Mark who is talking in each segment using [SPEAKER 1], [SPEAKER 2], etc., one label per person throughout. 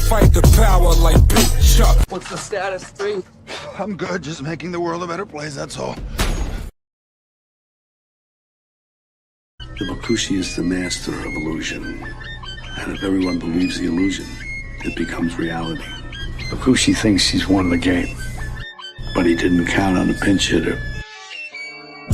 [SPEAKER 1] fight the power like Big Chuck.
[SPEAKER 2] What's the status, 3?
[SPEAKER 3] I'm good, just making the world a better place, that's all.
[SPEAKER 4] The Bakushi is the master of illusion. And if everyone believes the illusion, it becomes reality. Bakushi thinks he's won the game, but he didn't count on a pinch hitter.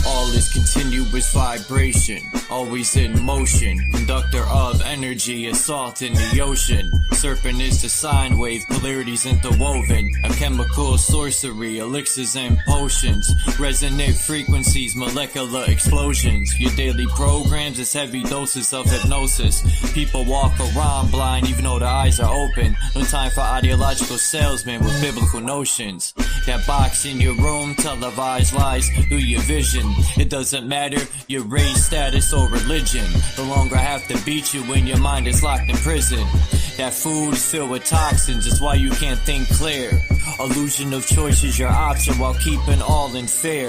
[SPEAKER 5] All is continuous vibration, always in motion. Conductor of energy, a salt in the ocean. Serpent is the sine wave, polarities interwoven. A chemical sorcery, elixirs and potions. Resonant frequencies, molecular explosions. Your daily programs is heavy doses of hypnosis. People walk around blind even though their eyes are open. No time for ideological salesmen with biblical notions. That box in your room, televised lies through your vision. It doesn't matter your race, status, or religion. No longer have to beat you when your mind is locked in prison. That food is filled with toxins, it's why you can't think clear. Illusion of choice is your option while keeping all in fear.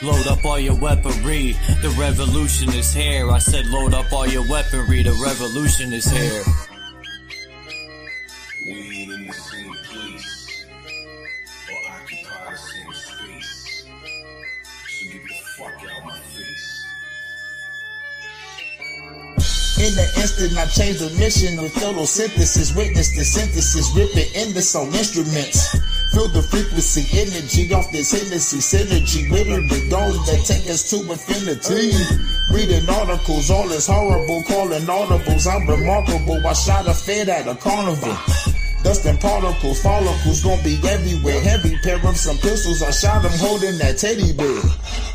[SPEAKER 5] Load up all your weaponry, the revolution is here. I said load up all your weaponry, the revolution is here.
[SPEAKER 6] We ain't in the same place, or occupy the same space. So get the fuck out my face.
[SPEAKER 7] In the instant, I changed the mission with photosynthesis. Witness the synthesis, rip it in this on instruments. Feel the frequency, energy off this Hennessy synergy. Literally, those that take us to infinity. Reading articles, all is horrible. Calling audibles, I'm remarkable. I shot a fed at a carnival. Dust and particles, follicles gon' be everywhere. Heavy pair of some pistols, I shot them holding that teddy bear.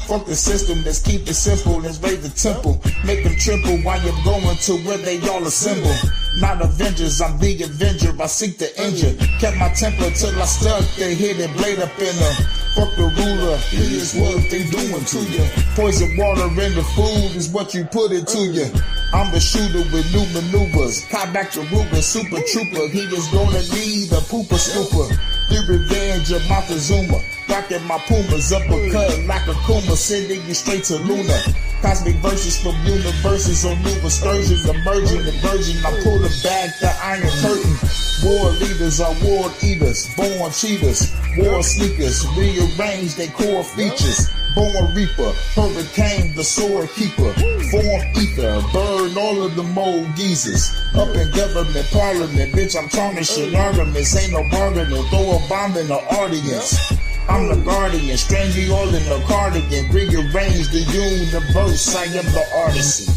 [SPEAKER 7] Fuck the system, let's keep it simple, let's raise the temple. Make them triple while you're going to where they all assemble. Not Avengers, I'm the Avenger, I seek the engine. Kept my temper till I stuck the hidden blade up in them. Fuck the ruler, here's what they doing to you. Poison water in the food is what you put into you. I'm the shooter with new maneuvers. Caught back to Ruger, super trooper. He is gonna need a pooper scooper. The revenge of Montezuma. Rockin' my Pumas, uppercut like a Kuma, sending you straight to Luna. Cosmic verses from universes on new excursions, emerging the virgin. I pull the back, the iron curtain. War leaders are war eaters, born cheaters, war sneakers, rearrange their core features. Born reaper, hurricane, the sword keeper. Form ether, burn all of the mold geezers. Up in government, parliament, bitch, I'm tarnishing ornaments. Ain't no bargaining, throw a bomb in the audience. I'm the guardian, strange you all in the cardigan. Rearrange the universe, I am the artisan.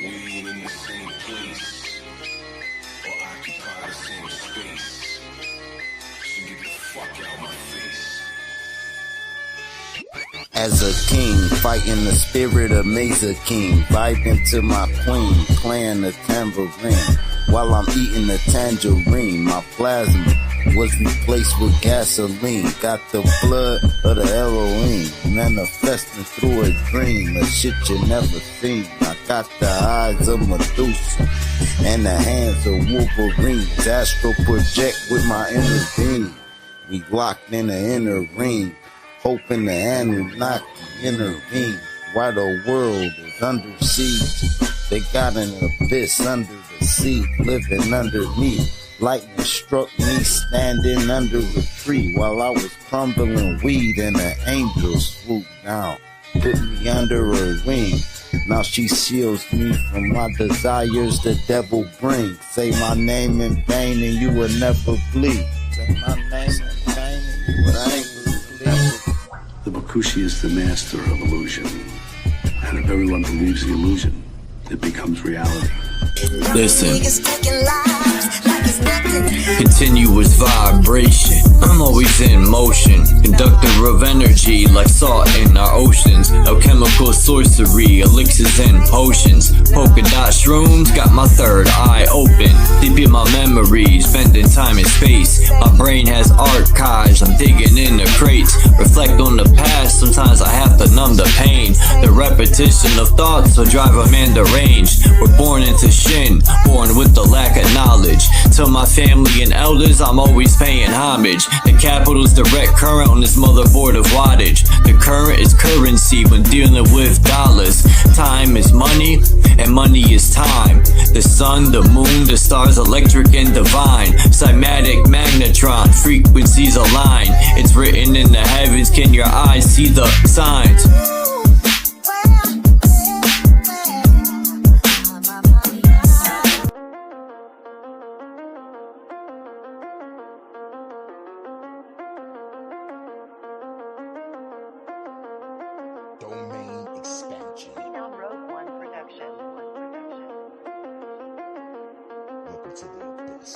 [SPEAKER 6] We ain't in the same place, or occupy the same space. So get the fuck out my face.
[SPEAKER 8] As a king, fighting the spirit of Mesa King, vibing to my queen, playing the tambourine, while I'm eating the tangerine. My plasma was replaced with gasoline, got the blood of the Elohim, manifesting through a dream, a shit you never seen. I got the eyes of Medusa, and the hands of Wolverine, astral project with my inner being. We locked in the inner ring, hoping the Anunnaki intervene. While the world is under siege, they got an abyss under the sea, living underneath. Lightning struck me standing under a tree while I was crumbling weed, and an angel swooped down, put me under her wing. Now she shields me from my desires the devil brings. Say my name in vain and you will never bleed. Say my name in vain and you will never bleed.
[SPEAKER 4] The Bakushi is the master of illusion. And if everyone believes the illusion, it becomes reality.
[SPEAKER 5] Listen. Continuous vibration, I'm always in motion. Conductor of energy like salt in our oceans. Alchemical sorcery, elixirs and potions. Polka dot shrooms got my third eye open. Deep in my memories, bending time and space. My brain has archives, I'm digging in the crates. Reflect on the past, sometimes I have to numb the pain. The repetition of thoughts will drive a man deranged. We're born into shin, born with the lack of knowledge. To my family and elders, I'm always paying homage. The capital's direct current on this motherboard of wattage. The current is currency when dealing with dollars. Time is money, and money is time. The sun, the moon, the stars, electric and divine. Cymatic magnetron, frequencies align. It's written in the heavens, can your eyes see the signs?
[SPEAKER 7] Domain expansion. Welcome to the abyss.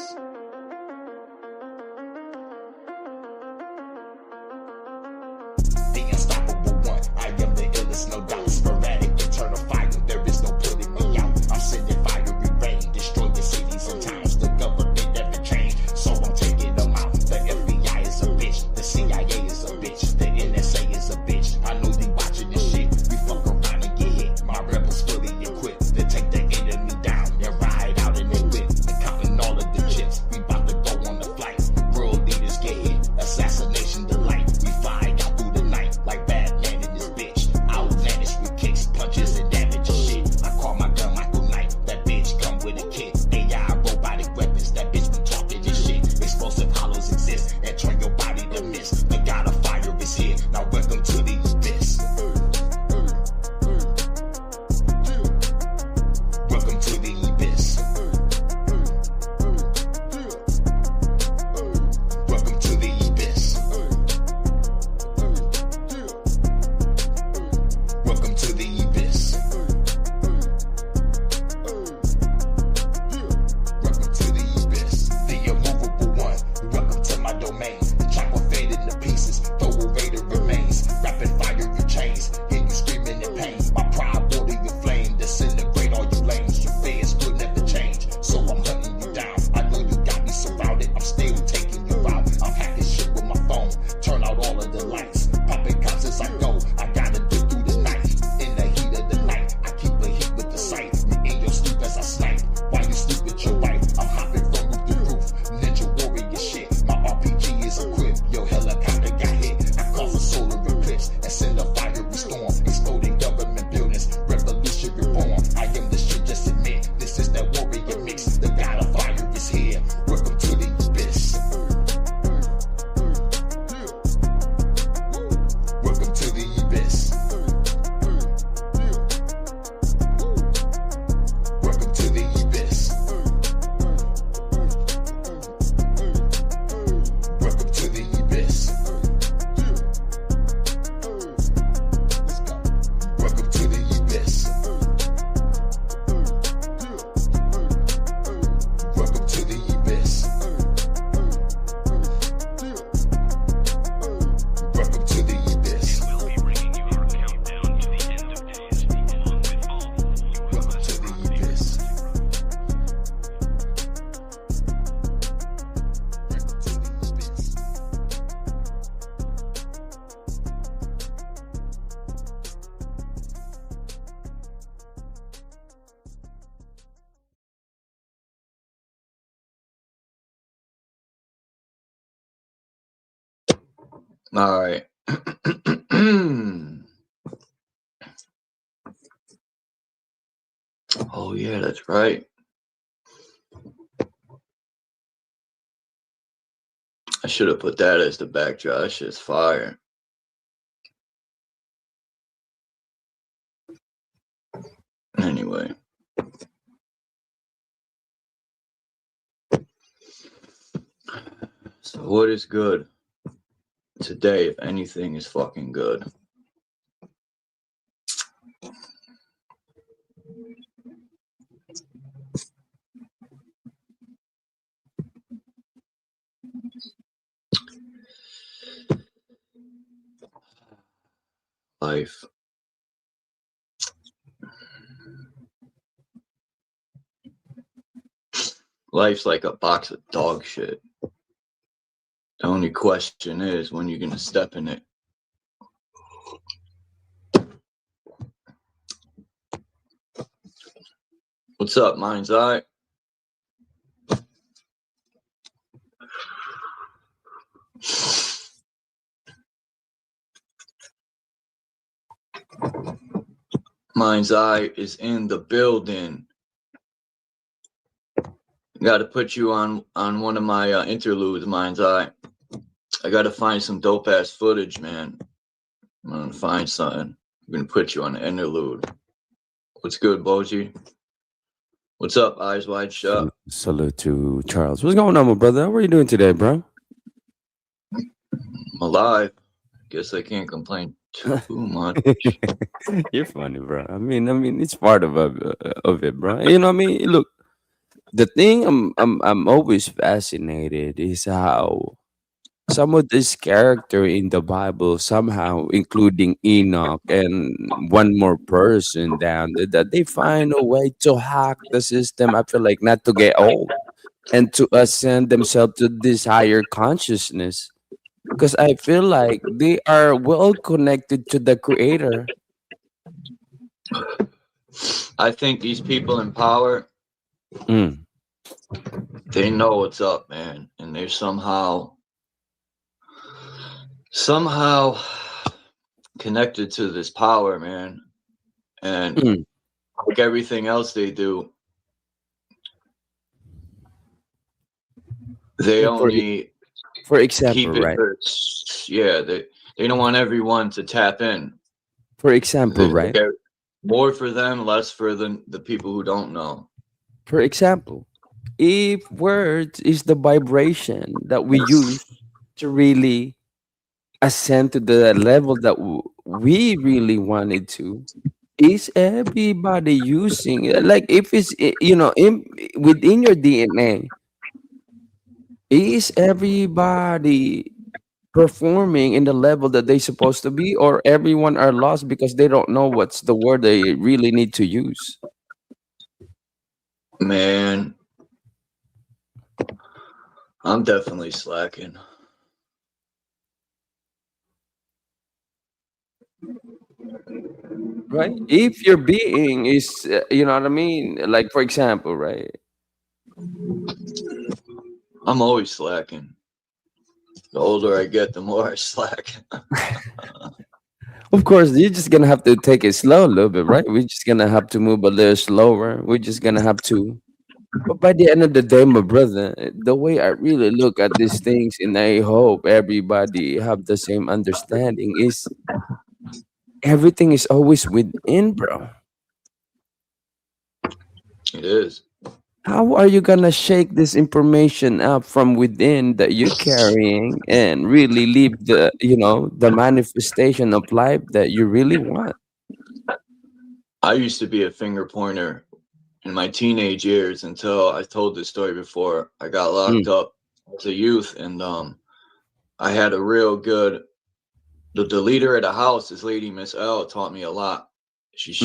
[SPEAKER 7] The unstoppable one. I am the illest, no doubt. Sporadic, eternal fire. There is no putting me out. I'm sending fiery rain, destroying cities and towns. The government never changed, so I'm taking them out. The FBI is a bitch. The CIA is a bitch. The NSA is a bitch. I know they watching this shit. We fuck around and get hit. My rebels fully equipped to take the enemy down and ride out in their whip. And counting all of the chips. We about to go on the flight. World leaders get hit. Assassination delight. We fly out through the night like Batman in this bitch. Outlandish with kicks, punches, and damage and shit. I call my gun Michael Knight. That bitch come with a kit. AI, robotic weapons. That bitch be talking this shit. Explosive hollows exist and turn your body to mist. The god of fire is here. Now welcome to the abyss. Welcome to the abyss. Welcome to the abyss. Welcome to the abyss. Welcome to the abyss. The immovable one. Welcome to my domain. Chopper faded into pieces. Throw away the remains. Rapid fire your chains. Hear you screaming in pain. My pride water your flame. Disintegrate all you lanes. Your fears will never change. So I'm hunting you down. I know you got me surrounded. I'm still taking you out. I'm hacking shit with my phone. Turn out all of the lights. Popping cops as I go. I gotta dig through the night. In the heat of the night. I keep the heat with the sight. In your sleep as I snipe. While you sleep with your wife. I'm hopping from roof to roof. Ninja warrior shit. My RPG is equipped. Your helicopter got hit. I cause a solar eclipse and send a fiery storm. Exploding government buildings. Revolution reborn. I am the shit, just admit. This is that warrior mix. The god of fire is here. Welcome to the abyss. Welcome to the abyss. Welcome to the abyss. Welcome to the abyss. Let's go. Welcome to the abyss. Welcome to the abyss. Welcome to the abyss. We'll be bringing you our countdown to the end of days, along with all you. Welcome to the abyss. Welcome to the abyss.
[SPEAKER 2] All right. Oh, yeah, that's right. I should have put that as the backdrop. That shit's fire. Anyway. So what is good today, if anything is fucking good? Life. Life's like a box of dog shit. The only question is when you're gonna step in it. What's up, Mind's Eye? Mind's Eye is in the building. Got to put you on one of my interludes, Mind's Eye. I got to find some dope ass footage, man. I'm gonna find something. I'm gonna put you on an interlude. What's good, Boji? What's up, Eyes Wide Shut?
[SPEAKER 9] Salute to Charles. What's going on, my brother? How are you doing today, bro?
[SPEAKER 2] I'm alive. Guess I can't complain too much.
[SPEAKER 9] You're funny, bro. I mean, it's part of it, bro. You know what I mean? Look, the thing I'm always fascinated is how some of this character in the Bible, somehow including Enoch and one more person down there, that they find a way to hack the system. I feel like not to get old and to ascend themselves to this higher consciousness. Because I feel like they are well connected to the creator.
[SPEAKER 2] I think these people in power,
[SPEAKER 9] Mm.
[SPEAKER 2] they know what's up, man, and they're somehow connected to this power, man. And like everything else they do, they only
[SPEAKER 9] for example,
[SPEAKER 2] keep it.
[SPEAKER 9] right?
[SPEAKER 2] Yeah, they don't want everyone to tap in.
[SPEAKER 9] For example, right?
[SPEAKER 2] More for them, less for the people who don't know.
[SPEAKER 9] For example, if words is the vibration that we use to really ascend to the level that we really wanted to, is everybody using like if it's within your DNA, is everybody performing in the level that they supposed to be, or everyone are lost because they don't know what's the word they really need to use?
[SPEAKER 2] Man, I'm definitely slacking.
[SPEAKER 9] Right? If your being is, you know what I mean? Like, for example, right?
[SPEAKER 2] I'm always slacking. The older I get, the more I slack.
[SPEAKER 9] Of course, you're just gonna have to take it slow a little bit, right? We're just gonna have to move a little slower. We're just gonna have to. But by the end of the day, my brother, the way I really look at these things, and I hope everybody have the same understanding, is everything is always within, bro.
[SPEAKER 2] It is.
[SPEAKER 9] How are you gonna shake this information up from within that you're carrying and really live the manifestation of life that you really want?
[SPEAKER 2] I used to be a finger pointer in my teenage years until I told this story before. I got locked up as a youth, and I had a real good. The leader of the house, this lady Miss L, taught me a lot. She's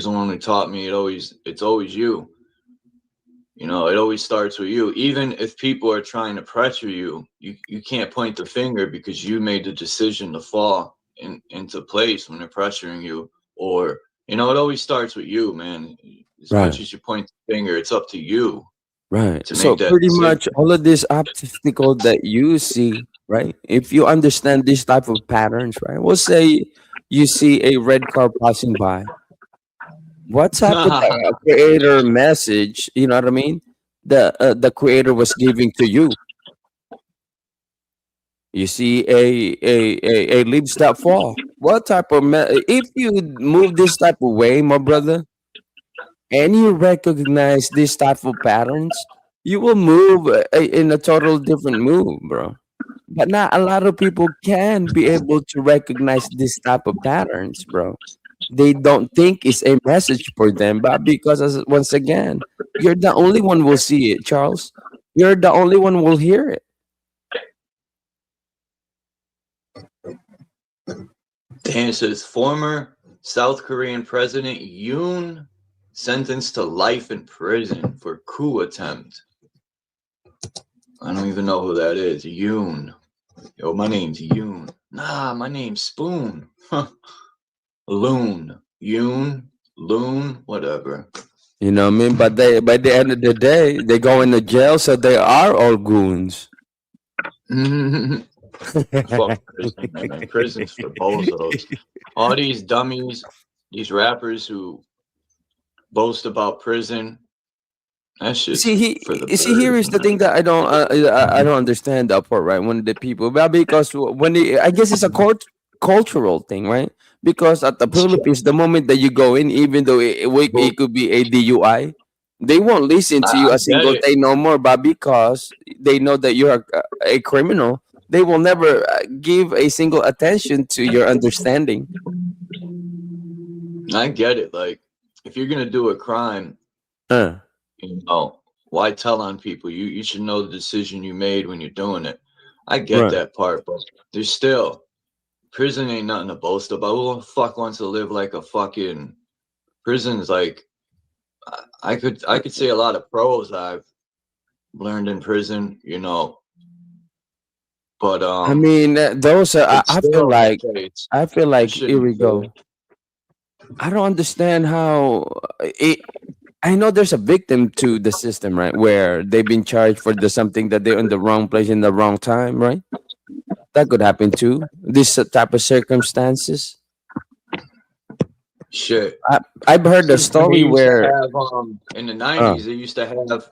[SPEAKER 2] the one who taught me it's always you. You know, it always starts with you. Even if people are trying to pressure you, you can't point the finger because you made the decision to fall into place when they're pressuring you. Or, it always starts with you, man. As much as you point the finger, it's up to you.
[SPEAKER 9] Right.
[SPEAKER 2] To
[SPEAKER 9] So
[SPEAKER 2] make that
[SPEAKER 9] pretty
[SPEAKER 2] decision.
[SPEAKER 9] much all of this obstacle that you see, right? If you understand this type of patterns, right? We'll say you see a red car passing by. What type of creator message, you know what I mean? The creator was giving to you. You see a leaves that fall. What type of if you move this type of way, my brother, and you recognize this type of patterns, you will move in a total different move, bro. But not a lot of people can be able to recognize this type of patterns, bro. They don't think it's a message for them, but because once again, you're the only one will see it, Charles. You're the only one will hear it.
[SPEAKER 2] Dan says former South Korean President Yoon sentenced to life in prison for coup attempt. I don't even know who that is. Yoon. Yo, my name's Yoon. Nah, my name's Spoon. Loon. Yoon. Loon. Whatever.
[SPEAKER 9] You know what I mean? But by the end of the day, they go into jail, so they are all goons.
[SPEAKER 2] Fuck prison, man. Prison's for bozos. All these dummies, these rappers who boast about prison, That's
[SPEAKER 9] See,
[SPEAKER 2] just for the
[SPEAKER 9] here
[SPEAKER 2] birds,
[SPEAKER 9] is the
[SPEAKER 2] man.
[SPEAKER 9] thing that I don't understand the part, right? When the people, but because when I guess it's a cultural thing, right? Because at the Philippines, the moment that you go in, even though
[SPEAKER 2] Well,
[SPEAKER 9] it could be a DUI, they won't listen to you
[SPEAKER 2] I
[SPEAKER 9] a
[SPEAKER 2] get
[SPEAKER 9] single
[SPEAKER 2] it.
[SPEAKER 9] day no more. But because they know that you're a criminal, they will never give a single attention to your understanding.
[SPEAKER 2] I get it. Like, if you're gonna do a crime,
[SPEAKER 9] Uh,
[SPEAKER 2] you know, why tell on people? You should know the decision you made when you're doing it. I get
[SPEAKER 9] right.
[SPEAKER 2] that part, but there's still prison ain't nothing to boast about. Who the fuck wants to live like a fucking prison's like I could say a lot of pros I've learned in prison, you know, but
[SPEAKER 9] I mean, those are.
[SPEAKER 2] it's still
[SPEAKER 9] I feel
[SPEAKER 2] it
[SPEAKER 9] like here
[SPEAKER 2] shouldn't be
[SPEAKER 9] we
[SPEAKER 2] fair.
[SPEAKER 9] go. I don't understand how it. I know there's a victim to the system, right? Where they've been charged for the something that they're in the wrong place in the wrong time, right? That could happen too. This type of circumstances.
[SPEAKER 2] Shit.
[SPEAKER 9] I've heard a
[SPEAKER 2] When they
[SPEAKER 9] story
[SPEAKER 2] used to
[SPEAKER 9] where.
[SPEAKER 2] have in the
[SPEAKER 9] Uh,
[SPEAKER 2] 90s, they used to have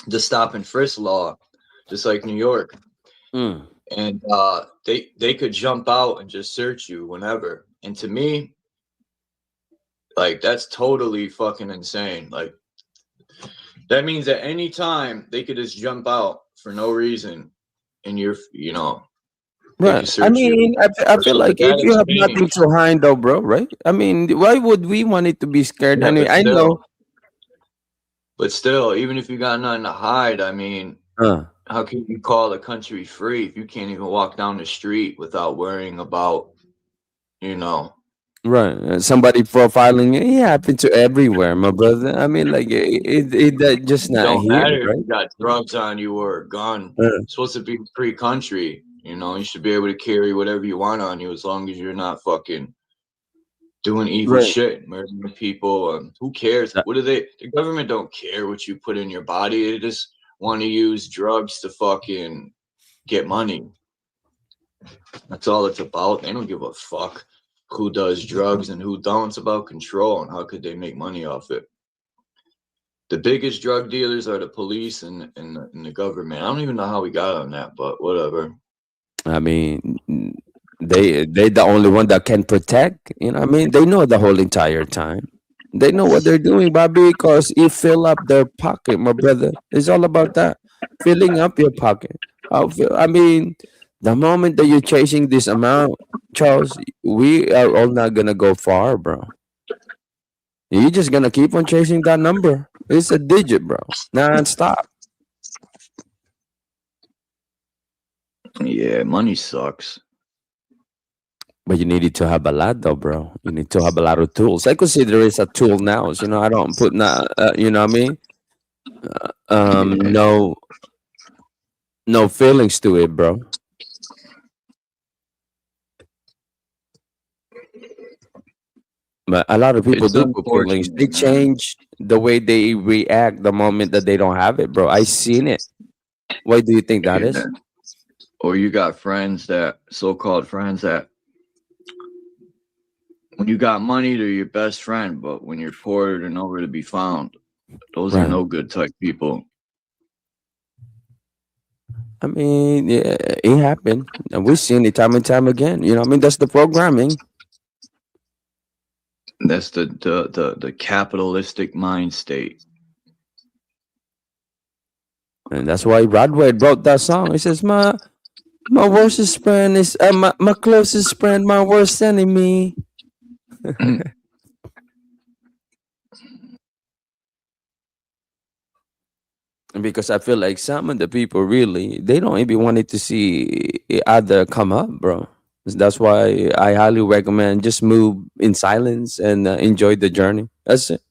[SPEAKER 2] the stop and frisk law, just like New York.
[SPEAKER 9] mm,
[SPEAKER 2] And they could jump out and just search you whenever. And to me, like that's totally fucking insane. Like that means at any time they could just jump out for no reason and you know, they
[SPEAKER 9] right.
[SPEAKER 2] can
[SPEAKER 9] I
[SPEAKER 2] search you.
[SPEAKER 9] mean, I feel
[SPEAKER 2] But
[SPEAKER 9] like
[SPEAKER 2] that
[SPEAKER 9] if you
[SPEAKER 2] has
[SPEAKER 9] have nothing
[SPEAKER 2] changed.
[SPEAKER 9] to hide, though, bro, right? I mean, why would we want it to be scared? I
[SPEAKER 2] Yeah,
[SPEAKER 9] mean, I know.
[SPEAKER 2] but still, even if you got nothing to hide, I mean,
[SPEAKER 9] Uh,
[SPEAKER 2] how can you call the country free if you can't even walk down the street without worrying about, you know,
[SPEAKER 9] Right. Somebody profiling it happen to everywhere, my brother. I mean, like it that just
[SPEAKER 2] it
[SPEAKER 9] not
[SPEAKER 2] don't
[SPEAKER 9] here,
[SPEAKER 2] matter if
[SPEAKER 9] right?
[SPEAKER 2] you got drugs on you or a gun.
[SPEAKER 9] Uh,
[SPEAKER 2] It's supposed to be a free country. You know, you should be able to carry whatever you want on you as long as you're not fucking doing evil
[SPEAKER 9] right.
[SPEAKER 2] shit, murdering people. Who cares?
[SPEAKER 9] Uh,
[SPEAKER 2] What do they? The government don't care what you put in your body. They just want to use drugs to fucking get money. That's all it's about. They don't give a fuck who does drugs and who don't. It's about control and how could they make money off it. The biggest drug dealers are the police and the government. I don't even know how we got on that, but whatever.
[SPEAKER 9] I mean, they the only one that can protect. You know, what I mean, they know the whole entire time. They know what they're doing, Bobby, because it fill up their pocket, my brother. It's all about that, filling up your pocket. I mean, the moment that you're chasing this amount, Charles, we are all not gonna go far, bro. You're just gonna keep on chasing that number. It's a digit, bro, non-stop.
[SPEAKER 2] Yeah, money sucks.
[SPEAKER 9] But you needed to have a lot, though, bro. You need to have a lot of tools. I consider it a tool now. So, you know, I don't put not, you know what I mean?
[SPEAKER 2] Yeah.
[SPEAKER 9] No, no feelings to it, bro. But a lot of people
[SPEAKER 2] It's
[SPEAKER 9] do put feelings.
[SPEAKER 2] unfortunate,
[SPEAKER 9] They
[SPEAKER 2] man.
[SPEAKER 9] change the way they react the moment that they don't have it, bro. I seen it. Why do you think that
[SPEAKER 2] Yeah.
[SPEAKER 9] is?
[SPEAKER 2] Or you got friends that so-called friends that when you got money, they're your best friend, but when you're poor, they're nowhere to be found. Those are
[SPEAKER 9] Right.
[SPEAKER 2] no good type people.
[SPEAKER 9] I mean, yeah, it happened. And we've seen it time and time again. You know what I mean? That's the programming.
[SPEAKER 2] That's the capitalistic mind state.
[SPEAKER 9] And that's why Broadway wrote that song. He says, my worst friend is my closest friend, my worst enemy. Because I feel like some of the people really they don't even want it to see it either come up, bro. That's why I highly recommend just move in silence and enjoy the journey. That's it.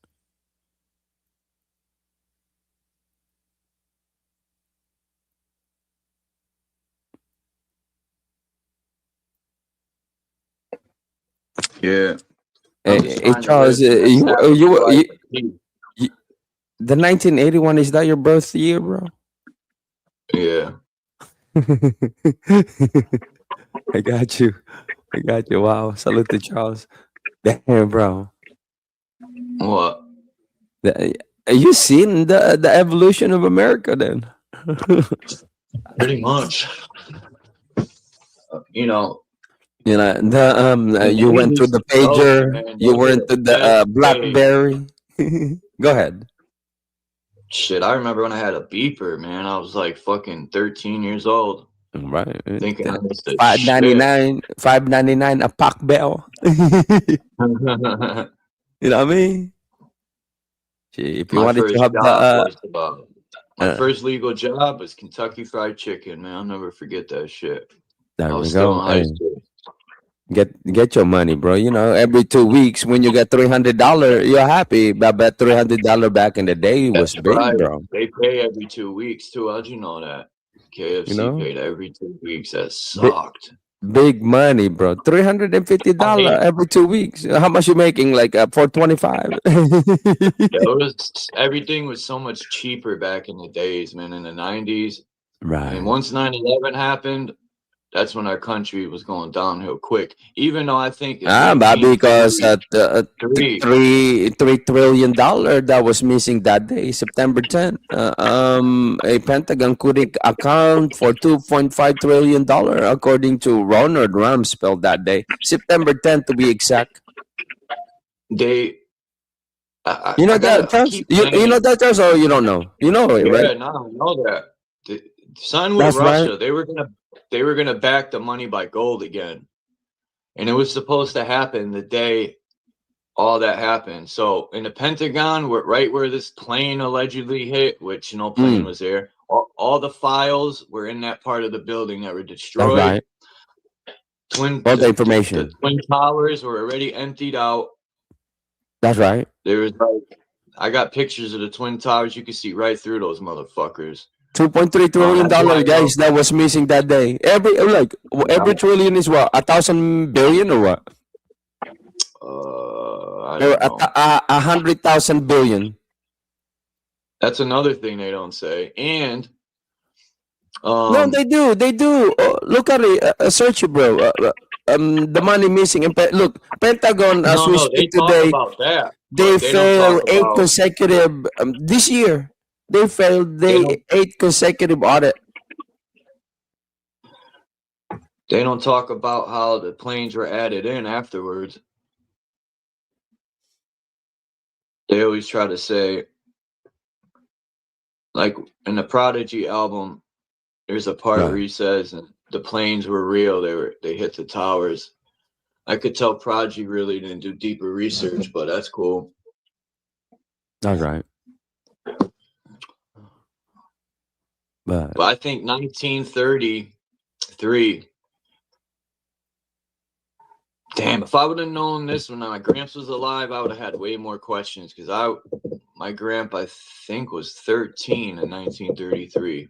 [SPEAKER 2] Yeah. I'm
[SPEAKER 9] Hey,
[SPEAKER 2] trying to live
[SPEAKER 9] Charles,
[SPEAKER 2] and just have a good life.
[SPEAKER 9] you, the 1981 is that your birth year, bro?
[SPEAKER 2] Yeah.
[SPEAKER 9] I got you. I got you. Wow. Salute to Charles. Damn, bro.
[SPEAKER 2] What?
[SPEAKER 9] You seen the evolution of America then?
[SPEAKER 2] Pretty much. You know,
[SPEAKER 9] You know,
[SPEAKER 2] in the
[SPEAKER 9] you went to
[SPEAKER 2] 80s,
[SPEAKER 9] the
[SPEAKER 2] oh,
[SPEAKER 9] pager,
[SPEAKER 2] man,
[SPEAKER 9] you
[SPEAKER 2] those were
[SPEAKER 9] went
[SPEAKER 2] the
[SPEAKER 9] to the
[SPEAKER 2] best days.
[SPEAKER 9] BlackBerry. Go ahead.
[SPEAKER 2] Shit, I remember when I had a beeper, man. I was like fucking 13 years old,
[SPEAKER 9] Right.
[SPEAKER 2] thinking I was the shit.
[SPEAKER 9] 5.99, 5.99 a pack bell. You know what I mean? Shit, if you
[SPEAKER 2] My
[SPEAKER 9] wanted to
[SPEAKER 2] first
[SPEAKER 9] have the
[SPEAKER 2] job was my
[SPEAKER 9] uh,
[SPEAKER 2] first legal job was Kentucky Fried Chicken, man. I'll never forget that shit.
[SPEAKER 9] there
[SPEAKER 2] I
[SPEAKER 9] we
[SPEAKER 2] was still
[SPEAKER 9] go.
[SPEAKER 2] in high
[SPEAKER 9] Hey,
[SPEAKER 2] school.
[SPEAKER 9] get your money, bro. You know, every 2 weeks when you get $300, you're happy. But I bet $300 back in the day was
[SPEAKER 2] That's
[SPEAKER 9] big,
[SPEAKER 2] right.
[SPEAKER 9] bro.
[SPEAKER 2] They pay every 2 weeks too. How'd you know that?
[SPEAKER 9] You
[SPEAKER 2] KFC
[SPEAKER 9] know,
[SPEAKER 2] paid every 2 weeks. That
[SPEAKER 9] big
[SPEAKER 2] sucked.
[SPEAKER 9] big money, bro.
[SPEAKER 2] I
[SPEAKER 9] $350
[SPEAKER 2] mean,
[SPEAKER 9] every 2 weeks. How much you making? Like 425.
[SPEAKER 2] it was everything was so much cheaper back in the days, man. In the 90s, and
[SPEAKER 9] Right.
[SPEAKER 2] once 9/11 happened, that's when our country was going downhill quick. Even though I think in
[SPEAKER 9] But because
[SPEAKER 2] 1933,
[SPEAKER 9] $3 trillion that was missing that day, September 10th, a Pentagon couldn't account for $2.5 trillion, according to Ronald Rumsfeld that day, September 10th to be exact.
[SPEAKER 2] they
[SPEAKER 9] You know
[SPEAKER 2] I
[SPEAKER 9] that,
[SPEAKER 2] gotta
[SPEAKER 9] Charles?
[SPEAKER 2] keep
[SPEAKER 9] You know
[SPEAKER 2] saying,
[SPEAKER 9] that, Charles, or you don't know? You know it, right?
[SPEAKER 2] yeah, no, I know that. Sign with
[SPEAKER 9] That's right.
[SPEAKER 2] Russia. They were gonna back the money by gold again, and it was supposed to happen the day all that happened. So in the Pentagon, right where this plane allegedly hit, which no plane
[SPEAKER 9] Mm,
[SPEAKER 2] was there, all the files were in that part of the building that were
[SPEAKER 9] that's
[SPEAKER 2] destroyed.
[SPEAKER 9] right.
[SPEAKER 2] Twin
[SPEAKER 9] All the
[SPEAKER 2] the
[SPEAKER 9] information.
[SPEAKER 2] twin towers were already emptied out.
[SPEAKER 9] That's right.
[SPEAKER 2] There was I got pictures of the twin towers. You can see right through those motherfuckers.
[SPEAKER 9] $2.3 trillion,
[SPEAKER 2] That's why
[SPEAKER 9] guys, that was missing that day. Every trillion is what? 1,000 billion or what?
[SPEAKER 2] I
[SPEAKER 9] Or
[SPEAKER 2] don't know.
[SPEAKER 9] 100,000 billion.
[SPEAKER 2] That's another thing they don't say. And
[SPEAKER 9] No, they do. They do. Look at it. Search it, bro. The money missing. Look, Pentagon, as we
[SPEAKER 2] no, they
[SPEAKER 9] speak
[SPEAKER 2] talk
[SPEAKER 9] today,
[SPEAKER 2] about that,
[SPEAKER 9] they
[SPEAKER 2] but they don't talk
[SPEAKER 9] failed eight
[SPEAKER 2] about
[SPEAKER 9] consecutive. This year, they failed
[SPEAKER 2] they don't
[SPEAKER 9] eight consecutive audit.
[SPEAKER 2] they don't talk about how the planes were added in afterwards. They always try to say, like in the Prodigy album, there's a part where
[SPEAKER 9] Right.
[SPEAKER 2] he says the planes were real. They hit the towers. I could tell Prodigy really didn't do deeper research, but that's cool.
[SPEAKER 9] That's right.
[SPEAKER 2] But I think 1933. Damn, if I would have known this when my gramps was alive, I would have had way more questions because my grandpa, I think, was 13 in 1933.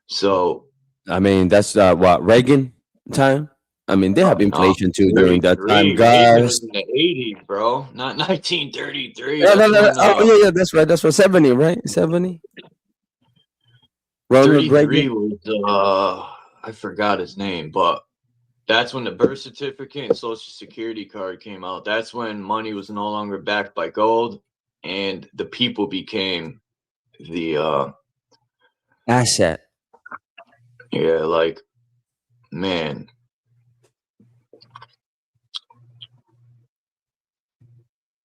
[SPEAKER 2] So
[SPEAKER 9] I mean, that's what, Reagan time. I mean, they have
[SPEAKER 2] no,
[SPEAKER 9] inflation too during that time,
[SPEAKER 2] 33. Reagan
[SPEAKER 9] guys.
[SPEAKER 2] was in the 80s, bro. Not 1933.
[SPEAKER 9] No, no,
[SPEAKER 2] That's
[SPEAKER 9] no, no.
[SPEAKER 2] when
[SPEAKER 9] Oh, yeah, that's right. That's for 70, right? 70. Ronald
[SPEAKER 2] 33
[SPEAKER 9] Reagan.
[SPEAKER 2] was I forgot his name, but that's when the birth certificate and social security card came out. That's when money was no longer backed by gold and the people became the
[SPEAKER 9] Asset.
[SPEAKER 2] yeah, like, man.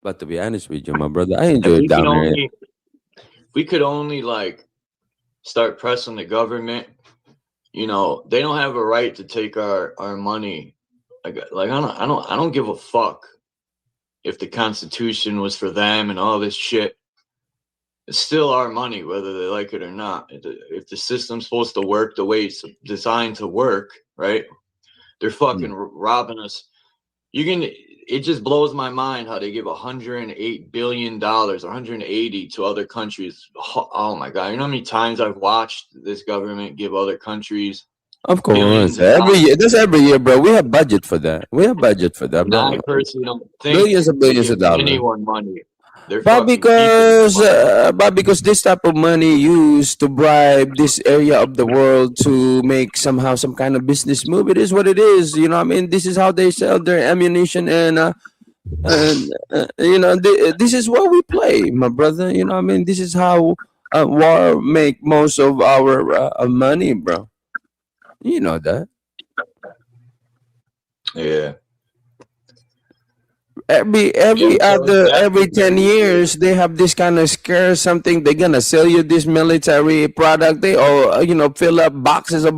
[SPEAKER 9] But to be honest with you, my brother, I
[SPEAKER 2] If
[SPEAKER 9] enjoy
[SPEAKER 2] we
[SPEAKER 9] it
[SPEAKER 2] could
[SPEAKER 9] down here.
[SPEAKER 2] only like start pressing the government, you know, they don't have a right to take our money. Like I don't give a fuck if the Constitution was for them and all this shit. It's still our money, whether they like it or not. If the system's supposed to work the way it's designed to work, right? They're fucking robbing us. It just blows my mind how they give $108 billion, 180 to other countries. Oh my God. You know how many times I've watched this government give other countries
[SPEAKER 9] Of
[SPEAKER 2] billions
[SPEAKER 9] course.
[SPEAKER 2] of
[SPEAKER 9] Every year.
[SPEAKER 2] dollars?
[SPEAKER 9] That's every year, bro. We have budget for that. We have budget for that,
[SPEAKER 2] And I
[SPEAKER 9] bro.
[SPEAKER 2] personally don't think
[SPEAKER 9] Billions and
[SPEAKER 2] they
[SPEAKER 9] billions
[SPEAKER 2] give
[SPEAKER 9] of dollars.
[SPEAKER 2] anyone money. They're
[SPEAKER 9] But
[SPEAKER 2] fucking keeping money.
[SPEAKER 9] because this type of money used to bribe this area of the world to make somehow some kind of business move, it is what it is. You know what I mean? This is how they sell their ammunition and And this is what we play, my brother. I mean, this is how war make most of our money, bro. You know that.
[SPEAKER 2] Yeah.
[SPEAKER 9] Every
[SPEAKER 2] So it's
[SPEAKER 9] other every
[SPEAKER 2] actually
[SPEAKER 9] 10 years they have this kind of scare something they're gonna sell you this military product, they or fill up boxes of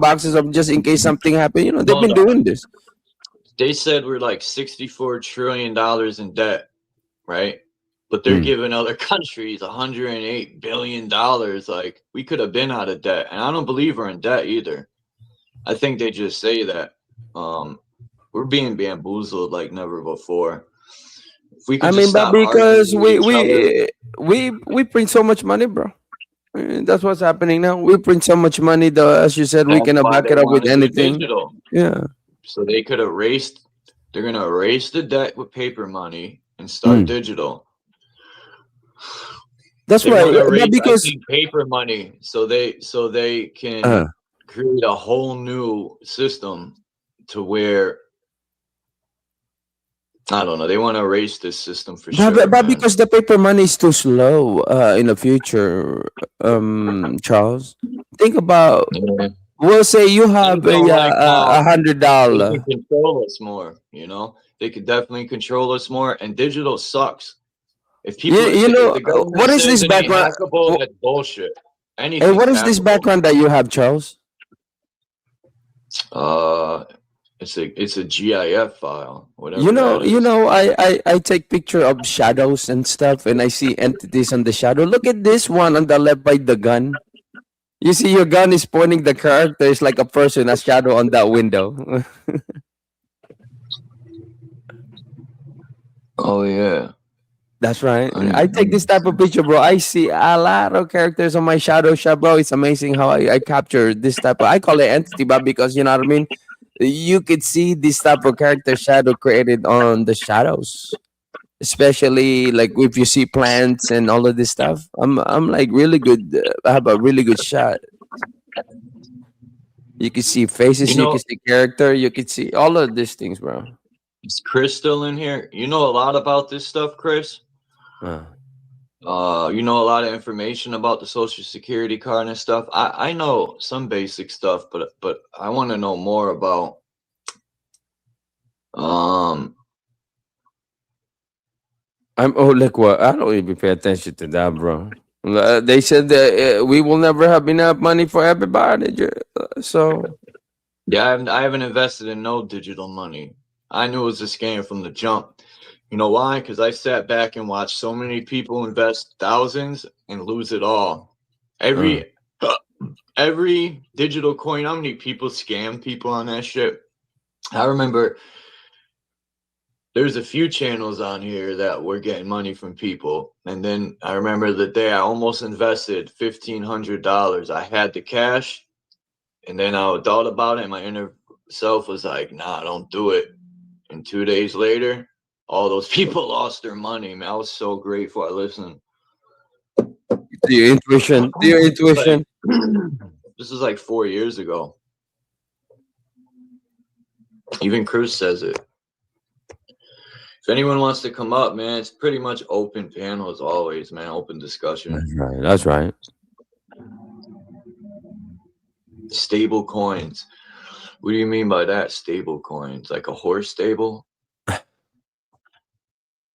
[SPEAKER 9] just in case something happen. They've
[SPEAKER 2] no,
[SPEAKER 9] been
[SPEAKER 2] no.
[SPEAKER 9] doing this.
[SPEAKER 2] They said we're like $64 trillion in debt, right? But they're
[SPEAKER 9] Mm.
[SPEAKER 2] giving other countries $108 billion. Like, we could have been out of debt. And I don't believe we're in debt either. I think they just say that. We're being bamboozled like never before. If we
[SPEAKER 9] I
[SPEAKER 2] could just
[SPEAKER 9] mean, but
[SPEAKER 2] stop arguing
[SPEAKER 9] because
[SPEAKER 2] with each other.
[SPEAKER 9] we print so much money, bro. That's what's happening now. We print so much money, though, as you said, we
[SPEAKER 2] That's
[SPEAKER 9] cannot
[SPEAKER 2] why
[SPEAKER 9] back
[SPEAKER 2] they
[SPEAKER 9] it up
[SPEAKER 2] want
[SPEAKER 9] with
[SPEAKER 2] to do
[SPEAKER 9] anything.
[SPEAKER 2] digital.
[SPEAKER 9] Yeah.
[SPEAKER 2] So they could erase, they're going to erase the debt with paper money and start digital.
[SPEAKER 9] That's
[SPEAKER 2] They
[SPEAKER 9] right.
[SPEAKER 2] want to
[SPEAKER 9] But
[SPEAKER 2] erase, I
[SPEAKER 9] because
[SPEAKER 2] think, paper money so they can create a whole new system to where, I don't know, they want to erase this system for sure,
[SPEAKER 9] but
[SPEAKER 2] man.
[SPEAKER 9] because the paper money is too slow in the future, Charles. Think about.
[SPEAKER 2] Yeah.
[SPEAKER 9] We'll say you
[SPEAKER 2] I
[SPEAKER 9] have
[SPEAKER 2] just don't like
[SPEAKER 9] a
[SPEAKER 2] how they
[SPEAKER 9] $100.
[SPEAKER 2] can control us more, They could definitely control us more, and digital sucks. If if the government
[SPEAKER 9] What is
[SPEAKER 2] says
[SPEAKER 9] this
[SPEAKER 2] it ain't
[SPEAKER 9] background?
[SPEAKER 2] hackable, that's bullshit.
[SPEAKER 9] Hey, what
[SPEAKER 2] Anything's
[SPEAKER 9] is this
[SPEAKER 2] hackable.
[SPEAKER 9] background that you have, Charles?
[SPEAKER 2] It's a GIF file, whatever that is.
[SPEAKER 9] I take picture of shadows and stuff, and I see entities on the shadow. Look at this one on the left by the gun. You see, your gun is pointing the character. It's like a person, a shadow on that window.
[SPEAKER 2] Oh yeah.
[SPEAKER 9] That's right. I take this type of picture, bro. I see a lot of characters on my shadow shop, bro. It's amazing how I capture this type of. I call it entity, but because you know what I mean. You could see this type of character shadow created on the shadows, especially like if you see plants and all of this stuff. I'm like really good. I have a really good shot. You can see faces, you can see character, you can see all of these things, bro.
[SPEAKER 2] Is Chris still in here? You know a lot about this stuff, Chris? You know a lot of information about the Social Security card and stuff. I know some basic stuff, but I want to know more about
[SPEAKER 9] like what? I don't even pay attention to that, bro. They said that we will never have enough money for everybody. So
[SPEAKER 2] yeah, I haven't invested in no digital money. I knew it was a scam from the jump. You know why? Because I sat back and watched so many people invest thousands and lose it all. Every digital coin, how many people scam people on that shit? I remember there's a few channels on here that were getting money from people. And then I remember the day I almost invested $1,500. I had the cash, and then I thought about it, and my inner self was like, nah, don't do it. And 2 days later, all those people lost their money, man. I was so grateful I listened.
[SPEAKER 9] To your intuition.
[SPEAKER 2] This is like 4 years ago. Even Cruz says it. If anyone wants to come up, man, it's pretty much open panel as always, man. Open discussion.
[SPEAKER 9] That's right.
[SPEAKER 2] Stable coins. What do you mean by that? Stable coins? Like a horse stable?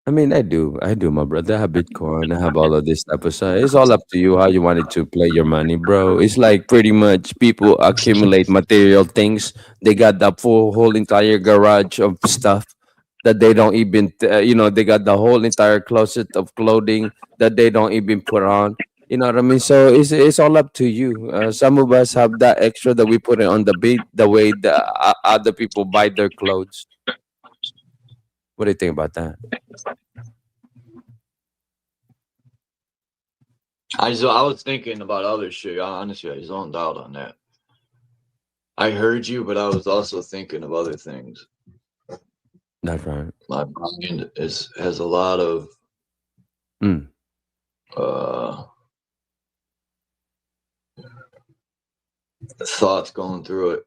[SPEAKER 9] I mean, I do, my brother. I have Bitcoin. I have all of this type of stuff. It's all up to you how you wanted to play your money, bro. It's like pretty much people accumulate material things. They got the whole entire garage of stuff that they don't even, they got the whole entire closet of clothing that they don't even put on. You know what I mean? So it's all up to you. Some of us have that extra that we put it on the beat, the way the other people buy their clothes. What do you think about that?
[SPEAKER 2] I was thinking about other shit. Honestly, I zoned out on that. I heard you, but I was also thinking of other things.
[SPEAKER 9] That's right.
[SPEAKER 2] My mind has a lot of thoughts going through it.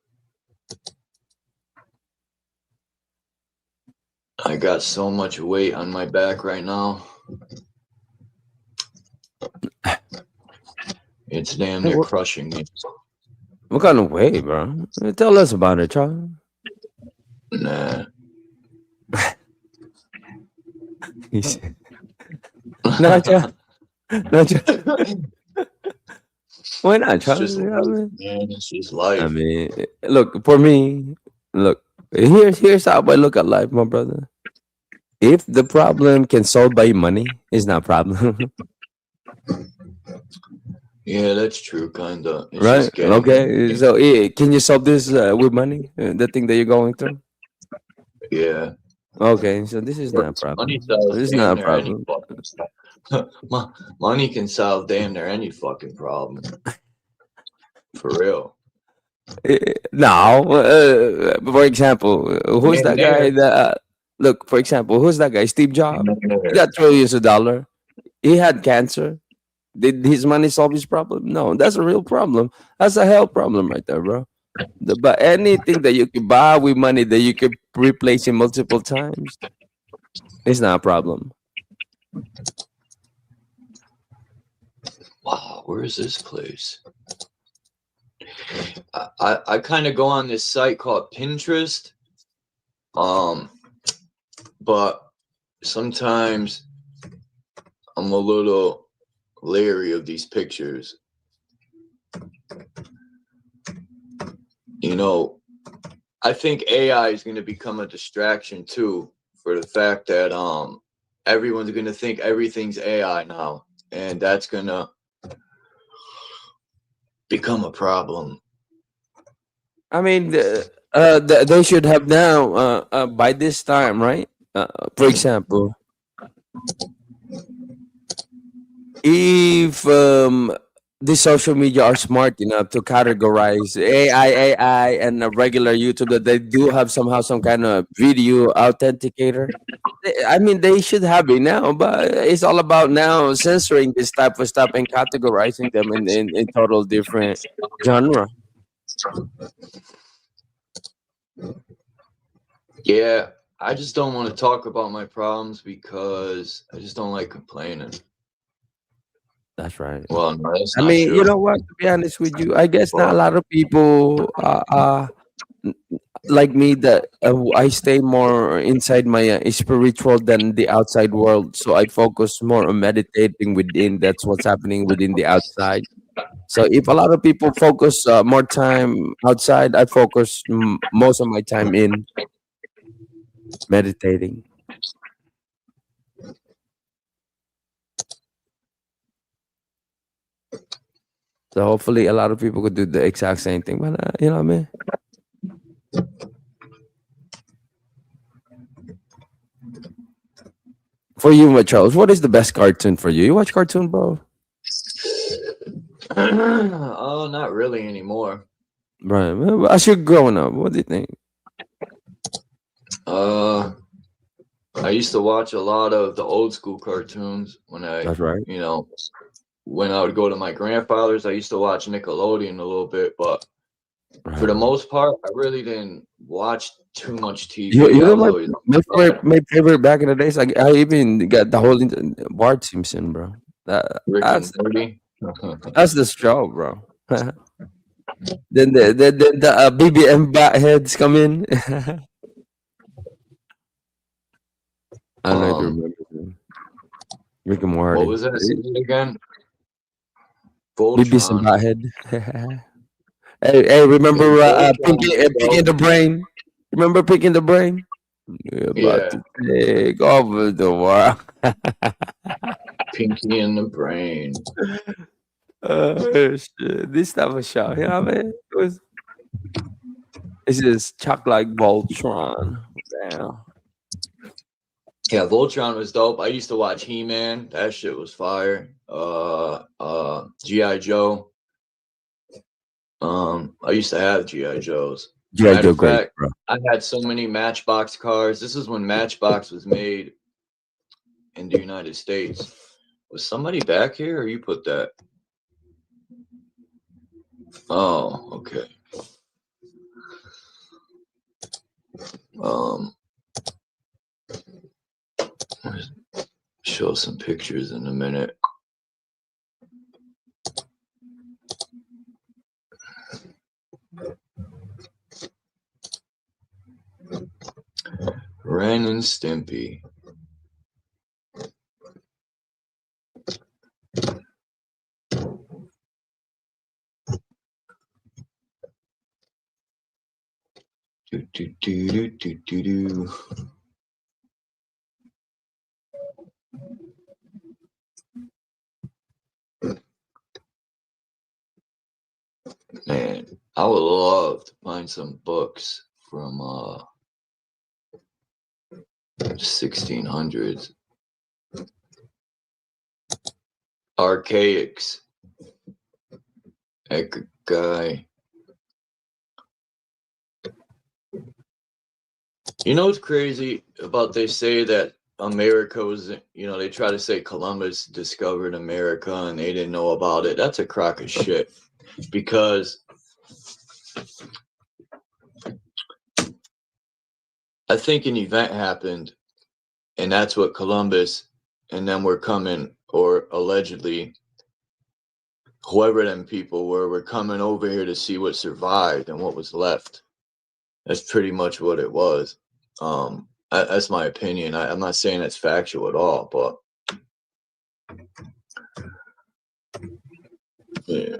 [SPEAKER 2] I got so much weight on my back right now. It's damn near crushing me.
[SPEAKER 9] What kind of way, bro? Tell us about it, Charles.
[SPEAKER 2] Nah.
[SPEAKER 9] He said, nah, Charles. Nah, Charles. Why not,
[SPEAKER 2] It's
[SPEAKER 9] Charles?
[SPEAKER 2] just
[SPEAKER 9] You know
[SPEAKER 2] life,
[SPEAKER 9] what I mean?
[SPEAKER 2] man. It's just life.
[SPEAKER 9] I mean, look, for me, look, here's how I look at life, my brother. If the problem can solve by money, it's not a problem.
[SPEAKER 2] Yeah, that's true, kinda. It's
[SPEAKER 9] Right?
[SPEAKER 2] just getting
[SPEAKER 9] Okay. So, can you solve this with money? The thing that you're going through?
[SPEAKER 2] yeah.
[SPEAKER 9] Okay. So, this is not a
[SPEAKER 2] Money
[SPEAKER 9] problem.
[SPEAKER 2] solves
[SPEAKER 9] This is
[SPEAKER 2] damn
[SPEAKER 9] not a
[SPEAKER 2] near any
[SPEAKER 9] problem.
[SPEAKER 2] fucking money can solve damn near any fucking problem. For real.
[SPEAKER 9] No. For example, who's
[SPEAKER 2] Damn
[SPEAKER 9] that guy
[SPEAKER 2] near.
[SPEAKER 9] that, look, for example, who's that guy? Steve Jobs.
[SPEAKER 2] Damn
[SPEAKER 9] He
[SPEAKER 2] near.
[SPEAKER 9] got trillions of dollars. He had cancer. Did his money solve his problem? No, that's a real problem. That's a health problem right there, bro. But anything that you can buy with money that you can replace it multiple times, it's not a problem.
[SPEAKER 2] Wow, where is this place? I kind of go on this site called Pinterest. But sometimes I'm a little leery of these pictures. You know, I think AI is going to become a distraction too, for the fact that everyone's going to think everything's AI now, and that's going to become a problem.
[SPEAKER 9] I mean, they should have now by this time, right? For example, if the social media are smart enough to categorize AI, and a regular YouTube, that they do have somehow some kind of video authenticator. I mean, they should have it now, but it's all about now censoring this type of stuff and categorizing them in total different genre.
[SPEAKER 2] Yeah, I just don't want to talk about my problems because I just don't like complaining.
[SPEAKER 9] That's right.
[SPEAKER 2] Well, no, that's
[SPEAKER 9] I
[SPEAKER 2] not
[SPEAKER 9] mean,
[SPEAKER 2] true.
[SPEAKER 9] you know what? To be honest with you, I guess not a lot of people like me, that I stay more inside my spiritual than the outside world. So I focus more on meditating within. That's what's happening within the outside. So if a lot of people focus more time outside, I focus most of my time in meditating. So hopefully a lot of people could do the exact same thing. But you know what I mean? For you, my Charles, what is the best cartoon for you? You watch cartoon, bro?
[SPEAKER 2] Oh, not really anymore.
[SPEAKER 9] Right. Well, as you're growing up, what do you think?
[SPEAKER 2] I used to watch a lot of the old school cartoons when
[SPEAKER 9] That's right.
[SPEAKER 2] you know, when I would go to my grandfather's. I used to watch Nickelodeon a little bit, but for the most part, I really didn't watch too much TV.
[SPEAKER 9] You know my favorite back in the days. I even got the whole Bart Simpson, bro.
[SPEAKER 2] Rick and Morty.
[SPEAKER 9] That's the show, bro. Then the BBM bat heads come in. I don't know if you remember them. Rick and Morty.
[SPEAKER 2] What was that? Say it again.
[SPEAKER 9] BB's and
[SPEAKER 2] Voltron.
[SPEAKER 9] Bathead. Hey, remember picking the brain? Remember picking the brain? You're about to take over the world.
[SPEAKER 2] Pinky in the Brain.
[SPEAKER 9] Shit. This type of show, you know what I mean? It's just Chuck like Voltron. Damn.
[SPEAKER 2] Yeah, Voltron was dope. I used to watch He-Man. That shit was fire. G.I. Joe. I used to have G.I. Joes.
[SPEAKER 9] G.I. Joe great, bro.
[SPEAKER 2] I had so many Matchbox cars. This is when Matchbox was made in the United States. Was somebody back here, or you put that? Oh, okay. Show some pictures in a minute. Ren and Stimpy. Do do do do do do. Man, I would love to find some books from 1600s. Archaics. That guy. You know what's crazy about they say that America was, you know, they try to say Columbus discovered America and they didn't know about it. That's a crock of shit. Because I think an event happened and that's what Columbus and them were coming, or allegedly whoever them people were coming over here to see what survived and what was left. That's pretty much what it was. That's my opinion. I'm not saying that's factual at all, but yeah.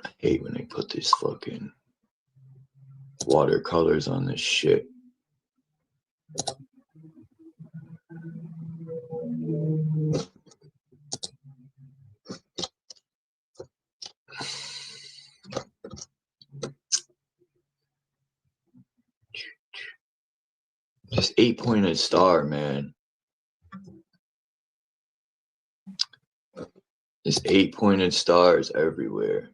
[SPEAKER 2] I hate when they put these fucking watercolors on this shit. Just 8-pointed star, man. Just 8-pointed stars everywhere.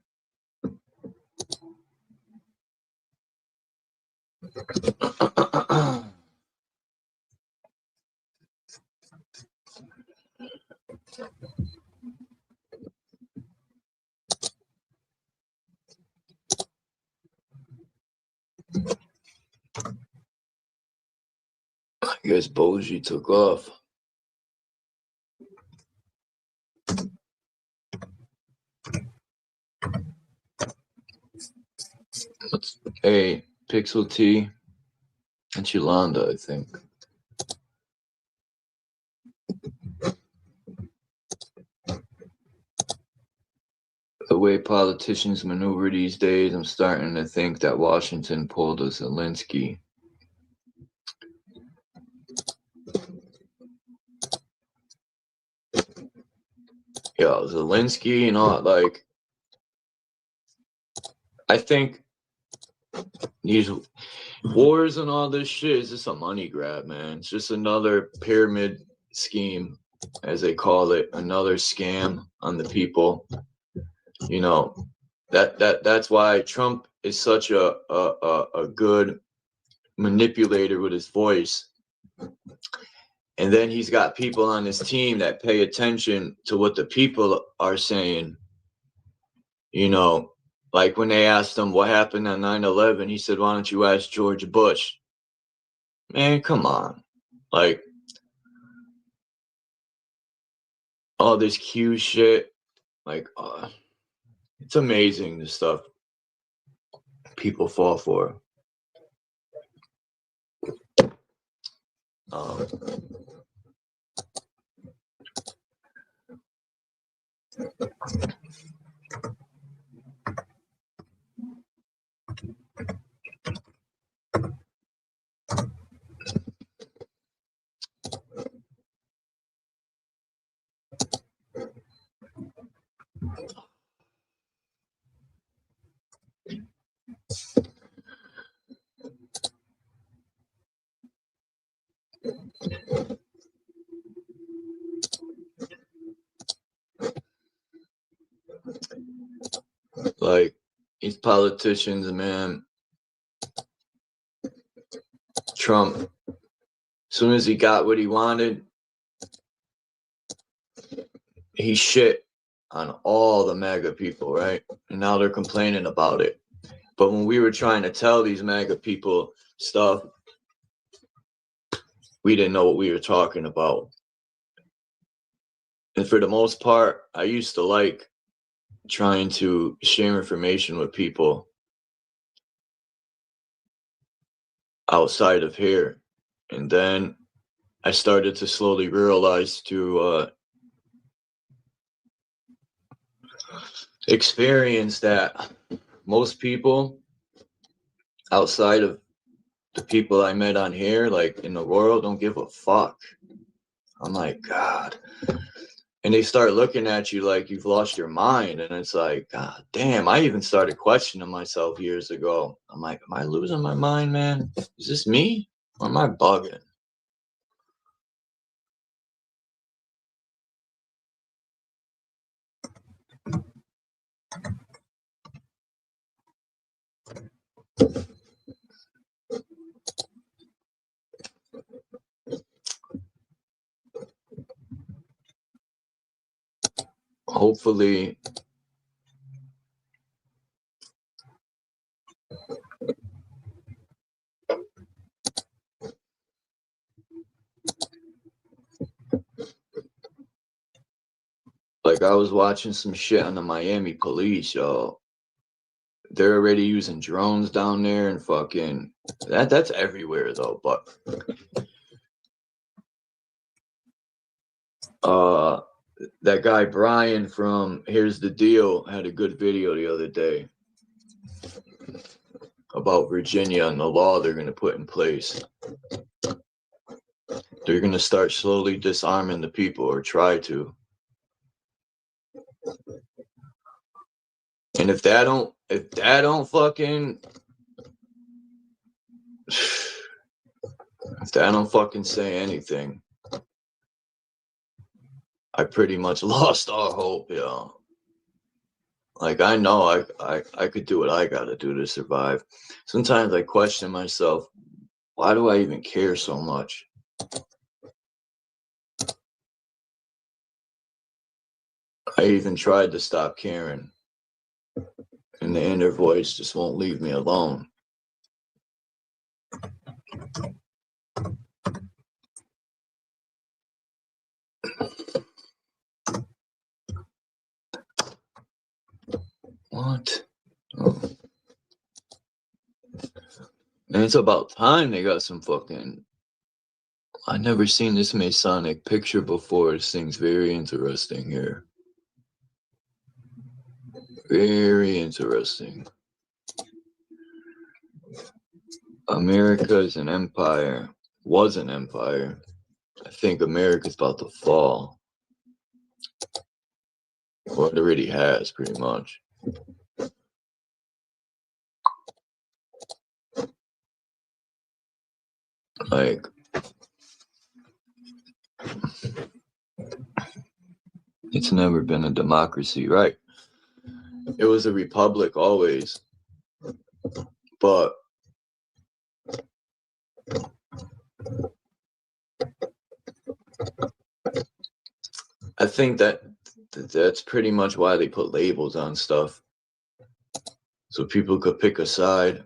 [SPEAKER 2] I guess Boji took off. Hey, Pixel T and Chilanda, I think. The way politicians maneuver these days, I'm starting to think that Washington pulled a Zelensky. Yo, Zelensky and all, like, I think these wars and all this shit is just a money grab, man. It's just another pyramid scheme, as they call it, another scam on the people. You know, that's why Trump is such a good manipulator with his voice. And then he's got people on his team that pay attention to what the people are saying. You know, like when they asked him what happened on 9/11, he said, why don't you ask George Bush? Man, come on. Like, all this Q shit. Like, it's amazing the stuff people fall for. Like, these politicians, man. Trump soon as he got what he wanted, he shit on all the MAGA people, right? And now they're complaining about it. But when we were trying to tell these MAGA people stuff, we didn't know what we were talking about. And for the most part, I used to like trying to share information with people outside of here. And then I started to slowly realize to experience that most people outside of the people I met on here, like in the world, don't give a fuck. I'm like, God. And they start looking at you like you've lost your mind. And it's like, God damn, I even started questioning myself years ago. I'm like, am I losing my mind, man? Is this me? Or am I bugging? Hopefully, like I was watching some shit on the Miami police, y'all. They're already using drones down there and fucking that's everywhere though, but that guy Brian from Here's the Deal had a good video the other day about Virginia and the law they're going to put in place. They're going to start slowly disarming the people, or try to. And if that don't fucking say anything, I pretty much lost all hope, yo. Like, I know I could do what I gotta do to survive. Sometimes I question myself, why do I even care so much? I even tried to stop caring, and the inner voice just won't leave me alone. What? Oh. And it's about time they got some fucking... I've never seen this Masonic picture before. This thing's very interesting here. Very interesting. America is an empire. Was an empire. I think America's about to fall. Well, it already has, pretty much. Like, it's never been a democracy, right? It was a republic always. But I think that's pretty much why they put labels on stuff, so people could pick a side.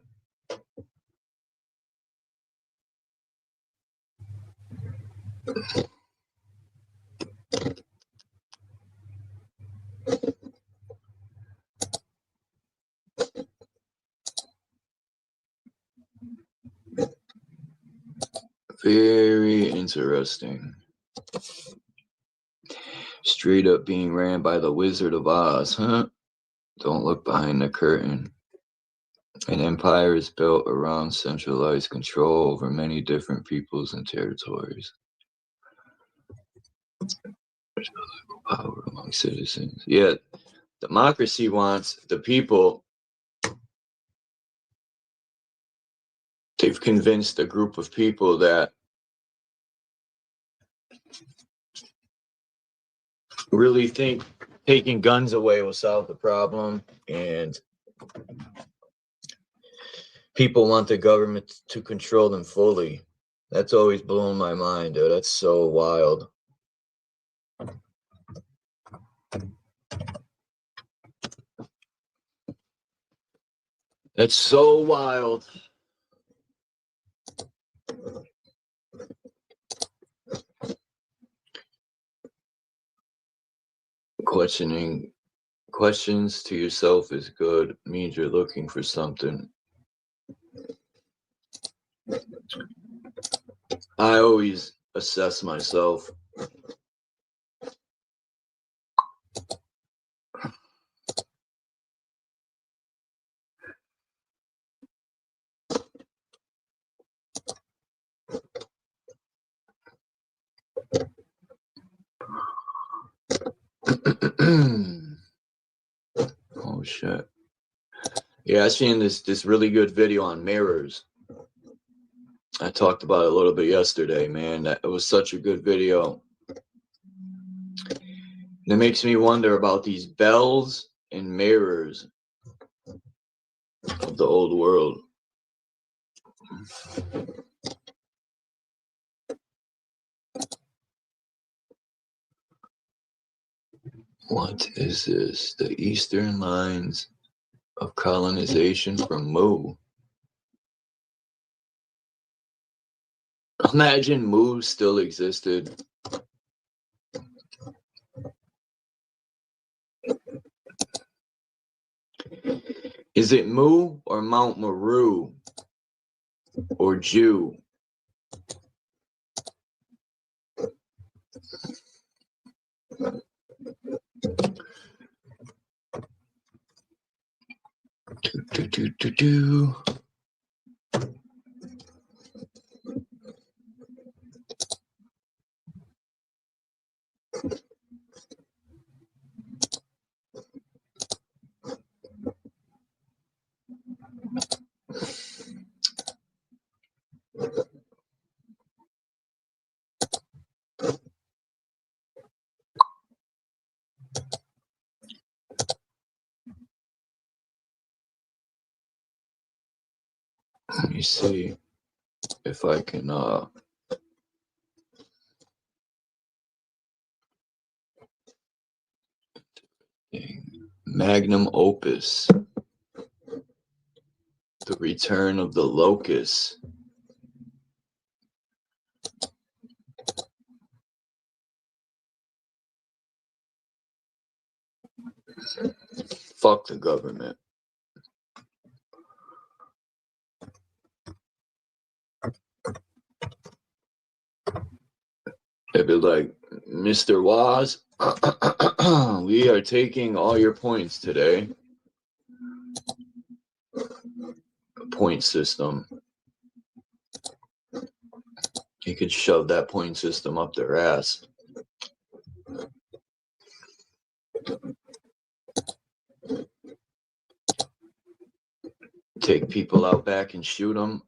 [SPEAKER 2] Very interesting. Straight up being ran by the Wizard of Oz, huh? Don't look behind the curtain. An empire is built around centralized control over many different peoples and territories. Power among citizens. Yeah, democracy wants the people. They've convinced a group of people that really think taking guns away will solve the problem, and people want the government to control them fully. That's always blown my mind, dude. That's so wild. That's so wild. Questions to yourself is good. Means you're looking for something. I always assess myself. Oh shit. Yeah, I seen this really good video on mirrors. I talked about it a little bit yesterday, man. It was such a good video. And it makes me wonder about these bells and mirrors of the old world. What is this? The eastern lines of colonization from Mu. Imagine Mu still existed. Is it Mu or Mount Meru or Jew? Do. Let me see if I can magnum opus, the return of the locust. Fuck the government. They'd be like, Mr. Waz, we are taking all your points today. Point system. You could shove that point system up their ass. Take people out back and shoot them.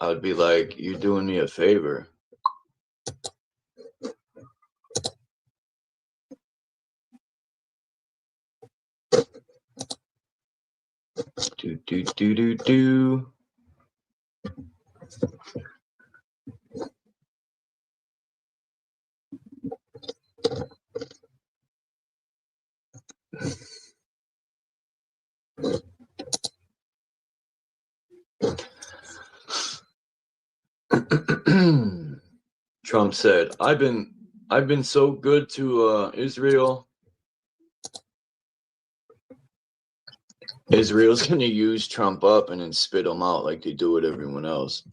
[SPEAKER 2] I would be like, you're doing me a favor. Do. Trump said, I've been so good to Israel. Israel's gonna use Trump up and then spit him out like they do with everyone else.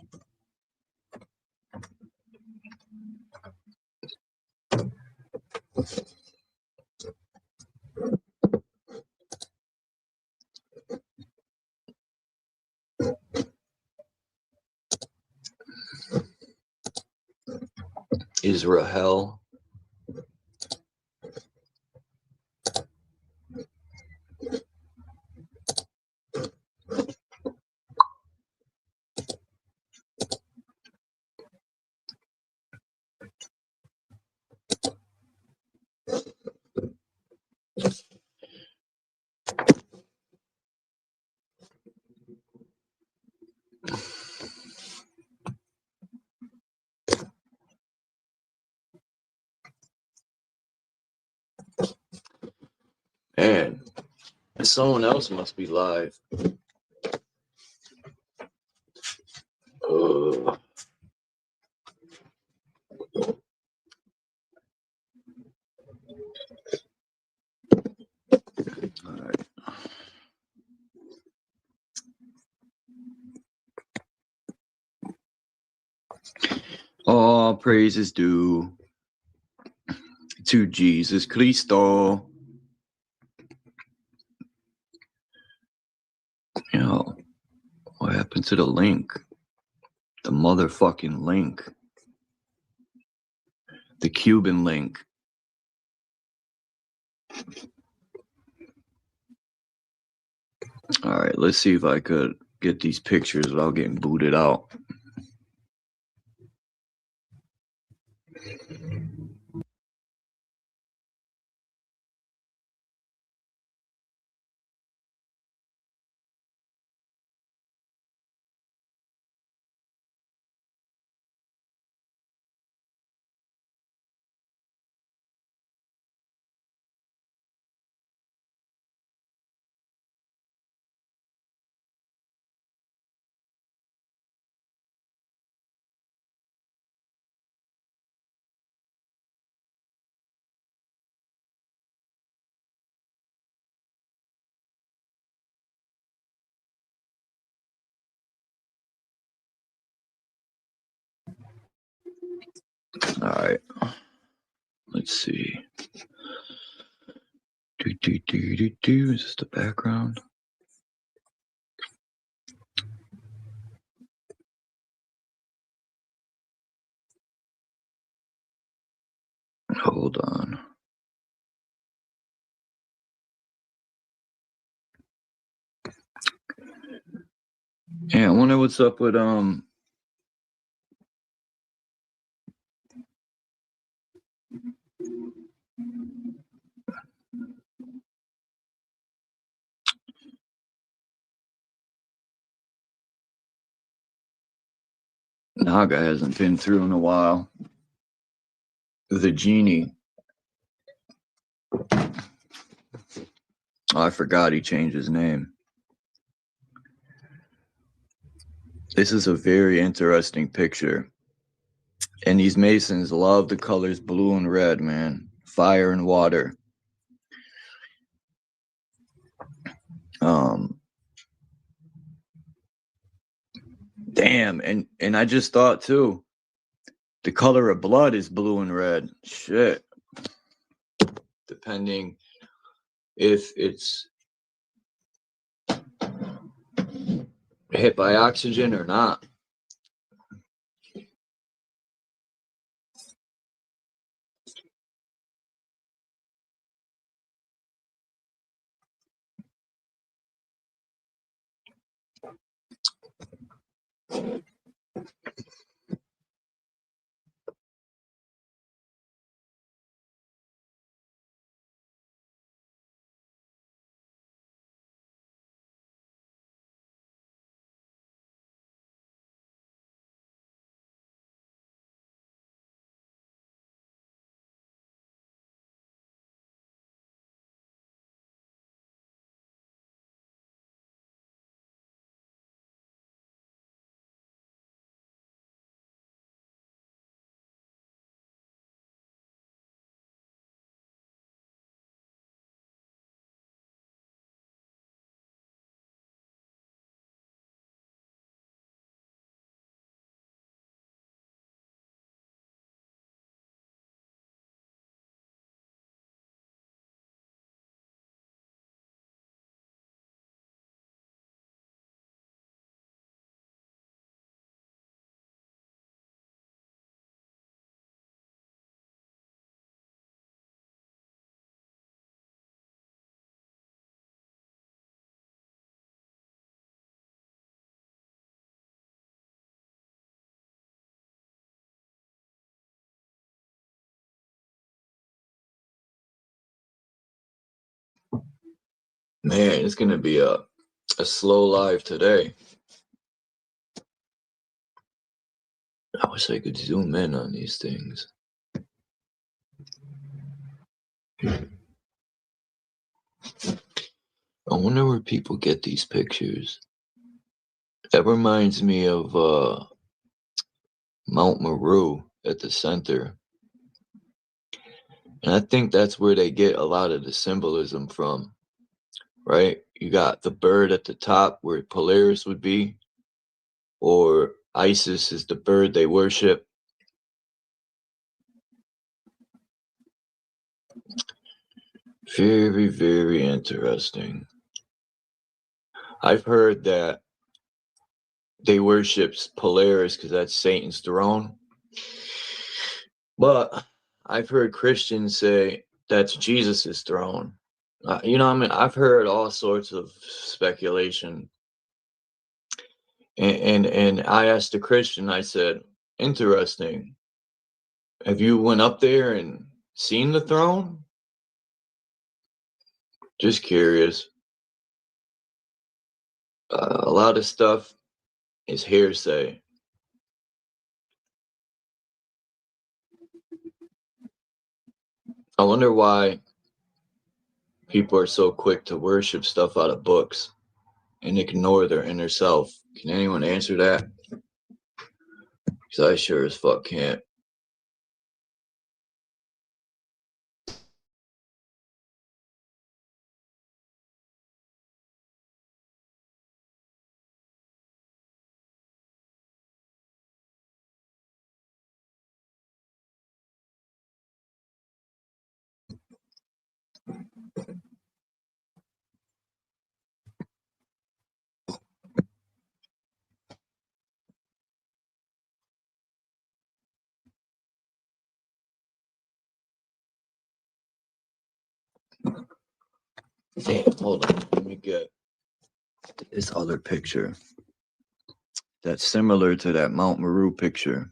[SPEAKER 2] Israel. Man, someone else must be live. All right. All praise is due to Jesus Christo. You know, what happened to the link? The motherfucking link. The Cuban link. All right, let's see if I could get these pictures without getting booted out. All right, let's see. Is this the background? Hold on. Yeah, I wonder what's up with Naga hasn't been through in a while. The genie. Oh, I forgot he changed his name. This is a very interesting picture. And these Masons love the colors blue and red, man. Fire and water. Damn, and I just thought too, the color of blood is blue and red. Shit. Depending if it's hit by oxygen or not. Man, it's gonna be a slow live today. I wish I could zoom in on these things. I wonder where people get these pictures. That reminds me of Mount Meru at the center. And I think that's where they get a lot of the symbolism from, right? You got the bird at the top where Polaris would be, or Isis is the bird they worship. Very, very interesting. I've heard that they worship Polaris because that's Satan's throne. But I've heard Christians say that's Jesus's throne. You know, I mean, I've heard all sorts of speculation. And I asked the Christian, I said, interesting. Have you went up there and seen the throne? Just curious. A lot of stuff is hearsay. I wonder why people are so quick to worship stuff out of books and ignore their inner self. Can anyone answer that? Because I sure as fuck can't. Damn, hold on. Let me get this other picture that's similar to that Mount Meru picture.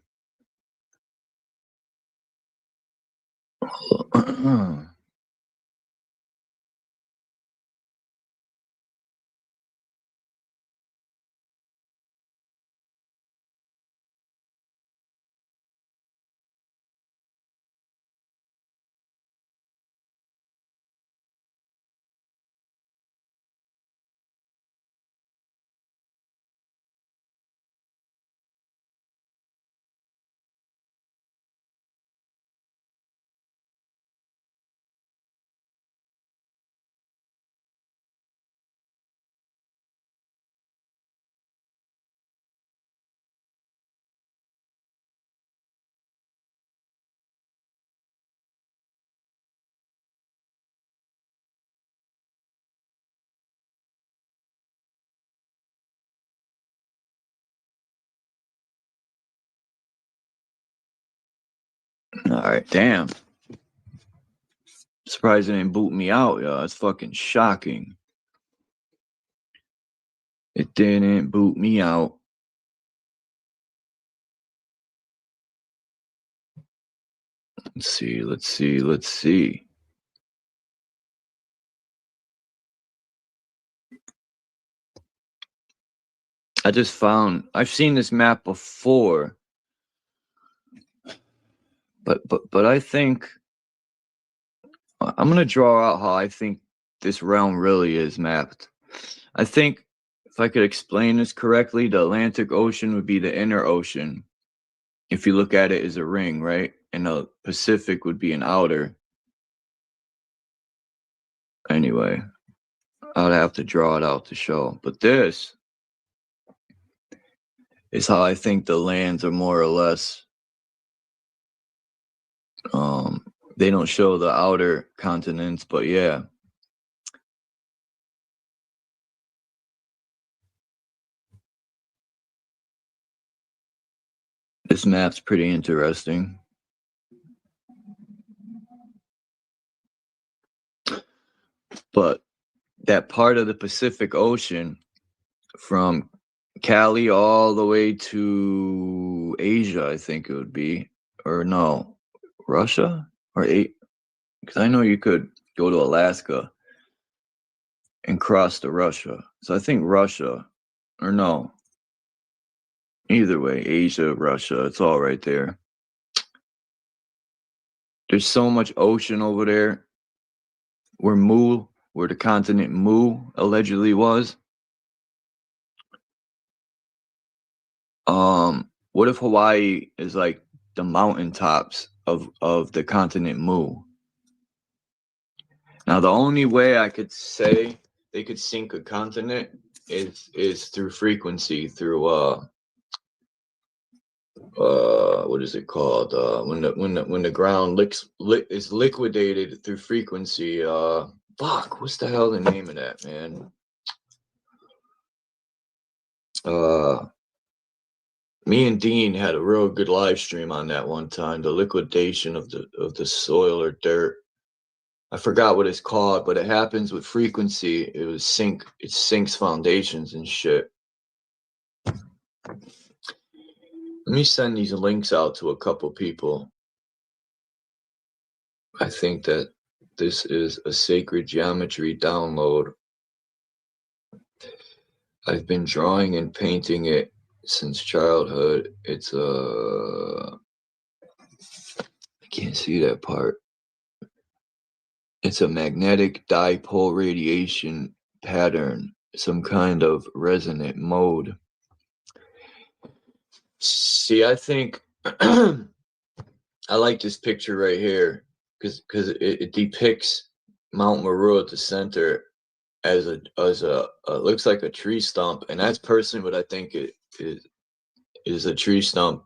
[SPEAKER 2] All right, damn. Surprised it didn't boot me out, yo. That's fucking shocking. It didn't boot me out. Let's see, let's see, let's see. I just found, I've seen this map before, but I think I'm gonna draw out how I think this realm really is mapped. I think if I could explain this correctly, the Atlantic Ocean would be the inner ocean. If you look at it as a ring, right? And the Pacific would be an outer. Anyway, I'd have to draw it out to show. But this is how I think the lands are more or less. They don't show the outer continents, but yeah. This map's pretty interesting. But that part of the Pacific Ocean from Cali all the way to Asia, I think it would be. Or no, Russia? Or because I know you could go to Alaska and cross to Russia. So I think Russia, or no. Either way, Asia, Russia, it's all right there. There's so much ocean over there where Mu where the continent Mu allegedly was. What if Hawaii is like the mountaintops of the continent Mu? Now, the only way I could say they could sink a continent is through frequency, through what is it called? When the ground is liquidated through frequency. Fuck, what's the hell the name of that, man? Me and Dean had a real good live stream on that one time. The liquidation of the soil or dirt. I forgot what it's called, but it happens with frequency. It sinks foundations and shit. Let me send these links out to a couple people. I think that this is a sacred geometry download. I've been drawing and painting it since childhood. It's I can't see that part. It's a magnetic dipole radiation pattern, some kind of resonant mode. See, I think I like this picture right here because it depicts Mount Meru at the center as a looks like a tree stump, and that's personally what I think it is a tree stump.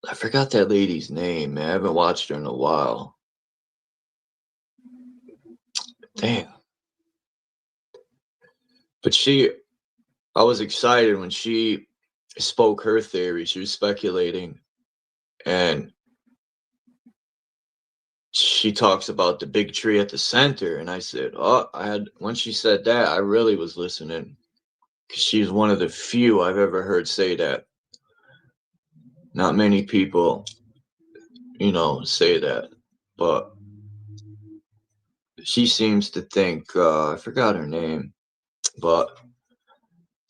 [SPEAKER 2] I forgot that lady's name, man. I haven't watched her in a while. Damn. But I was excited when she spoke her theory. She was speculating, and she talks about the big tree at the center. And I said, when she said that, I really was listening, because she's one of the few I've ever heard say that. Not many people, say that, but she seems to think, I forgot her name, but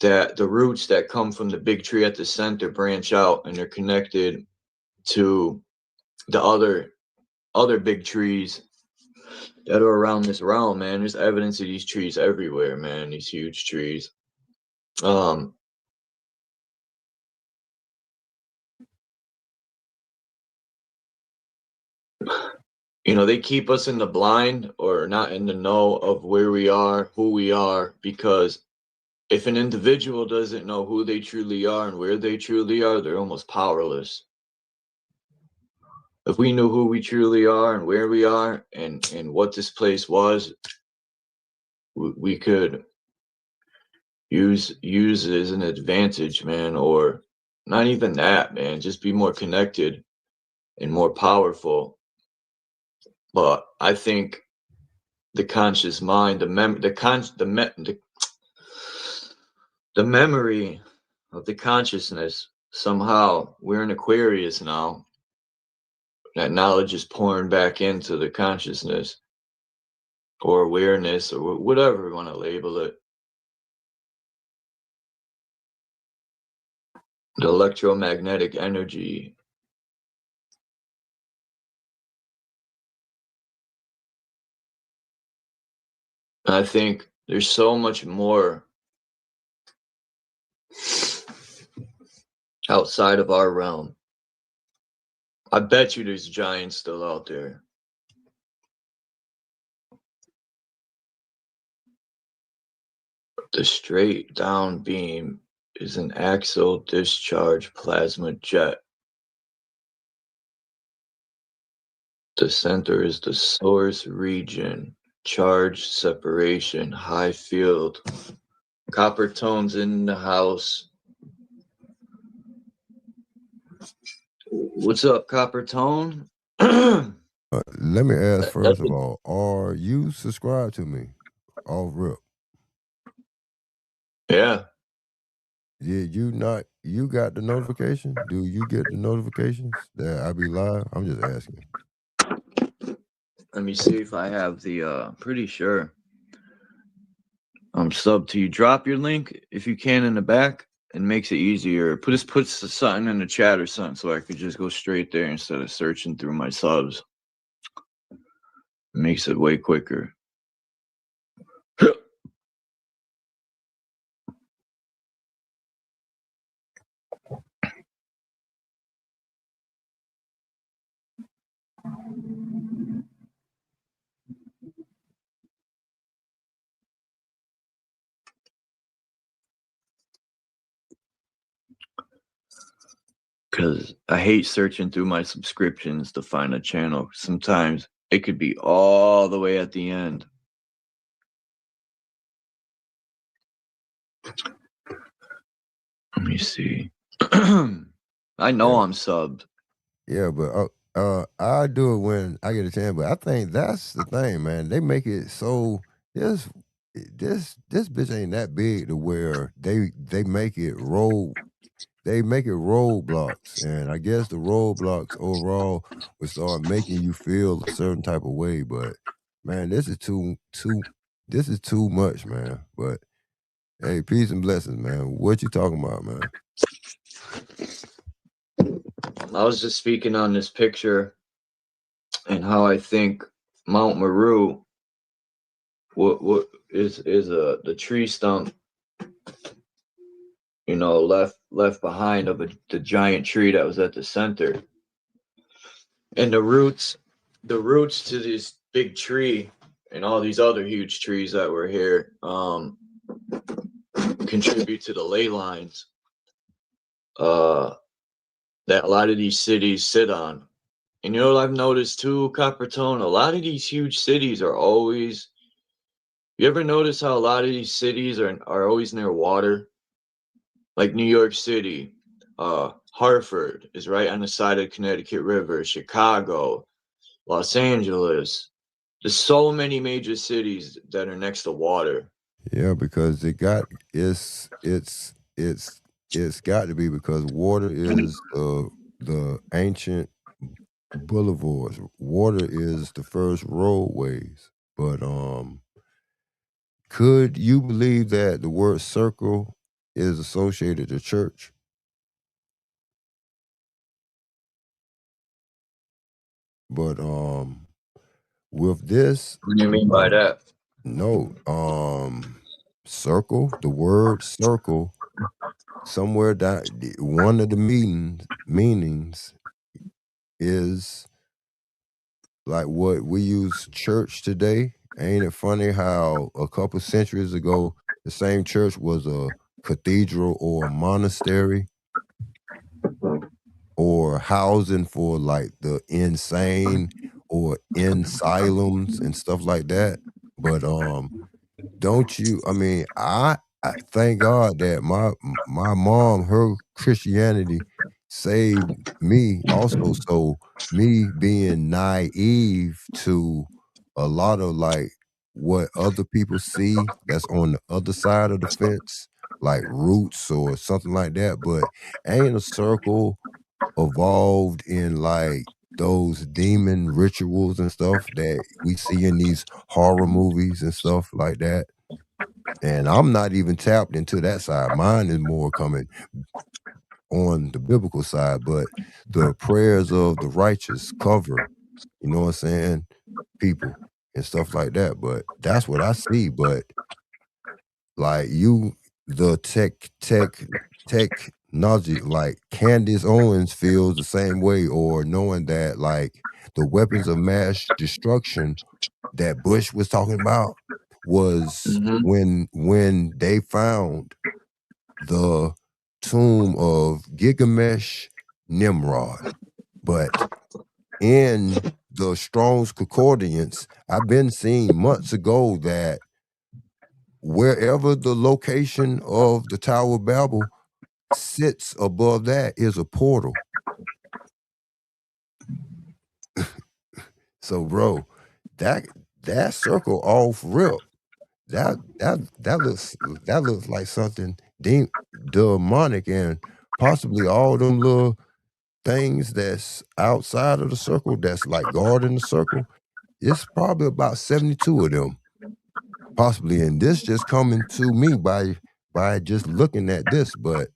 [SPEAKER 2] that the roots that come from the big tree at the center branch out and they're connected to the other big trees that are around this realm, man. There's evidence of these trees everywhere, man, these huge trees. They keep us in the blind or not in the know of where we are, who we are, because if an individual doesn't know who they truly are and where they truly are, they're almost powerless. If we knew who we truly are and where we are and what this place was, we could use it as an advantage, man, or not even that, man, just be more connected and more powerful. But I think the conscious mind, the memory of the consciousness, somehow we're in Aquarius now. That knowledge is pouring back into the consciousness or awareness or whatever we want to label it. The electromagnetic energy. And I think there's so much more outside of our realm. I bet you there's giants still out there. The straight down beam is an axial discharge plasma jet. The center is the source region. Charge separation, high field, copper tones in the house. What's up, copper tone?
[SPEAKER 10] Let me ask first of all, are you subscribed to me off rip?
[SPEAKER 2] Yeah.
[SPEAKER 10] You got the notification? Do you get the notifications that I be live? I'm just asking.
[SPEAKER 2] Let me see if I have the, pretty sure I'm subbed to you. Drop your link if you can in the back, it makes it easier. Put something in the chat or something so I could just go straight there instead of searching through my subs. It makes it way quicker. Because I hate searching through my subscriptions to find a channel. Sometimes it could be all the way at the end. Let me see. I know I'm subbed.
[SPEAKER 10] Yeah, but I do it when I get a chance. But I think that's the thing, man. They make it so this bitch ain't that big to where they make it roadblocks, and I guess the roadblocks overall would start making you feel a certain type of way. But man, this is too much, man. But hey, peace and blessings, man. What you talking about, man?
[SPEAKER 2] I was just speaking on this picture and how I think Mount Meru what is the tree stump, you know, left behind of the giant tree that was at the center. And the roots to this big tree and all these other huge trees that were here contribute to the ley lines that a lot of these cities sit on. And you know what I've noticed too, Copper Tone? A lot of these huge cities are always, you ever notice how a lot of these cities are always near water? Like New York City, Hartford is right on the side of the Connecticut River, Chicago, Los Angeles. There's so many major cities that are next to water.
[SPEAKER 10] Yeah, because it's got to be, because water is the ancient boulevards. Water is the first roadways. But could you believe that the word circle is associated to church? But with this,
[SPEAKER 2] What do you mean by that?
[SPEAKER 10] No, circle, the word circle, somewhere down one of the meanings is like what we use church today. Ain't it funny how a couple centuries ago the same church was a cathedral or a monastery or housing for like the insane or asylums and stuff like that? But don't you, I mean, I thank God that my mom, her Christianity saved me also. So me being naive to a lot of like what other people see that's on the other side of the fence, like roots or something like that, but ain't a circle evolved in like those demon rituals and stuff that we see in these horror movies and stuff like that. And I'm not even tapped into that side. Mine is more coming on the biblical side, but the prayers of the righteous cover, you know what I'm saying, people and stuff like that. But that's what I see. But like the technology, like Candace Owens feels the same way, or knowing that like the weapons of mass destruction that Bush was talking about was when they found the tomb of Gilgamesh Nimrod. But in the Strong's Concordance, I've been seeing months ago that wherever the location of the Tower of Babel sits above that is a portal. So, bro, that circle off rip, that looks like something demonic, and possibly all them little things that's outside of the circle that's like guarding the circle. It's probably about 72 of them, possibly. And this just coming to me by just looking at this, but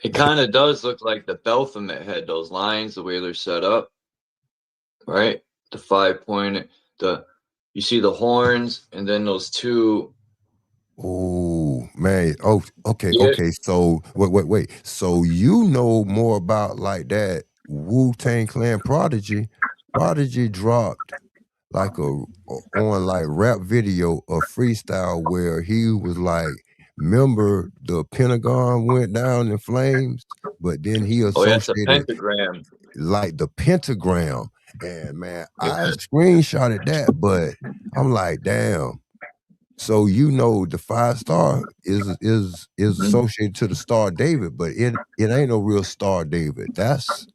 [SPEAKER 2] It kind of does look like the Baphomet had those lines, the way they're set up, right? The 5-point, you see the horns, and then those two.
[SPEAKER 10] Oh man. Oh, okay,
[SPEAKER 2] Yeah.
[SPEAKER 10] okay. So wait. So you know more about like that Wu-Tang Clan Prodigy. Prodigy dropped like on like rap video a freestyle where he was like, remember the Pentagon went down in flames, but then he
[SPEAKER 2] Oh, that's a
[SPEAKER 10] associated
[SPEAKER 2] pentagram.
[SPEAKER 10] like the pentagram. And man,
[SPEAKER 2] Yeah.
[SPEAKER 10] I screenshotted that, but I'm like, damn. So you know the 5-star is associated to the Star David, but it ain't no real Star David. That's,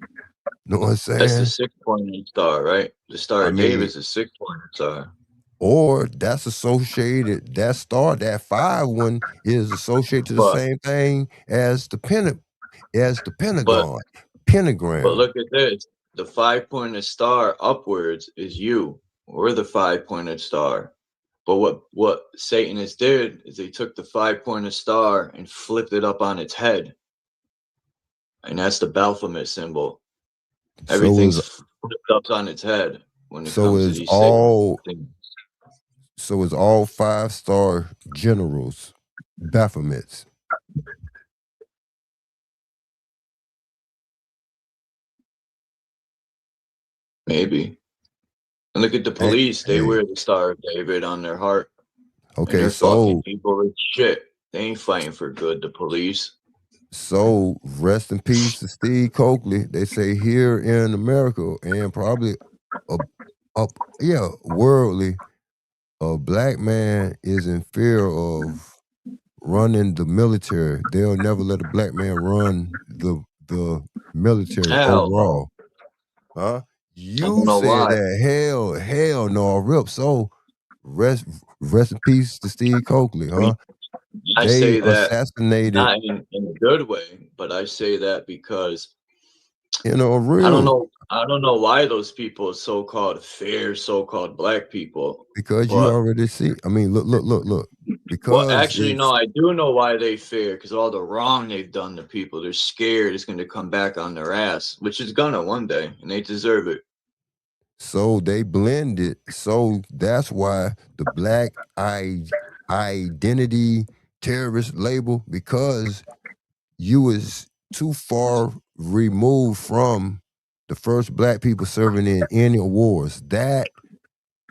[SPEAKER 10] you know what I'm
[SPEAKER 2] That's the
[SPEAKER 10] saying?
[SPEAKER 2] 6-pointed star, right? The Star
[SPEAKER 10] I
[SPEAKER 2] of
[SPEAKER 10] mean,
[SPEAKER 2] David's a 6-pointed star.
[SPEAKER 10] or that's associated, that star, that 5 one is associated to the
[SPEAKER 2] But
[SPEAKER 10] same thing as the
[SPEAKER 2] but
[SPEAKER 10] Pentagon. Pentagram.
[SPEAKER 2] look at this. The 5-pointed star upwards is you. We're the 5-pointed star. But what Satanists did is they took the 5-pointed star and flipped it up on its head. And that's the Baphomet symbol.
[SPEAKER 10] So
[SPEAKER 2] Everything's
[SPEAKER 10] is
[SPEAKER 2] flipped up on its head when it
[SPEAKER 10] so
[SPEAKER 2] comes to
[SPEAKER 10] is
[SPEAKER 2] these
[SPEAKER 10] all
[SPEAKER 2] things.
[SPEAKER 10] so is all 5-star generals Baphomets.
[SPEAKER 2] Maybe. And look at the police. They
[SPEAKER 10] Hey,
[SPEAKER 2] wear the Star of David on their heart. And
[SPEAKER 10] okay,
[SPEAKER 2] they're fucking
[SPEAKER 10] so
[SPEAKER 2] people as shit. They ain't fighting for good, the police.
[SPEAKER 10] so rest in peace to Steve Coakley. They say here in America and probably worldly, a black man is in fear of running the military. They'll never let a black man run the military
[SPEAKER 2] Hell no.
[SPEAKER 10] overall. Huh?
[SPEAKER 2] I don't
[SPEAKER 10] You
[SPEAKER 2] know
[SPEAKER 10] said
[SPEAKER 2] why.
[SPEAKER 10] that hell no, rip. So rest in peace to Steve Coakley, huh?
[SPEAKER 2] I
[SPEAKER 10] They
[SPEAKER 2] say that
[SPEAKER 10] assassinated,
[SPEAKER 2] not in a good way, but I say that because
[SPEAKER 10] real.
[SPEAKER 2] I don't know why those people so-called fair so-called black people,
[SPEAKER 10] Because you
[SPEAKER 2] but
[SPEAKER 10] already see. I mean, look.
[SPEAKER 2] well,
[SPEAKER 10] Because
[SPEAKER 2] actually, no,
[SPEAKER 10] it's
[SPEAKER 2] I do know why they fear, because all the wrong they've done to people. They're scared it's going to come back on their ass, which is gonna one day, and they deserve it.
[SPEAKER 10] so they blended. So that's why the black identity terrorist label, because you was too far removed from the first black people serving in any wars. That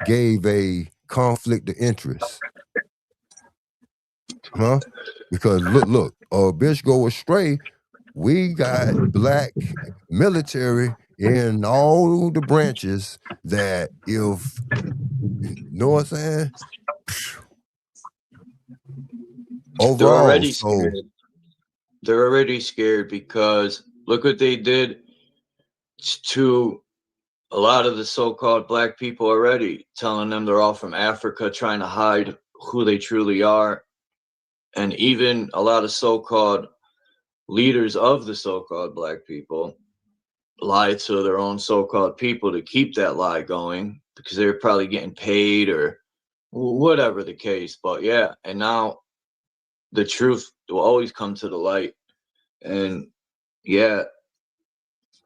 [SPEAKER 10] gave a conflict of interest. Huh? Because look, bitch go astray. We got black military in all the branches that if, you know what I'm saying?
[SPEAKER 2] They're
[SPEAKER 10] Overall,
[SPEAKER 2] already
[SPEAKER 10] so
[SPEAKER 2] scared. They're already scared because look what they did to a lot of the so-called black people already, telling them they're all from Africa, trying to hide who they truly are. And even a lot of so-called leaders of the so-called black people lie to their own so-called people to keep that lie going because they're probably getting paid or whatever the case. But yeah, and now the truth will always come to the light. And yeah,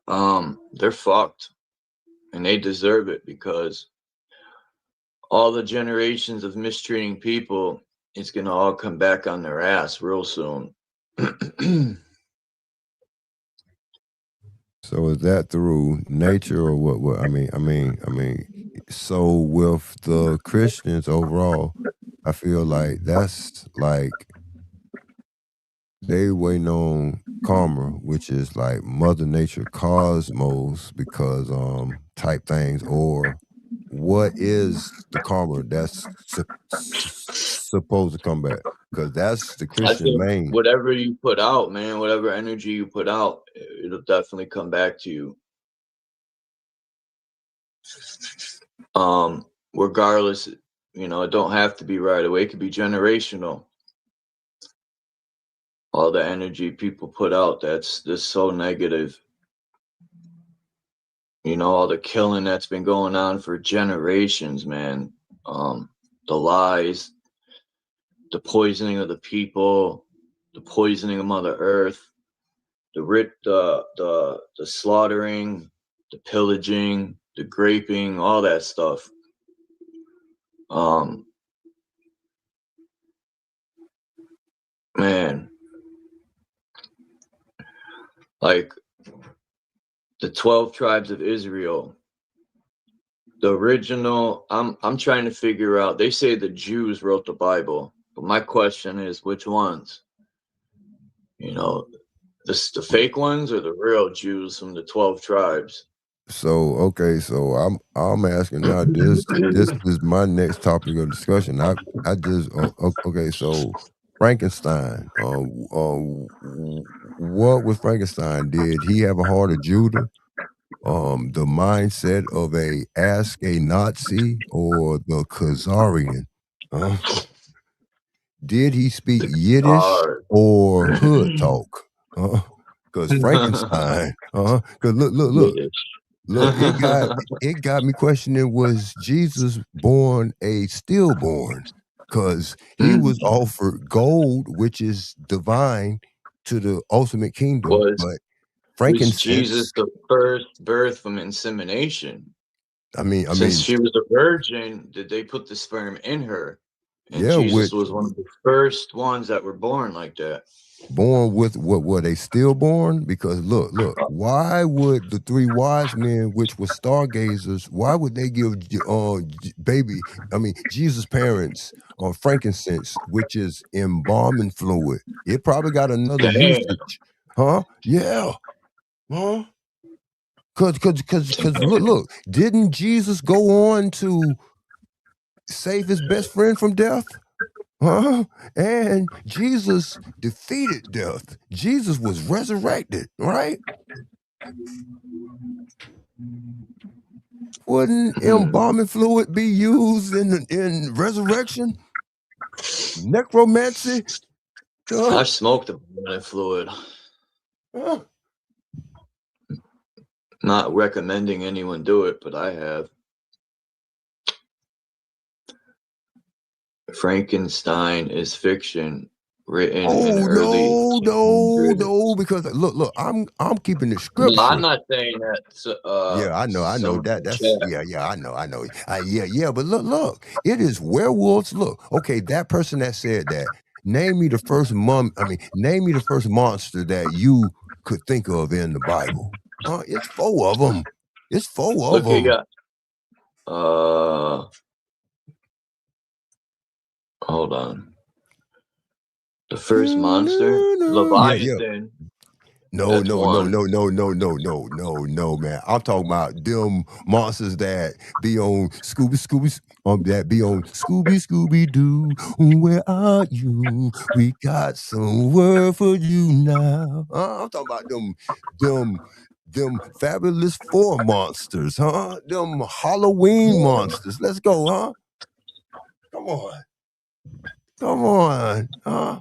[SPEAKER 2] they're fucked. And they deserve it because all the generations of mistreating people, it's gonna all come back on their ass real soon.
[SPEAKER 10] so is that through nature or what? I mean. So with the Christians overall, I feel like that's like they waiting on karma, which is like Mother Nature, cosmos, because type things, or what is the karma that's supposed to come back? Because that's the
[SPEAKER 2] I
[SPEAKER 10] Christian
[SPEAKER 2] think
[SPEAKER 10] main.
[SPEAKER 2] whatever you put out, man, whatever energy you put out, it'll definitely come back to you. Regardless, it don't have to be right away. It could be generational. All the energy people put out that's so negative. All the killing that's been going on for generations, man. The lies, the poisoning of the people, the poisoning of Mother Earth, the slaughtering, the pillaging, the graping, all that stuff. Man, like the 12 tribes of Israel, the original, I'm trying to figure out, they say the Jews wrote the Bible, but my question is, which ones? You know, the fake ones or the real Jews from the 12 tribes?
[SPEAKER 10] So okay, so I'm asking now. This is my next topic of discussion. I just okay. So Frankenstein. What was Frankenstein? Did he have a heart of Judah? The mindset of a Ask a Nazi or the Khazarian? Did he speak Yiddish or hood talk? Because Frankenstein. Because look. Look, it got me questioning, was Jesus born a stillborn? Because he was offered gold, which is divine to the ultimate kingdom, but
[SPEAKER 2] Was Jesus
[SPEAKER 10] frankincense.
[SPEAKER 2] the first birth from insemination?
[SPEAKER 10] I mean,
[SPEAKER 2] Since she was a virgin, did they put the sperm in her? And
[SPEAKER 10] yeah,
[SPEAKER 2] Jesus was one of the first ones that were born like that.
[SPEAKER 10] Born with what were they stillborn? Because look, why would the three wise men, which were stargazers, why would they give Jesus' parents frankincense, which is embalming fluid? It probably got another usage, huh? Yeah, huh? Cause look, didn't Jesus go on to save his best friend from death? And Jesus defeated death. Jesus was resurrected, right? Wouldn't embalming fluid be used in resurrection? Necromancy?
[SPEAKER 2] I've smoked embalming fluid. Not recommending anyone do it, but I have. Frankenstein is fiction written in early.
[SPEAKER 10] No, because look, I'm keeping the scripture.
[SPEAKER 2] No, I'm not saying that.
[SPEAKER 10] Yeah, I know that. That's yeah, I know. Yeah, but look, it is werewolves. Look, okay, that person that said that. Name me the first name me the first monster that you could think of in the Bible. It's 4 of them. It's 4 of them.
[SPEAKER 2] Yeah. Hold on. The first monster, Leviathan.
[SPEAKER 10] No, man. I'm talking about them monsters that be on Scooby Doo. Where are you? We got some word for you now. I'm talking about them Fabulous 4 monsters, huh? Them Halloween monsters. Let's go, huh? Come on, huh?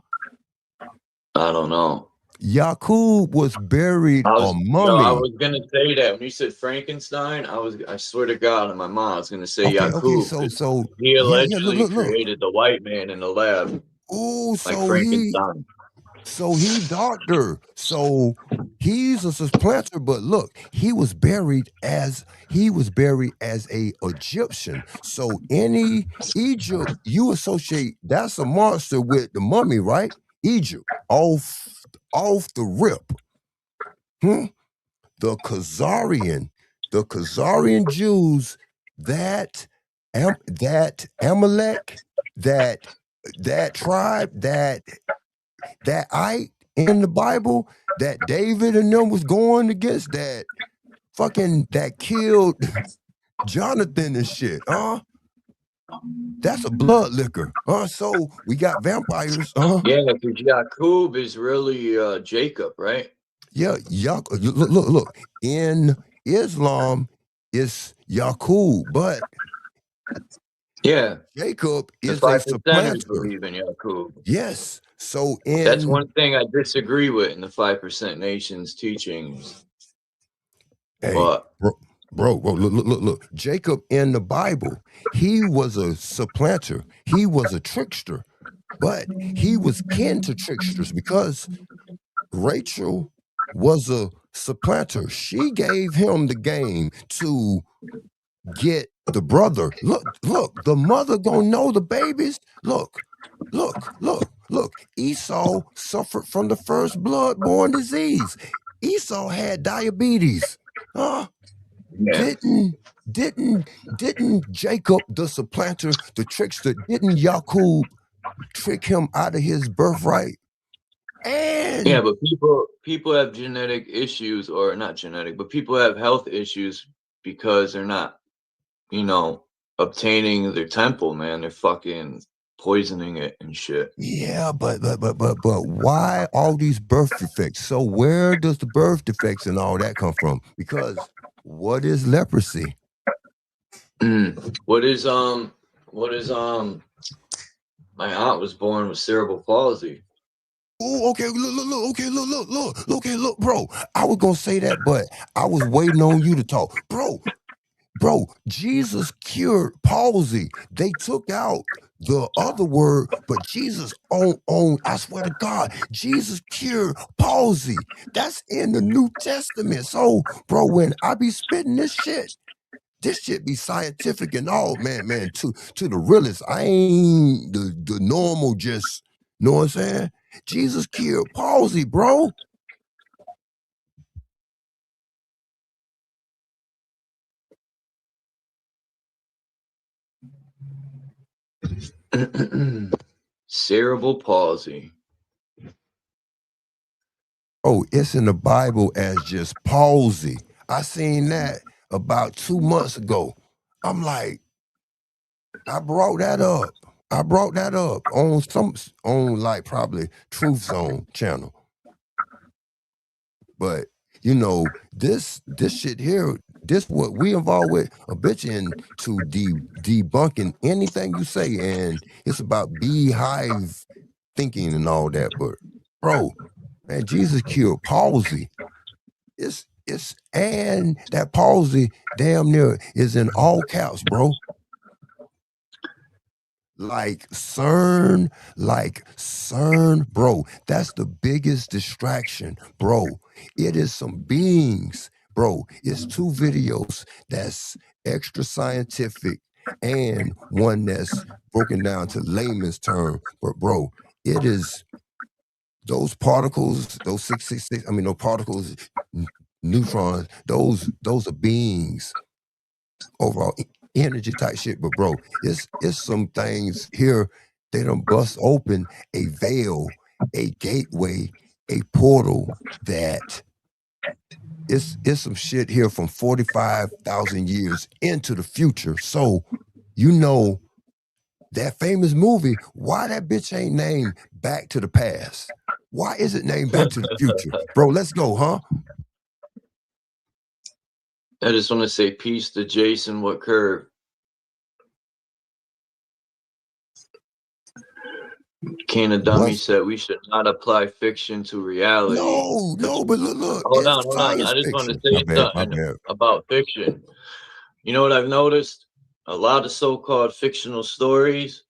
[SPEAKER 2] I don't know.
[SPEAKER 10] Yakub was buried a mummy.
[SPEAKER 2] I was gonna say that when you said Frankenstein. I swear to God, in my mind, I was gonna say Yakub.
[SPEAKER 10] Okay, so
[SPEAKER 2] he allegedly created the white man in the lab.
[SPEAKER 10] Oh,
[SPEAKER 2] like Frankenstein.
[SPEAKER 10] He doctor. So he's a supplanter, but look, he was buried as a Egyptian. So any Egypt, you associate that's a monster with the mummy, right? Egypt, off the rip. The Khazarian Jews, that Amalek, that tribe, that in the Bible, that David and them was going against, that killed Jonathan and shit. That's a blood liquor. So we got vampires.
[SPEAKER 2] Yeah, because Yakub is really Jacob, right?
[SPEAKER 10] Yeah, look. In Islam, it's Yakub, but
[SPEAKER 2] yeah,
[SPEAKER 10] Jacob is
[SPEAKER 2] the
[SPEAKER 10] a supplanter.
[SPEAKER 2] believe in Yakub.
[SPEAKER 10] Yes. So
[SPEAKER 2] that's one thing I disagree with in the 5% Nation's teachings.
[SPEAKER 10] Hey, bro, look. Jacob in the Bible, he was a supplanter. He was a trickster. but he was kin to tricksters because Rachel was a supplanter. She gave him the game to get the brother. Look, the mother gonna know the babies. Look. Esau suffered from the first blood-borne disease. Esau had diabetes. Huh?
[SPEAKER 2] Yeah.
[SPEAKER 10] Didn't Jacob, the supplanter, the trickster, didn't Yakub trick him out of his birthright? And
[SPEAKER 2] yeah, but people have genetic issues, or not genetic, but people have health issues because they're not, obtaining their temple, man. They're fucking poisoning it and shit.
[SPEAKER 10] Yeah, but why all these birth defects? So where does the birth defects and all that come from? Because what is leprosy?
[SPEAKER 2] What is my aunt was born with cerebral palsy.
[SPEAKER 10] Oh, okay. Look, bro. I was gonna say that, but I was waiting on you to talk, bro. Jesus cured palsy. They took out the other word, but Jesus on I swear to God, Jesus cured palsy. That's in the New Testament. So, bro, when I be spitting this shit be scientific and all, man, to the realest. I ain't the normal, just, know what I'm saying? Jesus cured palsy, bro.
[SPEAKER 2] Cerebral palsy.
[SPEAKER 10] Oh, it's in the Bible as just palsy. I seen that about 2 months ago. I'm like, I brought that up on like probably Truth Zone channel. But this shit here, this what we involved with a bitch into debunking anything you say, and it's about beehive thinking and all that. But bro, man, Jesus cured palsy. It's and that palsy damn near is in all caps, bro. Like CERN, bro. That's the biggest distraction, bro. It is some beings, bro. It's 2 videos that's extra scientific and one that's broken down to layman's term. But bro, it is those particles, those 666, no particles, neutrons, those are beings. Overall energy type shit. But bro, it's some things here, they done bust open a veil, a gateway, a portal that it's some shit here from 45,000 years into the future. So that famous movie, why that bitch ain't named Back to the Past? Why is it named Back to the Future? Bro, let's go, huh?
[SPEAKER 2] I just want to say peace to Jason Curve. Kana Dummy said we should not apply fiction to reality.
[SPEAKER 10] No, but look.
[SPEAKER 2] Hold on. I just want to say something about fiction. You know what I've noticed? A lot of so-called fictional stories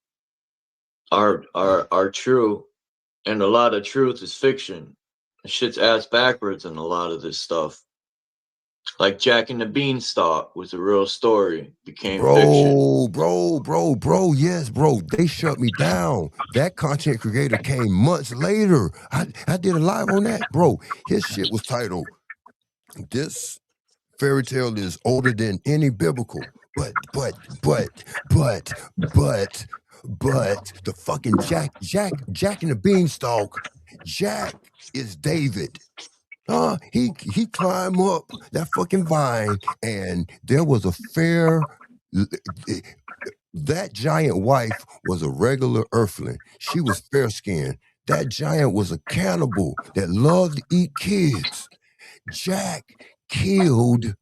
[SPEAKER 2] are true, and a lot of truth is fiction. Shit's ass backwards in a lot of this stuff. Like Jack and the Beanstalk was a real story, became fiction.
[SPEAKER 10] Bro, yes, bro. They shut me down. That content creator came months later. I did a live on that, bro. His shit was titled, "This Fairy Tale is Older Than Any Biblical." But the fucking Jack and the Beanstalk, Jack is David. He climbed up that fucking vine, and there was a that giant wife was a regular earthling. She was fair-skinned. That giant was a cannibal that loved to eat kids. Jack killed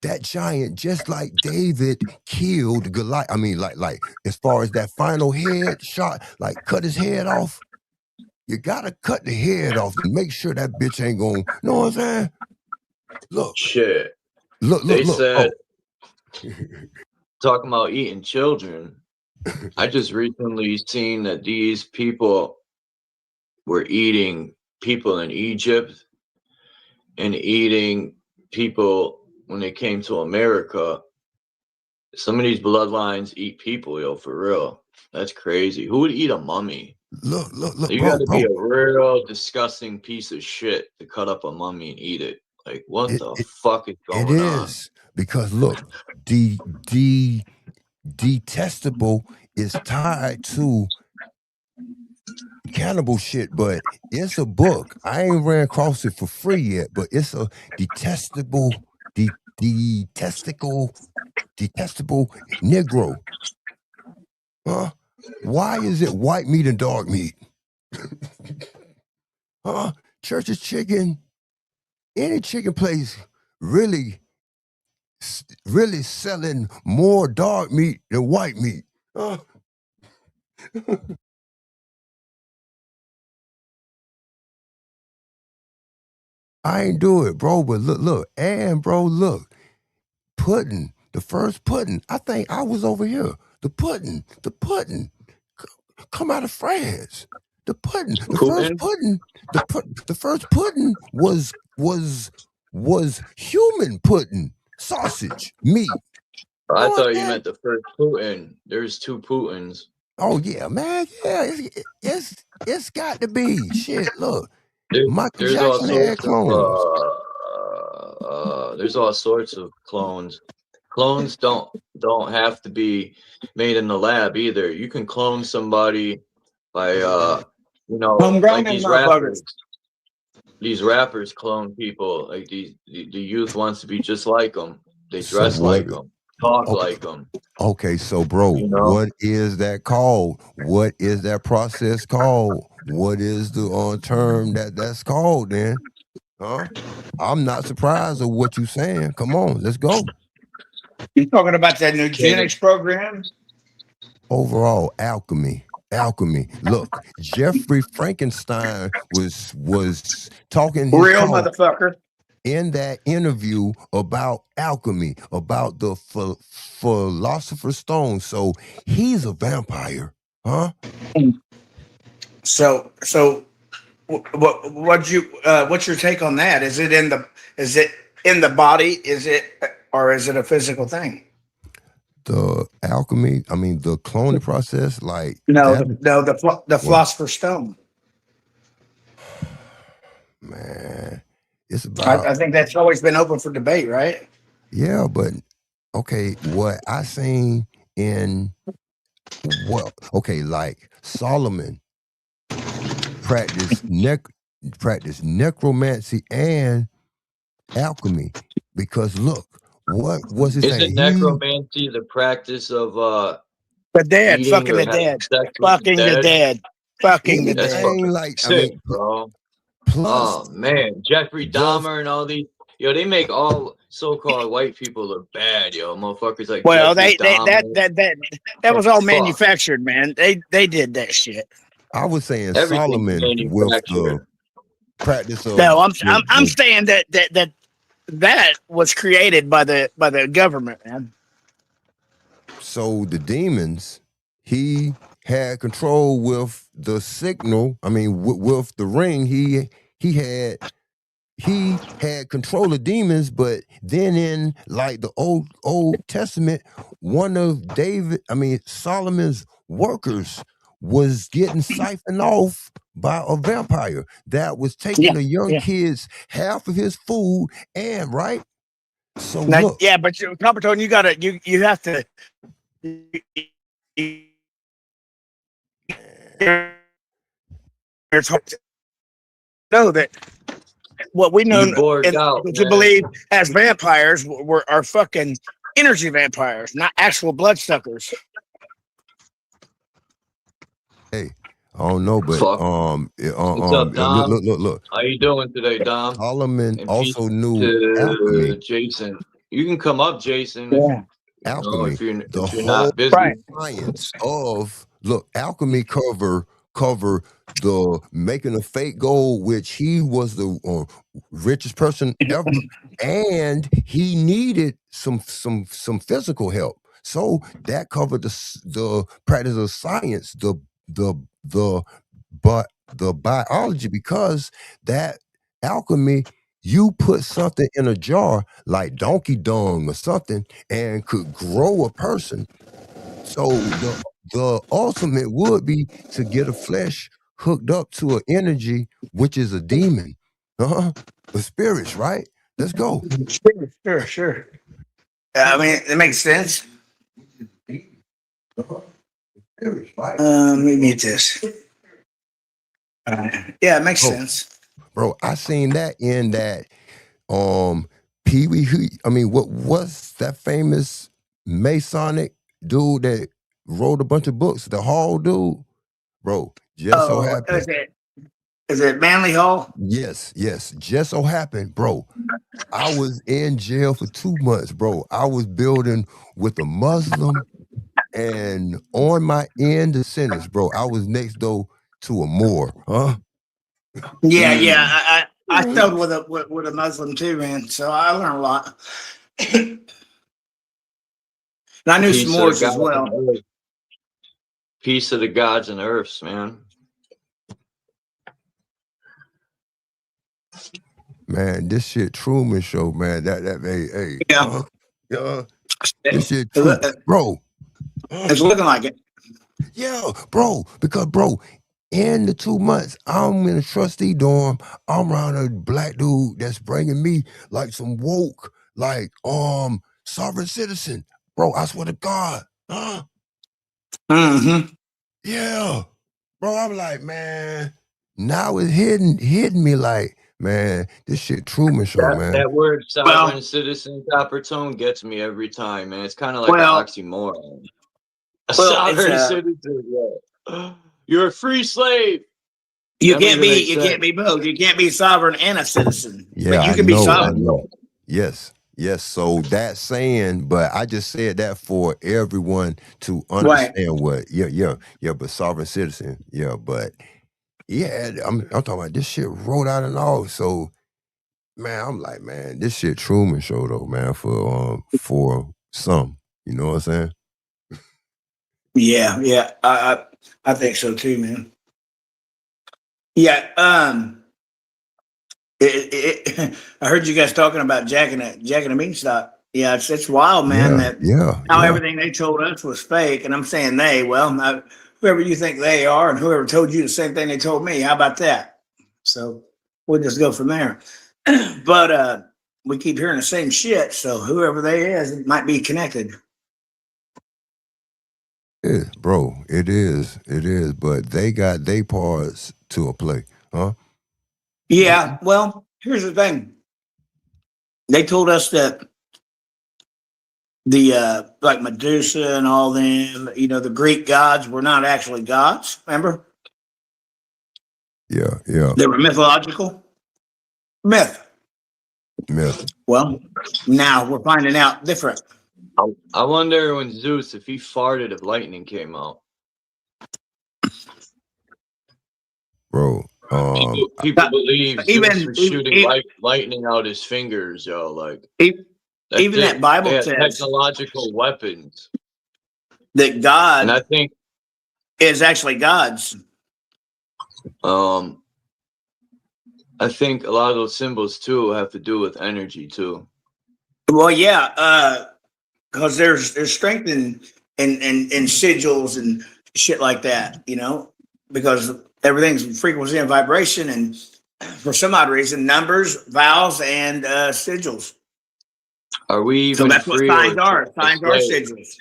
[SPEAKER 10] that giant just like David killed Goliath. Like as far as that final head shot, like cut his head off. You gotta cut the head off and make sure that bitch ain't gonna, know what I'm saying? Look.
[SPEAKER 2] Shit.
[SPEAKER 10] Look.
[SPEAKER 2] They said, talking about eating children, I just recently seen that these people were eating people in Egypt and eating people when they came to America. Some of these bloodlines eat people, yo, for real. That's crazy. Who would eat a mummy?
[SPEAKER 10] Look,
[SPEAKER 2] You
[SPEAKER 10] bro,
[SPEAKER 2] got to be a real disgusting piece of shit to cut up a mummy and eat it. Like, what the fuck is
[SPEAKER 10] It
[SPEAKER 2] going on?
[SPEAKER 10] is because look, detestable is tied to cannibal shit, but it's a book. I ain't ran across it for free yet, but it's a detestable Negro. Huh? Why is it white meat and dog meat? Huh? Church's Chicken, any chicken place really selling more dog meat than white meat. Huh? I ain't do it, bro, but look, and bro, look, pudding, the first pudding, I think I was over here. The pudding, come out of France. The pudding, the first pudding, the first pudding was human pudding, sausage, meat.
[SPEAKER 2] I thought you meant the first Putin. There's 2 Putins.
[SPEAKER 10] Oh yeah, man, yeah, it's got to be shit. Look, Michael
[SPEAKER 2] There's all
[SPEAKER 10] Jackson had
[SPEAKER 2] sorts
[SPEAKER 10] clones.
[SPEAKER 2] there's all sorts of clones. Clones don't have to be made in the lab either. You can clone somebody by you know, like these rappers. These rappers clone people. Like the youth wants to be just like them. They dress like them, talk like them.
[SPEAKER 10] Okay, so bro, what is that called? What is that process called? What is the term that's called then? Huh? I'm not surprised of what you're saying. Come on, let's go.
[SPEAKER 11] You talking about that eugenics program?
[SPEAKER 10] Overall, alchemy. Look, Jeffrey Frankenstein was talking his
[SPEAKER 11] real
[SPEAKER 10] talk
[SPEAKER 11] motherfucker
[SPEAKER 10] in that interview about alchemy, about the philosopher's stone. So he's a vampire, huh?
[SPEAKER 11] So what's your take on that? Is it in the body? Is it a physical thing?
[SPEAKER 10] The alchemy, I mean the cloning process, like
[SPEAKER 11] the philosopher's stone.
[SPEAKER 10] Man, it's about.
[SPEAKER 11] I think that's always been open for debate, right?
[SPEAKER 10] Yeah, but okay, what I seen in like Solomon practiced necromancy and alchemy, because look, what was his name?
[SPEAKER 2] Isn't necromancy the practice of
[SPEAKER 11] the dead, fucking the dead, fucking the dead, fucking the dead?
[SPEAKER 10] Like,
[SPEAKER 2] sick, I mean, bro. Oh man, Jeffrey Dahmer and all these, yo, they make all so-called white people look bad, yo. Motherfuckers like Jeffrey Dahmer.
[SPEAKER 11] That was all manufactured, man. They did that shit.
[SPEAKER 10] I was saying Solomon with the practice of.
[SPEAKER 11] No, I'm saying that was created by the government, man.
[SPEAKER 10] So the demons, he had control with the signal. I mean, with the ring, he had control of demons. But then in like the Old Testament, one of Solomon's workers was getting siphoned off by a vampire that was taking a young kid's half of his food and right. So
[SPEAKER 11] now,
[SPEAKER 10] look,
[SPEAKER 11] yeah, but Coppertone, you have to. It's hard to know that what we know to believe as vampires are fucking energy vampires, not actual bloodsuckers.
[SPEAKER 10] Hey, I don't know, but
[SPEAKER 2] what's up, Dom?
[SPEAKER 10] Look.
[SPEAKER 2] How you doing today, Dom?
[SPEAKER 10] Solomon also knew alchemy.
[SPEAKER 2] Jason, you can come up, Jason.
[SPEAKER 11] Yeah.
[SPEAKER 10] Alchemy,
[SPEAKER 2] if you're
[SPEAKER 10] the whole
[SPEAKER 2] not busy.
[SPEAKER 10] Science of alchemy cover the making a fake gold, which he was the richest person ever, and he needed some physical help. So that covered the practice of science, the biology, because that alchemy, you put something in a jar like donkey dung or something and could grow a person. So the ultimate would be to get a flesh hooked up to an energy, which is a demon. The spirits, right? Let's go.
[SPEAKER 11] Sure. I mean, it makes sense. Let me mute this. Yeah, it makes sense.
[SPEAKER 10] Bro, I seen that in that Pee Wee. I mean, what's that famous Masonic dude that wrote a bunch of books? The Hall dude, bro. Just so happened.
[SPEAKER 11] Is it Manly Hall?
[SPEAKER 10] Yes. Just so happened, bro. I was in jail for 2 months, bro. I was building with a Muslim, and on my end of sentence, bro, I was next door to a Moor.
[SPEAKER 11] Yeah. I studied with a Muslim too, man. So I learned a lot. And I knew some Moors as well.
[SPEAKER 2] Peace of the gods and earths, man.
[SPEAKER 10] Man, this shit Truman Show, man. This shit bro.
[SPEAKER 11] It's looking like it.
[SPEAKER 10] Yeah, bro. Because, bro, in the 2 months, I'm in a trustee dorm. I'm around a black dude that's bringing me like some woke, like sovereign citizen, bro. I swear to God, Yeah, bro. I'm like, man. Now it's hitting me like, man, this shit Truman Show, man.
[SPEAKER 2] That word sovereign citizen copper tone gets me every time, man. It's kind of like an oxymoron. A sovereign citizen, yeah. You're a free slave.
[SPEAKER 11] You can't be both. You can't be sovereign and a citizen.
[SPEAKER 10] Yeah,
[SPEAKER 11] but you can be sovereign.
[SPEAKER 10] Yes. So that's saying, but I just said that for everyone to understand what. Yeah. But sovereign citizen, yeah. But yeah, I'm talking about this shit wrote out and all. So, man, I'm like, man, this shit Truman Show though, man. For some, you know what I'm saying?
[SPEAKER 11] Yeah. I think so too, man. Yeah. I heard you guys talking about jacking a beanstalk. Yeah, it's wild, man. How everything they told us was fake, and I'm saying whoever you think they are, and whoever told you the same thing they told me. How about that? So we'll just go from there. But we keep hearing the same shit. So whoever they is, it might be connected.
[SPEAKER 10] Yeah, bro, it is. But they got their parts to a play, huh?
[SPEAKER 11] Yeah, well, here's the thing. They told us that the like Medusa and all them, the Greek gods were not actually gods, remember?
[SPEAKER 10] Yeah.
[SPEAKER 11] They were mythological. Myth. Well, now we're finding out different.
[SPEAKER 2] I wonder when Zeus, if he farted, if lightning came out.
[SPEAKER 10] Bro.
[SPEAKER 2] People believe Zeus was shooting lightning out his fingers, yo. Like
[SPEAKER 11] even that Bible says
[SPEAKER 2] technological weapons.
[SPEAKER 11] That God
[SPEAKER 2] and I think
[SPEAKER 11] is actually God's.
[SPEAKER 2] I think a lot of those symbols too have to do with energy too.
[SPEAKER 11] Well, yeah, because there's strength in sigils and shit like that, because everything's frequency and vibration, and for some odd reason, numbers, vowels, and sigils.
[SPEAKER 2] Are we even
[SPEAKER 11] so that's what signs are? Signs are sigils.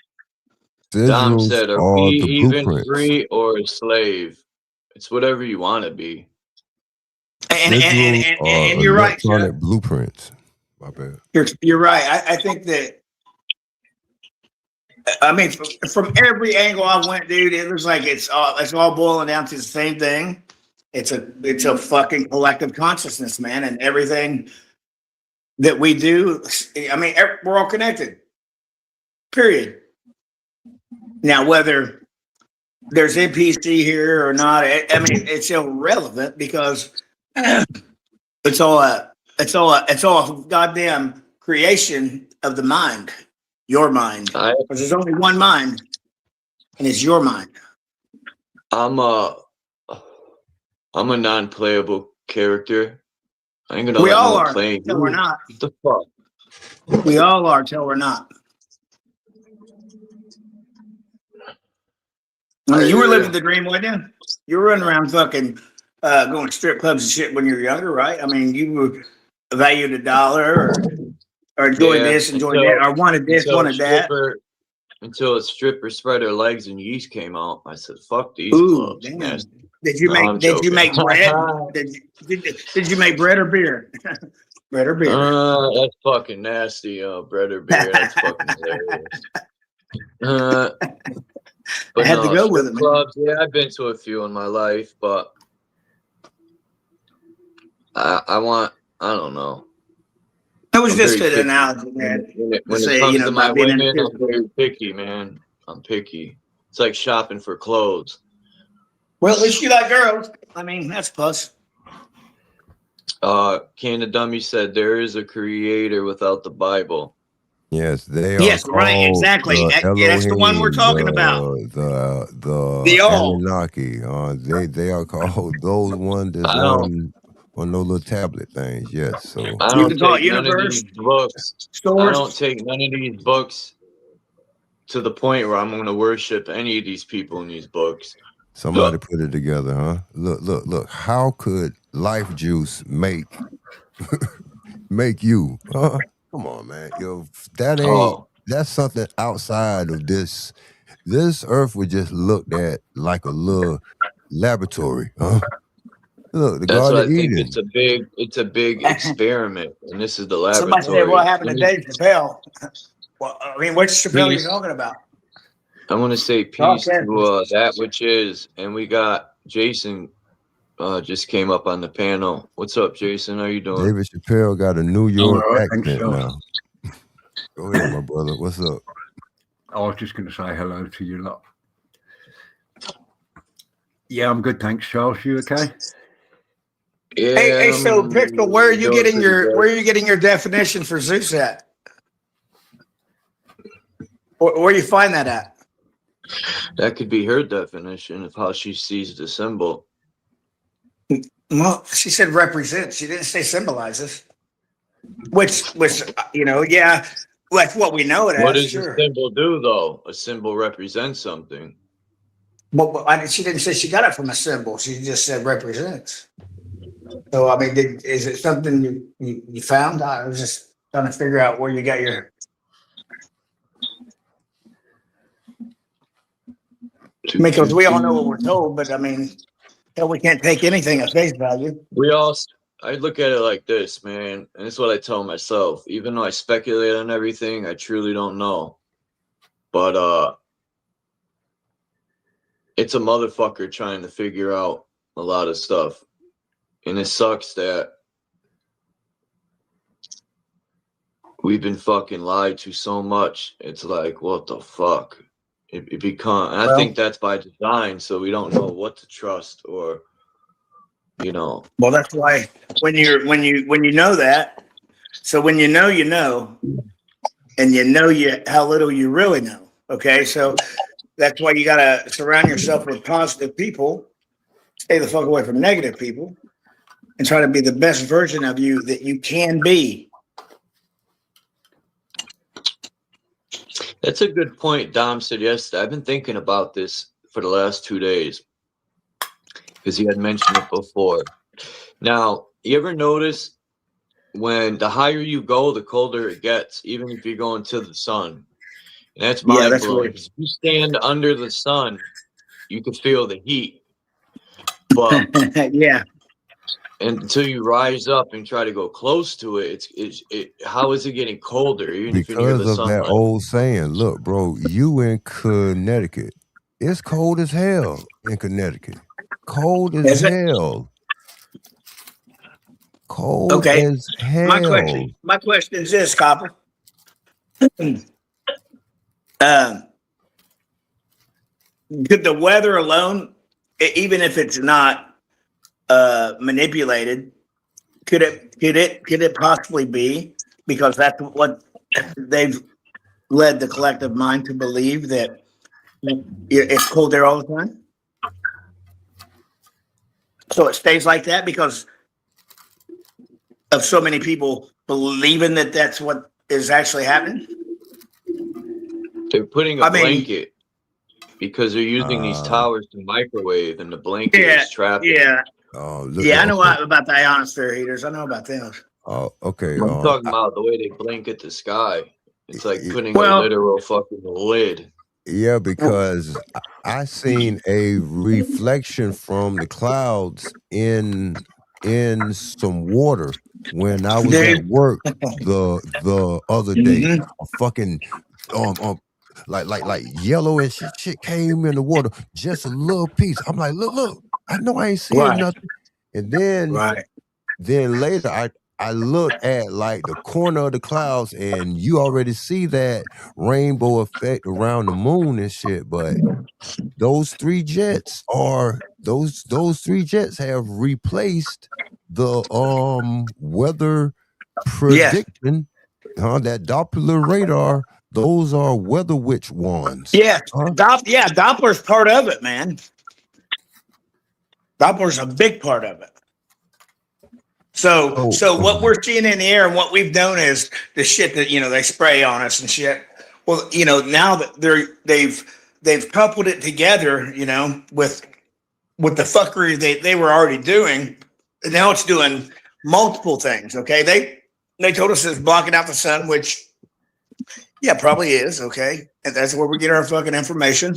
[SPEAKER 2] Dom said, "Are we even free or a slave? It's whatever you want to be."
[SPEAKER 11] And you're right.
[SPEAKER 10] Electronic blueprints. My bad.
[SPEAKER 11] You're right. I think that. I mean, from every angle I went, dude, it was like it's all boiling down to the same thing. It's a fucking collective consciousness, man, and everything that we do. I mean, we're all connected. Period. Now, whether there's NPC here or not, I mean, it's irrelevant because it's all a goddamn creation of the mind. Your mind. Because there's only one mind, and it's your mind.
[SPEAKER 2] I'm a non-playable character. I ain't gonna
[SPEAKER 11] We
[SPEAKER 2] let
[SPEAKER 11] all
[SPEAKER 2] no one
[SPEAKER 11] are
[SPEAKER 2] play.
[SPEAKER 11] until we're not.
[SPEAKER 2] What the fuck?
[SPEAKER 11] We all are till we're not. I mean, you were living the dream, wasn't you? You were running around fucking going to strip clubs and shit when you were younger, right? I mean, you were valued $1 or enjoyed this, enjoyed that, or wanted this, wanted that.
[SPEAKER 2] Until a stripper spread her legs and yeast came out. I said, "Fuck these clubs."
[SPEAKER 11] Damn.
[SPEAKER 2] Nasty.
[SPEAKER 11] Did you
[SPEAKER 2] No,
[SPEAKER 11] make? Did you make bread? Did you make bread or beer? Bread or beer?
[SPEAKER 2] That's fucking nasty. Bread or beer. That's fucking hilarious. But
[SPEAKER 11] I had to go with
[SPEAKER 2] strip
[SPEAKER 11] it,
[SPEAKER 2] clubs. Yeah, I've been to a few in my life, but I don't know.
[SPEAKER 11] It was
[SPEAKER 2] I'm
[SPEAKER 11] just
[SPEAKER 2] very
[SPEAKER 11] an
[SPEAKER 2] picky.
[SPEAKER 11] analogy, man.
[SPEAKER 2] When it comes to my women, I'm very picky, man. I'm picky. It's like shopping for clothes.
[SPEAKER 11] Well, at least you like girls. I mean, that's plus.
[SPEAKER 2] Canada Dummy said there is a creator without the Bible.
[SPEAKER 10] Yes, they are.
[SPEAKER 11] Yes, right, exactly. That's the one we're talking about.
[SPEAKER 10] The Anunnaki. They are called those ones that's on those little tablet things. Yes, so
[SPEAKER 2] I don't take none of these books.
[SPEAKER 11] Source.
[SPEAKER 2] I don't take none of these books to the point where I'm going to worship any of these people in these books.
[SPEAKER 10] Somebody put it together, huh? Look. How could Life Juice make you? Come on, man. Yo, that's something outside of this. This earth was just looked at like a little laboratory, huh? Look, the
[SPEAKER 2] That's
[SPEAKER 10] Garden
[SPEAKER 2] what
[SPEAKER 10] of
[SPEAKER 2] I think.
[SPEAKER 10] Eden.
[SPEAKER 2] It's a big experiment, and this is the laboratory.
[SPEAKER 11] Somebody said, "What happened to Dave Chappelle?" Well, I mean, which Chappelle are you talking about?
[SPEAKER 2] I want to say peace to that which is, and we got Jason. Just came up on the panel. What's up, Jason? How you doing?
[SPEAKER 10] David Chappelle got a New York accent now. Go ahead, my brother. What's up?
[SPEAKER 12] I was just going to say hello to you lot. Yeah, I'm good, thanks, Charles. You okay?
[SPEAKER 2] Yeah.
[SPEAKER 11] Hey, so Pistol, where are you getting your definition for Zeus at? Where you find that at?
[SPEAKER 2] That could be her definition of how she sees the symbol.
[SPEAKER 11] Well, she said represents. She didn't say symbolizes. Which yeah, that's what we know it as.
[SPEAKER 2] What does
[SPEAKER 11] sure.
[SPEAKER 2] a symbol do, though? A symbol represents something.
[SPEAKER 11] Well, she didn't say she got it from a symbol. She just said represents. So, I mean, is it something you found? I was just trying to figure out where you got your. I mean, because we all know what we're told, but I mean, we can't take anything at face value.
[SPEAKER 2] I look at it like this, man, and it's what I tell myself. Even though I speculate on everything, I truly don't know. But it's a motherfucker trying to figure out a lot of stuff. And it sucks that we've been fucking lied to so much. It's like, what the fuck? It becomes, and I think that's by design, so we don't know what to trust or,
[SPEAKER 11] Well, that's why when you know that, so when you know, and you know how little you really know. Okay, so that's why you gotta surround yourself with positive people, stay the fuck away from negative people, and try to be the best version of you that you can be.
[SPEAKER 2] That's a good point. Dom said yesterday. I've been thinking about this for the last 2 days because he had mentioned it before. Now, you ever notice when the higher you go, the colder it gets, even if you're going to the sun? And that's mind blowing. If you stand under the sun, you can feel the heat. But
[SPEAKER 11] yeah.
[SPEAKER 2] And until you rise up and try to go close to it, how is it getting colder? Even if you're near the
[SPEAKER 10] Because of
[SPEAKER 2] sunlight?
[SPEAKER 10] that old saying, look, bro, you in Connecticut. It's cold as hell in Connecticut. Cold as hell. Cold as hell.
[SPEAKER 11] My question is this, Copper. Could the weather alone, even if it's not manipulated, could it possibly be, because that's what they've led the collective mind to believe that it's cold there all the time? So it stays like that because of so many people believing that that's what is actually happening?
[SPEAKER 2] They're putting a blanket because they're using these towers to microwave, and the blanket is trapped.
[SPEAKER 11] Yeah.
[SPEAKER 10] I
[SPEAKER 11] know about the ionosphere heaters. I know about those.
[SPEAKER 10] Oh, okay.
[SPEAKER 2] I'm talking about the way they blanket the sky. It's like putting a literal fucking lid.
[SPEAKER 10] Yeah, because I seen a reflection from the clouds in some water when I was at work the other day. A fucking like yellow and shit came in the water, just a little piece. I'm like, look, I know I ain't seeing nothing. And then later I look at like the corner of the clouds, and you already see that rainbow effect around the moon and shit. But those three jets have replaced the weather prediction. That Doppler radar. Those are weather witch wands.
[SPEAKER 11] Yeah, Doppler's part of it, man. Doppler's a big part of it. So what we're seeing in the air and what we've known is the shit that they spray on us and shit. Well, now that they've coupled it together, with the fuckery they were already doing. And now it's doing multiple things. Okay, they told us it's blocking out the sun, which probably is. Okay, and that's where we get our fucking information.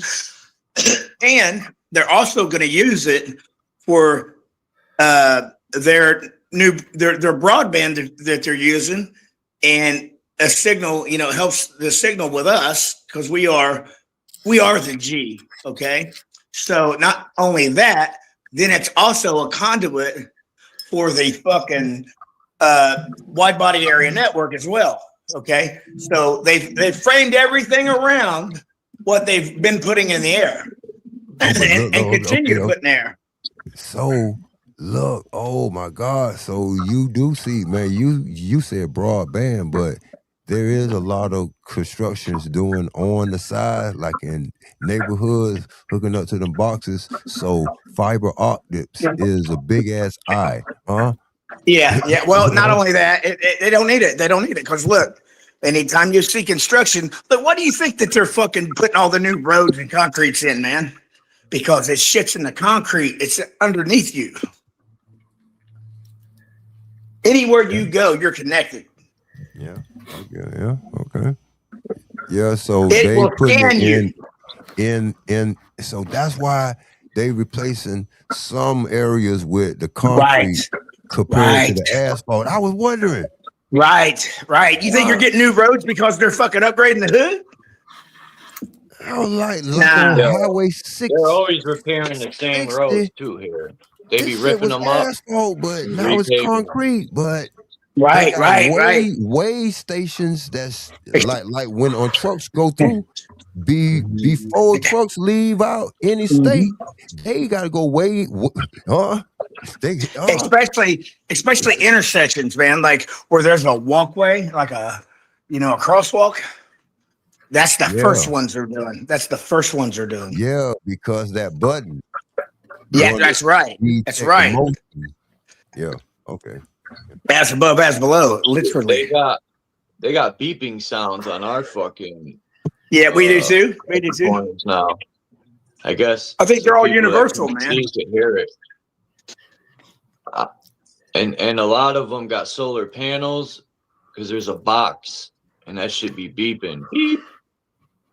[SPEAKER 11] And they're also going to use it for their broadband that they're using, and a signal, helps the signal with us because we are the G. Okay, so not only that, then it's also a conduit for the fucking wide body area network as well. Okay, so they've framed everything around what they've been putting in the air and continue to put in there.
[SPEAKER 10] So look, oh my God. So you do see, man, you said broadband, but there is a lot of constructions doing on the side, like in neighborhoods, hooking up to them boxes. So fiber optics is a big ass eye, huh?
[SPEAKER 11] Yeah. Well, not only that, they don't need it. They don't need it because look, anytime you see construction, but what do you think that they're fucking putting all the new roads and concretes in, man? Because it shits in the concrete. It's underneath you. Anywhere you go, you're connected.
[SPEAKER 10] Yeah. Okay. Yeah. So
[SPEAKER 11] It
[SPEAKER 10] they
[SPEAKER 11] will
[SPEAKER 10] put
[SPEAKER 11] scan
[SPEAKER 10] it in. So that's why they replacing some areas with the concrete compared to the asphalt. I was wondering.
[SPEAKER 11] Right. You think you're getting new roads because they're fucking upgrading the hood?
[SPEAKER 10] I was like on Highway 6.
[SPEAKER 2] They're always repairing the same roads too here. They be ripping them up.
[SPEAKER 10] Asphalt, but now it's concrete. But
[SPEAKER 11] right.
[SPEAKER 10] Way stations that's like when on trucks go through. Before trucks leave out any state, they gotta go way.
[SPEAKER 11] Especially intersections, man. Like where there's a walkway, like a crosswalk. That's the first ones they're doing.
[SPEAKER 10] Yeah, because that button.
[SPEAKER 11] Yeah, that's right. That's right.
[SPEAKER 10] Yeah. Okay.
[SPEAKER 11] As above, as below. Literally.
[SPEAKER 2] They got beeping sounds on our fucking.
[SPEAKER 11] Yeah, we do too.
[SPEAKER 2] Now, I guess.
[SPEAKER 11] I think they're all universal, man.
[SPEAKER 2] You can hear it. And a lot of them got solar panels because there's a box and that should be beeping. Beep,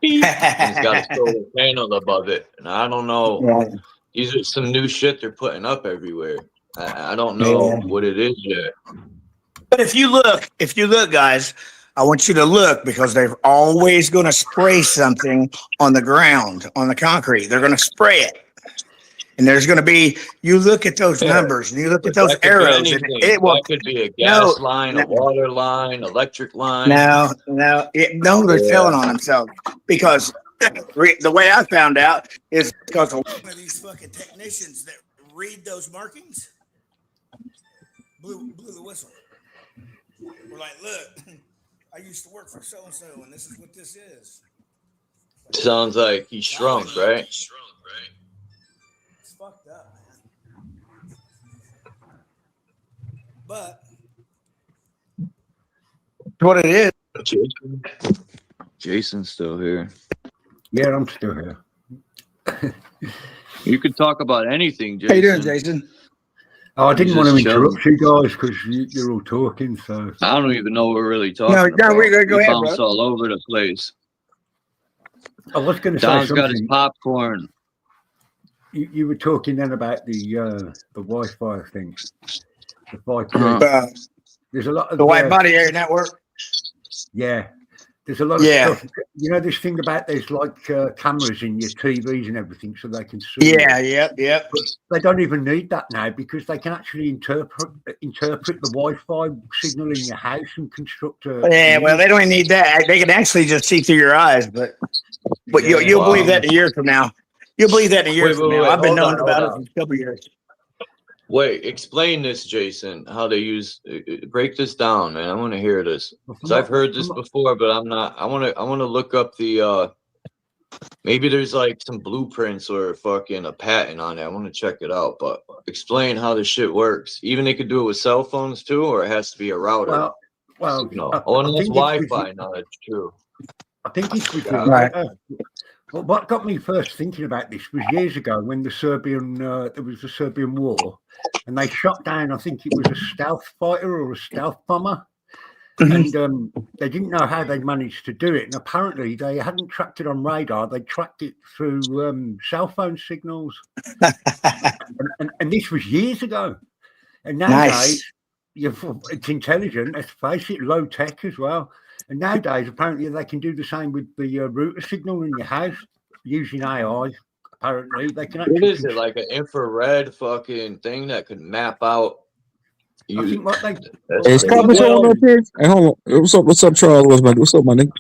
[SPEAKER 2] beep. And it's got a solar panel above it. And I don't know.
[SPEAKER 11] Yeah.
[SPEAKER 2] These are some new shit they're putting up everywhere. I don't know what it is yet.
[SPEAKER 11] But if you look, guys, I want you to look because they're always going to spray something on the ground, on the concrete. They're going to spray it. And there's going to be, you look at those numbers and you look at those arrows. And
[SPEAKER 2] that could be a gas line, a water line, electric line.
[SPEAKER 11] No, they're telling on themselves. Because the way I found out is because one of these fucking technicians that read those markings blew the whistle. We're like, look, I used to work for so and so, and this is what this is.
[SPEAKER 2] Sounds like he shrunk, right?
[SPEAKER 11] It's fucked up, man. But what it is.
[SPEAKER 2] Jason's still here.
[SPEAKER 12] Yeah, I'm still here.
[SPEAKER 2] You could talk about anything, Jason.
[SPEAKER 11] How you doing, Jason?
[SPEAKER 12] Oh, I didn't want to
[SPEAKER 2] Just
[SPEAKER 12] interrupt you guys because you're all talking. So
[SPEAKER 2] I don't even know what we're really talking
[SPEAKER 11] No,
[SPEAKER 2] about.
[SPEAKER 11] we're gonna go
[SPEAKER 2] We
[SPEAKER 11] ahead,
[SPEAKER 2] bounce
[SPEAKER 11] bro.
[SPEAKER 2] all over the place.
[SPEAKER 12] I was going to say
[SPEAKER 2] Don's got his
[SPEAKER 12] something.
[SPEAKER 2] popcorn.
[SPEAKER 12] You were talking then about the Wi-Fi thing. The 5G. There's a lot of
[SPEAKER 11] The White Body Area Network.
[SPEAKER 12] Yeah. There's a lot of stuff. You know this thing about there's like cameras in your TVs and everything so they can see.
[SPEAKER 11] Yep.
[SPEAKER 12] But they don't even need that now because they can actually interpret the Wi-Fi signal in your house and construct a.
[SPEAKER 11] Yeah, well, they don't even need that. They can actually just see through your eyes, but you'll believe that in a year from now. You'll believe that in a year from now. I've been knowing about it for a couple of years.
[SPEAKER 2] Wait, explain this, Jason. How they use break this down, man. I want to hear this because I've heard this before, but I'm not. I want to look up the. Maybe there's like some blueprints or fucking a patent on it. I want to check it out. But explain how this shit works. Even they could do it with cell phones too, or it has to be a router.
[SPEAKER 12] Well,
[SPEAKER 2] no. And that's Wi-Fi. No, that's true.
[SPEAKER 12] I think it's with
[SPEAKER 11] Right.
[SPEAKER 12] Well, what got me first thinking about this was years ago when there was the Serbian war, and they shot down, I think it was a stealth fighter or a stealth bomber, and they didn't know how they managed to do it. And apparently they hadn't tracked it on radar; they tracked it through cell phone signals. and this was years ago. And nowadays, it's intelligent. Let's face it, low tech as well. And nowadays, apparently, they can do the same with the router signal in your house using AI. Apparently, they can actually.
[SPEAKER 2] What is it, like an infrared fucking thing that could map out?
[SPEAKER 12] I think what they.
[SPEAKER 13] Hey, is Copper Tone up here? Hey, hold on. What's up, Charles? What's up, my nigga?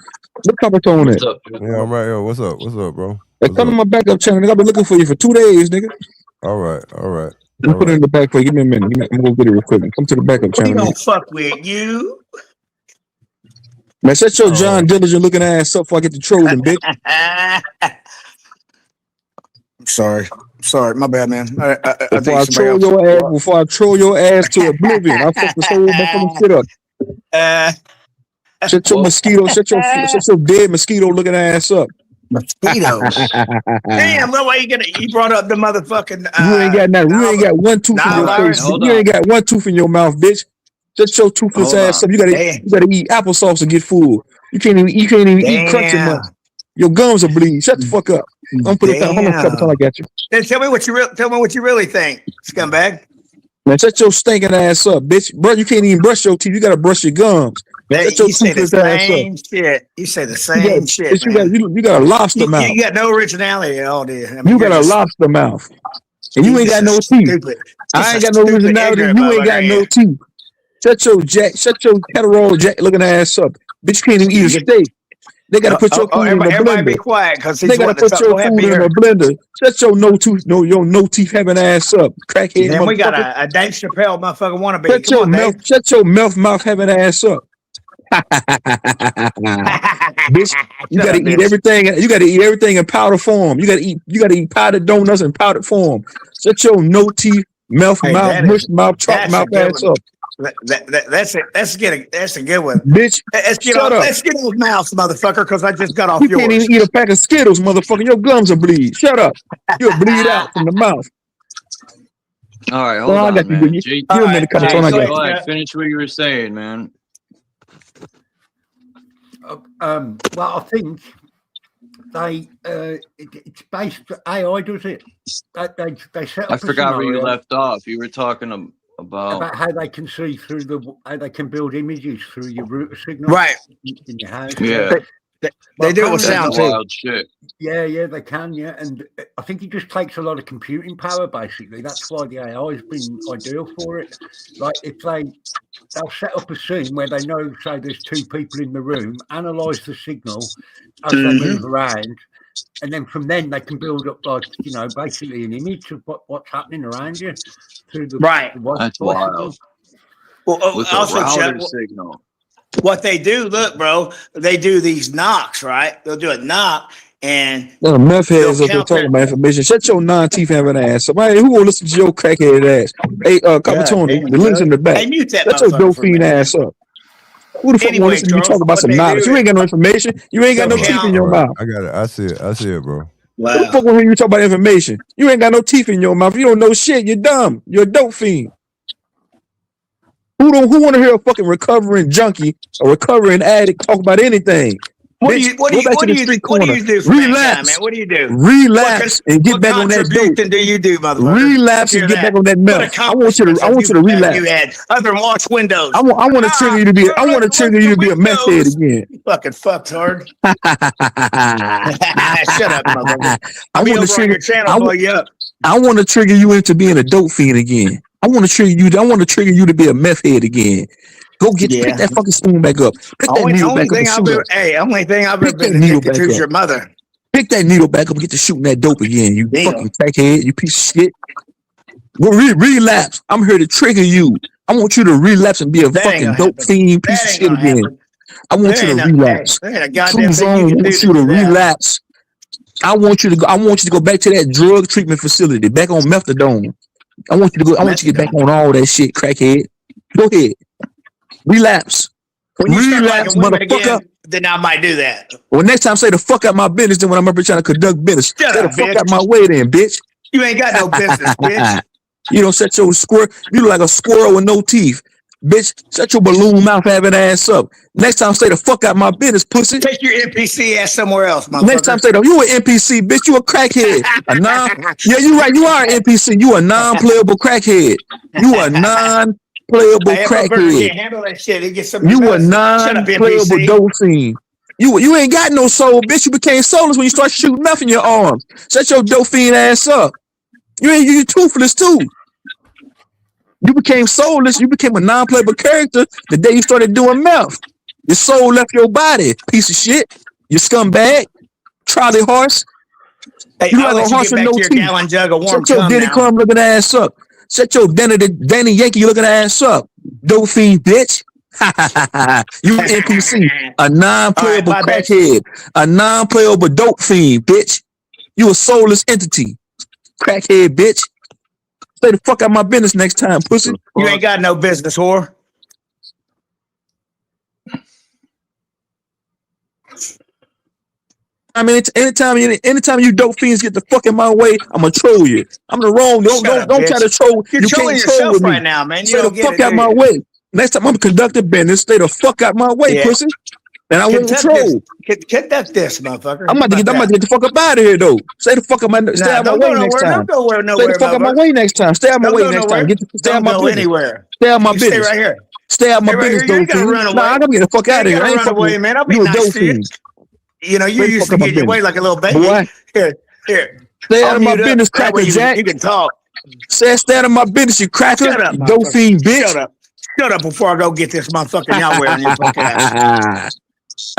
[SPEAKER 13] What Copper Tone at?
[SPEAKER 10] Yeah, I'm right here. What's up, bro?
[SPEAKER 13] Hey, come to my backup channel. I've been looking for you for 2 days, nigga.
[SPEAKER 10] All right.
[SPEAKER 13] Let me put it in the back for you. Give me a minute. I'm gonna get it real quick. Come to the backup
[SPEAKER 11] We
[SPEAKER 13] channel.
[SPEAKER 11] gonna fuck with you.
[SPEAKER 13] Man, shut your John Diligent looking ass up before I get to trolling, bitch.
[SPEAKER 11] Sorry, my bad, man.
[SPEAKER 13] Before I troll your ass to oblivion, I'll fuck this whole motherfucking shit up. Shut your shut your dead mosquito looking ass up.
[SPEAKER 11] Mosquitoes. Damn, well, why you brought up the motherfucking
[SPEAKER 13] you ain't got nothing. You ain't got one tooth in your face. You ain't got one tooth in your mouth, bitch. Shut your toothless ass up. You gotta eat applesauce to get full. You can't even eat crunchy much. Your gums are bleeding. Shut the fuck up. I'm gonna put it down. Hold on, until I got you.
[SPEAKER 11] Then tell me what you really think, scumbag.
[SPEAKER 13] Man, shut your stinking ass up, bitch. Bro, you can't even brush your teeth. You gotta brush your gums. Shut your
[SPEAKER 11] You say the
[SPEAKER 13] toothless ass
[SPEAKER 11] same
[SPEAKER 13] up.
[SPEAKER 11] shit. You say the same shit.
[SPEAKER 13] Bitch, you got a lobster mouth.
[SPEAKER 11] You got no originality at all, dude. I mean,
[SPEAKER 13] You got a lobster mouth. And you ain't got no teeth. I ain't got no originality. You ain't got no teeth. Shut your Kettle Jack looking ass up. Bitch, you can't even eat a steak. They gotta put your food in a blender.
[SPEAKER 11] Everybody be quiet because
[SPEAKER 13] they gotta put your food in a blender. Shut your no teeth having ass up, crackhead.
[SPEAKER 11] Then we got a Dave Chappelle motherfucker wannabe.
[SPEAKER 13] Shut your mouth having ass up. Bitch, you gotta eat everything. You gotta eat everything in powder form. You gotta eat powdered donuts in powdered form. Shut your no teeth mouth mush mouth chalk mouth ass up.
[SPEAKER 11] That's it. That's a good one,
[SPEAKER 13] bitch.
[SPEAKER 11] Let's get off mouths, motherfucker, because I just got off yours.
[SPEAKER 13] You can't even eat a pack of Skittles, motherfucker. Your gums will bleed. Shut up. You'll bleed out from the mouth.
[SPEAKER 2] All right, hold on, man.
[SPEAKER 13] Go
[SPEAKER 2] ahead, finish what you were saying, man.
[SPEAKER 12] Well, I think it's based. AI does it. They set up.
[SPEAKER 2] I forgot where you left off. You were talking about
[SPEAKER 12] how they can see through how they can build images through your router signal,
[SPEAKER 11] right?
[SPEAKER 12] In your house.
[SPEAKER 2] Yeah,
[SPEAKER 11] they do it with sound too.
[SPEAKER 2] Wild shit.
[SPEAKER 12] Yeah, they can. Yeah, and I think it just takes a lot of computing power. Basically, that's why the AI has been ideal for it. Like if they'll set up a scene where they know, say, there's two people in the room, analyze the signal as they move around. And then from then they can build up basically an image of what's happening around you through the
[SPEAKER 2] That's wild.
[SPEAKER 11] Well,
[SPEAKER 2] with
[SPEAKER 11] also
[SPEAKER 2] a router signal.
[SPEAKER 11] What they do, look, bro, they do these knocks, right? They'll do a knock and
[SPEAKER 13] the meth heads
[SPEAKER 11] they'll
[SPEAKER 13] up there
[SPEAKER 11] count
[SPEAKER 13] talking
[SPEAKER 11] their.
[SPEAKER 13] about information. Shut your non-teeth having ass. Somebody who will listen to your crackhead ass. Hey, Copper
[SPEAKER 11] God
[SPEAKER 13] Tony,
[SPEAKER 11] damn,
[SPEAKER 13] the links in
[SPEAKER 11] Doug.
[SPEAKER 13] the back.
[SPEAKER 11] Hey, mute that
[SPEAKER 13] Shut your
[SPEAKER 11] motherfucker for a
[SPEAKER 13] dopey
[SPEAKER 11] minute, man.
[SPEAKER 13] ass up. Who the fuck want to
[SPEAKER 11] Anyway,
[SPEAKER 13] listen to you
[SPEAKER 11] Charles,
[SPEAKER 13] talk about
[SPEAKER 11] what
[SPEAKER 13] some
[SPEAKER 11] they
[SPEAKER 13] knowledge?
[SPEAKER 11] do
[SPEAKER 13] You
[SPEAKER 11] is
[SPEAKER 13] ain't got no information. You ain't got
[SPEAKER 11] they'll
[SPEAKER 13] no teeth in
[SPEAKER 11] count.
[SPEAKER 13] your
[SPEAKER 10] All right,
[SPEAKER 13] mouth.
[SPEAKER 10] I got it. I see it, bro.
[SPEAKER 13] Who the
[SPEAKER 11] Wow.
[SPEAKER 13] fuck want to hear you talk about information? You ain't got no teeth in your mouth. You don't know shit. You're dumb. You're a dope fiend. Who want to hear a fucking recovering junkie, a recovering addict talk about anything?
[SPEAKER 11] What do
[SPEAKER 13] Bitch,
[SPEAKER 11] you what do
[SPEAKER 13] go
[SPEAKER 11] you
[SPEAKER 13] back
[SPEAKER 11] what
[SPEAKER 13] to
[SPEAKER 11] do
[SPEAKER 13] the
[SPEAKER 11] you
[SPEAKER 13] street
[SPEAKER 11] what do
[SPEAKER 13] corner.
[SPEAKER 11] you do for mankind, man?
[SPEAKER 13] Relapse.
[SPEAKER 11] What do you do?
[SPEAKER 13] Relapse and get
[SPEAKER 11] What
[SPEAKER 13] back on that dope.
[SPEAKER 11] contribution do you do, motherfucker?
[SPEAKER 13] Relapse
[SPEAKER 11] Let's hear
[SPEAKER 13] and get back
[SPEAKER 11] that.
[SPEAKER 13] on that
[SPEAKER 11] What
[SPEAKER 13] meth. I want you
[SPEAKER 11] accomplishments
[SPEAKER 13] to
[SPEAKER 11] have
[SPEAKER 13] relapse.
[SPEAKER 11] you had other than wash windows?
[SPEAKER 13] I want to trigger you to be. I want to trigger you to be a meth head
[SPEAKER 11] Windows.
[SPEAKER 13] again.
[SPEAKER 11] You fucking fucktard.
[SPEAKER 13] I
[SPEAKER 11] Shut up, motherfucker. I'll be
[SPEAKER 13] want to
[SPEAKER 11] over on
[SPEAKER 13] trigger.
[SPEAKER 11] your channel, blow you up.
[SPEAKER 13] I want to trigger you into being a dope fiend again. I want to trigger you. I want to trigger you to be a meth head again. Go pick that fucking spoon back up. Pick that needle back up and shoot her.
[SPEAKER 11] Only thing I've ever
[SPEAKER 13] Pick that
[SPEAKER 11] been
[SPEAKER 13] needle
[SPEAKER 11] addicted
[SPEAKER 13] back
[SPEAKER 11] to is
[SPEAKER 13] up.
[SPEAKER 11] your mother.
[SPEAKER 13] Pick that needle back up and get to shooting that dope again. You fucking crackhead. You piece of shit. Well, relapse. I'm here to trigger you. I want you to relapse and be a fucking dope fiend piece of shit again. I want you to relapse.
[SPEAKER 11] There ain't a goddamn
[SPEAKER 13] True
[SPEAKER 11] thing
[SPEAKER 13] Zone
[SPEAKER 11] you can do
[SPEAKER 13] wants
[SPEAKER 11] to
[SPEAKER 13] you to
[SPEAKER 11] do that.
[SPEAKER 13] relapse. I want you to go back to that drug treatment facility, back on methadone. I want you to get back on all that shit, crackhead. Go ahead. Relapse.
[SPEAKER 11] When you start
[SPEAKER 13] Relapse,
[SPEAKER 11] liking women
[SPEAKER 13] motherfucker.
[SPEAKER 11] again, then I might do that.
[SPEAKER 13] Well, next time say the fuck out my business, then when I'm up here trying to conduct business.
[SPEAKER 11] Shut
[SPEAKER 13] Say
[SPEAKER 11] up,
[SPEAKER 13] the fuck
[SPEAKER 11] bitch.
[SPEAKER 13] out my way then, bitch.
[SPEAKER 11] You ain't got no business, bitch.
[SPEAKER 13] You don't set your squirrel. You look like a squirrel with no teeth. Bitch, shut your balloon mouth having ass up. Next time say the fuck out my business, pussy.
[SPEAKER 11] Take your NPC ass somewhere else, motherfucker.
[SPEAKER 13] Next time say you an NPC, bitch, you a crackhead. Yeah, you right, you are an NPC. You a non-playable crackhead. You a non-playable crackhead.
[SPEAKER 11] Can't handle that shit. It gets some.
[SPEAKER 13] You a
[SPEAKER 11] Shut up,
[SPEAKER 13] non-playable
[SPEAKER 11] NPC.
[SPEAKER 13] dope fiend. You ain't got no soul, bitch. You became soulless when you start shooting meth in your arms. Shut your dope fiend ass up. You toothless too. You became soulless. You became a non-playable character the day you started doing meth. Your soul left your body, piece of shit. You scumbag, trolley horse.
[SPEAKER 11] Hey,
[SPEAKER 13] You
[SPEAKER 11] I'll
[SPEAKER 13] like
[SPEAKER 11] let
[SPEAKER 13] a
[SPEAKER 11] you
[SPEAKER 13] horse
[SPEAKER 11] get
[SPEAKER 13] with
[SPEAKER 11] back
[SPEAKER 13] no
[SPEAKER 11] to your
[SPEAKER 13] teeth.
[SPEAKER 11] gallon jug of warm
[SPEAKER 13] Shut your
[SPEAKER 11] cum
[SPEAKER 13] Denny
[SPEAKER 11] now.
[SPEAKER 13] Crumb looking ass up. Shut your Danny Yankee looking ass up. Dope fiend, bitch. You an NPC, a non-playable
[SPEAKER 11] All right,
[SPEAKER 13] crackhead, a non-playable dope fiend, bitch. You a soulless entity, crackhead, bitch. Stay the fuck out my business next time, pussy.
[SPEAKER 11] You ain't got no business, whore.
[SPEAKER 13] I mean, anytime you dope fiends get the fuck in my way, I'm gonna troll you. I'm the wrong. Don't try to troll.
[SPEAKER 11] You're
[SPEAKER 13] You
[SPEAKER 11] trolling
[SPEAKER 13] can't troll
[SPEAKER 11] yourself
[SPEAKER 13] with me.
[SPEAKER 11] right now, man. You
[SPEAKER 13] Stay the
[SPEAKER 11] don't get
[SPEAKER 13] fuck
[SPEAKER 11] it,
[SPEAKER 13] out
[SPEAKER 11] do
[SPEAKER 13] my
[SPEAKER 11] you?
[SPEAKER 13] way. Next time I'm conducting business, stay the fuck out my way,
[SPEAKER 11] Yeah.
[SPEAKER 13] pussy. And I won't troll.
[SPEAKER 11] Conduct this, motherfucker.
[SPEAKER 13] I'm about to get the fuck up out of here though. Stay the fuck out my way next time.
[SPEAKER 11] Don't go nowhere,
[SPEAKER 13] Stay the fuck out my way next time. Stay out my
[SPEAKER 11] Don't
[SPEAKER 13] way
[SPEAKER 11] go
[SPEAKER 13] next
[SPEAKER 11] nowhere.
[SPEAKER 13] time. Stay out
[SPEAKER 11] Don't
[SPEAKER 13] my
[SPEAKER 11] go
[SPEAKER 13] business.
[SPEAKER 11] anywhere.
[SPEAKER 13] Stay out my
[SPEAKER 11] You stay
[SPEAKER 13] business.
[SPEAKER 11] right here.
[SPEAKER 13] Stay out my
[SPEAKER 11] Stay right
[SPEAKER 13] business,
[SPEAKER 11] here. You ain't
[SPEAKER 13] dope
[SPEAKER 11] gotta
[SPEAKER 13] fiend.
[SPEAKER 11] run away.
[SPEAKER 13] Nah, I gotta get the fuck
[SPEAKER 11] You
[SPEAKER 13] out of
[SPEAKER 11] ain't
[SPEAKER 13] here. I
[SPEAKER 11] gotta
[SPEAKER 13] ain't
[SPEAKER 11] run
[SPEAKER 13] fucking
[SPEAKER 11] away,
[SPEAKER 13] with
[SPEAKER 11] man. I'll be
[SPEAKER 13] you. A
[SPEAKER 11] nice
[SPEAKER 13] dope
[SPEAKER 11] to you.
[SPEAKER 13] fiend.
[SPEAKER 11] You know, you're
[SPEAKER 13] Stay the
[SPEAKER 11] used
[SPEAKER 13] fuck
[SPEAKER 11] to
[SPEAKER 13] out my
[SPEAKER 11] getting away
[SPEAKER 13] business.
[SPEAKER 11] like a little baby.
[SPEAKER 13] Boy.
[SPEAKER 11] Here.
[SPEAKER 13] Stay
[SPEAKER 11] I'll
[SPEAKER 13] out of my
[SPEAKER 11] mute up.
[SPEAKER 13] business,
[SPEAKER 11] That way
[SPEAKER 13] Cracker Jack.
[SPEAKER 11] you can talk.
[SPEAKER 13] Stay out of my business, you cracker.
[SPEAKER 11] Shut up,
[SPEAKER 13] You dope
[SPEAKER 11] motherfucker.
[SPEAKER 13] fiend, bitch.
[SPEAKER 11] Shut up. Shut up before I go get this motherfucking Yahweh on your fucking ass.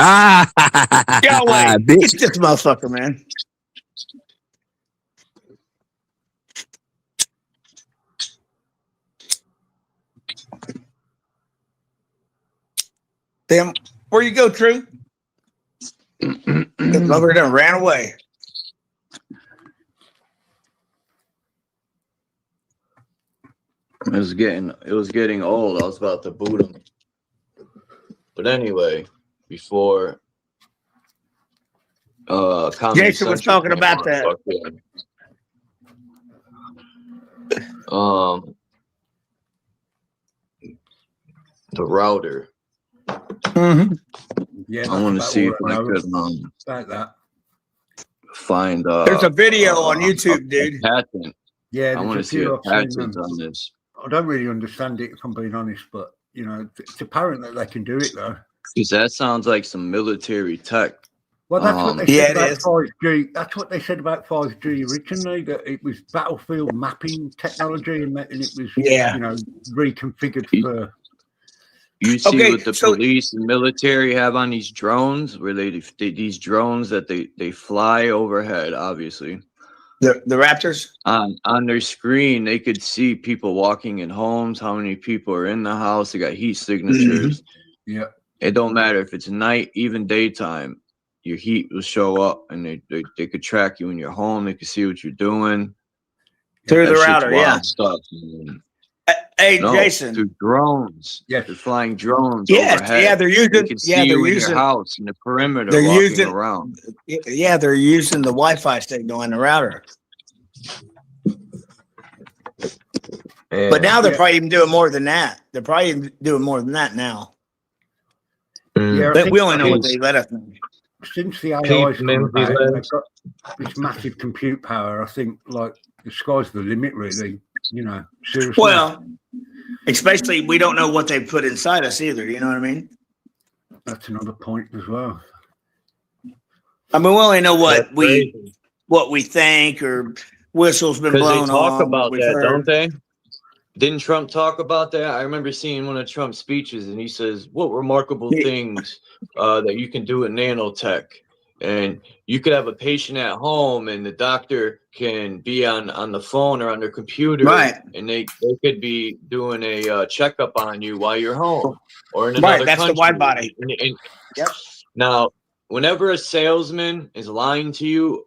[SPEAKER 11] Yahweh,
[SPEAKER 13] bitch.
[SPEAKER 11] get this motherfucker, man. Damn, where you go, True? Lover done ran away.
[SPEAKER 2] It was getting old. I was about to boot him. But anyway, before Comedy
[SPEAKER 11] Jason was
[SPEAKER 2] Central
[SPEAKER 11] talking
[SPEAKER 2] came
[SPEAKER 11] about
[SPEAKER 2] on,
[SPEAKER 11] that.
[SPEAKER 2] The router.
[SPEAKER 11] Mm-hmm.
[SPEAKER 12] Yeah,
[SPEAKER 2] I want to see if I could
[SPEAKER 12] like that.
[SPEAKER 2] find
[SPEAKER 11] There's a video on YouTube, dude.
[SPEAKER 2] a patent.
[SPEAKER 12] Yeah,
[SPEAKER 2] I want to see a patent on this.
[SPEAKER 12] I don't really understand it, if I'm being honest, but you know, it's apparent that they can do it though.
[SPEAKER 2] Because that sounds like some military tech.
[SPEAKER 12] Well, that's what they
[SPEAKER 11] yeah,
[SPEAKER 12] said
[SPEAKER 11] it
[SPEAKER 12] about
[SPEAKER 11] is.
[SPEAKER 12] 5G. That's what they said about 5G originally, that it was battlefield mapping technology and it was,
[SPEAKER 11] Yeah.
[SPEAKER 12] you know, reconfigured for.
[SPEAKER 2] You see
[SPEAKER 11] Okay,
[SPEAKER 2] what the
[SPEAKER 11] so-
[SPEAKER 2] police and military have on these drones, where these drones that they fly overhead, obviously.
[SPEAKER 11] The Raptors?
[SPEAKER 2] On their screen, they could see people walking in homes, how many people are in the house. They got heat signatures.
[SPEAKER 12] Yeah.
[SPEAKER 2] It don't matter if it's night, even daytime. Your heat will show up, and they could track you in your home. They could see what you're doing
[SPEAKER 11] through the
[SPEAKER 2] That shit's
[SPEAKER 11] router. Yeah.
[SPEAKER 2] wild stuff.
[SPEAKER 11] Hey,
[SPEAKER 2] No,
[SPEAKER 11] Jason.
[SPEAKER 2] through drones.
[SPEAKER 12] Yes.
[SPEAKER 2] They're flying drones
[SPEAKER 11] Yes,
[SPEAKER 2] overhead.
[SPEAKER 11] yeah, they're using.
[SPEAKER 2] They can see
[SPEAKER 11] Yeah, they're
[SPEAKER 2] you in
[SPEAKER 11] using.
[SPEAKER 2] your house in the perimeter
[SPEAKER 11] They're
[SPEAKER 2] walking
[SPEAKER 11] using.
[SPEAKER 2] around.
[SPEAKER 11] Yeah, they're using the Wi-Fi signal in the router.
[SPEAKER 2] Yeah.
[SPEAKER 11] But now they're probably even doing more than that. They're probably even doing more than that now.
[SPEAKER 12] Yeah,
[SPEAKER 11] But we only know what they let us know.
[SPEAKER 12] Since the AI's come about, they've got this massive compute power. I think like the sky's the limit, really. You know, seriously.
[SPEAKER 11] Well, especially we don't know what they put inside us either. You know what I mean?
[SPEAKER 12] That's another point as well.
[SPEAKER 11] I mean, we only know what we think, or whistles been
[SPEAKER 2] Because
[SPEAKER 11] blown
[SPEAKER 2] they talk
[SPEAKER 11] on.
[SPEAKER 2] about
[SPEAKER 11] we've
[SPEAKER 2] that,
[SPEAKER 11] heard.
[SPEAKER 2] don't they? Didn't Trump talk about that? I remember seeing one of Trump's speeches, and he says, "What remarkable things that you can do with nanotech." And you could have a patient at home, and the doctor can be on the phone or on their computer,
[SPEAKER 11] Right?
[SPEAKER 2] And they could be doing a checkup on you while you're home or in another
[SPEAKER 11] Right. That's
[SPEAKER 2] country.
[SPEAKER 11] the wide body.
[SPEAKER 2] And
[SPEAKER 11] Yep.
[SPEAKER 2] now, whenever a salesman is lying to you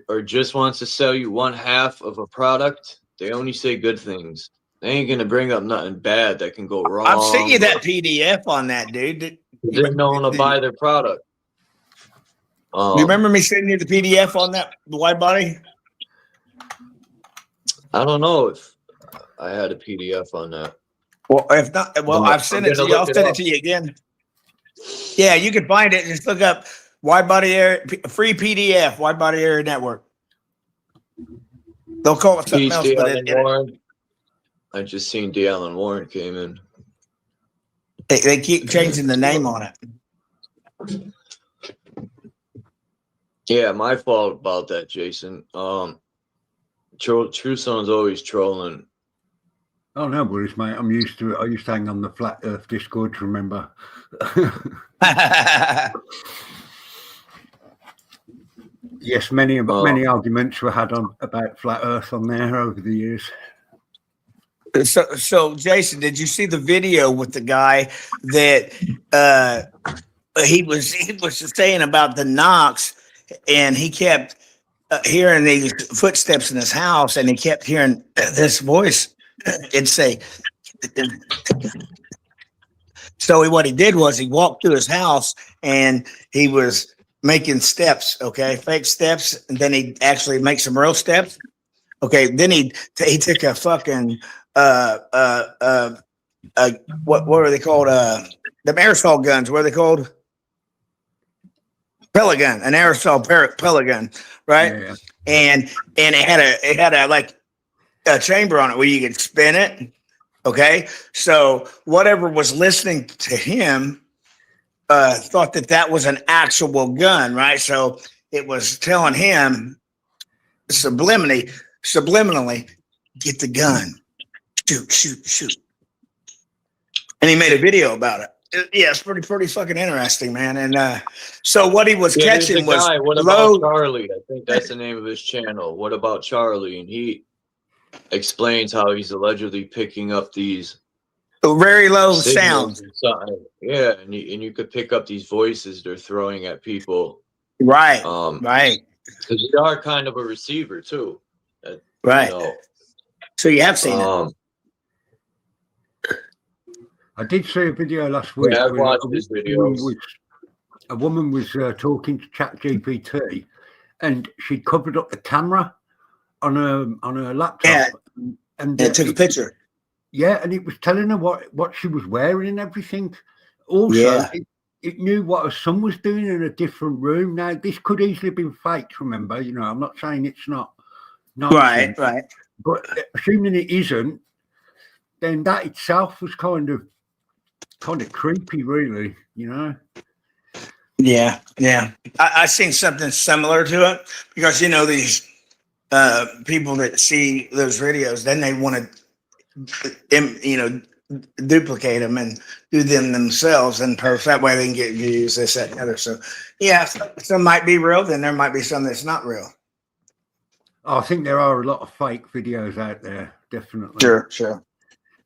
[SPEAKER 2] or just wants to sell you one half of a product, they only say good things. They ain't gonna bring up nothing bad that can go wrong.
[SPEAKER 11] I've sent you that PDF on that, dude.
[SPEAKER 2] They're known to buy their product.
[SPEAKER 11] You remember me sending you the PDF on that wide body?
[SPEAKER 2] I don't know if I had a PDF on that.
[SPEAKER 11] Well, if not, well, I've sent it to you. I'll send it to you again. Yeah, you can find it. Just look up wide body air free PDF, wide body area network. They'll call it something else, but
[SPEAKER 2] I just seen D'Allen Warren came in.
[SPEAKER 11] They keep changing the name on it.
[SPEAKER 2] Yeah, my fault about that, Jason. True Son's always trolling.
[SPEAKER 12] Oh no worries, mate. I'm used to it. I used to hang on the Flat Earth Discord, remember? Yes, many arguments were had on about Flat Earth on there over the years.
[SPEAKER 11] So Jason, did you see the video with the guy that he was just saying about the knocks, and he kept hearing these footsteps in his house, and he kept hearing this voice and say. So what he did was he walked through his house and he was making steps, okay, fake steps, and then he'd actually make some real steps. Okay, then he took a fucking what are they called? The aerosol guns. What are they called? Pellet gun, an aerosol pellet gun, right? Yeah. And it had a like a chamber on it where you could spin it. Okay, so whatever was listening to him thought that was an actual gun, right? So it was telling him subliminally, get the gun, shoot. And he made a video about it. Yeah, it's pretty fucking interesting, man. And so what he was catching was
[SPEAKER 2] what about Charlie? I think that's the name of his channel. What about Charlie? And he explains how he's allegedly picking up these
[SPEAKER 11] very low sounds.
[SPEAKER 2] Yeah, and you could pick up these voices they're throwing at people.
[SPEAKER 11] Right. Right.
[SPEAKER 2] Because they are kind of a receiver too.
[SPEAKER 11] Right. So you have seen it.
[SPEAKER 12] I did see a video last week.
[SPEAKER 2] Yeah, I've watched his videos.
[SPEAKER 12] A woman was talking to ChatGPT, and she covered up the camera on her laptop.
[SPEAKER 11] Yeah,
[SPEAKER 12] and
[SPEAKER 11] it took a picture.
[SPEAKER 12] Yeah, and it was telling her what she was wearing and everything. Also, it knew what her son was doing in a different room. Now, this could easily have been faked, remember? You know, I'm not saying it's not.
[SPEAKER 11] Right.
[SPEAKER 12] But assuming it isn't, then that itself was kind of creepy, really, you know?
[SPEAKER 11] Yeah. I seen something similar to it because, you know, these people that see those videos, then they want to, you know, duplicate them and do them themselves, and that way they can get views, this, that, and other. So, yeah, some might be real, then there might be some that's not real.
[SPEAKER 12] I think there are a lot of fake videos out there, definitely.
[SPEAKER 11] Sure.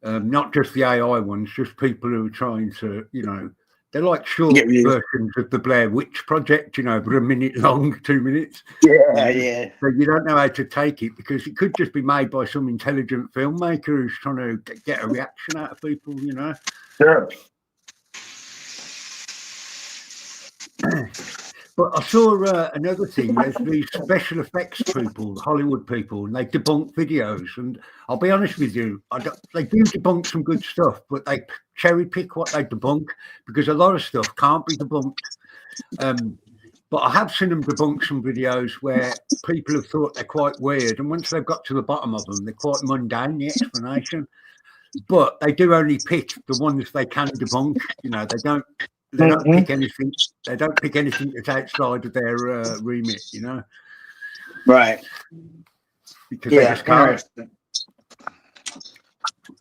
[SPEAKER 12] Not just the AI ones, just people who are trying to, you know, They're like short versions of the Blair Witch Project, you know, but a minute long, 2 minutes.
[SPEAKER 11] Yeah.
[SPEAKER 12] So you don't know how to take it because it could just be made by some intelligent filmmaker who's trying to get a reaction out of people, you know.
[SPEAKER 11] Sure.
[SPEAKER 12] But I saw another thing. There's these special effects people, Hollywood people, and they debunk videos. And I'll be honest with you, they do debunk some good stuff, but they cherry pick what they debunk because a lot of stuff can't be debunked. But I have seen them debunk some videos where people have thought they're quite weird, and once they've got to the bottom of them, they're quite mundane, the explanation. But they do only pick the ones they can debunk. You know, they don't pick anything. They don't pick anything that's outside of their remit. You know,
[SPEAKER 11] right?
[SPEAKER 12] Because they just can't.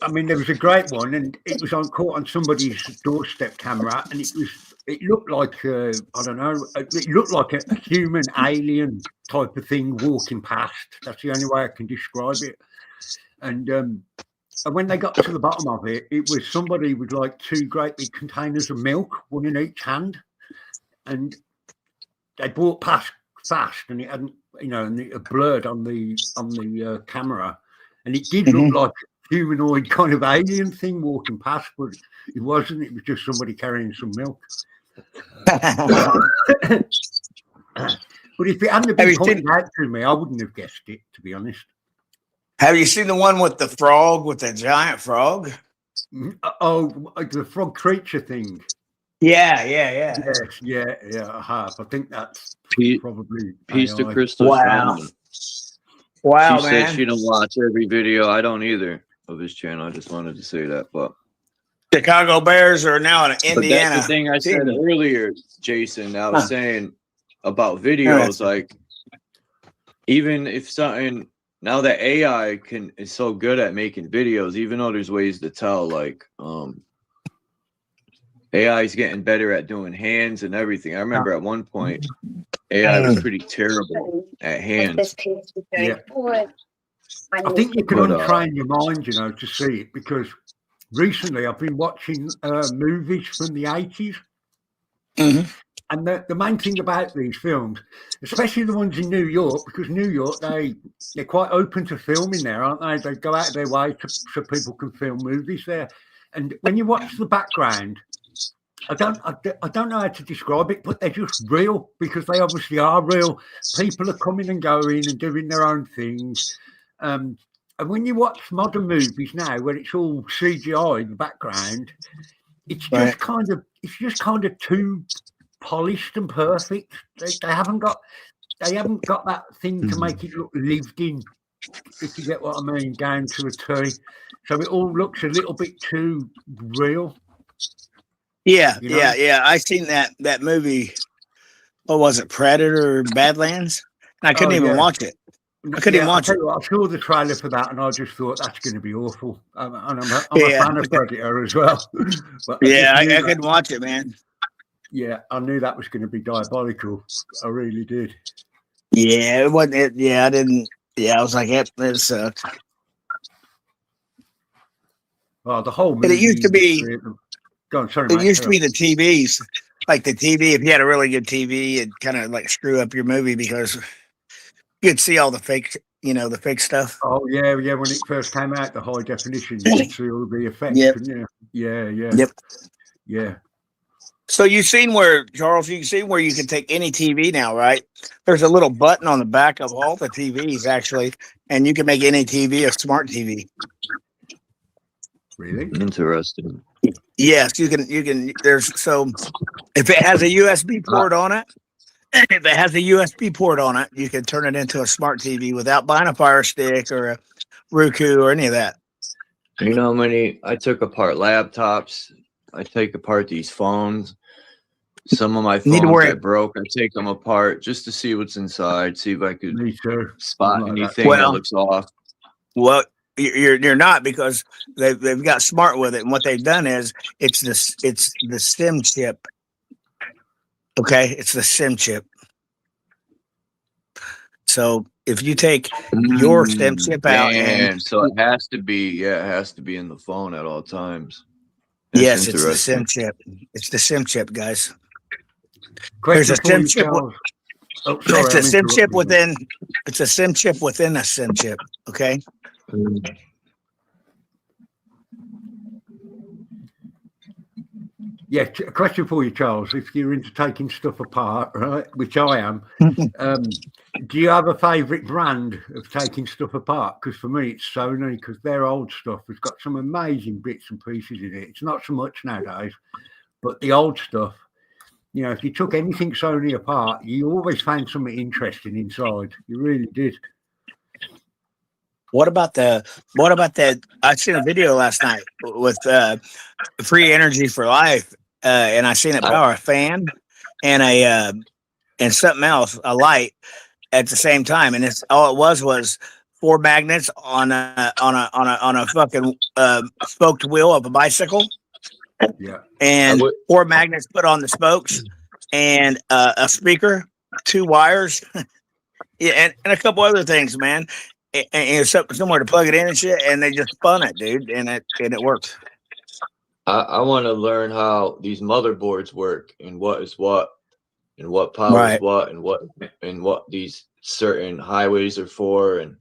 [SPEAKER 12] I mean, there was a great one, and it was caught on somebody's doorstep camera, and it looked like I don't know, it looked like a human alien type of thing walking past. That's the only way I can describe it. And when they got to the bottom of it, it was somebody with like 2 great big containers of milk, one in each hand, and they brought past fast, and it hadn't, you know, and it blurred on the camera, and it did look like a humanoid kind of alien thing walking past, but it wasn't. It was just somebody carrying some milk. But if it hadn't been pointed out to me, I wouldn't have guessed it, to be honest.
[SPEAKER 11] Have you seen the one with the frog, with the giant frog?
[SPEAKER 12] Oh, the frog creature thing.
[SPEAKER 11] Yeah.
[SPEAKER 12] Yes, yeah, I have. I think that's probably
[SPEAKER 2] Peace to
[SPEAKER 12] AI.
[SPEAKER 2] Crystal.
[SPEAKER 11] Wow,
[SPEAKER 2] She said she don't watch every video. I don't either of his channel. I just wanted to say that. But
[SPEAKER 11] Chicago Bears are now in Indiana.
[SPEAKER 2] But that's the thing I said earlier, Jason. I was saying about videos, like even if something. Now that AI is so good at making videos, even though there's ways to tell, like AI is getting better at doing hands and everything. I remember at one point AI was pretty terrible at hands.
[SPEAKER 12] Yeah. I think you can untrain your mind, you know, to see it, because recently I've been watching movies from the 80s. And the main thing about these films, especially the ones in New York, because New York, they're quite open to filming there, aren't they? They go out of their way so people can film movies there. And when you watch the background, I don't know how to describe it, but they're just real, because they obviously are real. People are coming and going and doing their own things. And when you watch modern movies now, where it's all CGI in the background, it's just kind of too polished and perfect. They haven't got that thing to make it look lived in, if you get what I mean, down to a T. So it all looks a little bit too real.
[SPEAKER 11] Yeah,
[SPEAKER 12] you know?
[SPEAKER 11] yeah. I seen that movie. What was it, Predator or Badlands? I couldn't even watch it. I couldn't even watch it.
[SPEAKER 12] I saw the trailer for that, and I just thought that's going to be awful. And I'm a fan of Predator as well. But
[SPEAKER 11] I couldn't watch it, man.
[SPEAKER 12] Yeah, I knew that was going to be diabolical. I really did.
[SPEAKER 11] Yeah, it wasn't it. Yeah, I didn't. Yeah, I was like, it sucked.
[SPEAKER 12] Oh, the whole movie.
[SPEAKER 11] But it used to be.
[SPEAKER 12] Go on, sorry,
[SPEAKER 11] it
[SPEAKER 12] mate.
[SPEAKER 11] used to be the TVs. Like the TV, if you had a really good TV, it'd kind of like screw up your movie because you'd see all the fake, the fake stuff.
[SPEAKER 12] Oh, yeah. When it first came out, the high definition, you could see all the effects.
[SPEAKER 11] Yep.
[SPEAKER 12] Yeah.
[SPEAKER 11] Yep.
[SPEAKER 12] Yeah.
[SPEAKER 11] So you've seen where, Charles, you can see where you can take any TV now, right? There's a little button on the back of all the TVs, actually, and you can make any TV a smart TV.
[SPEAKER 12] Really?
[SPEAKER 2] Interesting.
[SPEAKER 11] Yes, you can. So if it has a USB port on it, you can turn it into a smart TV without buying a Fire Stick or a Roku or any of that.
[SPEAKER 2] You know how many I took apart laptops? I take apart these phones. Some of my phones that broke, I take them apart just to see what's inside, see if I could spot anything that looks off.
[SPEAKER 11] Well, you're not, because they've got smart with it, and what they've done is it's the SIM chip. Okay, it's the SIM chip. So if you take your SIM chip out,
[SPEAKER 2] so it has to be in the phone at all times. That's
[SPEAKER 11] Yes, it's the
[SPEAKER 2] interesting.
[SPEAKER 11] sim chip. It's the sim chip, guys.
[SPEAKER 12] Question
[SPEAKER 11] There's a
[SPEAKER 12] for
[SPEAKER 11] sim
[SPEAKER 12] you,
[SPEAKER 11] chip.
[SPEAKER 12] Charles. Oh, sorry,
[SPEAKER 11] It's a
[SPEAKER 12] I'm
[SPEAKER 11] sim chip
[SPEAKER 12] interrupting you.
[SPEAKER 11] within. It's a sim chip within a sim chip. Okay.
[SPEAKER 12] Yeah, a question for you, Charles. If you're into taking stuff apart, right, which I am, do you have a favourite brand of taking stuff apart? Because for me, it's Sony, because their old stuff has got some amazing bits and pieces in it. It's not so much nowadays, but the old stuff, you know, if you took anything Sony apart, you always found something interesting inside. You really did.
[SPEAKER 11] What about the? I seen a video last night with Free Energy for Life, and I seen it power a fan and and something else, a light at the same time, and it's all it was 4 magnets on a fucking spoked wheel of a bicycle.
[SPEAKER 12] Yeah,
[SPEAKER 11] and 4 magnets put on the spokes, and a speaker, 2 wires, yeah, and a couple other things, man. And somewhere to plug it in and shit, and they just spun it, dude, and it worked.
[SPEAKER 2] I want to learn how these motherboards work and what is what and what powers what and what these certain highways are for. And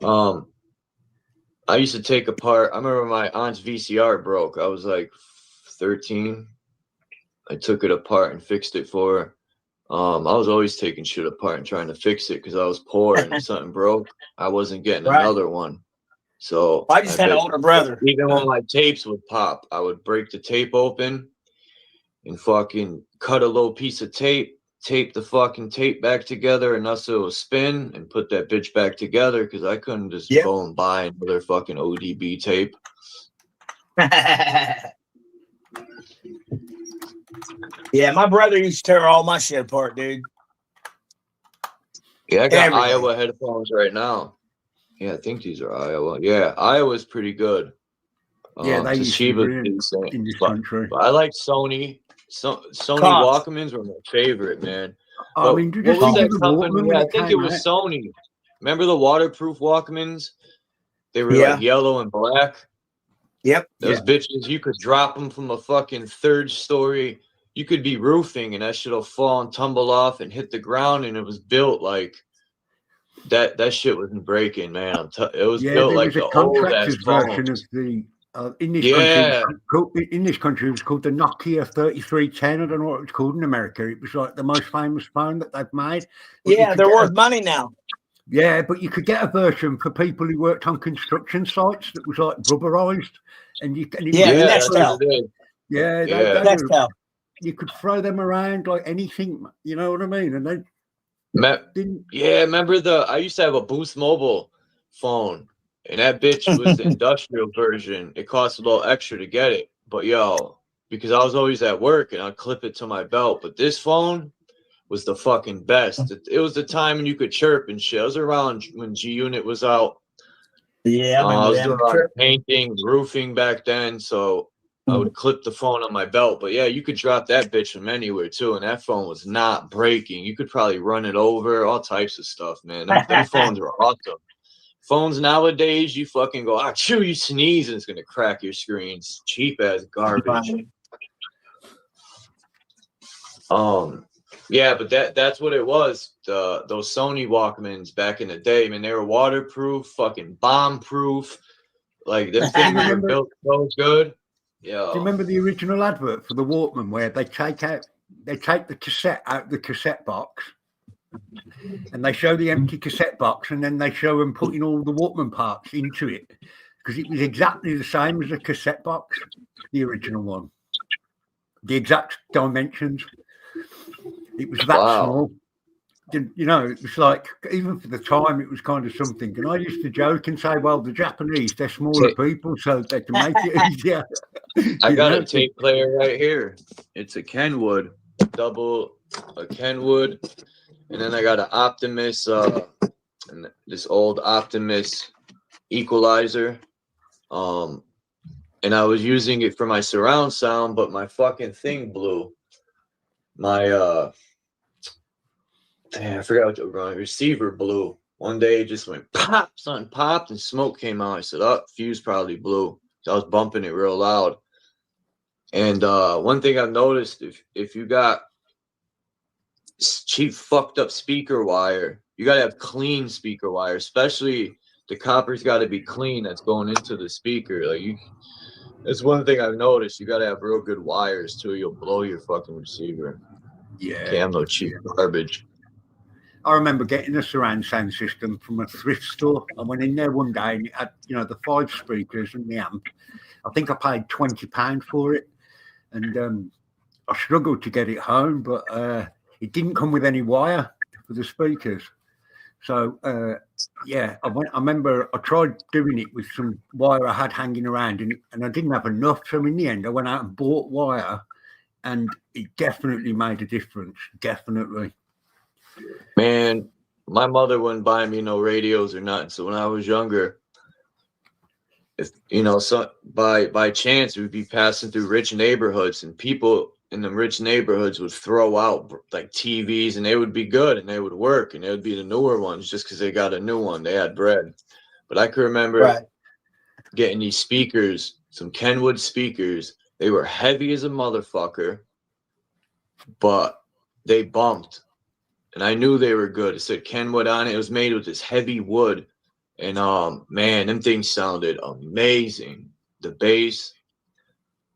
[SPEAKER 2] I used to take apart. I remember my aunt's VCR broke. I was like 13. I took it apart and fixed it for her. I was always taking shit apart and trying to fix it because I was poor, and if something broke, I wasn't getting another one. So
[SPEAKER 11] I just had an older brother.
[SPEAKER 2] Even when my tapes would pop, I would break the tape open and fucking cut a little piece of tape, tape the fucking tape back together, and thus it would spin and put that bitch back together because I couldn't just go and buy another fucking ODB tape.
[SPEAKER 11] Yeah, my brother used to tear all my shit apart, dude.
[SPEAKER 2] Yeah, I got Iowa headphones right now. Yeah, I think these are Iowa. Yeah, Iowa's pretty good.
[SPEAKER 12] Yeah, they used to be in this country.
[SPEAKER 2] But I like Sony. Sony Walkmans were my favorite, man.
[SPEAKER 12] I mean,
[SPEAKER 2] what was that company? Yeah, I think it was Sony. Remember the waterproof Walkmans? They were like yellow and black.
[SPEAKER 11] Yep.
[SPEAKER 2] Those bitches, you could drop them from a fucking 3rd story. You could be roofing and that shit'll fall and tumble off and hit the ground, and it was built like that shit wasn't breaking, man. It was built like the old ass
[SPEAKER 12] version of the in this country it was called the Nokia 3310. I don't know what it was called in America. It was like the most famous phone that they've made.
[SPEAKER 11] Yeah, they're worth money now.
[SPEAKER 12] Yeah, but you could get a version for people who worked on construction sites that was like rubberized, and you can you could throw them around like anything, you know what I mean? And they
[SPEAKER 2] remember I used to have a Boost Mobile phone, and that bitch was the industrial version. It cost a little extra to get it, but because I was always at work and I'd clip it to my belt. But this phone was the fucking best. It was the time when you could chirp and shit. I was around when G Unit was out.
[SPEAKER 11] Yeah,
[SPEAKER 2] I was doing a lot of painting, roofing back then, so I would clip the phone on my belt. But yeah, you could drop that bitch from anywhere too, and that phone was not breaking. You could probably run it over, all types of stuff, man. Them phones were awesome. Phones nowadays, you fucking go, you sneeze and it's gonna crack your screens. Cheap ass garbage. Yeah, but that's what it was. Those Sony Walkmans back in the day, man, they were waterproof, fucking bomb-proof. Like them things were built so good. Yeah.
[SPEAKER 12] Do you remember the original advert for the Walkman where they take the cassette out of the cassette box, and they show the empty cassette box, and then they show them putting all the Walkman parts into it, because it was exactly the same as a cassette box, the original one, the exact dimensions. It was that small. You know, it was like, even for the time, it was kind of something. And I used to joke and say, well, the Japanese, they're smaller people, so they can make it easier.
[SPEAKER 2] I got a tape player right here. It's a Kenwood, a Kenwood. And then I got an Optimus, and this old Optimus equalizer. And I was using it for my surround sound, but my fucking thing blew. My I forgot what my receiver blew. One day it just went pop, something popped and smoke came out. I said, fuse probably blew. So I was bumping it real loud. And one thing I've noticed, if you got cheap fucked up speaker wire, you gotta have clean speaker wire, especially the copper's got to be clean that's going into the speaker. Like it's one thing I've noticed. You gotta have real good wires too. You'll blow your fucking receiver.
[SPEAKER 12] Yeah,
[SPEAKER 2] can't have no cheap garbage.
[SPEAKER 12] I remember getting a surround sound system from a thrift store. I went in there one day and it had, the 5 speakers and the amp. I think I paid £20 for it, and I struggled to get it home, but it didn't come with any wire for the speakers. So yeah, I remember I tried doing it with some wire I had hanging around, and I didn't have enough. So in the end, I went out and bought wire, and it definitely made a difference. Definitely.
[SPEAKER 2] Man, my mother wouldn't buy me no radios or nothing. So when I was younger, if so by chance we'd be passing through rich neighborhoods, and people in the rich neighborhoods would throw out like TVs, and they would be good and they would work, and they would be the newer ones just because they got a new one. They had bread. But I could remember getting these speakers, some Kenwood speakers. They were heavy as a motherfucker, but they bumped. And I knew they were good. It said Kenwood on it. It was made with this heavy wood. And man, them things sounded amazing. The bass,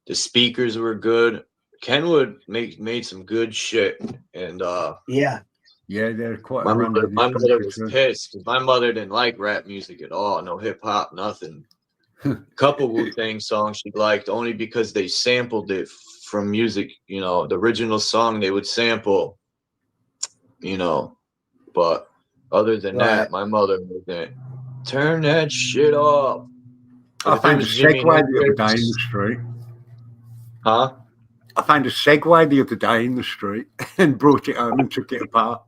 [SPEAKER 2] the speakers were good. Kenwood made some good shit. And
[SPEAKER 11] yeah,
[SPEAKER 12] they're quite.
[SPEAKER 2] My mother was pissed because my mother didn't like rap music at all. No hip hop, nothing. A couple Wu-Tang songs she liked only because they sampled it from music. The original song they would sample. But other than that, my mother wasn't. Turn that shit off.
[SPEAKER 12] I found a Segway the other day in the street.
[SPEAKER 2] Huh?
[SPEAKER 12] I found a Segway the other day in the street and brought it home and took it apart.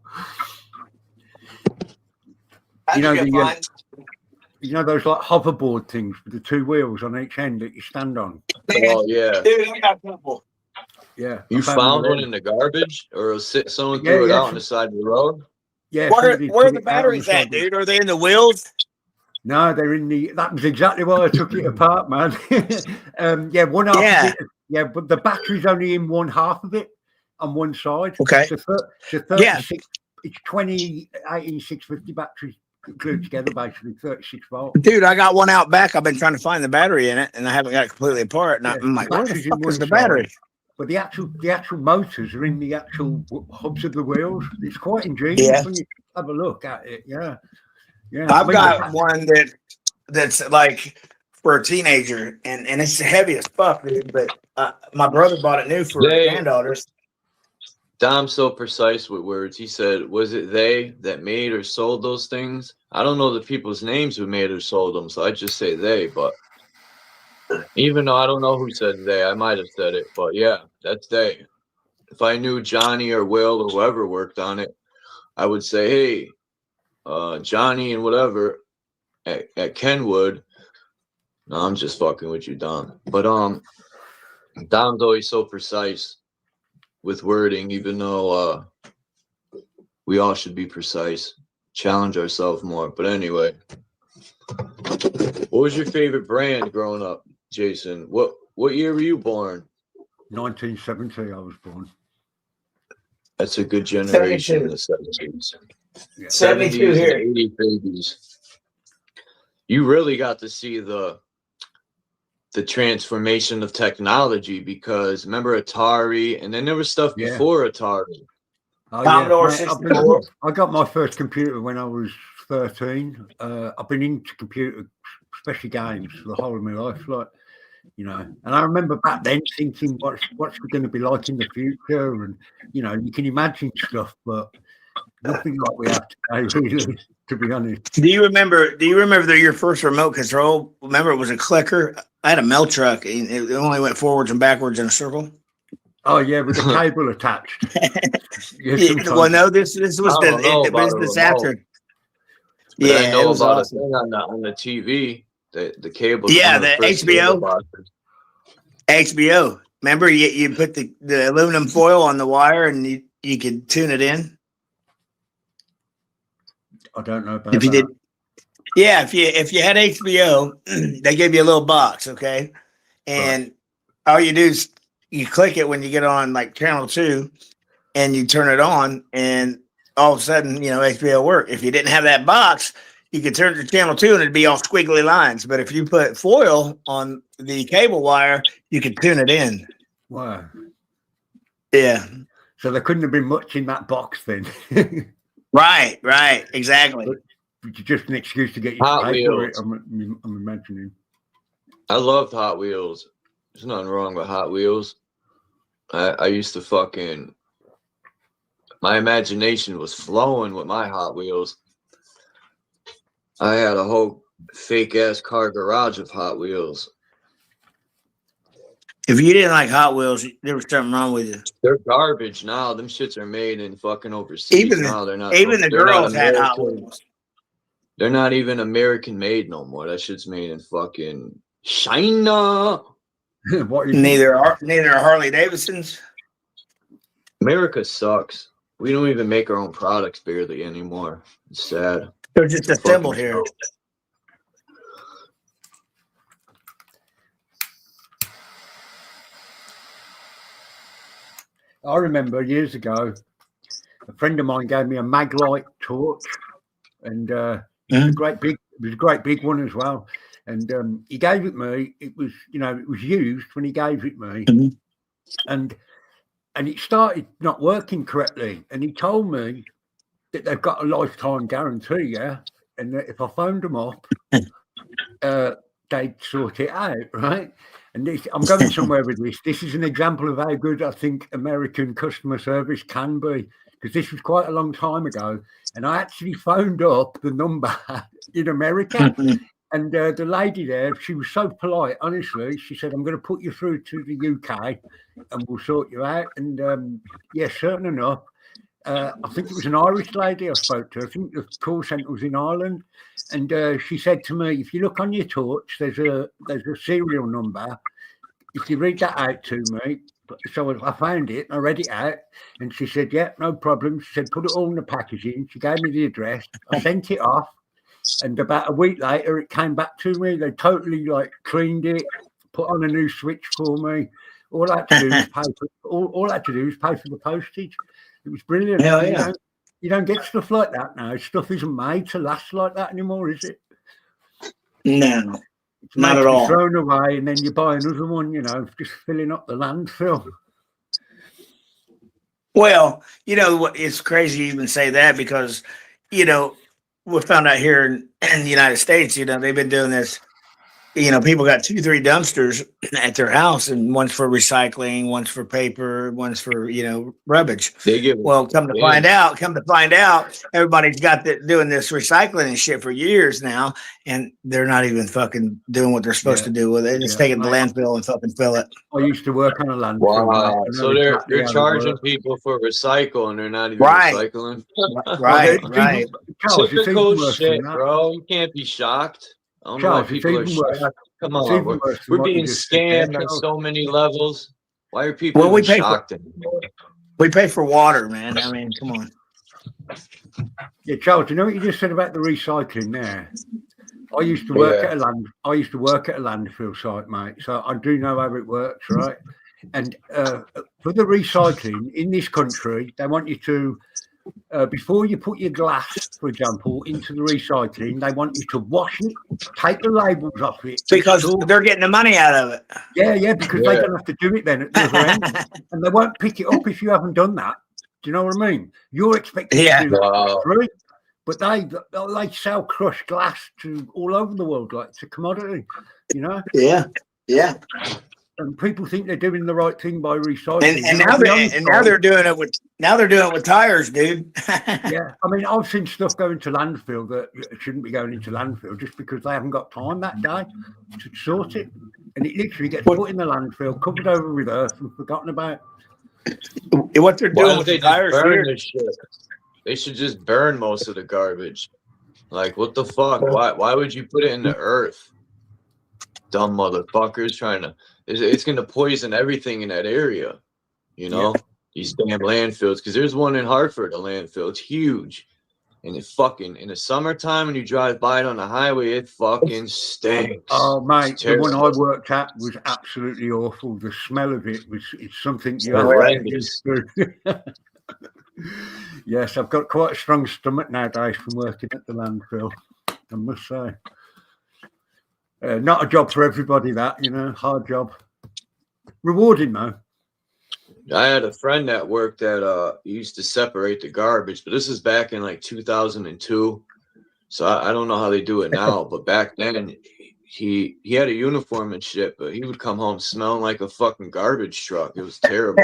[SPEAKER 12] Those like hoverboard things with the 2 wheels on each end that you stand on.
[SPEAKER 2] Oh yeah.
[SPEAKER 11] Dude, I got a couple.
[SPEAKER 12] Yeah.
[SPEAKER 2] You found one in the garbage, or someone threw it out on the side of the road?
[SPEAKER 12] Yeah.
[SPEAKER 11] Where are the batteries at, dude? Are they in the wheels?
[SPEAKER 12] No, they're in the. That was exactly why I took it apart, man. One half. Of it, but the battery's only in one half of it on one side.
[SPEAKER 11] Okay.
[SPEAKER 12] So 36. It's 20 18650 batteries glued together, basically 36 volts.
[SPEAKER 11] Dude, I got one out back. I've been trying to find the battery in it, and I haven't got it completely apart. And I'm like, where the fuck is the battery?
[SPEAKER 12] But the actual motors are in the actual hubs of the wheels. It's quite ingenious when you have a look at it. Yeah.
[SPEAKER 11] I've got one that's like for a teenager, and it's heavy as fuck, dude. But my brother bought it new for granddaughters.
[SPEAKER 2] Dom's so precise with words. He said, was it they that made or sold those things? I don't know the people's names who made or sold them, so I just say they. But even though I don't know who said they, I might have said it. But yeah, that's they. If I knew Johnny or Will or whoever worked on it, I would say, hey, Johnny and whatever at Kenwood. No, I'm just fucking with you, Dom. But Dom's always so precise with wording, even though we all should be precise, challenge ourselves more. But anyway, what was your favorite brand growing up, Jason? What year were you born?
[SPEAKER 12] 1970, I was born.
[SPEAKER 2] That's a good generation in the 70s.
[SPEAKER 11] Yeah. 72 here.
[SPEAKER 2] 80 babies. You really got to see the transformation of technology, because remember Atari, and then there was stuff before Atari.
[SPEAKER 11] Commodore 64.
[SPEAKER 12] I got my first computer when I was 13. I've been into computer, especially games, for the whole of my life, and I remember back then thinking, what's it going to be like in the future? And you can imagine stuff, but nothing like we have today, really, to be honest.
[SPEAKER 11] Do you remember your first remote control? Remember, it was a clicker. I had a mail truck. It only went forwards and backwards in a circle.
[SPEAKER 12] Oh yeah, with the cable attached.
[SPEAKER 11] Well, no, this was the business after.
[SPEAKER 2] But I know about awesome. On the TV, the cable.
[SPEAKER 11] Yeah, the HBO. HBO. Remember, you put the aluminum foil on the wire, and you could tune it in.
[SPEAKER 12] I don't know about
[SPEAKER 11] if you did. Yeah, if you had HBO, they gave you a little box, okay, and all you do is you click it when you get on like channel 2 and you turn it on, and all of a sudden, you know, HBO work. If you didn't have that box, you could turn to channel 2 and it'd be all squiggly lines. But if you put foil on the cable wire, you could tune it in.
[SPEAKER 12] Wow.
[SPEAKER 11] Yeah.
[SPEAKER 12] So there couldn't have been much in that box then.
[SPEAKER 11] Right, exactly.
[SPEAKER 12] But just an excuse to get you
[SPEAKER 2] Hot
[SPEAKER 12] to pay for it,
[SPEAKER 2] Wheels.
[SPEAKER 12] I'm imagining.
[SPEAKER 2] I loved Hot Wheels. There's nothing wrong with Hot Wheels. I used to fucking, my imagination was flowing with my Hot Wheels. I had a whole fake ass car garage of Hot Wheels.
[SPEAKER 11] If you didn't like Hot Wheels, there was something wrong with you.
[SPEAKER 2] They're garbage now. Them shits are made in fucking overseas now. They're not.
[SPEAKER 11] Even the
[SPEAKER 2] they're not
[SPEAKER 11] girls had Hot
[SPEAKER 2] American.
[SPEAKER 11] Wheels.
[SPEAKER 2] They're not even American made no more. That shit's made in fucking China.
[SPEAKER 11] Neither are Harley Davidsons.
[SPEAKER 2] America sucks. We don't even make our own products barely anymore. It's sad.
[SPEAKER 11] They're just assembled here.
[SPEAKER 12] I remember years ago, a friend of mine gave me a Maglite torch, and it was a great big one as well. And he gave it me. It was, you know, it was used when he gave it me, and it started not working correctly. And he told me that they've got a lifetime guarantee, yeah, and that if I phoned them up, they'd sort it out, right? And this, I'm going somewhere with this. This is an example of how good I think American customer service can be, because this was quite a long time ago. And I actually phoned up the number in America. And the lady there, she was so polite, honestly. She said, I'm going to put you through to the UK and we'll sort you out. And yes, certain enough, I think it was an Irish lady I spoke to. I think the call centre was in Ireland. And she said to me, if you look on your torch, there's a serial number. If you read that out to me. So I found it, I read it out, and she said, yeah, no problem. She said, put it all in the packaging. She gave me the address. I sent it off. And about a week later, it came back to me. They totally like cleaned it, put on a new switch for me. All I had to do was pay for, all I had to do was pay for the postage. It was brilliant.
[SPEAKER 11] Hell yeah.
[SPEAKER 12] You don't get stuff like that now. Stuff isn't made to last like that anymore, is it?
[SPEAKER 11] No,
[SPEAKER 12] it's
[SPEAKER 11] not at all.
[SPEAKER 12] Thrown away, and then you buy another one. You know, just filling up the landfill.
[SPEAKER 11] Well, you know what? It's crazy you even say that, because, you know, we found out here in the United States, you know, they've been doing this. You know, people got 2-3 dumpsters at their house, and one's for recycling, one's for paper, one's for, you know, rubbish. Well, come to find out, everybody's got doing this recycling and shit for years now, and they're not even fucking doing what they're supposed to do with it. They're just taking the landfill and fucking fill it.
[SPEAKER 12] I used to work on a landfill.
[SPEAKER 2] Wow. So they're charging people for recycle, and they're not even recycling.
[SPEAKER 11] Right.
[SPEAKER 2] Typical shit, bro. You can't be shocked. I don't know why people are shocked. Come on, we're being scammed on so many levels. Why are people shocked anymore?
[SPEAKER 11] We pay for water, man. I mean, come on.
[SPEAKER 12] Yeah, Charles, you know what you just said about the recycling there? I used to work at a landfill site, mate. So I do know how it works, right? And for the recycling in this country, they want you to, before you put your glass, for example, into the recycling, they want you to wash it, take the labels off it.
[SPEAKER 11] Because they're getting the money out of it.
[SPEAKER 12] Yeah, because they don't have to do it then at the other end. And they won't pick it up if you haven't done that. Do you know what I mean? You're expected to do that for free. But they sell crushed glass to all over the world, like it's a commodity, you know?
[SPEAKER 11] Yeah.
[SPEAKER 12] And people think they're doing the right thing by recycling.
[SPEAKER 11] And now they're doing it with tires, dude.
[SPEAKER 12] Yeah, I mean, I've seen stuff going to landfill that shouldn't be going into landfill just because they haven't got time that day to sort it, and it literally gets put in the landfill, covered over with earth, and forgotten about.
[SPEAKER 11] What they're doing with the tires here.
[SPEAKER 2] They should just burn most of the garbage. Like, what the fuck? Why would you put it in the earth? Dumb motherfuckers trying to. It's going to poison everything in that area, you know, these damn landfills. Because there's one in Hartford, a landfill. It's huge. And it fucking, in the summertime when you drive by it on the highway, it fucking stinks.
[SPEAKER 12] Oh, mate,
[SPEAKER 2] It's
[SPEAKER 12] the one
[SPEAKER 2] terrible.
[SPEAKER 12] I worked at was absolutely awful. The smell of it was, it's something you
[SPEAKER 2] Oh,
[SPEAKER 12] have to
[SPEAKER 2] right.
[SPEAKER 12] get used to. Yes, I've got quite a strong stomach nowadays from working at the landfill, I must say. Not a job for everybody, that, you know, hard job. Rewarding, though.
[SPEAKER 2] I had a friend that worked at he used to separate the garbage, but this is back in like 2002. So I don't know how they do it now, but back then he had a uniform and shit, but he would come home smelling like a fucking garbage truck. It was terrible.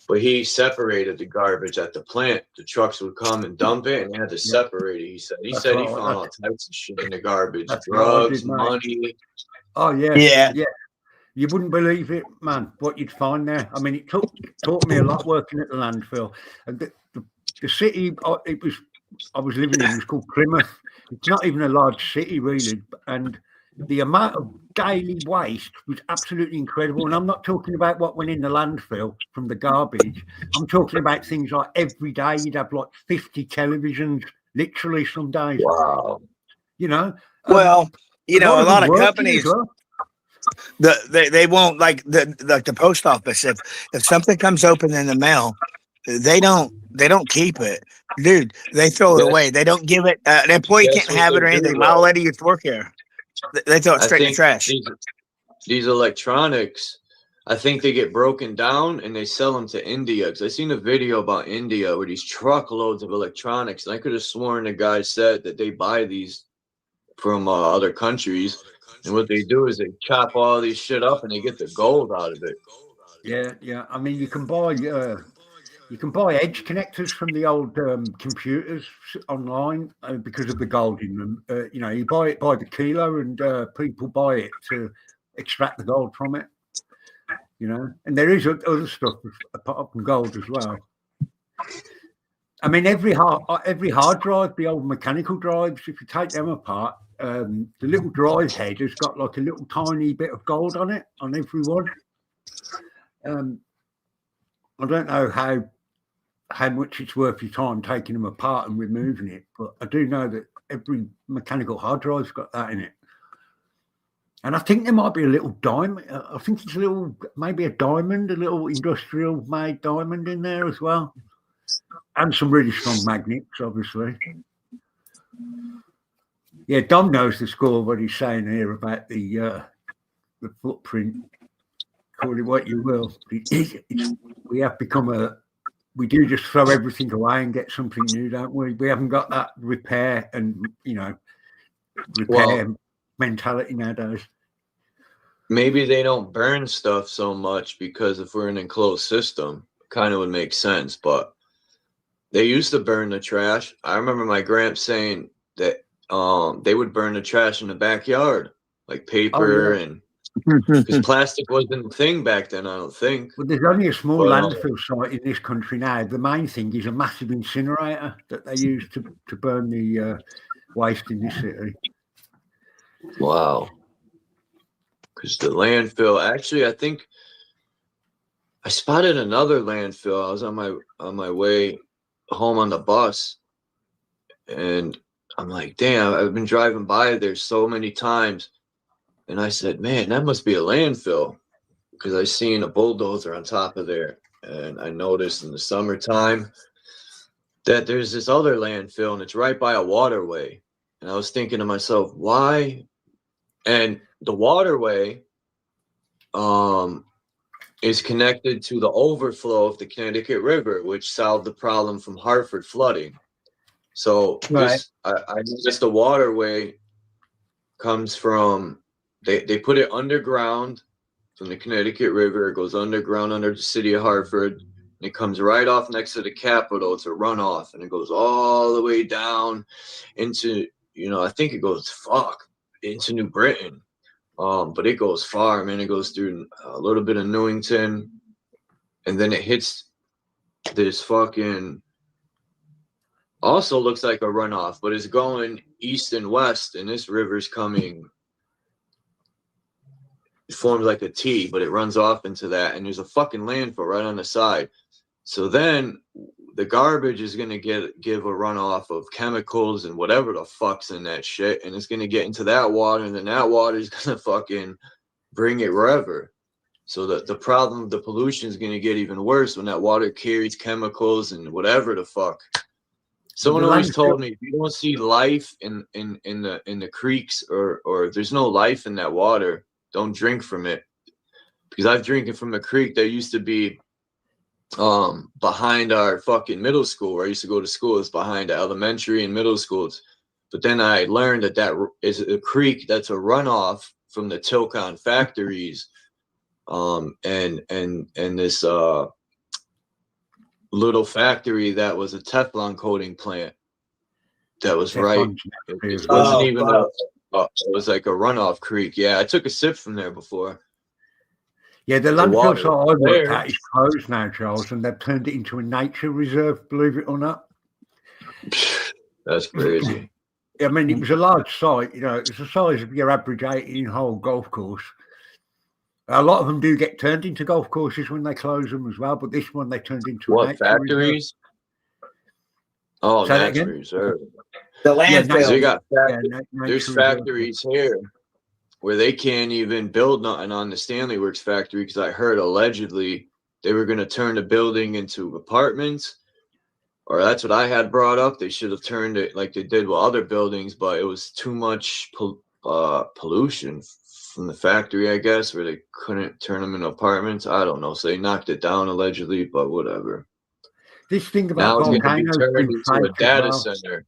[SPEAKER 2] But he separated the garbage at the plant. The trucks would come and dump it, and they had to separate it. He said he found all types of shit in the garbage, drugs, money.
[SPEAKER 12] Oh yeah,
[SPEAKER 11] yeah.
[SPEAKER 12] You wouldn't believe it, man, what you'd find there. I mean, it taught me a lot working at the landfill. And the city I was living in was called Plymouth. It's not even a large city, really. And the amount of daily waste was absolutely incredible. And I'm not talking about what went in the landfill from the garbage. I'm talking about things like every day you'd have like 50 televisions, literally some days.
[SPEAKER 2] Wow.
[SPEAKER 12] You know?
[SPEAKER 11] Well, you know, a lot of
[SPEAKER 12] working
[SPEAKER 11] companies,
[SPEAKER 12] as well.
[SPEAKER 11] they won't, like the post office. If something comes open in the mail, they don't keep it, dude. They throw it away. They don't give it. An employee can't have it or anything. My old lady used to work here. They throw it straight in the trash.
[SPEAKER 2] These electronics, I think they get broken down and they sell them to India. Because I seen a video about India where these truckloads of electronics, and I could have sworn the guy said that they buy these from other countries, and what they do is they chop all these shit up and they get the gold out of it.
[SPEAKER 12] Yeah. I mean, you can buy edge connectors from the old computers online because of the gold in them. You know, you buy it by the kilo, and people buy it to extract the gold from it. You know, and there is other stuff apart from gold as well. I mean, every hard drive, the old mechanical drives, if you take them apart, the little drive head has got like a little tiny bit of gold on it, on every one. I don't know how much it's worth your time taking them apart and removing it, but I do know that every mechanical hard drive's got that in it. And I think there might be a little diamond. I think it's maybe a diamond, a little industrial made diamond in there as well. And some really strong magnets, obviously. Yeah, Dom knows the score, what he's saying here about the footprint. Call it what you will. We have become we do just throw everything away and get something new, don't we? We haven't got that repair and, mentality nowadays.
[SPEAKER 2] Maybe they don't burn stuff so much because if we're in an enclosed system, it kind of would make sense. But they used to burn the trash. I remember my gramps saying that they would burn the trash in the backyard, like paper and because plastic wasn't a thing back then, I don't think.
[SPEAKER 12] Well, there's only a small landfill site in this country now. The main thing is a massive incinerator that they use to burn the waste in this city.
[SPEAKER 2] Wow. Because the landfill, actually, I think I spotted another landfill. I was on my way home on the bus, and I'm like, damn, I've been driving by there so many times. And I said, man, that must be a landfill, because I seen a bulldozer on top of there. And I noticed in the summertime that there's this other landfill, and it's right by a waterway. And I was thinking to myself, why? And the waterway is connected to the overflow of the Connecticut River, which solved the problem from Hartford flooding. So I noticed the waterway comes from, they put it underground from the Connecticut River. It goes underground under the city of Hartford. And it comes right off next to the Capitol. It's a runoff, and it goes all the way down into, I think it goes into New Britain. But it goes far, man. It goes through a little bit of Newington, and then it hits this fucking, also looks like a runoff, but it's going east and west, and this river's coming, it forms like a T, but it runs off into that, and there's a fucking landfill right on the side. So then the garbage is going to give a runoff of chemicals and whatever the fuck's in that shit, and it's going to get into that water, and then that water is going to fucking bring it wherever. So the problem of the pollution is going to get even worse when that water carries chemicals and whatever the fuck. Someone always told me, if you don't see life in the creeks, or there's no life in that water, don't drink from it. Because I've drinking from a creek that used to be behind our fucking middle school, where I used to go to school. It's behind the elementary and middle schools. But then I learned that is a creek that's a runoff from the Tilcon factories, and this little factory that was a Teflon coating plant. That was right. It wasn't even it was like a runoff creek. Yeah, I took a sip from there before.
[SPEAKER 12] Yeah, the landfill site I worked at is closed now, Charles, and they've turned it into a nature reserve, believe it or not.
[SPEAKER 2] That's crazy.
[SPEAKER 12] I mean, it was a large site, you know, it's the size of your average 18-hole golf course. A lot of them do get turned into golf courses when they close them as well, but this one they turned into
[SPEAKER 2] what, factories? Reserve. Oh, nature reserve.
[SPEAKER 11] The landfill.
[SPEAKER 2] So you got there's factories here where they can't even build nothing on the Stanley Works factory, because I heard allegedly they were going to turn the building into apartments, or that's what I had brought up. They should have turned it like they did with other buildings, but it was too much pollution from the factory, I guess, where they couldn't turn them into apartments. I don't know. So they knocked it down allegedly, but whatever.
[SPEAKER 12] This thing about volcanoes being
[SPEAKER 2] into a data center.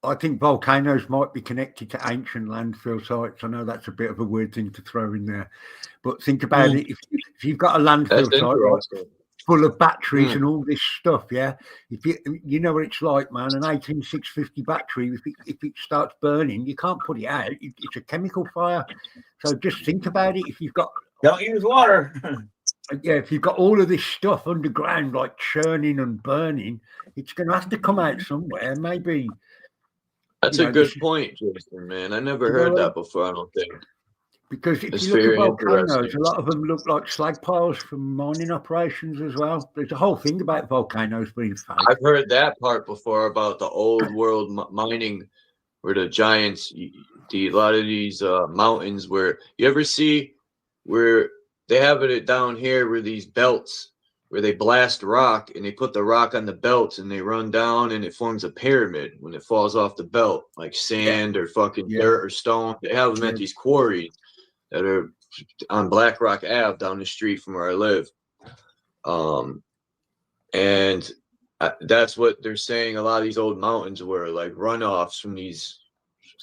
[SPEAKER 12] I think volcanoes might be connected to ancient landfill sites. I know that's a bit of a weird thing to throw in there, but think about it. If you've got a landfill site full of batteries and all this stuff, yeah, if you know what it's like, man, an 18650 battery, if it starts burning, you can't put it out. It's a chemical fire. So just think about it. If you've got,
[SPEAKER 11] don't use water.
[SPEAKER 12] Yeah, if you've got all of this stuff underground, like churning and burning, it's going to have to come out somewhere. Maybe.
[SPEAKER 2] That's a good point, Jason, man. I never heard that before, I don't think.
[SPEAKER 12] Because if you look at volcanoes, a lot of them look like slag piles from mining operations as well. There's a whole thing about volcanoes being fake.
[SPEAKER 2] I've heard that part before about the old world mining, where the giants, a lot of these mountains, where you ever see where they have it down here, where these belts, where they blast rock and they put the rock on the belts and they run down and it forms a pyramid when it falls off the belt, like sand or fucking dirt or stone. They have them at these quarries that are on Black Rock Ave down the street from where I live. And that's what they're saying. A lot of these old mountains were like runoffs from these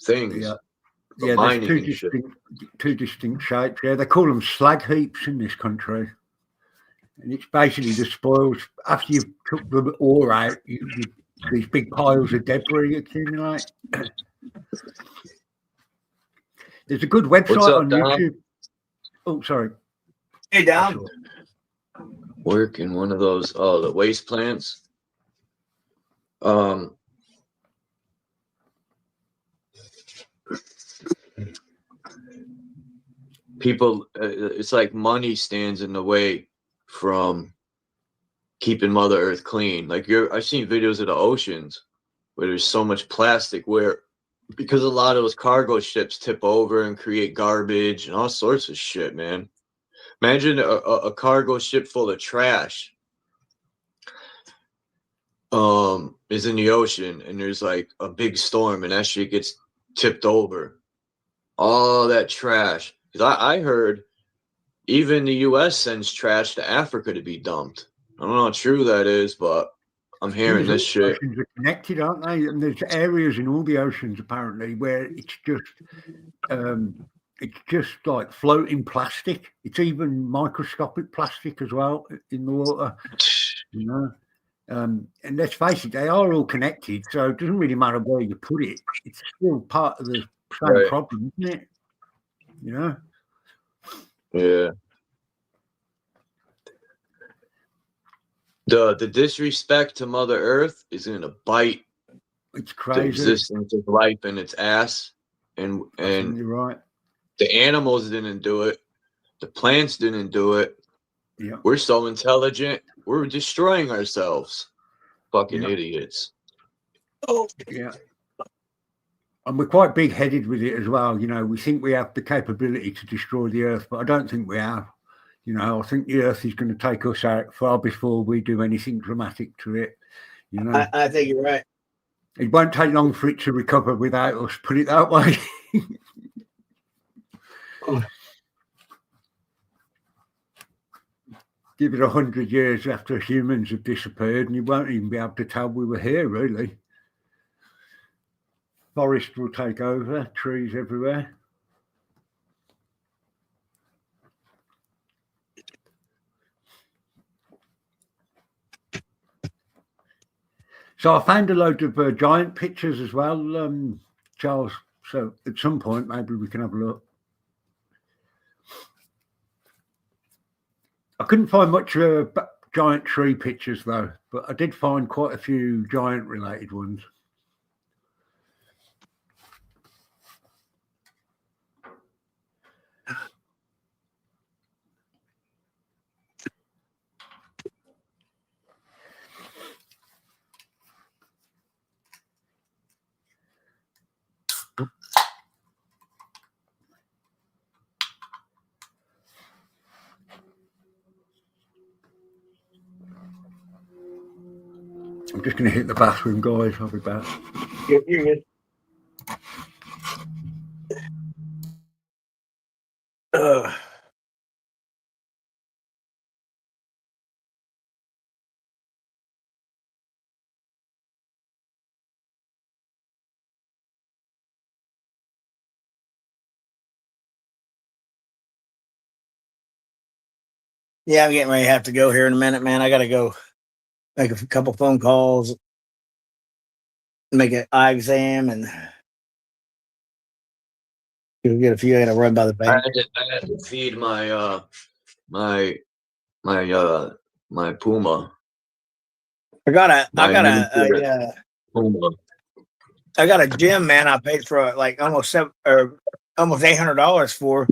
[SPEAKER 2] things.
[SPEAKER 12] Yeah, there's two distinct shapes. Yeah, they call them slag heaps in this country. And it's basically the spoils. After you've took the ore out, these big piles of debris accumulate. There's a good website on YouTube. Oh, sorry.
[SPEAKER 11] Hey, Dom.
[SPEAKER 2] Work in one of those, the waste plants. People, it's like money stands in the way from keeping Mother Earth clean. Like I've seen videos of the oceans where there's so much plastic, where because a lot of those cargo ships tip over and create garbage and all sorts of shit, man. Imagine a cargo ship full of trash is in the ocean, and there's like a big storm and that shit gets tipped over. All that trash. Because I heard even the U.S. sends trash to Africa to be dumped. I don't know how true that is, but I'm hearing this shit.
[SPEAKER 12] Oceans are connected, aren't they? And there's areas in all the oceans apparently where it's just like floating plastic. It's even microscopic plastic as well in the water. You know, and let's face it, they are all connected. So it doesn't really matter where you put it. It's still part of the same problem, isn't it? You know.
[SPEAKER 2] Yeah. The disrespect to Mother Earth is gonna bite
[SPEAKER 12] it's crazy.
[SPEAKER 2] The existence of life in its ass. And
[SPEAKER 12] you're right.
[SPEAKER 2] The animals didn't do it. The plants didn't do it.
[SPEAKER 12] Yeah.
[SPEAKER 2] We're so intelligent. we're destroying ourselves. Fucking idiots.
[SPEAKER 12] Oh, yeah. And we're quite big-headed with it as well. You know, we think we have the capability to destroy the Earth, but I don't think we have. You know, I think the Earth is going to take us out far before we do anything dramatic to it. You know,
[SPEAKER 11] I think you're right.
[SPEAKER 12] It won't take long for it to recover without us. Put it that way. Give it 100 years after humans have disappeared, and you won't even be able to tell we were here. Really, forest will take over, trees everywhere. So I found a load of giant pictures as well, Charles. So at some point, maybe we can have a look. I couldn't find much giant tree pictures, though, but I did find quite a few giant-related ones. I'm just going to hit the bathroom, guys. I'll be back.
[SPEAKER 11] You're good. Yeah, I'm getting ready to have to go here in a minute, man. I got to go make a couple phone calls, make an eye exam, and get a few. I got to run by the bank.
[SPEAKER 2] I had to feed my my puma.
[SPEAKER 11] I got a gym, man. I paid for like almost $800 for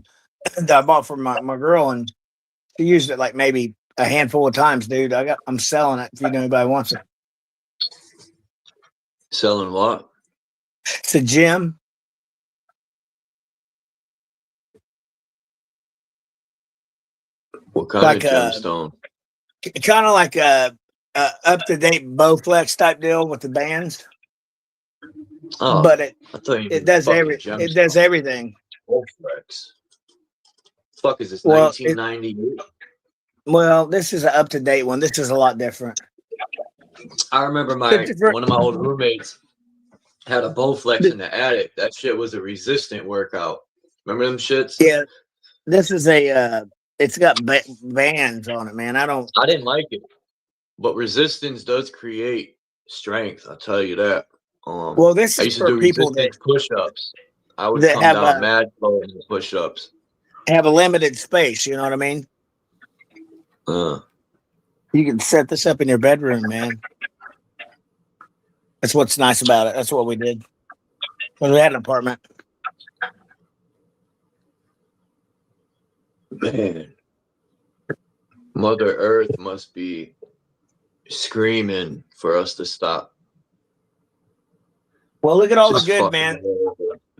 [SPEAKER 11] that I bought for my girl, and she used it like maybe a handful of times, dude. I'm selling it if you know anybody wants it.
[SPEAKER 2] Selling what?
[SPEAKER 11] It's a gym.
[SPEAKER 2] What kind of gemstone?
[SPEAKER 11] Kind of like a up-to-date Bowflex type deal with the bands.
[SPEAKER 2] Oh,
[SPEAKER 11] but it does everything.
[SPEAKER 2] Bowflex. Fuck is this? 1998.
[SPEAKER 11] Well, this is an up-to-date one. This is a lot different.
[SPEAKER 2] I remember one of my old roommates had a Bowflex in the attic. That shit was a resistant workout. Remember them shits?
[SPEAKER 11] Yeah. This is it's got bands on it, man. I
[SPEAKER 2] didn't like it, but resistance does create strength. I'll tell you that.
[SPEAKER 11] Well, this is
[SPEAKER 2] I used
[SPEAKER 11] for
[SPEAKER 2] to do
[SPEAKER 11] people
[SPEAKER 2] resistance push-ups. I would
[SPEAKER 11] that
[SPEAKER 2] come
[SPEAKER 11] have
[SPEAKER 2] down mad slow in the push-ups.
[SPEAKER 11] Have a limited space. You know what I mean? You can set this up in your bedroom, man. That's what's nice about it. That's what we did when we had an apartment.
[SPEAKER 2] Man, Mother Earth must be screaming for us to stop.
[SPEAKER 11] Well, look at all the good, man.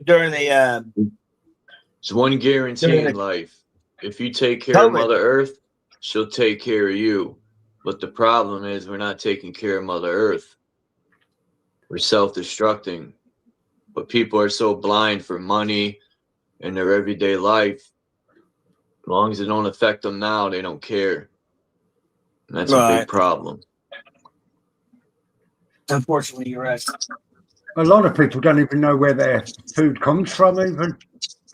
[SPEAKER 11] During the
[SPEAKER 2] there's one guarantee in life: if you take care of Mother Earth, she'll take care of you. But the problem is we're not taking care of Mother Earth. We're self-destructing. But people are so blind for money in their everyday life. As long as it don't affect them now, they don't care. And that's a big problem.
[SPEAKER 11] Unfortunately, you're right.
[SPEAKER 12] A lot of people don't even know where their food comes from, even.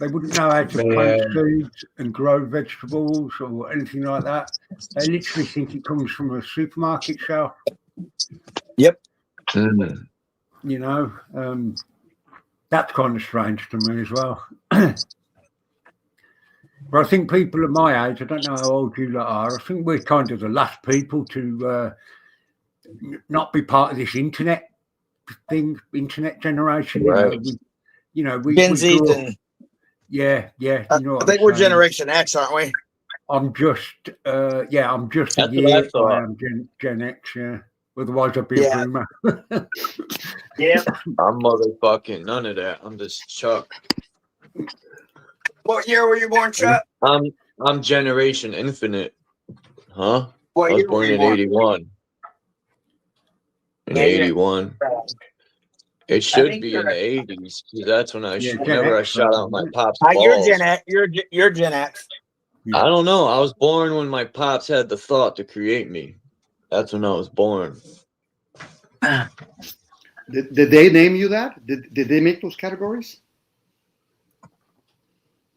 [SPEAKER 12] They wouldn't know how to plant seeds and grow vegetables or anything like that. They literally think it comes from a supermarket shelf.
[SPEAKER 11] Yep.
[SPEAKER 12] You know, that's kind of strange to me as well. But I think people of my age, I don't know how old you lot are, I think we're kind of the last people to not be part of this internet thing, internet generation.
[SPEAKER 2] Right.
[SPEAKER 12] You know, we
[SPEAKER 11] Gen Z.
[SPEAKER 12] yeah. You know
[SPEAKER 11] I think we're Generation X, aren't we?
[SPEAKER 12] I'm just a
[SPEAKER 2] That's what I
[SPEAKER 12] year. I
[SPEAKER 2] thought.
[SPEAKER 12] am Gen X. Yeah. Otherwise, I'd be a boomer.
[SPEAKER 11] Yeah.
[SPEAKER 2] I'm motherfucking none of that. I'm just Chuck.
[SPEAKER 11] What year were you born, Chuck?
[SPEAKER 2] I'm Generation Infinite. Huh?
[SPEAKER 11] What
[SPEAKER 2] I was
[SPEAKER 11] year were
[SPEAKER 2] born
[SPEAKER 11] you
[SPEAKER 2] in
[SPEAKER 11] born?
[SPEAKER 2] 81. In
[SPEAKER 11] Yeah, you're-
[SPEAKER 2] 81. It should be in the 80s because that's when whenever I shot out my pop's
[SPEAKER 11] You're
[SPEAKER 2] balls.
[SPEAKER 11] Gen X. You're Gen X.
[SPEAKER 2] I don't know. I was born when my pops had the thought to create me. That's when I was born.
[SPEAKER 14] Did they name you that? Did they make those categories?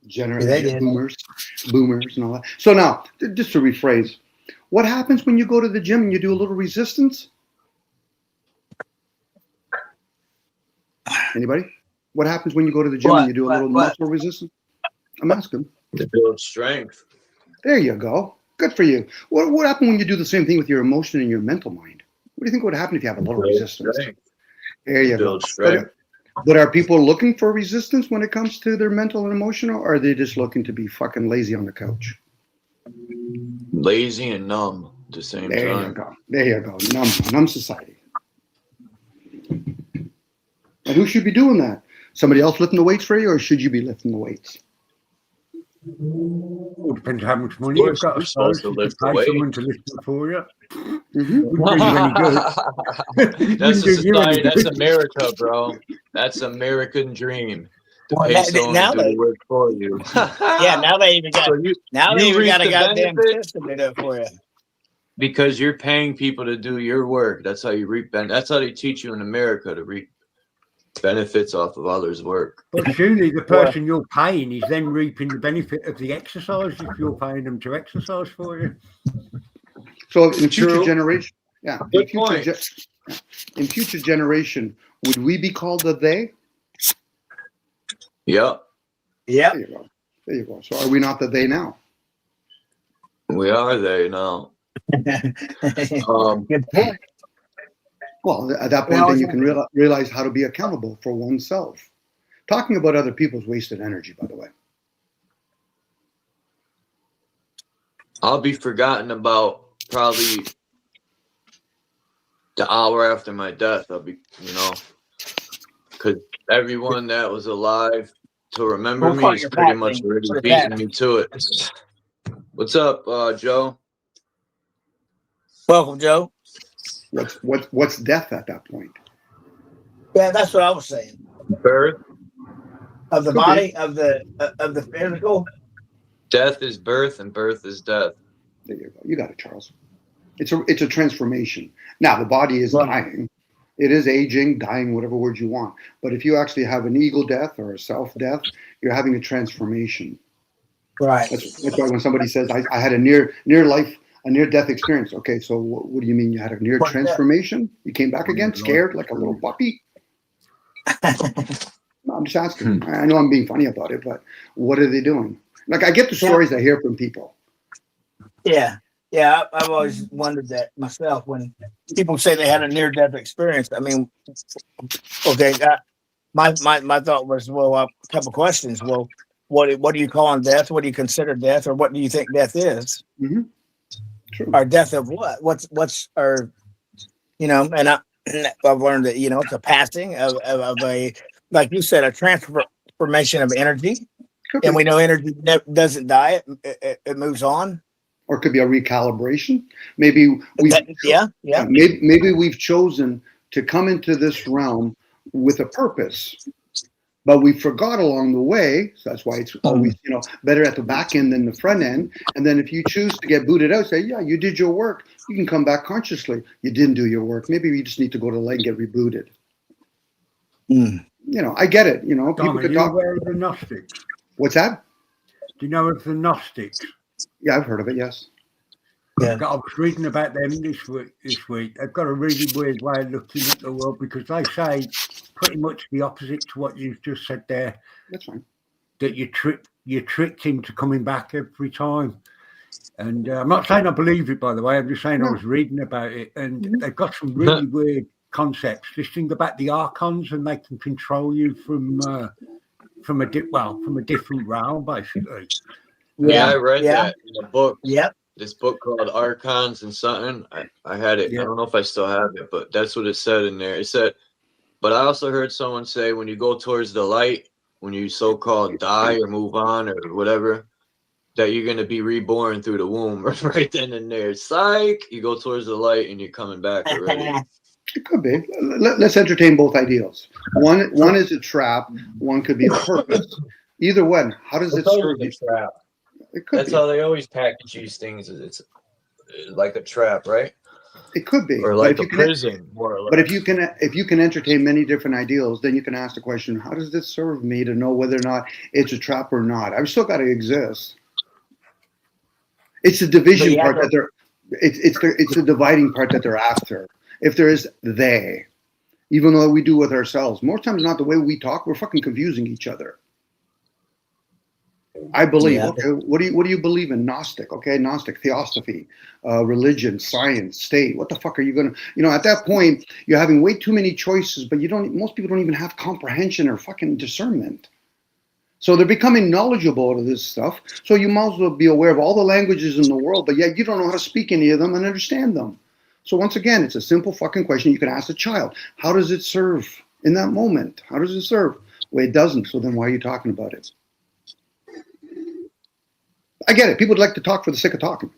[SPEAKER 14] Generation boomers and all that. So now, just to rephrase, what happens when you go to the gym and you do a little resistance? Anybody? What happens when you go to the gym and you do a little muscle resistance? I'm asking.
[SPEAKER 2] To build strength.
[SPEAKER 14] There you go. Good for you. What happens when you do the same thing with your emotion and your mental mind? What do you think would happen if you have a little resistance? There you go. But are people looking for resistance when it comes to their mental and emotional, or are they just looking to be fucking lazy on the couch?
[SPEAKER 2] Lazy and numb at the same time.
[SPEAKER 14] There you go. There you go. Numb society. And who should be doing that? Somebody else lifting the weights for you, or should you be lifting the weights?
[SPEAKER 12] Well, depends how much money you've got.
[SPEAKER 2] You're supposed to lift the weight.
[SPEAKER 12] Someone to lift it for you.
[SPEAKER 2] That's a society. That's America, bro. That's American dream. To pay someone to do the work for you.
[SPEAKER 11] Yeah, now they even got a goddamn system to do it for you.
[SPEAKER 2] Because you're paying people to do your work. That's how you reap. That's how they teach you in America to reap benefits off of others' work.
[SPEAKER 12] But surely the person you're paying is then reaping the benefit of the exercise if you're paying them to exercise for you.
[SPEAKER 14] So in future generation, in future generation, would we be called the they?
[SPEAKER 2] Yeah.
[SPEAKER 11] Yeah.
[SPEAKER 14] There you go. There you go. So are we not the they now?
[SPEAKER 2] We are they now.
[SPEAKER 11] Good point.
[SPEAKER 14] Well, at that point, then you can realize how to be accountable for oneself. Talking about other people's wasted energy, by the way.
[SPEAKER 2] I'll be forgotten about probably the hour after my death. I'll be, because everyone that was alive to remember me is pretty much already beating me to it. What's up, Joe?
[SPEAKER 11] Welcome, Joe.
[SPEAKER 14] What's death at that point?
[SPEAKER 11] Yeah, that's what I was saying.
[SPEAKER 2] Birth
[SPEAKER 11] of the body, of the physical.
[SPEAKER 2] Death is birth, and birth is death.
[SPEAKER 14] There you go. You got it, Charles. It's a transformation. Now the body is dying. It is aging, dying, whatever word you want. But if you actually have an ego death or a self death, you're having a transformation.
[SPEAKER 11] Right.
[SPEAKER 14] That's why when somebody says, "I had a near death experience." Okay, so what do you mean you had a near transformation? You came back again, scared like a little puppy? No, I'm just asking. I know I'm being funny about it, but what are they doing? Like, I get the stories I hear from people.
[SPEAKER 11] Yeah, I've always wondered that myself when people say they had a near-death experience. I mean, okay, my thought was, well, a couple questions. Well, what do you call on death? What do you consider death, or what do you think death is?
[SPEAKER 14] Mm-hmm. True.
[SPEAKER 11] Or death of what? What's or and I've learned that it's a passing of a, like you said, a transformation of energy, and we know energy doesn't die; it moves on.
[SPEAKER 14] Or it could be a recalibration. Maybe maybe we've chosen to come into this realm with a purpose, but we forgot along the way. So that's why it's always better at the back end than the front end. And then if you choose to get booted out, say, yeah, you did your work. You can come back consciously. You didn't do your work. Maybe you just need to go to the light and get rebooted. I get it. People could talk.
[SPEAKER 12] Aware of the Gnostics?
[SPEAKER 14] What's that?
[SPEAKER 12] Do you know of the Gnostics?
[SPEAKER 14] Yeah, I've heard of it. Yes.
[SPEAKER 12] Yeah. I was reading about them this week. They've got a really weird way of looking at the world because they say pretty much the opposite to what you've just said there.
[SPEAKER 14] That's fine.
[SPEAKER 12] That you're tricked into coming back every time. And I'm not saying I believe it, by the way. I'm just saying I was reading about it, and they've got some really weird concepts. This thing about the archons, and they can control you from a different realm, basically.
[SPEAKER 2] Yeah, I read
[SPEAKER 11] yeah.
[SPEAKER 2] that in a book.
[SPEAKER 11] Yep.
[SPEAKER 2] This book called Archons and something. I had it. I don't know if I still have it, but that's what it said in there. It said, but I also heard someone say when you go towards the light, when you so-called die or move on or whatever, that you're going to be reborn through the womb right then and there. Psych! You go towards the light and you're coming back already.
[SPEAKER 14] It could be. Let's entertain both ideals. One is a trap. One could be a purpose. Either one, how does it serve you?
[SPEAKER 2] Trap.
[SPEAKER 14] It could
[SPEAKER 2] That's
[SPEAKER 14] be.
[SPEAKER 2] how they always package these things. It's like a trap, right?
[SPEAKER 14] It could be.
[SPEAKER 2] Or like a prison, more or less.
[SPEAKER 14] But if you can entertain many different ideals, then you can ask the question: how does this serve me to know whether or not it's a trap or not? I've still got to exist. It's the division part that they're. It's the dividing part that they're after. If there is they, even though we do with ourselves, most times not the way we talk. We're fucking confusing each other. I believe.
[SPEAKER 11] Yeah.
[SPEAKER 14] Okay, what do you believe in? Gnostic. Okay, Gnostic, theosophy, religion, science, state. What the fuck are you gonna? At that point, you're having way too many choices, but most people don't even have comprehension or fucking discernment. So they're becoming knowledgeable of this stuff. So you might as well be aware of all the languages in the world, but yet you don't know how to speak any of them and understand them. So once again, it's a simple fucking question you can ask a child. How does it serve in that moment? How does it serve? Well, it doesn't. So then why are you talking about it? I get it. People would like to talk for the sake of talking.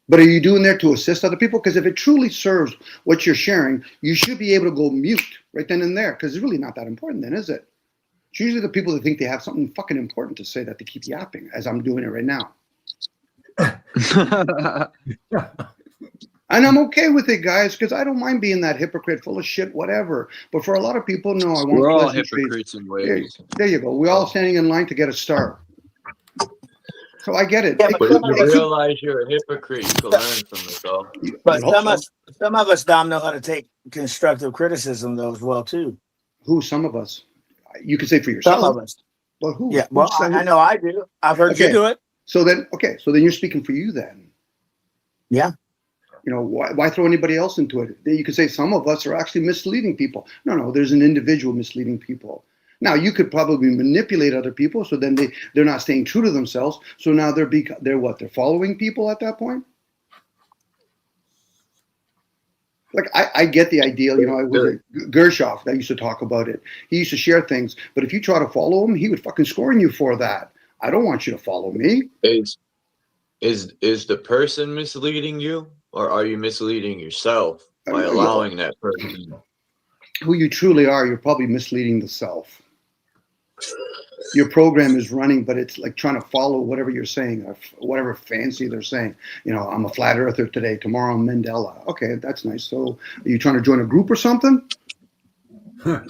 [SPEAKER 14] But are you doing there to assist other people? Because if it truly serves what you're sharing, you should be able to go mute right then and there. Because it's really not that important then, is it? It's usually the people that think they have something fucking important to say that they keep yapping, as I'm doing it right now. And I'm okay with it, guys, because I don't mind being that hypocrite, full of shit, whatever. But for a lot of people, no, I want.
[SPEAKER 2] We're all hypocrites in ways.
[SPEAKER 14] There you go. We're all standing in line to get a star. So I get it.
[SPEAKER 11] Yeah,
[SPEAKER 2] But you realize you're a hypocrite. You can learn from it, though.
[SPEAKER 11] But some of us, Dom, know how to take constructive criticism, though, as well, too.
[SPEAKER 14] Who? Some of us. You could say for yourself.
[SPEAKER 11] Some of us.
[SPEAKER 14] Well, who?
[SPEAKER 11] Yeah, well, I know I do. I've heard you do it.
[SPEAKER 14] So then you're speaking for you then.
[SPEAKER 11] Yeah.
[SPEAKER 14] Why throw anybody else into it? You could say some of us are actually misleading people. No, there's an individual misleading people. Now, you could probably manipulate other people, so then they're not staying true to themselves. So now they're what? They're following people at that point? Like, I get the ideal, I was Gershoff that used to talk about it. He used to share things, but if you try to follow him, he would fucking scorn you for that. I don't want you to follow me.
[SPEAKER 2] Is the person misleading you, or are you misleading yourself by allowing that person?
[SPEAKER 14] Who you truly are, you're probably misleading the self. Your program is running, but it's like trying to follow whatever you're saying, or whatever fancy they're saying. I'm a flat earther today. Tomorrow I'm Mandela. Okay, that's nice. So are you trying to join a group or something?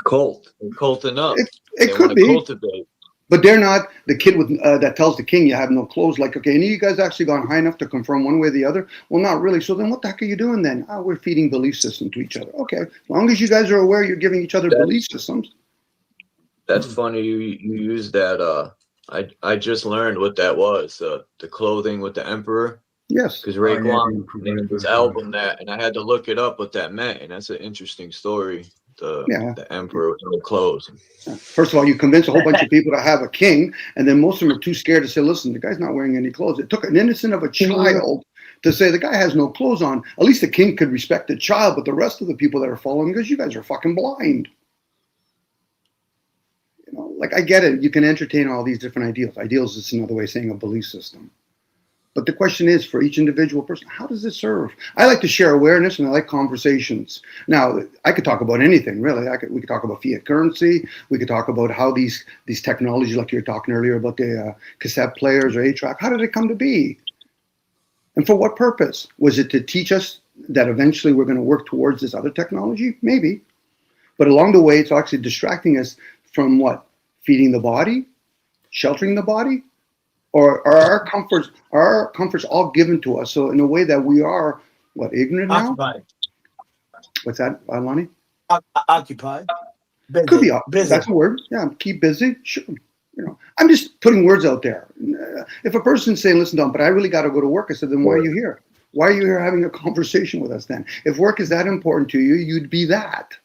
[SPEAKER 2] Cult. They're culting up.
[SPEAKER 14] It could be.
[SPEAKER 2] Cultivate.
[SPEAKER 14] But they're not the kid with that tells the king you have no clothes. Like, okay, any of you guys actually gone high enough to confirm one way or the other? Well, not really. So then what the heck are you doing then? We're feeding belief system to each other. Okay, as long as you guys are aware you're giving each other belief systems.
[SPEAKER 2] That's funny you use that. I just learned what that was. The clothing with the emperor.
[SPEAKER 14] Yes.
[SPEAKER 2] Because Ray Kwan named his album that, and I had to look it up what that meant, and that's an interesting story. The emperor with no clothes.
[SPEAKER 14] First of all, you convince a whole bunch of people to have a king, and then most of them are too scared to say, listen, the guy's not wearing any clothes. It took an innocent of a child to say the guy has no clothes on. At least the king could respect the child, but the rest of the people that are following, because you guys are fucking blind. Like, I get it. You can entertain all these different ideals. Ideals is another way of saying a belief system. But the question is, for each individual person, how does it serve? I like to share awareness, and I like conversations. Now, I could talk about anything, really. We could talk about fiat currency. We could talk about how these technologies, like you were talking earlier about the cassette players or 8-track, how did it come to be? And for what purpose? Was it to teach us that eventually we're going to work towards this other technology? Maybe. But along the way, it's actually distracting us from what? Feeding the body? Sheltering the body? Or are our comforts all given to us? So in a way that we are, what, ignorant now?
[SPEAKER 11] Occupied.
[SPEAKER 14] What's that, Lonnie?
[SPEAKER 11] Occupied. Busy.
[SPEAKER 14] Could be.
[SPEAKER 11] Busy.
[SPEAKER 14] That's a word. Yeah, keep busy. Sure. I'm just putting words out there. If a person's saying, listen, Don, but I really got to go to work, I said, then why are you here? Why are you here having a conversation with us then? If work is that important to you, you'd be that.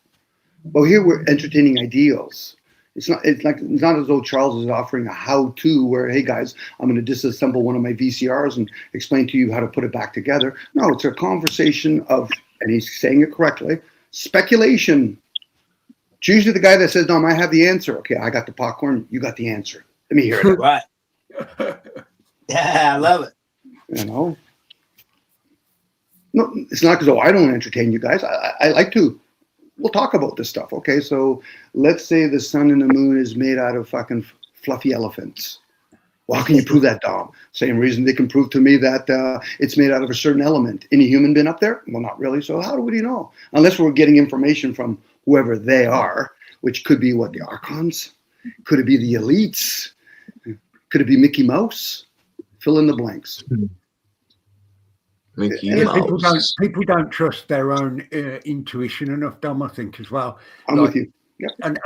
[SPEAKER 14] Well, here we're entertaining ideals. It's not as though Charles is offering a how-to where, hey guys, I'm going to disassemble one of my VCRs and explain to you how to put it back together. No, it's a conversation of, and he's saying it correctly, speculation. It's usually the guy that says, no, I have the answer. Okay, I got the popcorn. You got the answer. Let me hear it.
[SPEAKER 11] Right. Yeah, I love it.
[SPEAKER 14] You know? No, it's not because, I don't entertain you guys. I like to. We'll talk about this stuff. Okay, so let's say the sun and the moon is made out of fucking fluffy elephants. Well, how can you prove that, Dom? Same reason they can prove to me that it's made out of a certain element. Any human been up there? Well, not really. So how do we know? Unless we're getting information from whoever they are, which could be what, the Archons? Could it be the elites? Could it be Mickey Mouse? Fill in the blanks.
[SPEAKER 12] People don't trust their own intuition enough, Dom, I think, as well.
[SPEAKER 14] I'm with you. Yep.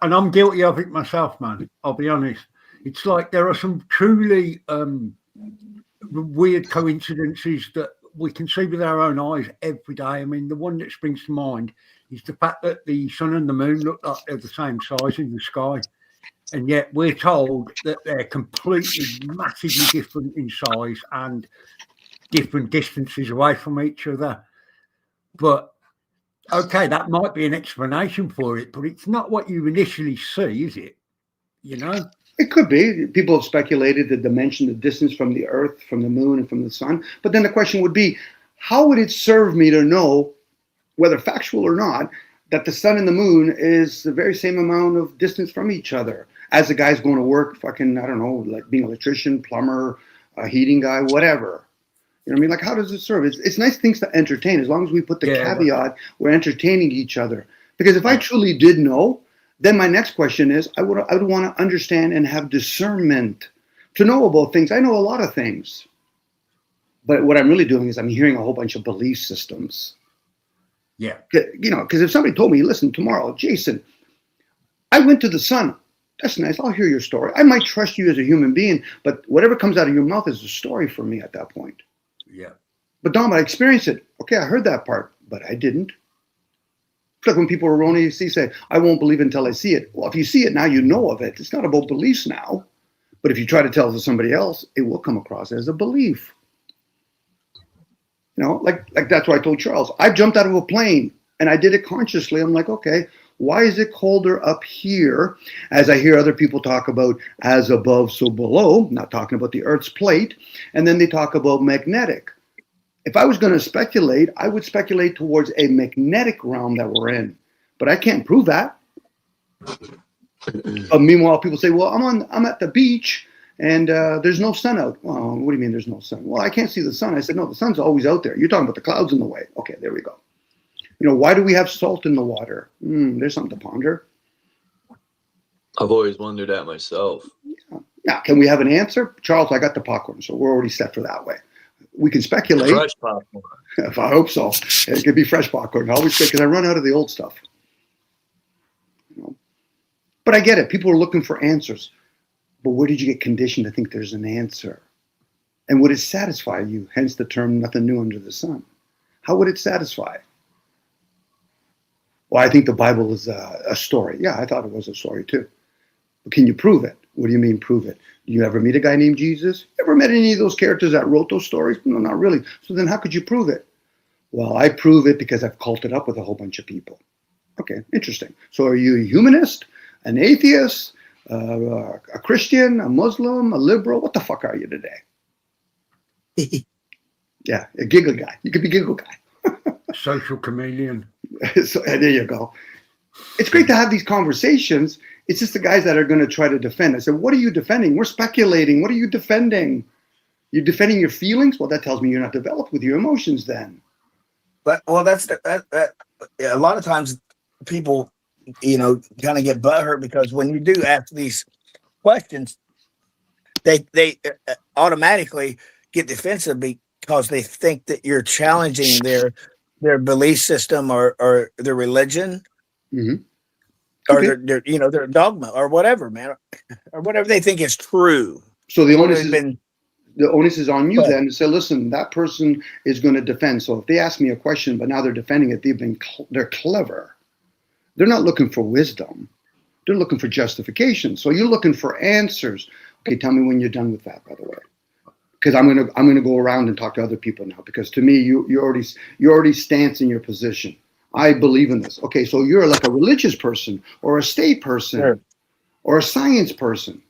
[SPEAKER 12] And I'm guilty of it myself, man. I'll be honest. It's like there are some truly weird coincidences that we can see with our own eyes every day. I mean, the one that springs to mind is the fact that the sun and the moon look like they're the same size in the sky. And yet we're told that they're completely, massively different in size and different distances away from each other. But, okay, that might be an explanation for it, but it's not what you initially see, is it? You know?
[SPEAKER 14] It could be. People have speculated the dimension, the distance from the Earth, from the moon, and from the sun. But then the question would be, how would it serve me to know, whether factual or not, that the sun and the moon is the very same amount of distance from each other as the guy's going to work, fucking, I don't know, like being an electrician, plumber, a heating guy, whatever. You know what I mean? Like, how does it serve? It's nice things to entertain, as long as we put the caveat, we're entertaining each other. Because if I truly did know, then my next question is, I would want to understand and have discernment to know about things. I know a lot of things. But what I'm really doing is I'm hearing a whole bunch of belief systems.
[SPEAKER 12] Yeah.
[SPEAKER 14] You know, because if somebody told me, listen, tomorrow, Jason, I went to the sun. That's nice. I'll hear your story. I might trust you as a human being, but whatever comes out of your mouth is a story for me at that point.
[SPEAKER 12] Yeah.
[SPEAKER 14] But Dom, I experienced it. Okay, I heard that part, but I didn't. It's like when people erroneously say, I won't believe until I see it. Well, if you see it now, you know of it. It's not about beliefs now. But if you try to tell it to somebody else, it will come across as a belief. You know, like that's why I told Charles, I jumped out of a plane and I did it consciously. I'm like, okay, why is it colder up here? As I hear other people talk about as above, so below, not talking about the Earth's plate. And then they talk about magnetic. If I was going to speculate, I would speculate towards a magnetic realm that we're in. But I can't prove that. Meanwhile, people say, well, I'm at the beach and there's no sun out. Well, what do you mean there's no sun? Well, I can't see the sun. I said, no, the sun's always out there. You're talking about the clouds in the way. Okay, there we go. You know, why do we have salt in the water? There's something to ponder.
[SPEAKER 2] I've always wondered that myself.
[SPEAKER 14] Yeah. Can we have an answer? Charles, I got the popcorn, so we're already set for that way. We can speculate.
[SPEAKER 2] Fresh popcorn.
[SPEAKER 14] If I hope so. It could be fresh popcorn. I always say, because I run out of the old stuff. You know? But I get it. People are looking for answers. But where did you get conditioned to think there's an answer? And would it satisfy you? Hence the term, nothing new under the sun. How would it satisfy? Well, I think the Bible is a story. Yeah, I thought it was a story too. But can you prove it? What do you mean prove it? Do you ever meet a guy named Jesus? Ever met any of those characters that wrote those stories? No, not really. So then how could you prove it? Well, I prove it because I've culted up with a whole bunch of people. Okay, interesting. So are you a humanist, an atheist, a Christian, a Muslim, a liberal? What the fuck are you today? Yeah, a giggle guy. You could be giggle guy.
[SPEAKER 12] Social chameleon.
[SPEAKER 14] So there you go. It's great to have these conversations. It's just the guys that are going to try to defend. I said, what are you defending? We're speculating. What are you defending? You're defending your feelings? Well, that tells me you're not developed with your emotions then.
[SPEAKER 11] But, well, that's a lot of times people, you know, kind of get butthurt because when you do ask these questions, they automatically get defensive because they think that you're challenging their belief system or their religion.
[SPEAKER 14] Mm-hmm.
[SPEAKER 11] Or their dogma or whatever, man, or whatever they think is true.
[SPEAKER 14] So the onus is on you then to say, listen, that person is going to defend. So if they ask me a question, but now they're defending it, they're clever. They're not looking for wisdom. They're looking for justification. So you're looking for answers. Okay, tell me when you're done with that, by the way. Because I'm gonna go around and talk to other people now. Because to me, you're already stance in your position. I believe in this. Okay, so you're like a religious person or a state person or a science person.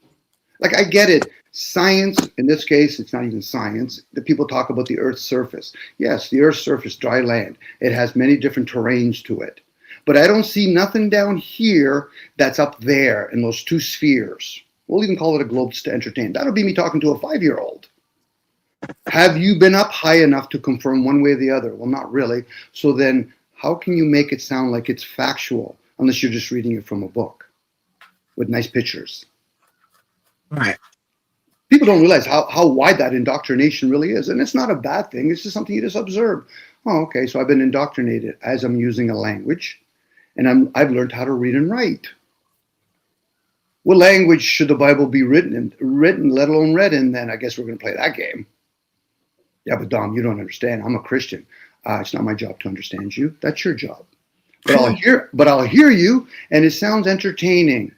[SPEAKER 14] Like, I get it. Science, in this case, it's not even science. The people talk about the Earth's surface. Yes, the Earth's surface, dry land. It has many different terrains to it. But I don't see nothing down here that's up there in those two spheres. We'll even call it a globe to entertain. That'll be me talking to a 5-year-old. Have you been up high enough to confirm one way or the other? Well, not really. So then how can you make it sound like it's factual unless you're just reading it from a book with nice pictures?
[SPEAKER 11] Right.
[SPEAKER 14] People don't realize how wide that indoctrination really is. And it's not a bad thing. It's just something you just observe. Oh, okay, so I've been indoctrinated as I'm using a language, and I've learned how to read and write. What language should the Bible be written, let alone read in? Then I guess we're going to play that game. Yeah, but Dom, you don't understand. I'm a Christian. It's not my job to understand you. That's your job. But I'll hear you, and it sounds entertaining.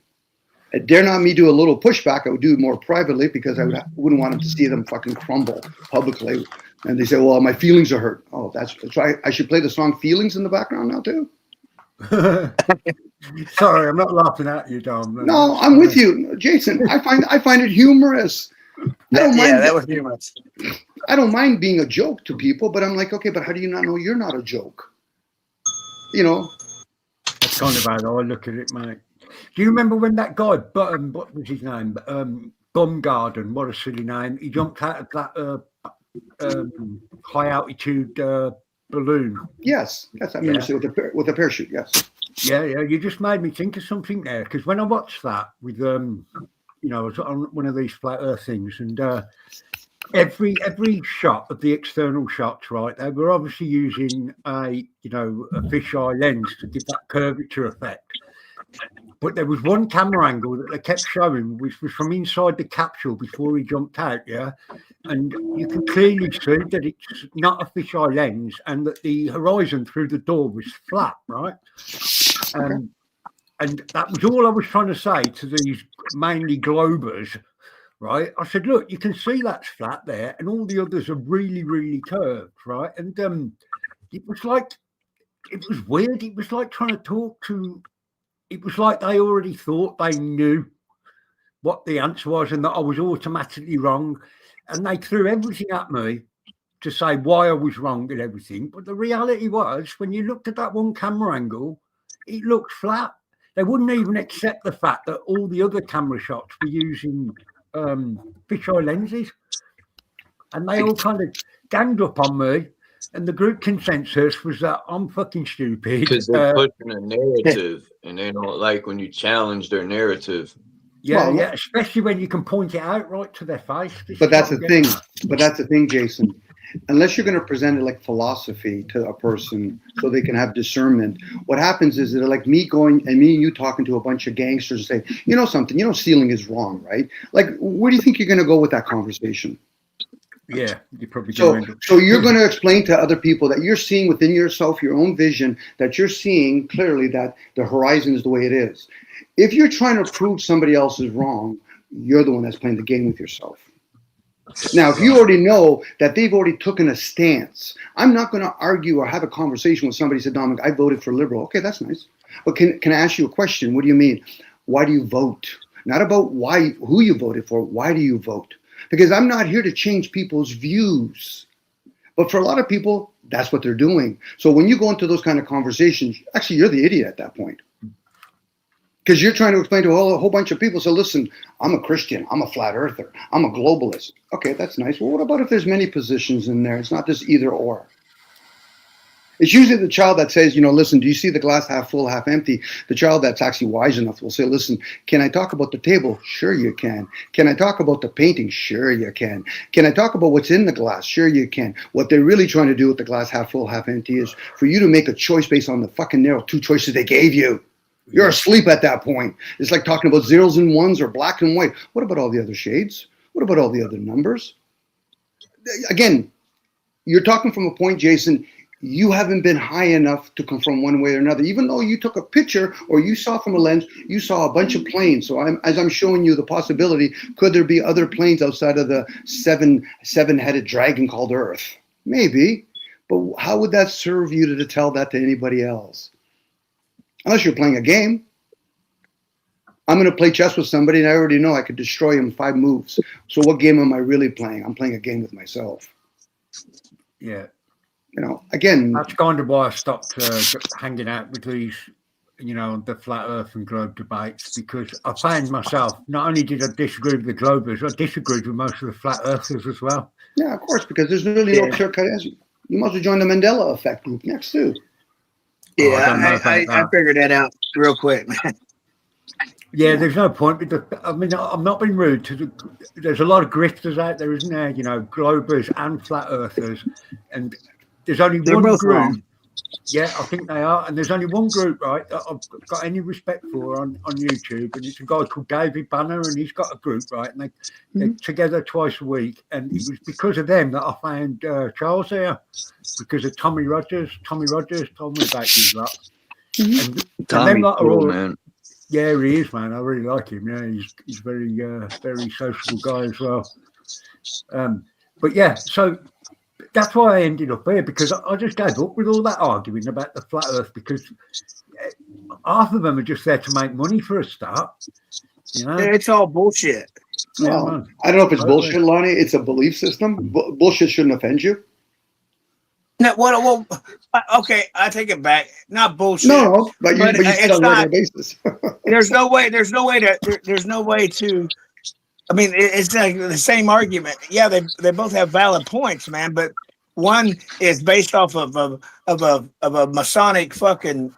[SPEAKER 14] Dare not me do a little pushback. I would do it more privately because I wouldn't want them to see them fucking crumble publicly. And they say, well, my feelings are hurt. Oh, that's right. I should play the song Feelings in the background now too?
[SPEAKER 12] Sorry, I'm not laughing at you, Dom.
[SPEAKER 14] No, I'm with you, Jason. I find it humorous.
[SPEAKER 11] That was humorous.
[SPEAKER 14] I don't mind being a joke to people, but I'm like, okay, but how do you not know you're not a joke? You know.
[SPEAKER 12] That's kind of how I look at it, mate. Do you remember when that guy, what was his name? Bumgarden, what a silly name. He jumped out of that high altitude balloon.
[SPEAKER 14] Yes, I remember with a parachute. Yes.
[SPEAKER 12] Yeah. You just made me think of something there, because when I watched that with I was on one of these flat Earth things, and every shot of the external shots, right? They were obviously using a fisheye lens to give that curvature effect. But there was one camera angle that they kept showing, which was from inside the capsule before he jumped out, yeah? And you can clearly see that it's not a fisheye lens and that the horizon through the door was flat, right? And that was all I was trying to say to these mainly globers, right? I said, look, you can see that's flat there and all the others are really, really curved, right? And it was weird. It was like trying to talk to... It was like they already thought they knew what the answer was and that I was automatically wrong. And they threw everything at me to say why I was wrong and everything. But the reality was, when you looked at that one camera angle, it looked flat. They wouldn't even accept the fact that all the other camera shots were using fisheye lenses. And they all kind of ganged up on me. And the group consensus was that I'm fucking stupid.
[SPEAKER 2] Because they're pushing a narrative, and they don't like when you challenge their narrative.
[SPEAKER 12] Yeah, especially when you can point it out right to their face.
[SPEAKER 14] But that's the thing. But that's the thing, Jason. Unless you're going to present it like philosophy to a person so they can have discernment, what happens is that like me and you talking to a bunch of gangsters and say, you know something, stealing is wrong, right? Like, where do you think you're going to go with that conversation?
[SPEAKER 12] Yeah, you probably
[SPEAKER 14] so you're going to explain to other people that you're seeing within yourself, your own vision, that you're seeing clearly that the horizon is the way it is. If you're trying to prove somebody else is wrong, you're the one that's playing the game with yourself. Now, if you already know that they've already taken a stance, I'm not going to argue or have a conversation with somebody who said, Dominic, I voted for liberal. Okay, that's nice. But can I ask you a question? What do you mean? Why do you vote? Not about who you voted for. Why do you vote? Because I'm not here to change people's views. But for a lot of people, that's what they're doing. So when you go into those kind of conversations, actually, you're the idiot at that point. Because you're trying to explain to a whole bunch of people, so listen, I'm a Christian, I'm a flat earther, I'm a globalist. Okay, that's nice. Well, what about if there's many positions in there? It's not just either or. It's usually the child that says, listen, do you see the glass half full, half empty? The child that's actually wise enough will say, listen, can I talk about the table? Sure you can. Can I talk about the painting? Sure you can. Can I talk about what's in the glass? Sure you can. What they're really trying to do with the glass half full, half empty is for you to make a choice based on the fucking narrow 2 choices they gave you. You're asleep at that point. It's like talking about zeros and ones or black and white. What about all the other shades? What about all the other numbers? Again, you're talking from a point, Jason, you haven't been high enough to confirm one way or another. Even though you took a picture or you saw from a lens, you saw a bunch of planes. So as I'm showing you the possibility, could there be other planes outside of the seven-headed dragon called Earth? Maybe, but how would that serve you to tell that to anybody else? Unless you're playing a game. I'm going to play chess with somebody and I already know I could destroy him in 5 moves. So what game am I really playing? I'm playing a game with myself.
[SPEAKER 12] Yeah.
[SPEAKER 14] You know, again,
[SPEAKER 12] that's kind of why I stopped hanging out with these, you know, the flat Earth and globe debates, because I found myself, not only did I disagree with the globers, I disagreed with most of the flat Earthers as well.
[SPEAKER 14] Yeah, of course, because there's really no clear-cut answer. You must have joined the Mandela effect group next too.
[SPEAKER 11] Yeah, I figured that out real quick, man.
[SPEAKER 12] Yeah, there's no point. I mean, I'm not being rude to there's a lot of grifters out there, isn't there? You know, globers and flat earthers, and there's only one group. Wrong. Yeah, I think they are, and there's only one group, right, that I've got any respect for on YouTube, and it's a guy called David Banner, and he's got a group, right, and they're together twice a week, and it was because of them that I found Charles here, because of Tommy Rogers. Tommy Rogers told me about his lot. And
[SPEAKER 2] Tommy's cool, man.
[SPEAKER 12] Yeah, he is, man. I really like him. Yeah, he's very very sociable guy as well. But yeah, so that's why I ended up here, because I just gave up with all that arguing about the flat Earth, because half of them are just there to make money for a start. You know,
[SPEAKER 11] it's all bullshit.
[SPEAKER 14] Well, I don't know if it's bullshit, Lonnie. It's a belief system. Bullshit shouldn't offend you.
[SPEAKER 11] No, well, okay, I take it back. Not bullshit.
[SPEAKER 14] No, but you see it on a regular basis.
[SPEAKER 11] There's no way to. I mean, it's like the same argument. Yeah, they both have valid points, man. But one is based off of a Masonic fucking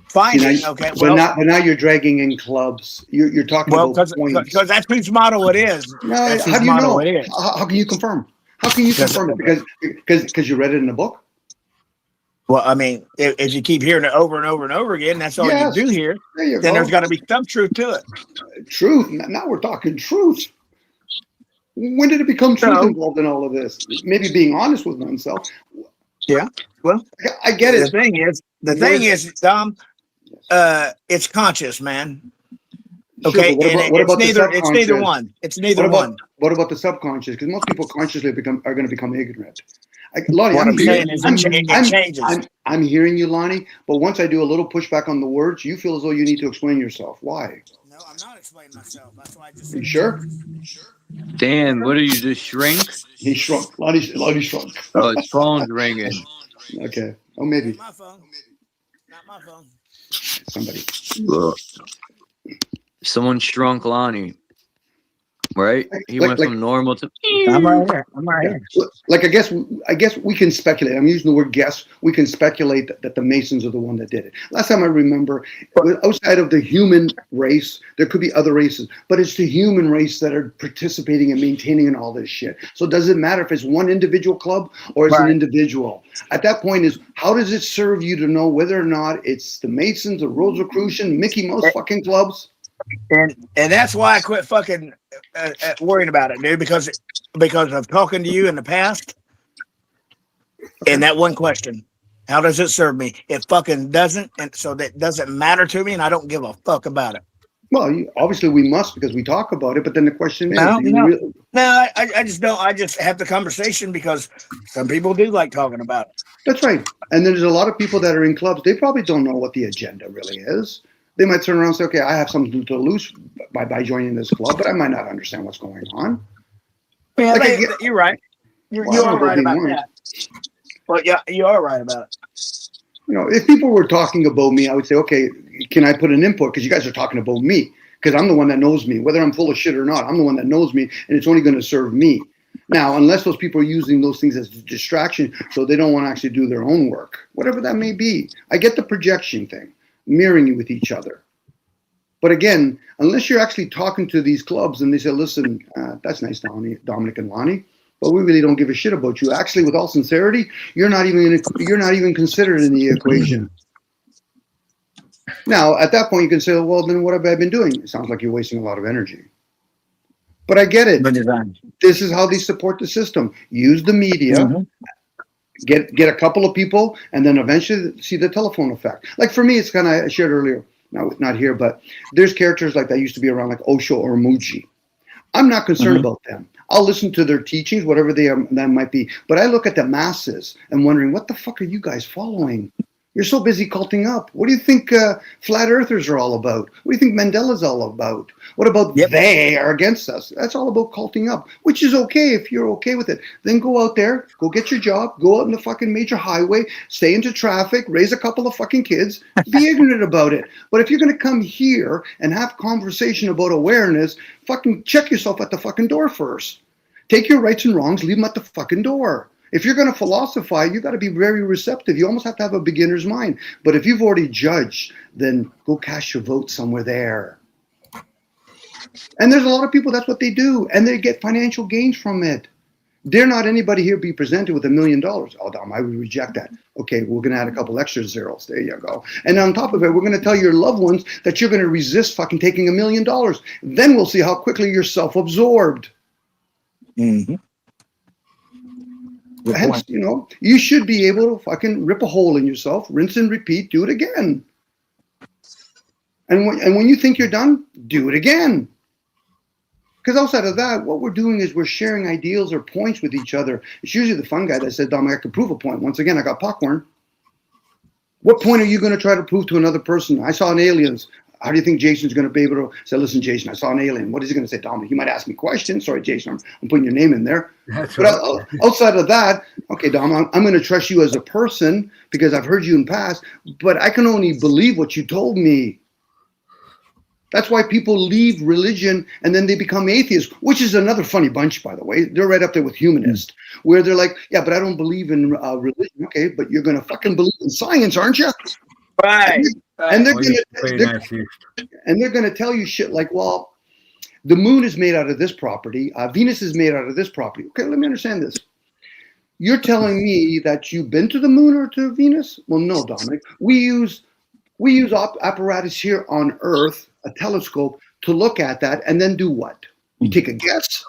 [SPEAKER 11] finding. Okay,
[SPEAKER 14] but now you're dragging in clubs. You're talking about points
[SPEAKER 11] because that's whose motto it is.
[SPEAKER 14] No, how do you know? How can you confirm? How can you confirm it? Because you read it in a book?
[SPEAKER 11] Well, I mean, if you keep hearing it over and over and over again, that's all you do here, then there's got to be some truth to it.
[SPEAKER 14] Truth? Now we're talking truth. When did it become truth involved in all of this? Maybe being honest with oneself.
[SPEAKER 11] Yeah, well,
[SPEAKER 14] I get it.
[SPEAKER 11] The thing is, Dom, it's conscious, man. Okay,
[SPEAKER 14] sure,
[SPEAKER 11] it's neither one. It's neither one.
[SPEAKER 14] What about the subconscious? Because most people consciously are going to become ignorant. Lonnie, I'm hearing you, Lonnie, but once I do a little pushback on the words, you feel as though you need to explain yourself. Why?
[SPEAKER 11] No, I'm not explaining myself. That's why I just.
[SPEAKER 14] Are you sure?
[SPEAKER 9] Dan, what did you just shrink?
[SPEAKER 14] He shrunk. Lonnie shrunk.
[SPEAKER 9] Oh, his phone's ringing.
[SPEAKER 14] Okay. Oh, maybe.
[SPEAKER 11] Not my phone. Not my phone.
[SPEAKER 14] Somebody.
[SPEAKER 9] Look. Someone shrunk Lonnie, right? He went from normal to.
[SPEAKER 11] I'm right here.
[SPEAKER 14] Like I guess we can speculate. I'm using the word guess. We can speculate that the Masons are the one that did it. Last time I remember, outside of the human race, there could be other races, but it's the human race that are participating and maintaining in all this shit. So does it matter if it's one individual club or it's an individual? At that point, is how does it serve you to know whether or not it's the Masons, the Rosicrucian, Mickey Mouse fucking clubs?
[SPEAKER 11] And that's why I quit fucking worrying about it, dude, because of talking to you in the past. And that one question, how does it serve me? It fucking doesn't, and so that doesn't matter to me, and I don't give a fuck about it.
[SPEAKER 14] Well, obviously we must, because we talk about it, but then the question is,
[SPEAKER 11] I just don't. I just have the conversation because some people do like talking about it.
[SPEAKER 14] That's right. And there's a lot of people that are in clubs, they probably don't know what the agenda really is. They might turn around and say, okay, I have something to lose by joining this club, but I might not understand what's going on.
[SPEAKER 11] Yeah, you're right. You are right about that. Well, yeah, you are right about it.
[SPEAKER 14] You know, if people were talking about me, I would say, okay, can I put an input? Because you guys are talking about me. Because I'm the one that knows me. Whether I'm full of shit or not, I'm the one that knows me, and it's only going to serve me. Now, unless those people are using those things as a distraction, so they don't want to actually do their own work, whatever that may be. I get the projection thing. Mirroring you with each other. But again, unless you're actually talking to these clubs and they say, listen, that's nice, Dominic and Lonnie, but we really don't give a shit about you. Actually, with all sincerity, you're not even considered in the equation. Now, at that point, you can say, well, then what have I been doing? It sounds like you're wasting a lot of energy. But I get it. This is how they support the system. Use the media. Get a couple of people, and then eventually see the telephone effect. Like for me, it's kind of, I shared earlier, not here, but there's characters like that used to be around, like Osho or Muji. I'm not concerned about them. I'll listen to their teachings, whatever that might be. But I look at the masses and wondering, what the fuck are you guys following? You're so busy culting up. What do you think flat earthers are all about? What do you think Mandela's all about? What about they are against us? That's all about culting up, which is okay if you're okay with it. Then go out there, go get your job, go out in the fucking major highway, stay into traffic, raise a couple of fucking kids, be ignorant about it. But if you're going to come here and have conversation about awareness, fucking check yourself at the fucking door first. Take your rights and wrongs, leave them at the fucking door. If you're going to philosophize, you got to be very receptive. You almost have to have a beginner's mind. But if you've already judged, then go cast your vote somewhere there. And there's a lot of people, that's what they do. And they get financial gains from it. Dare not anybody here be presented with $1 million. Oh, Dom, I would reject that. Okay, we're going to add a couple extra zeros. There you go. And on top of it, we're going to tell your loved ones that you're going to resist fucking taking $1 million. Then we'll see how quickly you're self-absorbed.
[SPEAKER 11] Mm-hmm.
[SPEAKER 14] Hence, you know, you should be able to fucking rip a hole in yourself, rinse and repeat, do it again. And when you think you're done, do it again. Because outside of that, what we're doing is we're sharing ideals or points with each other. It's usually the fun guy that said, Dom, I can prove a point. Once again, I got popcorn. What point are you going to try to prove to another person? I saw an alien. How do you think Jason's going to be able to say, listen, Jason, I saw an alien. What is he going to say, Dominic? He might ask me questions. Sorry, Jason, I'm putting your name in there. But right. Outside of that, okay, Dom, I'm going to trust you as a person because I've heard you in past, but I can only believe what you told me. That's why people leave religion and then they become atheists, which is another funny bunch, by the way. They're right up there with humanists, where they're like, yeah, but I don't believe in religion. Okay, but you're going to fucking believe in science, aren't you?
[SPEAKER 11] Right.
[SPEAKER 14] And they're going to tell you shit like, well, the moon is made out of this property. Venus is made out of this property. Okay, let me understand this. You're telling me that you've been to the moon or to Venus? Well, no, Dominic. We use apparatus here on Earth, a telescope, to look at that and then do what? You take a guess?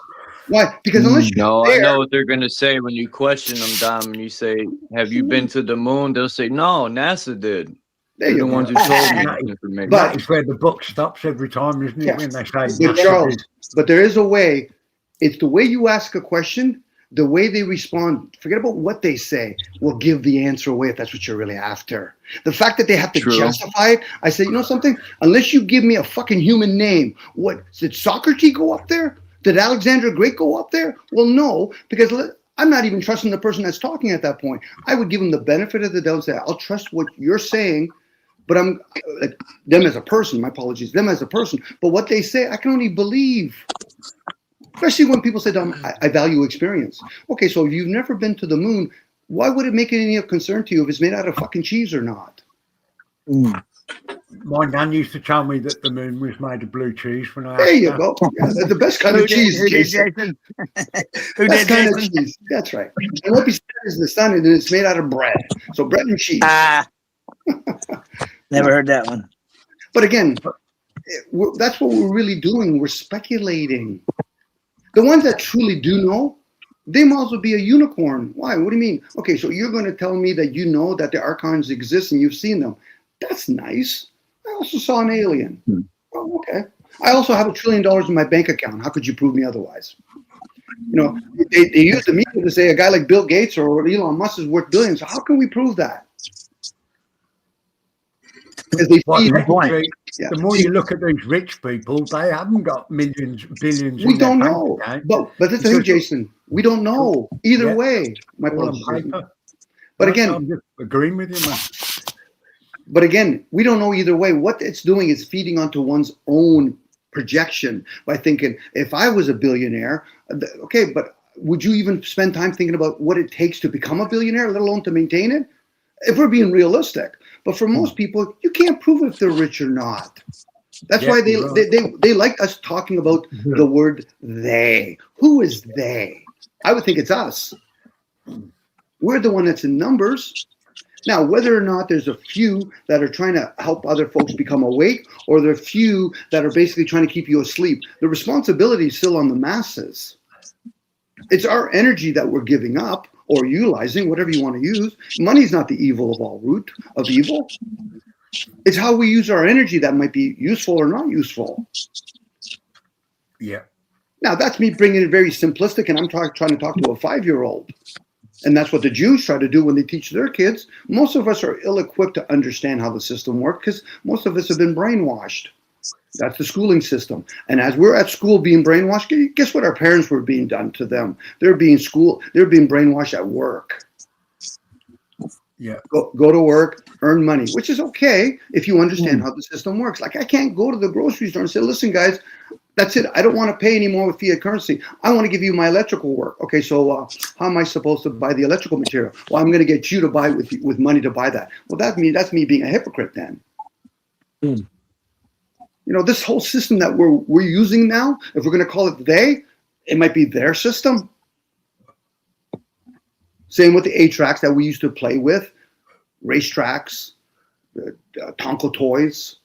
[SPEAKER 14] Why? Because unless you're
[SPEAKER 2] I know what they're going to say when you question them, Dom, and you say, have you been to the moon? They'll say, no, NASA did. They're the ones who told me that information.
[SPEAKER 12] That is where the buck stops every time, isn't it? When they say,
[SPEAKER 14] Charles, but there is a way. It's the way you ask a question, the way they respond. Forget about what they say. Will give the answer away if that's what you're really after. The fact that they have to justify it. I say, you know something? Unless you give me a fucking human name, what did Socrates go up there? Did Alexander the Great go up there? Well, no, because I'm not even trusting the person that's talking at that point. I would give them the benefit of the doubt and say, I'll trust what you're saying. But I'm them as a person, my apologies, them as a person. But what they say, I can only believe. Especially when people say, I value experience. Okay, so if you've never been to the moon, why would it make any of concern to you if it's made out of fucking cheese or not?
[SPEAKER 12] My nan used to tell me that the moon was made of blue cheese when I
[SPEAKER 14] There you go. Yeah, that's the best kind of cheese, Jason. Best kind of cheese. That's right. And what besides is the sun, and it's made out of bread. So bread and cheese.
[SPEAKER 11] Never heard that one.
[SPEAKER 14] But again, that's what we're really doing. We're speculating. The ones that truly do know, they might as well be a unicorn. Why? What do you mean? Okay, so you're going to tell me that you know that the archons exist and you've seen them. That's nice. I also saw an alien. Oh, okay. I also have $1 trillion in my bank account. How could you prove me otherwise? You know, they use the media to say a guy like Bill Gates or Elon Musk is worth billions. So how can we prove that?
[SPEAKER 12] The more you look at these rich people, they haven't got millions, billions.
[SPEAKER 14] We don't know. But that's the thing, Jason. We don't know either way. My apologies. But again,
[SPEAKER 12] I'm just agreeing with you, man.
[SPEAKER 14] But again, we don't know either way. What it's doing is feeding onto one's own projection by thinking, if I was a billionaire, okay, but would you even spend time thinking about what it takes to become a billionaire, let alone to maintain it? If we're being realistic. But for most people, you can't prove if they're rich or not. That's why they like us talking about the word they. Who is they? I would think it's us. We're the one that's in numbers. Now, whether or not there's a few that are trying to help other folks become awake, or there are few that are basically trying to keep you asleep, the responsibility is still on the masses. It's our energy that we're giving up, or utilizing, whatever you want to use. Money's not the evil of all root of evil. It's how we use our energy that might be useful or not useful.
[SPEAKER 12] Yeah.
[SPEAKER 14] Now, that's me bringing it very simplistic, and I'm trying to talk to a 5-year-old. And that's what the Jews try to do when they teach their kids. Most of us are ill-equipped to understand how the system works because most of us have been brainwashed. That's the schooling system. And as we're at school being brainwashed, guess what our parents were being done to them? They're being brainwashed at work.
[SPEAKER 12] Yeah.
[SPEAKER 14] Go to work, earn money, which is okay if you understand how the system works. Like I can't go to the grocery store and say, listen, guys, that's it. I don't want to pay anymore with fiat currency. I want to give you my electrical work. Okay, so how am I supposed to buy the electrical material? Well, I'm going to get you to buy with money to buy that. Well, that's me being a hypocrite then. You know, this whole system that we're using now, if we're going to call it they, it might be their system. Same with the 8-tracks that we used to play with, racetracks, Tonka toys.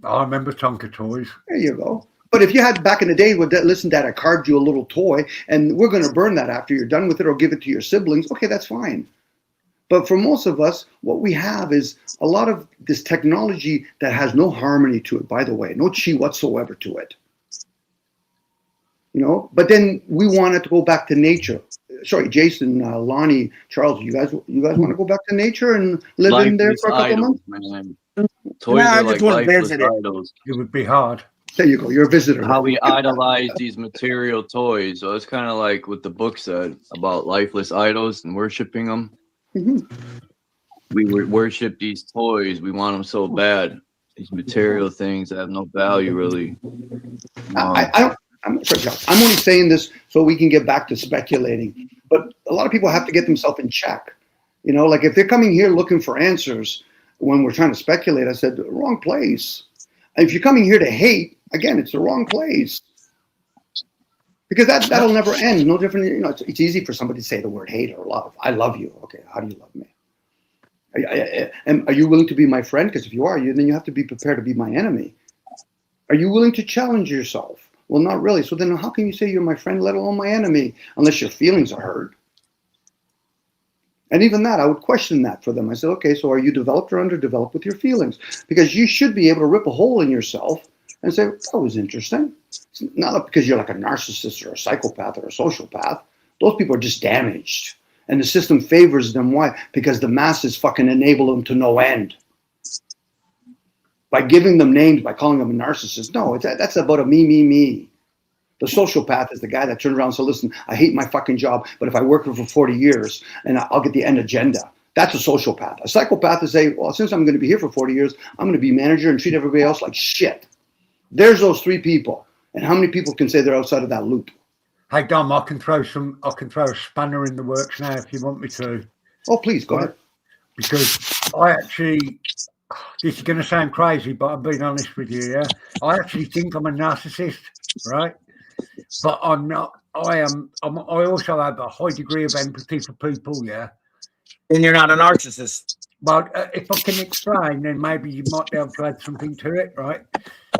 [SPEAKER 12] I remember Tonka toys.
[SPEAKER 14] There you go. But if you had back in the day, listen, Dad, I carved you a little toy, and we're going to burn that after you're done with it or give it to your siblings. Okay, that's fine. But for most of us, what we have is a lot of this technology that has no harmony to it, by the way, no chi whatsoever to it. You know, but then we want it to go back to nature. Sorry, Jason, Lonnie, Charles, you guys want to go back to nature and live in there for a couple months?
[SPEAKER 2] Man. Toys are like lifeless idols.
[SPEAKER 12] It would be hard.
[SPEAKER 14] There you go. You're a visitor.
[SPEAKER 2] How we idolize these material toys. So it's kind of like what the book said about lifeless idols and worshiping them. We worship these toys. We want them so bad. These material things that have no value, really.
[SPEAKER 14] I'm sorry, I'm only saying this so we can get back to speculating. But a lot of people have to get themselves in check. You know, like if they're coming here looking for answers when we're trying to speculate, I said, wrong place. And if you're coming here to hate, again, it's the wrong place. Because that'll never end. No different. You know, it's easy for somebody to say the word hate or love. I love you. Okay, how do you love me? Are you willing to be my friend? Because if you are, then you have to be prepared to be my enemy. Are you willing to challenge yourself? Well, not really. So then how can you say you're my friend, let alone my enemy, unless your feelings are hurt? And even that, I would question that for them. I said, okay, so are you developed or underdeveloped with your feelings? Because you should be able to rip a hole in yourself and say, that was interesting. It's not because you're like a narcissist or a psychopath or a sociopath. Those people are just damaged. And the system favors them. Why? Because the masses fucking enable them to no end. By giving them names, by calling them a narcissist. No, that's about a me. The sociopath is the guy that turns around and says, listen, I hate my fucking job, but if I work for 40 years and I'll get the end agenda. That's a sociopath. A psychopath is say, well, since I'm going to be here for 40 years, I'm going to be manager and treat everybody else like shit. There's those 3 people. And how many people can say they're outside of that loop?
[SPEAKER 12] Hey Dom, I can throw a spanner in the works now if you want me to.
[SPEAKER 14] Oh, please go ahead.
[SPEAKER 12] Because I actually, this is going to sound crazy, but I'm being honest with you. Yeah, I actually think I'm a narcissist, right? But I'm not. I also have a high degree of empathy for people. Yeah.
[SPEAKER 11] And you're not a narcissist.
[SPEAKER 12] But if I can explain, then maybe you might be able to add something to it, right?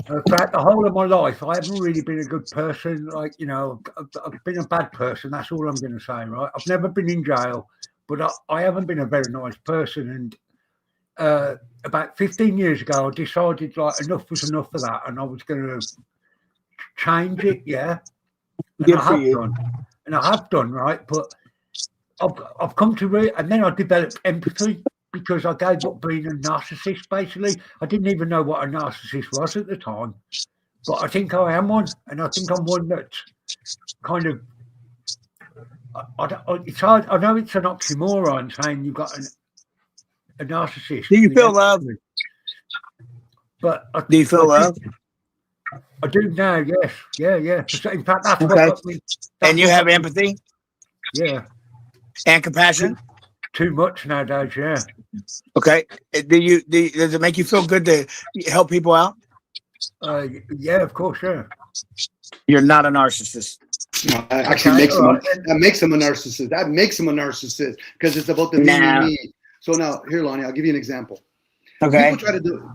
[SPEAKER 12] Throughout the whole of my life, I haven't really been a good person. Like, you know, I've been a bad person. That's all I'm going to say, right? I've never been in jail, but I haven't been a very nice person. And about 15 years ago, I decided like enough was enough of that, and I was going to change it. Yeah, and I have done, right? But I've come to and then I developed empathy. Because I gave up being a narcissist, basically. I didn't even know what a narcissist was at the time. But I think I am one. And I think I'm one that's kind of... it's hard. I know it's an oxymoron saying you've got a narcissist.
[SPEAKER 11] Do you feel love?
[SPEAKER 12] But
[SPEAKER 11] do you feel love?
[SPEAKER 12] I do now, yes. Yeah. In fact, that's what got me...
[SPEAKER 11] And you have empathy?
[SPEAKER 12] Yeah.
[SPEAKER 11] And compassion?
[SPEAKER 12] Too much nowadays, yeah.
[SPEAKER 11] Okay. Does it make you feel good to help people out?
[SPEAKER 12] Yeah, of course, yeah.
[SPEAKER 11] You're not a narcissist.
[SPEAKER 14] No, actually that makes him a narcissist. That makes him a narcissist because it's about the me. So now, here, Lonnie, I'll give you an example.
[SPEAKER 11] Okay.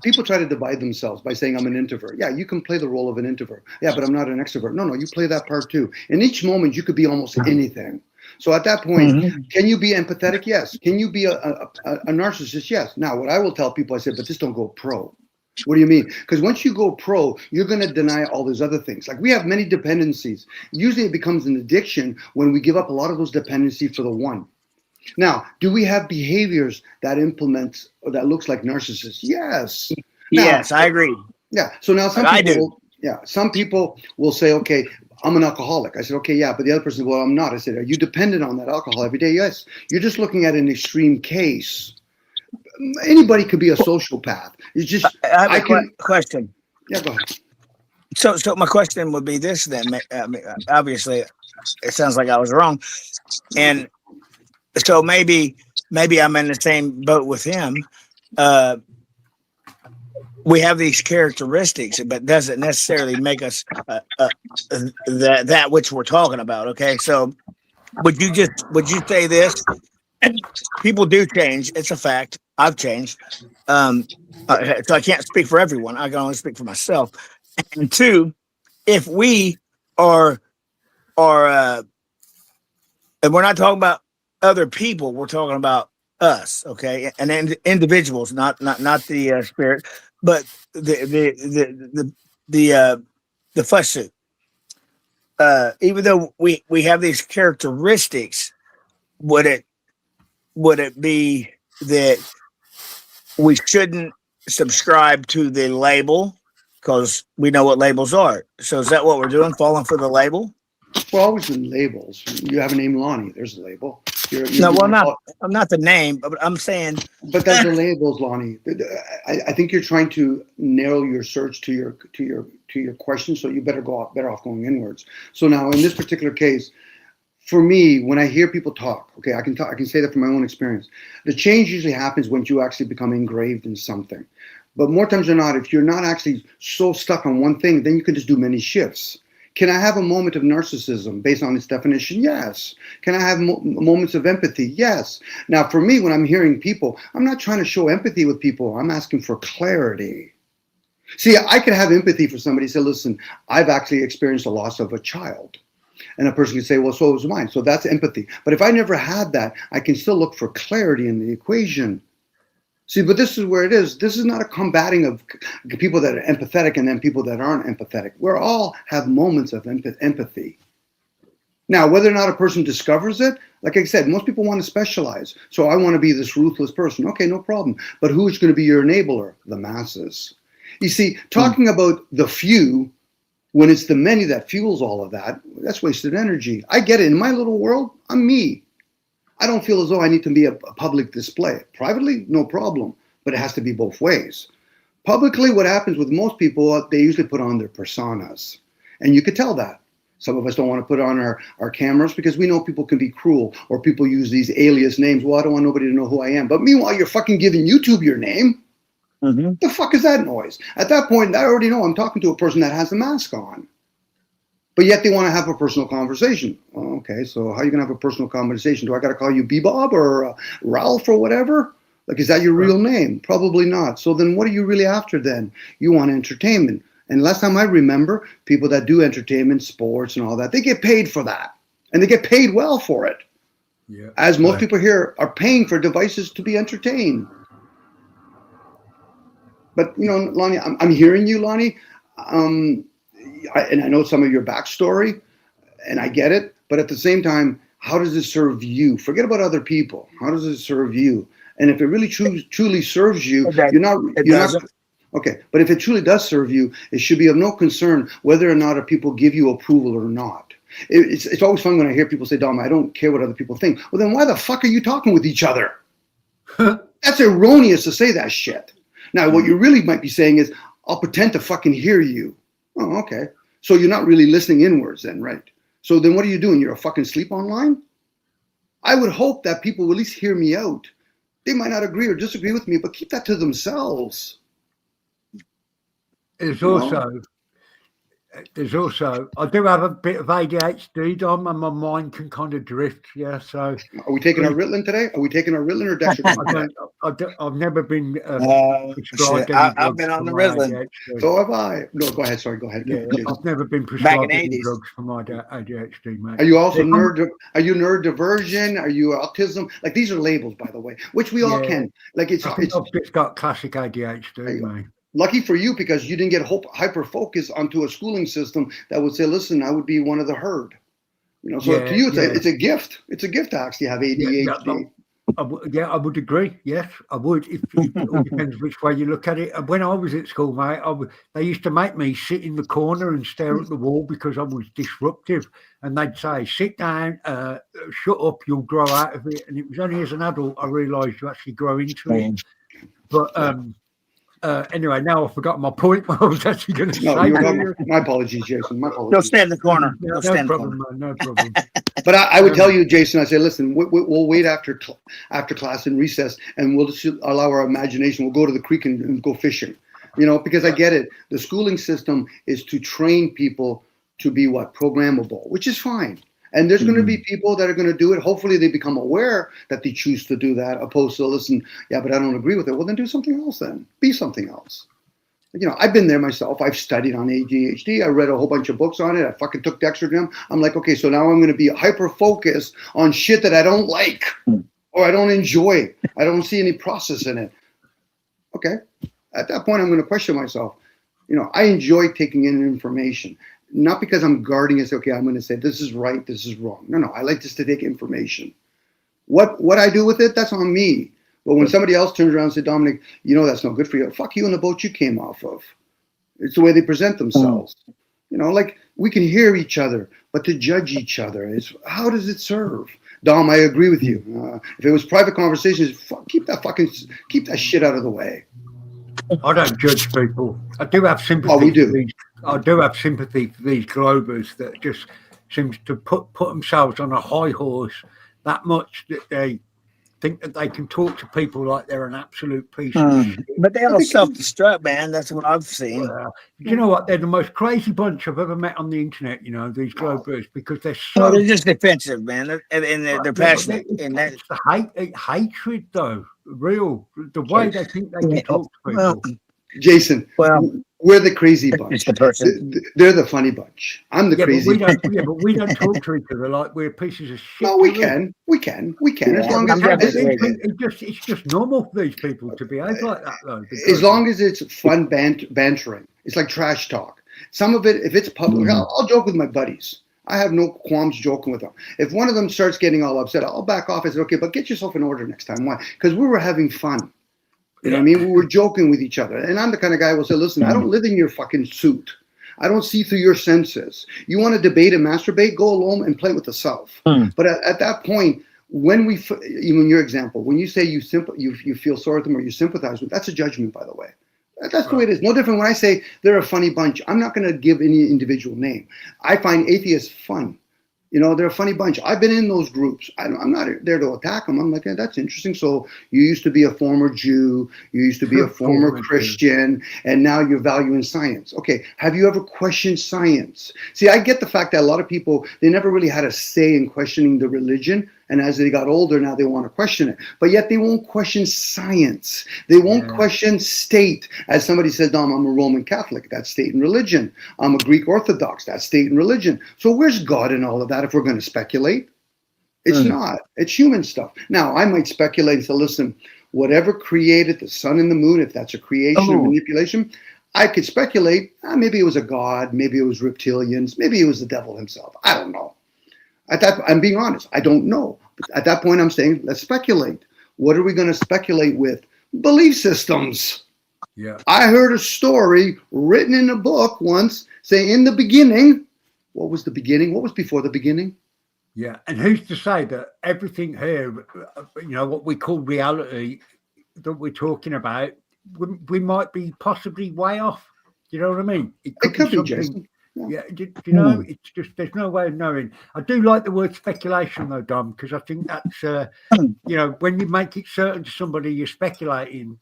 [SPEAKER 14] People try to divide themselves by saying I'm an introvert. Yeah, you can play the role of an introvert. Yeah, but I'm not an extrovert. No, you play that part too. In each moment, you could be almost anything. So at that point,
[SPEAKER 11] Mm-hmm.
[SPEAKER 14] can you be empathetic? Yes. Can you be a narcissist? Yes. Now, what I will tell people, I said, but just don't go pro. What do you mean? Because once you go pro, you're going to deny all those other things. Like we have many dependencies. Usually it becomes an addiction when we give up a lot of those dependencies for the one. Now, do we have behaviors that implements or that looks like narcissists? Yes.
[SPEAKER 11] Yes, I agree.
[SPEAKER 14] Yeah. So now some
[SPEAKER 11] I
[SPEAKER 14] people, some people will say, okay, I'm an alcoholic. I said, okay, yeah, but the other person, well, I'm not. I said, are you dependent on that alcohol every day? Yes. You're just looking at an extreme case. Anybody could be a sociopath. It's just
[SPEAKER 11] I have a question.
[SPEAKER 14] Yeah, go ahead.
[SPEAKER 11] So my question would be this then. Obviously, it sounds like I was wrong, and so maybe I'm in the same boat with him. We have these characteristics, but doesn't necessarily make us that which we're talking about. Okay, so would you say this? People do change. It's a fact. I've changed. So I can't speak for everyone. I can only speak for myself. And two, if we are, and we're not talking about other people, we're talking about us, okay, and individuals, not the spirit, but the flesh suit. Even though we have these characteristics, would it be that we shouldn't subscribe to the label because we know what labels are? So is that what we're doing? Falling for the label?
[SPEAKER 14] We're always in labels. You have a name, Lonnie. There's a label.
[SPEAKER 11] I'm not the name, but I'm saying.
[SPEAKER 14] But that's the labels, Lonnie. I think you're trying to narrow your search to your question. So you better off going inwards. So now in this particular case, for me, when I hear people talk, okay, I can say that from my own experience. The change usually happens when you actually become engraved in something. But more times than not, if you're not actually so stuck on one thing, then you can just do many shifts. Can I have a moment of narcissism based on its definition? Yes. Can I have moments of empathy? Yes. Now, for me, when I'm hearing people, I'm not trying to show empathy with people. I'm asking for clarity. See, I could have empathy for somebody. Say, listen, I've actually experienced the loss of a child. And a person can say, well, so was mine. So that's empathy. But if I never had that, I can still look for clarity in the equation. See, but this is where it is. This is not a combating of people that are empathetic and then people that aren't empathetic. We all have moments of empathy. Now, whether or not a person discovers it, like I said, most people want to specialize. So I want to be this ruthless person. Okay, no problem. But who's going to be your enabler? The masses. You see, talking about the few, when it's the many that fuels all of that, that's wasted energy. I get it. In my little world, I'm me. I don't feel as though I need to be a public display. Privately, no problem, but it has to be both ways. Publicly, what happens with most people, they usually put on their personas. And you could tell that. Some of us don't want to put on our cameras because we know people can be cruel, or people use these alias names. Well, I don't want nobody to know who I am. But meanwhile, you're fucking giving YouTube your name. Mm-hmm. The fuck is that noise? At that point, I already know I'm talking to a person that has a mask on. But yet they want to have a personal conversation. Oh, okay, so how are you going to have a personal conversation? Do I got to call you Bebob or Ralph or whatever? Like, is that your real name? Probably not. So then what are you really after then? You want entertainment. And last time I remember, people that do entertainment, sports and all that, they get paid for that. And they get paid well for it. Yeah. As most people here are paying for devices to be entertained. But, you know, Lonnie, I'm hearing you, Lonnie. And I know some of your backstory, and I get it. But at the same time, how does it serve you? Forget about other people. How does it serve you? And if it really truly serves you, you're not. Okay, but if it truly does serve you, it should be of no concern whether or not people give you approval or not. It's always fun when I hear people say, Dom, I don't care what other people think. Well, then why the fuck are you talking with each other? That's erroneous to say that shit. Now, what you really might be saying is, I'll pretend to fucking hear you. Oh, okay. So you're not really listening inwards then, right? So then what are you doing? You're a fucking sleep online? I would hope that people will at least hear me out. They might not agree or disagree with me, but keep that to themselves.
[SPEAKER 12] It's also, there's also, I do have a bit of ADHD, Dom, and my mind can kind of drift. Yeah. So,
[SPEAKER 14] are we taking our Ritalin today? Are we taking our Ritalin or Dextrose?
[SPEAKER 12] I've never been prescribed
[SPEAKER 11] shit.
[SPEAKER 12] any drugs.
[SPEAKER 11] I've been on the Ritalin.
[SPEAKER 14] So have I. No, go ahead. Sorry, go ahead.
[SPEAKER 12] Yeah, I've never been
[SPEAKER 11] Back in
[SPEAKER 12] prescribed any
[SPEAKER 11] 80s.
[SPEAKER 12] drugs for my ADHD, mate.
[SPEAKER 14] Are you also are you neurodiversion? Are you autism? Like, these are labels, by the way, which we all can. Like,
[SPEAKER 12] I've just got classic ADHD, mate.
[SPEAKER 14] Lucky for you, because you didn't get hyper focused onto a schooling system that would say, listen, I would be one of the herd. You know, so to you, it's a gift. It's a gift to actually have ADHD.
[SPEAKER 12] I would agree. Yes, I would. It all depends which way you look at it. When I was at school, mate, they used to make me sit in the corner and stare at the wall because I was disruptive. And they'd say, sit down, shut up, you'll grow out of it. And it was only as an adult I realised you actually grow into it. But anyway, now I've forgotten my point. What I was actually going to say.
[SPEAKER 14] My apologies, Jason. My apologies.
[SPEAKER 11] Go stand in the corner.
[SPEAKER 12] No problem, man. No problem.
[SPEAKER 14] But I would tell you, Jason, I say, listen, we'll wait after class and recess, and we'll just allow our imagination. We'll go to the creek and go fishing, you know, because I get it. The schooling system is to train people to be programmable, which is fine. And there's going to be people that are going to do it. Hopefully they become aware that they choose to do that, opposed to, listen, yeah, but I don't agree with it. Well, then do something else then. Be something else. You know, I've been there myself. I've studied on ADHD. I read a whole bunch of books on it. I fucking took Dextrogram. I'm like, okay, so now I'm going to be hyper-focused on shit that I don't like or I don't enjoy. I don't see any process in it. Okay. At that point, I'm going to question myself. You know, I enjoy taking in information. Not because I'm guarding it, okay, I'm going to say this is right, this is wrong. No, I like just to take information. What I do with it, that's on me. But when somebody else turns around and says, Dominic, you know that's not good for you. Fuck you and the boat you came off of. It's the way they present themselves. You know, like, we can hear each other, but to judge each other is, how does it serve? Dom, I agree with you. If it was private conversations, keep that shit out of the way.
[SPEAKER 12] I don't judge people. I do have sympathy.
[SPEAKER 14] Oh, we do.
[SPEAKER 12] I do have sympathy for these globers that just seem to put themselves on a high horse that much that they think that they can talk to people like they're an absolute piece of shit.
[SPEAKER 11] But they all self-destruct, man. That's what I've seen.
[SPEAKER 12] You know what? They're the most crazy bunch I've ever met on the internet, you know, these globers, because they're so...
[SPEAKER 11] they're just defensive, man. And they're passionate. And
[SPEAKER 12] it's the hatred, though. Real. The way they think they can talk to people.
[SPEAKER 14] Jason, we're the crazy bunch. They're the funny bunch. I'm the crazy bunch.
[SPEAKER 12] But we don't talk to each other like we're pieces of shit.
[SPEAKER 14] No, we can. As long as
[SPEAKER 12] it's just normal for these people to behave like that, though.
[SPEAKER 14] As long as it's fun bantering. It's like trash talk. Some of it, if it's public, I'll joke with my buddies. I have no qualms joking with them. If one of them starts getting all upset, I'll back off and say, okay, but get yourself in order next time. Why? Because we were having fun. You know what I mean? We were joking with each other. And I'm the kind of guy who will say, listen, I don't live in your fucking suit. I don't see through your senses. You want to debate and masturbate? Go alone and play with the self. But at that point, when even your example, when you say you feel sorry with them or you sympathize with, that's a judgment, by the way. That's the way it is. No different when I say they're a funny bunch. I'm not going to give any individual name. I find atheists fun. You know, they're a funny bunch. I've been in those groups. I'm not there to attack them. I'm like, that's interesting. So you used to be a former Jew. You used to be a former Christian. And now you're valuing science. Okay, have you ever questioned science? See, I get the fact that a lot of people, they never really had a say in questioning the religion. And as they got older, now they want to question it. But yet they won't question science. They won't question state. As somebody said, Dom, I'm a Roman Catholic. That's state and religion. I'm a Greek Orthodox. That's state and religion. So where's God in all of that if we're going to speculate? It's not. It's human stuff. Now, I might speculate and say, listen, whatever created the sun and the moon, if that's a creation or manipulation, I could speculate, maybe it was a god, maybe it was reptilians, maybe it was the devil himself. I don't know. At that, I'm being honest. I don't know. But at that point, I'm saying, let's speculate. What are we going to speculate with? Belief systems.
[SPEAKER 12] Yeah.
[SPEAKER 14] I heard a story written in a book once saying, in the beginning, what was the beginning? What was before the beginning?
[SPEAKER 12] Yeah. And who's to say that everything here, you know, what we call reality that we're talking about, we might be possibly way off. Do you know what I mean?
[SPEAKER 14] It could be, Jason.
[SPEAKER 12] Yeah, you know, it's just, there's no way of knowing. I do like the word speculation, though, Dom, because I think that's, you know, when you make it certain to somebody you're speculating,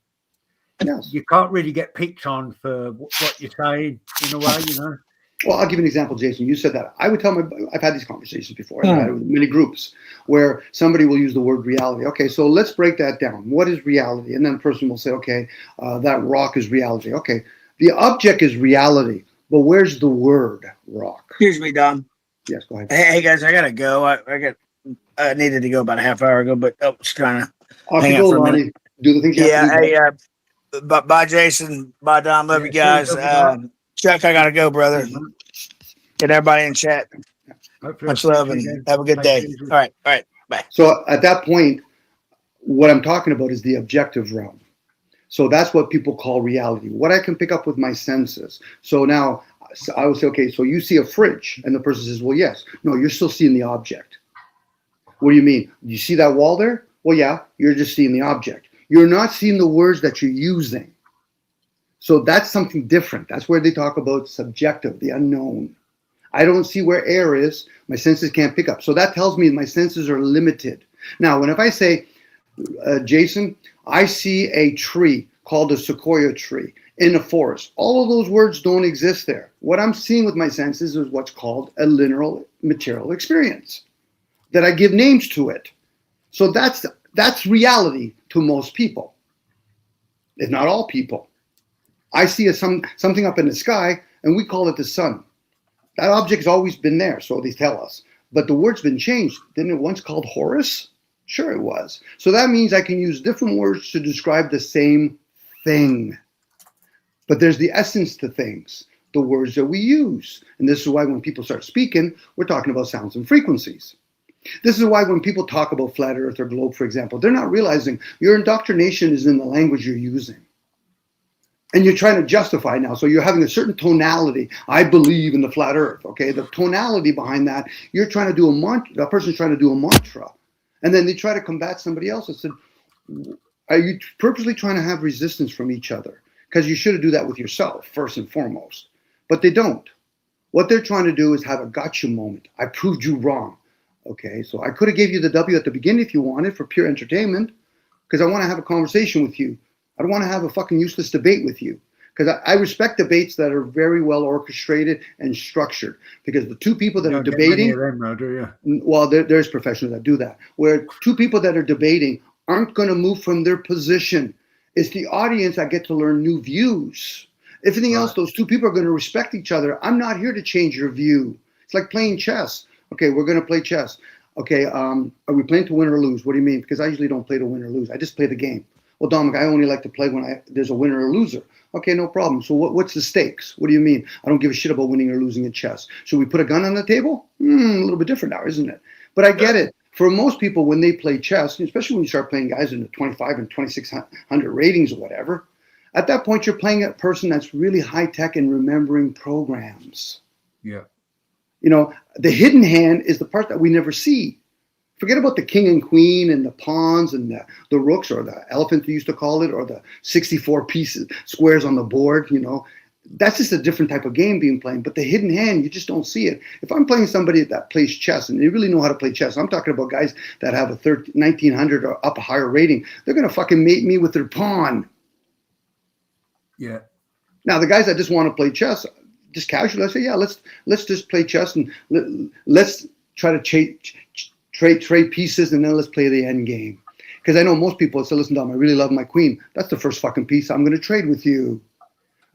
[SPEAKER 12] you can't really get picked on for what you're saying, in a way, you know.
[SPEAKER 14] Well, I'll give you an example, Jason. You said that. I would tell I've had these conversations before. I've had it with many groups where somebody will use the word reality. Okay, so let's break that down. What is reality? And then a person will say, okay, that rock is reality. Okay, the object is reality, but where's the word rock?
[SPEAKER 11] Excuse me, Dom.
[SPEAKER 14] Yes, go ahead.
[SPEAKER 11] Hey guys, I gotta go. I needed to go about a half hour ago, but I was trying to
[SPEAKER 14] hang out for a minute. Do the things you have to do.
[SPEAKER 11] Bye, Jason. Bye, Dom. Love you guys. Chuck, I gotta go, brother. Get everybody in chat. Much love and have a good day. All right, bye.
[SPEAKER 14] So at that point, what I'm talking about is the objective realm. So that's what people call reality. What I can pick up with my senses. So now I will say, okay, so you see a fridge, and the person says, well, yes. No, you're still seeing the object. What do you mean? You see that wall there? Well, yeah, you're just seeing the object. You're not seeing the words that you're using. So that's something different. That's where they talk about subjective, the unknown. I don't see where air is. My senses can't pick up. So that tells me my senses are limited. Now, if I say, Jason, I see a tree called a sequoia tree in a forest. All of those words don't exist there. What I'm seeing with my senses is what's called a linear material experience, that I give names to it. So that's reality to most people, if not all people. I see something up in the sky, and we call it the sun. That object's always been there, so they tell us. But the word's been changed. Didn't it once called Horus? Sure it was. So that means I can use different words to describe the same thing. But there's the essence to things, the words that we use. And this is why when people start speaking, we're talking about sounds and frequencies. This is why when people talk about flat earth or globe, for example, they're not realizing your indoctrination is in the language you're using. And you're trying to justify now. So you're having a certain tonality. I believe in the flat earth. Okay. The tonality behind that, you're trying to do a mantra. That person's trying to do a mantra. And then they try to combat somebody else. I said, are you purposely trying to have resistance from each other? Because you should do that with yourself first and foremost. But they don't. What they're trying to do is have a gotcha moment. I proved you wrong. Okay. So I could have gave you the W at the beginning if you wanted for pure entertainment, because I want to have a conversation with you. I don't want to have a fucking useless debate with you, because I respect debates that are very well orchestrated and structured, because the two people that are debating, well, there's professionals that do that, where two people that are debating aren't going to move from their position. It's the audience that get to learn new views. If anything else, those two people are going to respect each other. I'm not here to change your view. It's like playing chess. Okay, we're going to play chess. Okay, are we playing to win or lose? What do you mean? Because I usually don't play to win or lose. I just play the game. Well, Dominic, I only like to play when there's a winner or loser. Okay, no problem. So what's the stakes? What do you mean? I don't give a shit about winning or losing in chess. Should we put a gun on the table? A little bit different now, isn't it? But I get it. For most people, when they play chess, especially when you start playing guys in the 25 and 2600 ratings or whatever, at that point, you're playing a person that's really high tech and remembering programs.
[SPEAKER 12] Yeah.
[SPEAKER 14] You know, the hidden hand is the part that we never see. Forget about the king and queen and the pawns and the rooks, or the elephant they used to call it, or the 64 pieces, squares on the board, you know. That's just a different type of game being played. But the hidden hand, you just don't see it. If I'm playing somebody that plays chess and they really know how to play chess, I'm talking about guys that have a 1900 or up a higher rating, they're going to fucking mate me with their pawn.
[SPEAKER 12] Yeah.
[SPEAKER 14] Now, the guys that just want to play chess, just casually, I say, yeah, let's just play chess and let's try to trade pieces, and then let's play the end game. Because I know most people say, listen, Dom, I really love my queen. That's the first fucking piece I'm going to trade with you.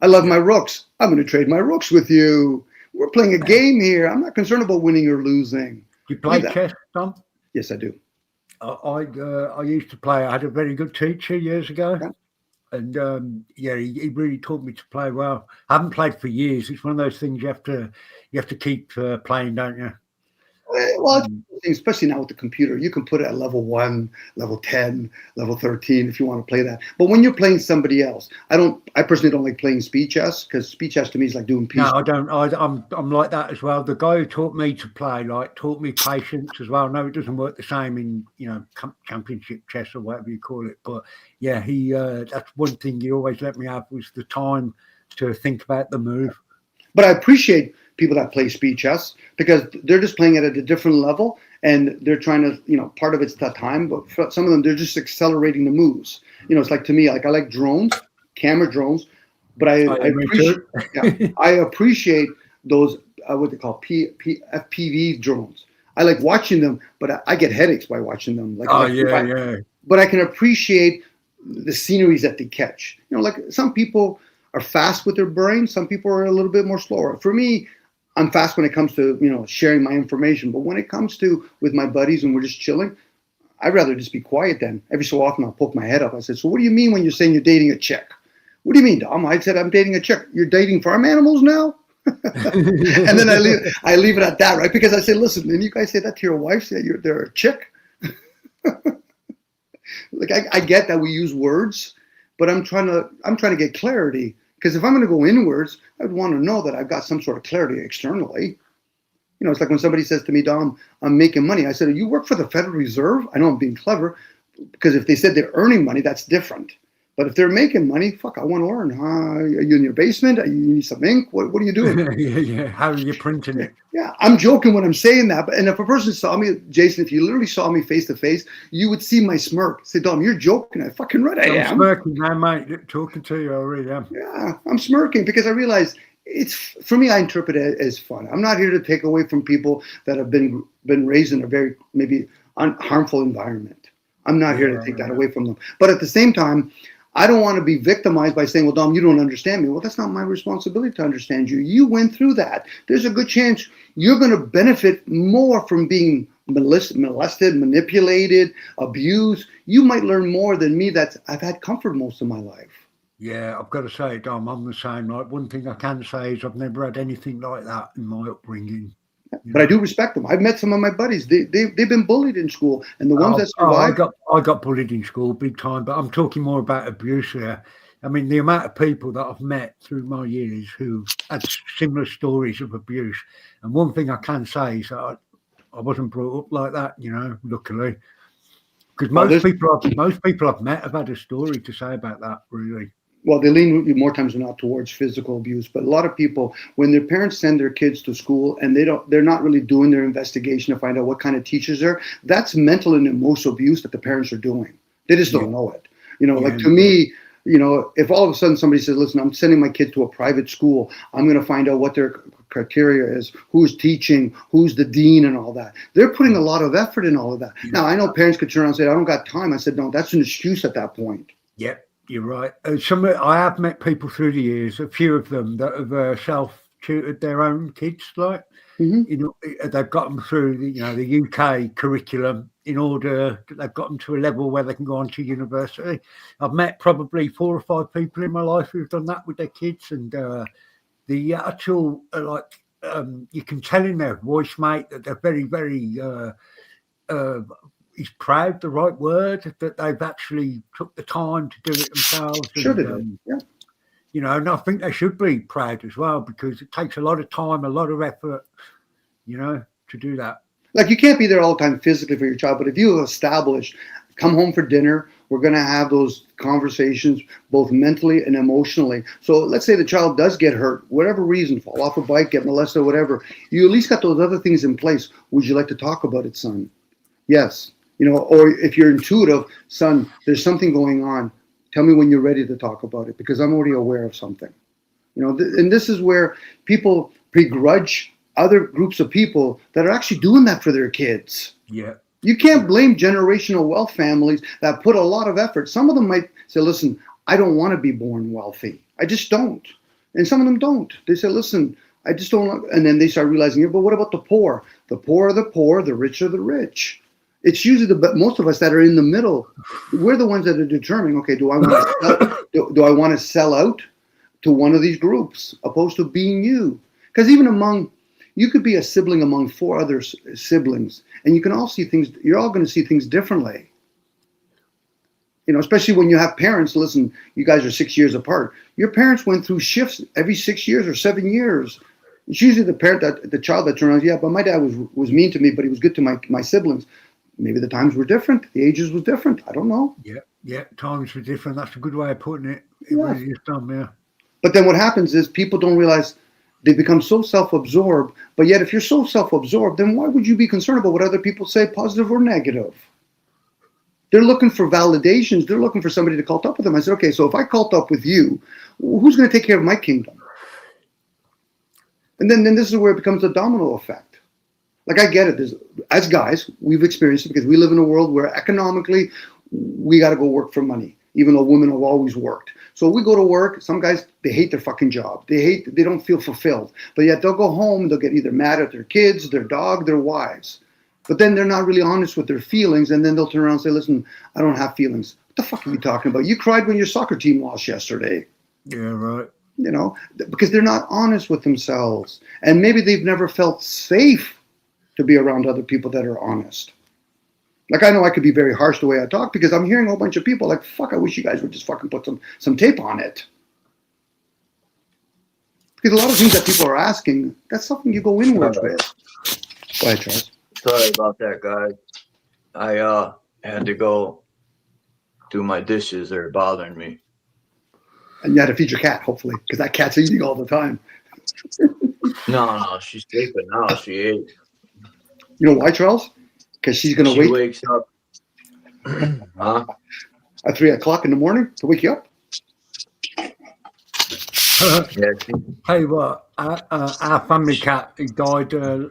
[SPEAKER 14] I love my rooks. I'm going to trade my rooks with you. We're playing a game here. I'm not concerned about winning or losing.
[SPEAKER 12] You play chess, Tom?
[SPEAKER 14] Yes, I do.
[SPEAKER 12] I used to play. I had a very good teacher years ago. Yeah. And he really taught me to play well. I haven't played for years. It's one of those things you have to keep playing, don't you?
[SPEAKER 14] Well, especially now with the computer, you can put it at level 1, level 10, level 13 if you want to play that. But when you're playing somebody else, I personally don't like playing speed chess, because speed chess to me is like doing peace.
[SPEAKER 12] No, I don't. I'm like that as well. The guy who taught me to play, taught me patience as well. No, it doesn't work the same in championship chess or whatever you call it. But yeah, that's one thing he always let me have, was the time to think about the move.
[SPEAKER 14] But I appreciate people that play speed chess, because they're just playing it at a different level, and they're trying to, part of it's that time, but for some of them, they're just accelerating the moves. It's like, to me, like, I like drones, camera drones, but I appreciate those what they call FPV drones. I like watching them, but I get headaches by watching them. Like,
[SPEAKER 12] yeah.
[SPEAKER 14] But I can appreciate the sceneries that they catch. You know, like some people are fast with their brain, some people are a little bit more slower. For me, I'm fast when it comes to, you know, sharing my information. But when it comes to with my buddies and we're just chilling, I'd rather just be quiet then. Every so often I'll poke my head up. I said, so what do you mean when you're saying you're dating a chick? What do you mean, Dom? I said, I'm dating a chick. You're dating farm animals now? And then I leave it at that, right? Because I say, listen, and you guys say that to your wife, say they're a chick. Like I get that we use words, but I'm trying to get clarity. Because if I'm going to go inwards, I'd want to know that I've got some sort of clarity externally. You know, it's like when somebody says to me, Dom, I'm making money. I said, you work for the Federal Reserve? I know I'm being clever, because if they said they're earning money, that's different. But if they're making money, fuck, I want to earn. Are you in your basement? You need some ink? What are you doing?
[SPEAKER 12] Yeah. How are you printing it?
[SPEAKER 14] Yeah, I'm joking when I'm saying that. But and if a person saw me, Jason, if you literally saw me face to face, you would see my smirk. Say, Dom, you're joking. I fucking right I am.
[SPEAKER 12] I'm smirking now, mate. Talking to you, I really am.
[SPEAKER 14] Yeah, I'm smirking because I realize it's, for me, I interpret it as fun. I'm not here to take away from people that have been raised in a very maybe harmful environment. I'm not here to take that away from them. But at the same time, I don't want to be victimized by saying, well, Dom, you don't understand me. Well, that's not my responsibility to understand you. You went through that. There's a good chance you're going to benefit more from being molested, manipulated, abused. You might learn more than me I've had comfort most of my life.
[SPEAKER 12] Yeah, I've got to say, Dom, I'm the same. Like, one thing I can say is I've never had anything like that in my upbringing.
[SPEAKER 14] But I do respect them. I've met some of my buddies. They've been bullied in school, and the ones that survived.
[SPEAKER 12] I got bullied in school big time, but I'm talking more about abuse here. I mean, the amount of people that I've met through my years who had similar stories of abuse. And one thing I can say is that I wasn't brought up like that, you know, luckily. Because most people I've met have had a story to say about that, really.
[SPEAKER 14] Well, they lean more times than not towards physical abuse, but a lot of people, when their parents send their kids to school and they're not really doing their investigation to find out what kind of teachers they're, that's mental and emotional abuse that the parents are doing. They just don't know it. You know, like to me, you know, if all of a sudden somebody says, listen, I'm sending my kid to a private school, I'm going to find out what their criteria is, who's teaching, who's the dean and all that. They're putting a lot of effort in all of that. Now, I know parents could turn around and say, I don't got time. I said, no, that's an excuse at that point.
[SPEAKER 12] Yep. You're right. I have met people through the years, a few of them that have self-tutored their own kids. Like, you know, they've got them through the UK curriculum in order. They've got them to a level where they can go on to university. I've met probably 4 or 5 people in my life who've done that with their kids, and the actual you can tell in their voice, mate, that they're very, very. Is proud the right word, that they've actually took the time to do it themselves.
[SPEAKER 14] Sure, they do. Yeah.
[SPEAKER 12] You know, and I think they should be proud as well, because it takes a lot of time, a lot of effort, you know, to do that.
[SPEAKER 14] Like, you can't be there all the time physically for your child, but if you establish, come home for dinner, we're going to have those conversations both mentally and emotionally. So let's say the child does get hurt, whatever reason, fall off a bike, get molested, whatever. You at least got those other things in place. Would you like to talk about it, son? Yes. You know, or if you're intuitive, son, there's something going on. Tell me when you're ready to talk about it, because I'm already aware of something. You know, and this is where people begrudge other groups of people that are actually doing that for their kids.
[SPEAKER 12] Yeah.
[SPEAKER 14] You can't blame generational wealth families that put a lot of effort. Some of them might say, listen, I don't want to be born wealthy. I just don't. And some of them don't. They say, listen, I just don't. And then they start realizing, yeah, but what about the poor? The poor are the poor, the rich are the rich. It's usually most of us that are in the middle. We're the ones that are determining, okay, do I want to sell out to one of these groups opposed to being you? Because even you could be a sibling among 4 other siblings, and you can all see things, you're all going to see things differently. You know, especially when you have parents, listen, you guys are 6 years apart. Your parents went through shifts every 6 years or 7 years. It's usually the child that turns around, yeah, but my dad was mean to me, but he was good to my siblings. Maybe the times were different. The ages was different. I don't know.
[SPEAKER 12] Yeah, times were different. That's a good way of putting it. It really is dumb, yeah.
[SPEAKER 14] But then what happens is people don't realize they become so self-absorbed. But yet if you're so self-absorbed, then why would you be concerned about what other people say, positive or negative? They're looking for validations. They're looking for somebody to cult up with them. I said, okay, so if I cult up with you, who's going to take care of my kingdom? And then this is where it becomes a domino effect. Like, I get it. As guys, we've experienced it because we live in a world where economically we got to go work for money, even though women have always worked. So we go to work. Some guys, they hate their fucking job. They don't feel fulfilled. But yet they'll go home, they'll get either mad at their kids, their dog, their wives. But then they're not really honest with their feelings. And then they'll turn around and say, listen, I don't have feelings. What the fuck are you talking about? You cried when your soccer team lost yesterday.
[SPEAKER 12] Yeah, right.
[SPEAKER 14] You know, because they're not honest with themselves. And maybe they've never felt safe to be around other people that are honest. Like, I know I could be very harsh the way I talk because I'm hearing a whole bunch of people like, fuck, I wish you guys would just fucking put some tape on it. Because a lot of things that people are asking, that's something you go inwards with. Go ahead, Charles.
[SPEAKER 2] Sorry about that, guys. I had to go do my dishes. They're bothering me.
[SPEAKER 14] And you had to feed your cat, hopefully, because that cat's eating all the time.
[SPEAKER 2] No, she's sleeping now. She ate.
[SPEAKER 14] You know why, Charles? Because she's going to wait.
[SPEAKER 2] She wakes up. Huh?
[SPEAKER 14] At 3 o'clock in the morning to wake you up?
[SPEAKER 12] Hey, what? Our family cat, he died a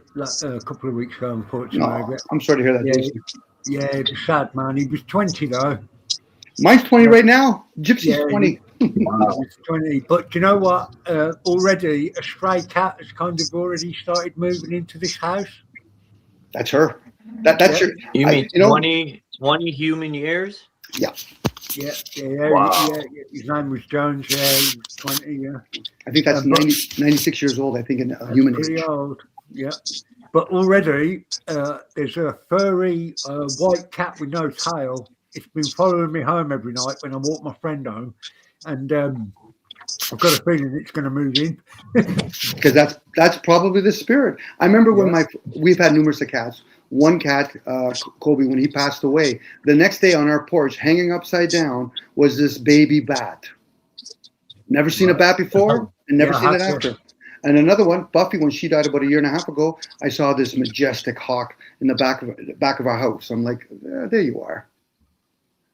[SPEAKER 12] couple of weeks ago, unfortunately.
[SPEAKER 14] No, I'm sorry to hear that, Jason.
[SPEAKER 12] Yeah, it's sad, man. He was 20, though.
[SPEAKER 14] Mine's 20 right now. Gypsy's 20.
[SPEAKER 12] Wow. 20. But you know what? Already, a stray cat has kind of already started moving into this house.
[SPEAKER 14] That's her. That's your.
[SPEAKER 2] You mean 20 human years?
[SPEAKER 14] Yeah.
[SPEAKER 12] Yeah.
[SPEAKER 2] Wow.
[SPEAKER 12] Yeah. His name was Jones. Yeah, he was 20. Yeah.
[SPEAKER 14] I think that's 96 years old. I think in human age.
[SPEAKER 12] Pretty old. Yeah. But already, there's a furry white cat with no tail. It's been following me home every night when I walk my friend home, and I've got a feeling it's going to move in.
[SPEAKER 14] Because that's probably the spirit. I remember when we've had numerous of cats. One cat, Kobe, when he passed away, the next day on our porch, hanging upside down, was this baby bat. Never seen a bat before, and never seen it after. And another one, Buffy, when she died about 1.5 years ago, I saw this majestic hawk in the back of our house. I'm like, there you are.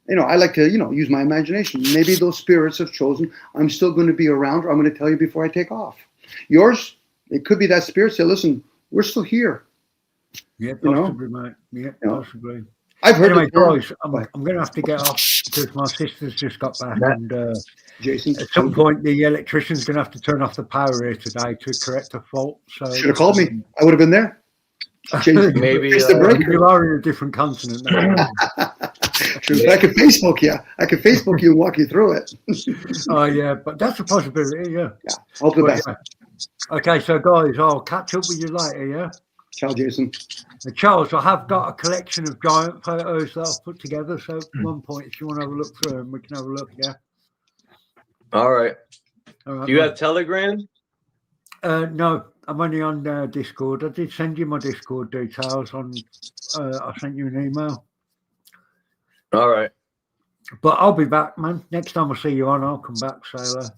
[SPEAKER 14] You know, I like to, use my imagination. Maybe those spirits have chosen, I'm still going to be around, or I'm going to tell you before I take off. Yours, it could be that spirit say, listen, we're still here.
[SPEAKER 12] Yeah, possibly, mate. Yeah, possibly.
[SPEAKER 14] I've heard
[SPEAKER 12] anyway, guys, I'm going to have to get off because my sister's just got back. And
[SPEAKER 14] Jason,
[SPEAKER 12] at some point, the electrician's going to have to turn off the power here today to correct a fault. So
[SPEAKER 14] should have called me. I would have been there.
[SPEAKER 2] Maybe
[SPEAKER 12] you are in a different continent now.
[SPEAKER 14] True. I could Facebook you. I could Facebook you and walk you through it.
[SPEAKER 12] Oh yeah, but that's a possibility. Yeah.
[SPEAKER 14] Hope the best.
[SPEAKER 12] Okay, so guys, I'll catch up with you later. Yeah.
[SPEAKER 14] Ciao, Jason.
[SPEAKER 12] Charles, I have got a collection of giant photos that I've put together. So at one point, if you want to have a look through them, we can have a look. Yeah.
[SPEAKER 2] All right.
[SPEAKER 12] All right.
[SPEAKER 2] Do you have Telegram?
[SPEAKER 12] No, I'm only on Discord. I did send you my Discord details on. I sent you an email.
[SPEAKER 2] All right.
[SPEAKER 12] But I'll be back, man. Next time I see you on, I'll come back, sailor.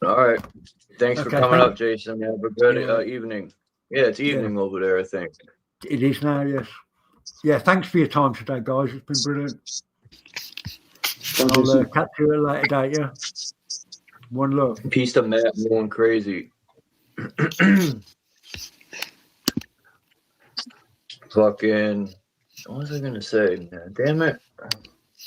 [SPEAKER 2] All right. Thanks for coming up, Jason. Have a good evening. Yeah, it's evening over there, I think.
[SPEAKER 12] It is now, yes. Yeah, thanks for your time today, guys. It's been brilliant. I'll catch you at a later date, yeah? One love.
[SPEAKER 2] Peace to Matt going crazy. Fucking, what was I going to say, man? Damn it.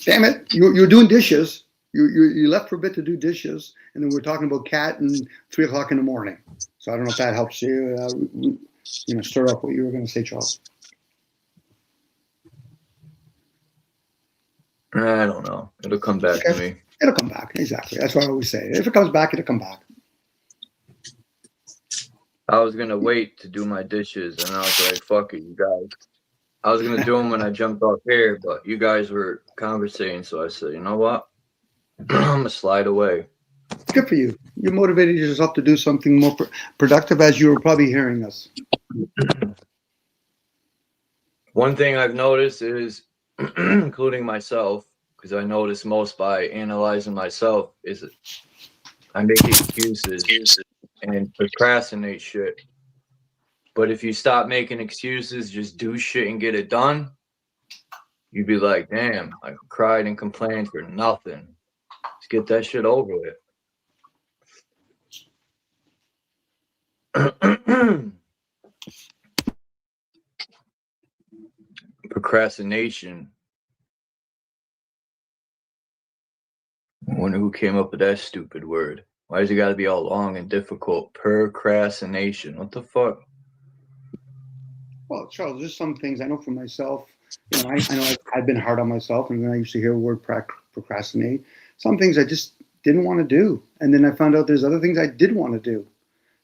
[SPEAKER 14] Damn it. You're doing dishes. You left for a bit to do dishes, and then we're talking about cat and 3 o'clock in the morning. So I don't know if that helps you, stir up what you were going to say, Charles.
[SPEAKER 2] I don't know. It'll come back to me.
[SPEAKER 14] It'll come back. Exactly. That's what I always say. If it comes back, it'll come back.
[SPEAKER 2] I was going to wait to do my dishes, and I was like, fuck it, you guys. I was going to do them when I jumped off here, but you guys were conversating, so I said, you know what? I'm going to slide away.
[SPEAKER 14] Good for you. You motivated yourself to do something more productive as you were probably hearing us.
[SPEAKER 2] One thing I've noticed is, including myself, because I notice most by analyzing myself, is I make excuses and procrastinate shit. But if you stop making excuses, just do shit and get it done, you'd be like, damn, I cried and complained for nothing. Let's get that shit over with. Procrastination. I wonder who came up with that stupid word. Why does it got to be all long and difficult? Procrastination. What the fuck?
[SPEAKER 14] Well, Charles, there's some things I know for myself. You know, I know I've been hard on myself, and when I used to hear the word procrastinate, some things I just didn't want to do, and then I found out there's other things I did want to do.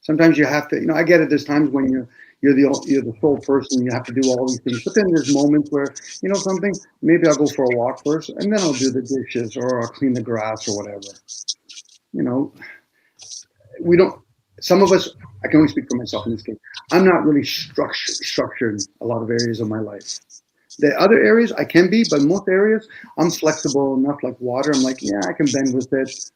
[SPEAKER 14] Sometimes you have to, you know, I get it. There's times when you're the sole person, you have to do all these things. But then there's moments where, you know, something, maybe I'll go for a walk first, and then I'll do the dishes, or I'll clean the grass, or whatever. You know, we don't. Some of us, I can only speak for myself in this case. I'm not really structured in a lot of areas of my life. The other areas I can be, but most areas I'm flexible enough, like water. I'm like, yeah, I can bend with it.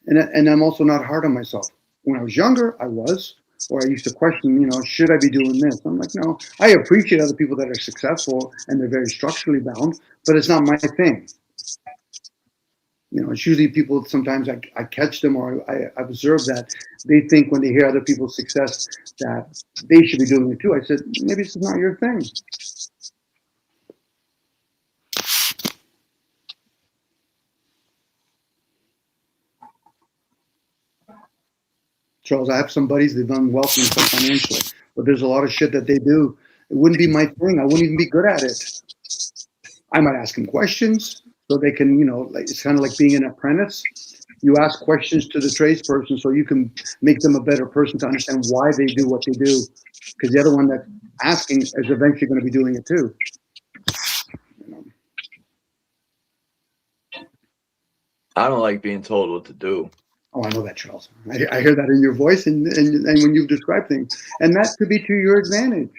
[SPEAKER 14] And I'm also not hard on myself. When I was younger, I was, or I used to question, you know, should I be doing this? I'm like, no, I appreciate other people that are successful and they're very structurally bound, but it's not my thing. You know, it's usually people, sometimes I catch them, or I observe that they think when they hear other people's success that they should be doing it too. I said, maybe this is not your thing. Charles, I have some buddies, they've done well for themselves financially, but there's a lot of shit that they do. It wouldn't be my thing. I wouldn't even be good at it. I might ask them questions so they can, you know, like, it's kind of like being an apprentice. You ask questions to the tradesperson so you can make them a better person to understand why they do what they do. Because the other one that's asking is eventually going to be doing it too. You know?
[SPEAKER 2] I don't like being told what to do.
[SPEAKER 14] Oh, I know that, Charles. I hear that in your voice and when you've described things. And that could be to your advantage,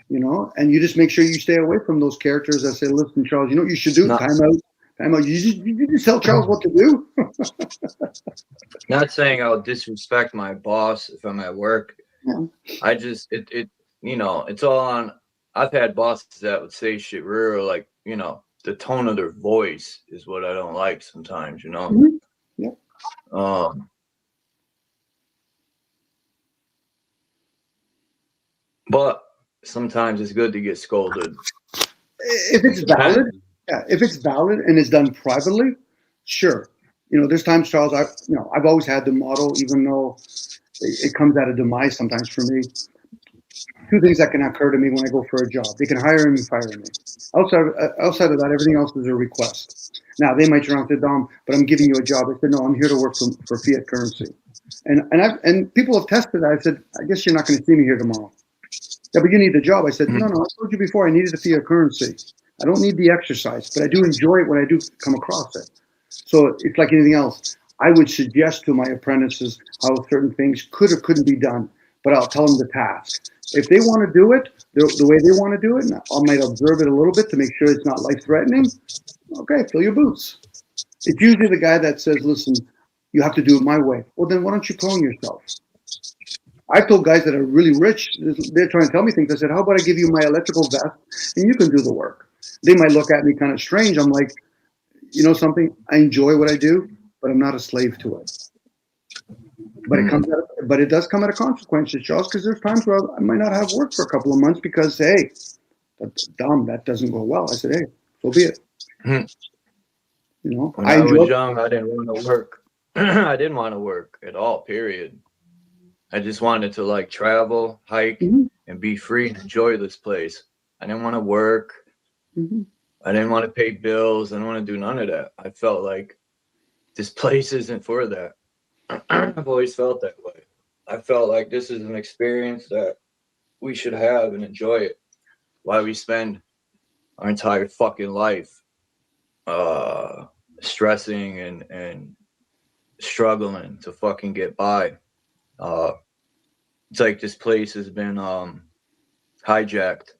[SPEAKER 14] you know, and you just make sure you stay away from those characters that say, listen, Charles, you know what you should do? Time out. You just tell Charles what to do.
[SPEAKER 2] Not saying I'll disrespect my boss if I'm at work.
[SPEAKER 14] Yeah.
[SPEAKER 2] I just, you know, it's all on, I've had bosses that would say shit real, like, you know, the tone of their voice is what I don't like sometimes, you know?
[SPEAKER 14] Mm-hmm. Yep.
[SPEAKER 2] But sometimes it's good to get scolded.
[SPEAKER 14] If it's valid, yeah, if it's valid and it's done privately, sure. You know, there's times, Charles, I've always had the motto, even though it comes at a demise sometimes for me. Two things that can occur to me when I go for a job. They can hire me, fire me. Outside of that, everything else is a request. Now, they might turn around and say, Dom, but I'm giving you a job. I said, no, I'm here to work for fiat currency. And people have tested that. I said, I guess you're not going to see me here tomorrow. Yeah, but you need the job. I said, no, I told you before I needed the fiat currency. I don't need the exercise, but I do enjoy it when I do come across it. So it's like anything else. I would suggest to my apprentices how certain things could or couldn't be done, but I'll tell them the task. If they want to do it the way they want to do it, and I might observe it a little bit to make sure it's not life-threatening, okay, fill your boots. It's usually the guy that says, listen, you have to do it my way. Well, then why don't you clone yourself? I've told guys that are really rich, they're trying to tell me things. I said, how about I give you my electrical vest and you can do the work? They might look at me kind of strange. I'm like, you know something? I enjoy what I do, but I'm not a slave to it. But it does come at a consequence, Charles, because there's times where I might not have work for a couple of months because, hey, that's dumb. That doesn't go well. I said, hey, so be it. You know,
[SPEAKER 2] when I was young, I didn't want to work. I didn't want to work at all, period. I just wanted to like travel, hike, and be free and enjoy this place. I didn't want to work. I didn't want to pay bills. I didn't want to do none of that. I felt like this place isn't for that. I've always felt that way. I felt like this is an experience that we should have and enjoy it. Why we spend our entire fucking life stressing and struggling to fucking get by. It's like this place has been hijacked.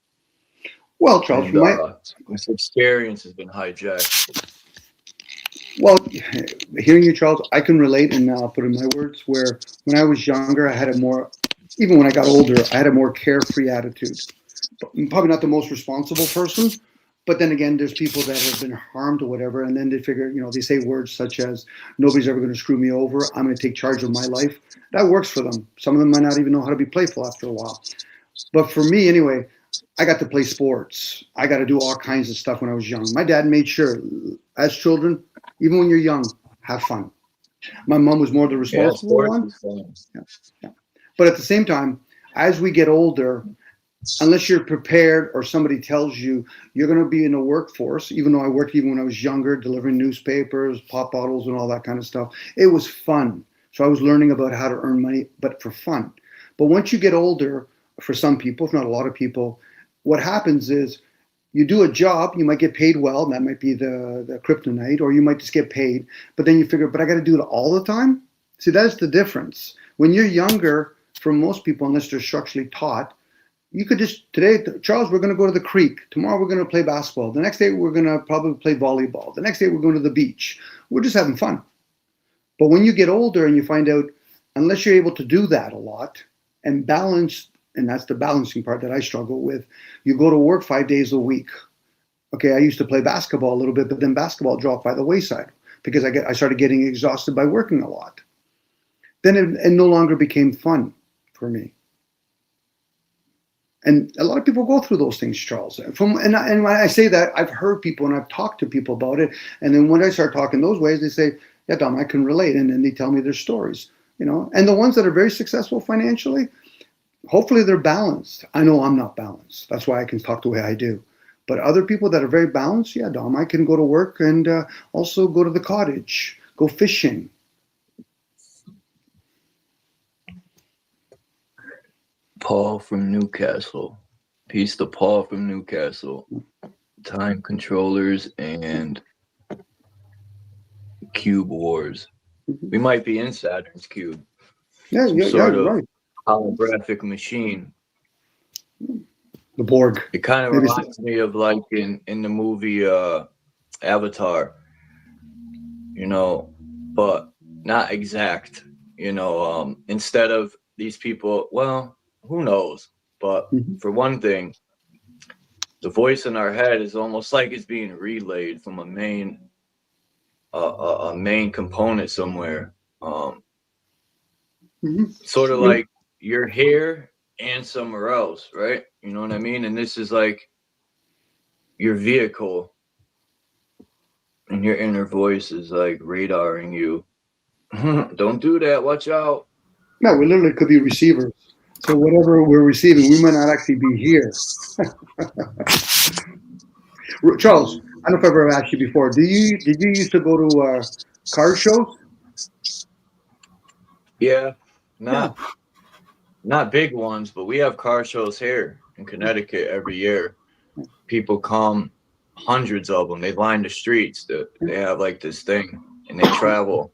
[SPEAKER 14] Well, Charles,
[SPEAKER 2] and, this experience has been hijacked.
[SPEAKER 14] Well, hearing you, Charles, I can relate, and I'll put in my words, where when I was younger, I had a more, even when I got older, I had a more carefree attitude. Probably not the most responsible person, But then again, there's people that have been harmed or whatever, and then they figure, they say words such as, nobody's ever going to screw me over, I'm going to take charge of my life. That works for them. Some of them might not even know how to be playful after a while. But for me, anyway, I got to play sports. I got to do all kinds of stuff when I was young. My dad made sure, as children, even when you're young, have fun. My mom was more the responsible one. Yeah. But at the same time, as we get older, unless you're prepared or somebody tells you you're going to be in the workforce, even though I worked even when I was younger, delivering newspapers, pop bottles and all that kind of stuff, it was fun. So I was learning about how to earn money, but for fun. But once you get older, for some people, if not a lot of people, what happens is you do a job, you might get paid well, and that might be the kryptonite, or you might just get paid, but then you figure, but I got to do it all the time? See, that's the difference. When you're younger, for most people, unless they're structurally taught, you could just, today, Charles, we're going to go to the creek. Tomorrow we're going to play basketball. The next day we're going to probably play volleyball. The next day we're going to the beach. We're just having fun. But when you get older and you find out, unless you're able to do that a lot and balance, and that's the balancing part that I struggle with, you go to work 5 days a week. Okay, I used to play basketball a little bit, but then basketball dropped by the wayside because I started getting exhausted by working a lot. Then it no longer became fun for me. And a lot of people go through those things, Charles. And when I say that, I've heard people and I've talked to people about it. And then when I start talking those ways, they say, yeah, Dom, I can relate. And then they tell me their stories, And the ones that are very successful financially, hopefully they're balanced. I know I'm not balanced. That's why I can talk the way I do. But other people that are very balanced, yeah, Dom, I can go to work and also go to the cottage, go fishing.
[SPEAKER 2] Paul from Newcastle. Peace to Paul from Newcastle. Time controllers and cube wars. We might be in Saturn's cube.
[SPEAKER 14] Yeah, right.
[SPEAKER 2] Holographic machine.
[SPEAKER 14] The Borg.
[SPEAKER 2] It kind of reminds me of like in the movie Avatar, but not exact. Instead of these people, well, who knows? But for one thing, the voice in our head is almost like it's being relayed from a main component somewhere. Sort of like you're here and somewhere else, right? You know what I mean? And this is like your vehicle, and your inner voice is like radaring you. Don't do that. Watch out.
[SPEAKER 14] No, we literally could be receivers. So whatever we're receiving, we might not actually be here. Charles, I don't know if I've ever asked you before. Did you used to go to car shows?
[SPEAKER 2] Yeah, not big ones, but we have car shows here in Connecticut every year. People come, hundreds of them. They line the streets. They have like this thing, and they travel.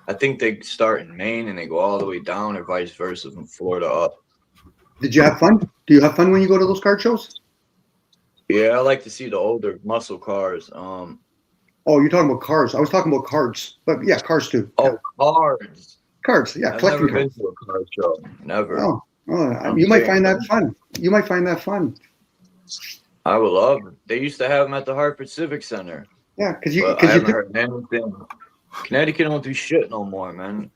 [SPEAKER 2] I think they start in Maine and they go all the way down, or vice versa from Florida up.
[SPEAKER 14] Did you have fun? Do you have fun when you go to those car shows?
[SPEAKER 2] Yeah, I like to see the older muscle cars.
[SPEAKER 14] Oh, you're talking about cars. I was talking about cards, but yeah, cars too.
[SPEAKER 2] Oh, cards.
[SPEAKER 14] Cards, yeah.
[SPEAKER 2] I've
[SPEAKER 14] collecting
[SPEAKER 2] never been
[SPEAKER 14] cards.
[SPEAKER 2] to a car show. Never.
[SPEAKER 14] Oh, you might find that fun. You might find that fun.
[SPEAKER 2] I would love it. They used to have them at the Hartford Civic Center.
[SPEAKER 14] Yeah, because
[SPEAKER 2] I haven't heard anything. Connecticut don't do shit no more, man.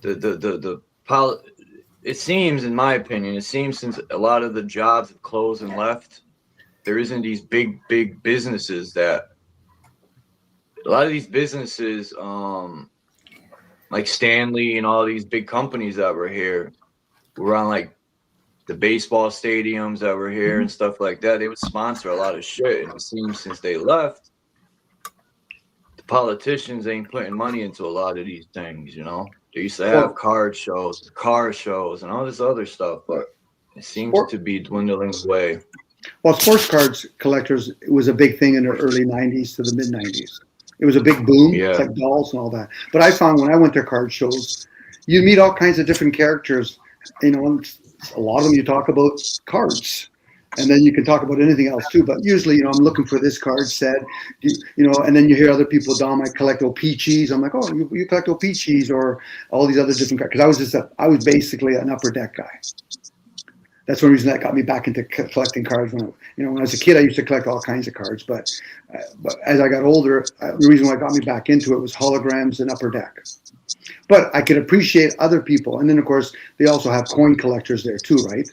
[SPEAKER 2] It seems, in my opinion, since a lot of the jobs have closed and left, there isn't these big businesses that. A lot of these businesses, like Stanley and all these big companies that were here, were on like the baseball stadiums that were here and stuff like that. They would sponsor a lot of shit, and it seems since they left, the politicians ain't putting money into a lot of these things. They used to have car shows, and all this other stuff, but it seems to be dwindling away.
[SPEAKER 14] Well, sports cards collectors, it was a big thing in the early 90s to the mid 90s. It was a big boom.
[SPEAKER 2] Yeah.
[SPEAKER 14] It's like dolls and all that. But I found when I went to card shows, you meet all kinds of different characters. And a lot of them you talk about cards. And then you can talk about anything else too. But usually, I'm looking for this card set, and then you hear other people, Dom, I collect O-Peachies. I'm like, oh, you collect O-Peachies or all these other different cards. Because I was basically an upper deck guy. That's one reason that got me back into collecting cards. When I was a kid, I used to collect all kinds of cards, but as I got older, the reason why it got me back into it was holograms and Upper Deck. But I could appreciate other people, and then of course they also have coin collectors there too, right?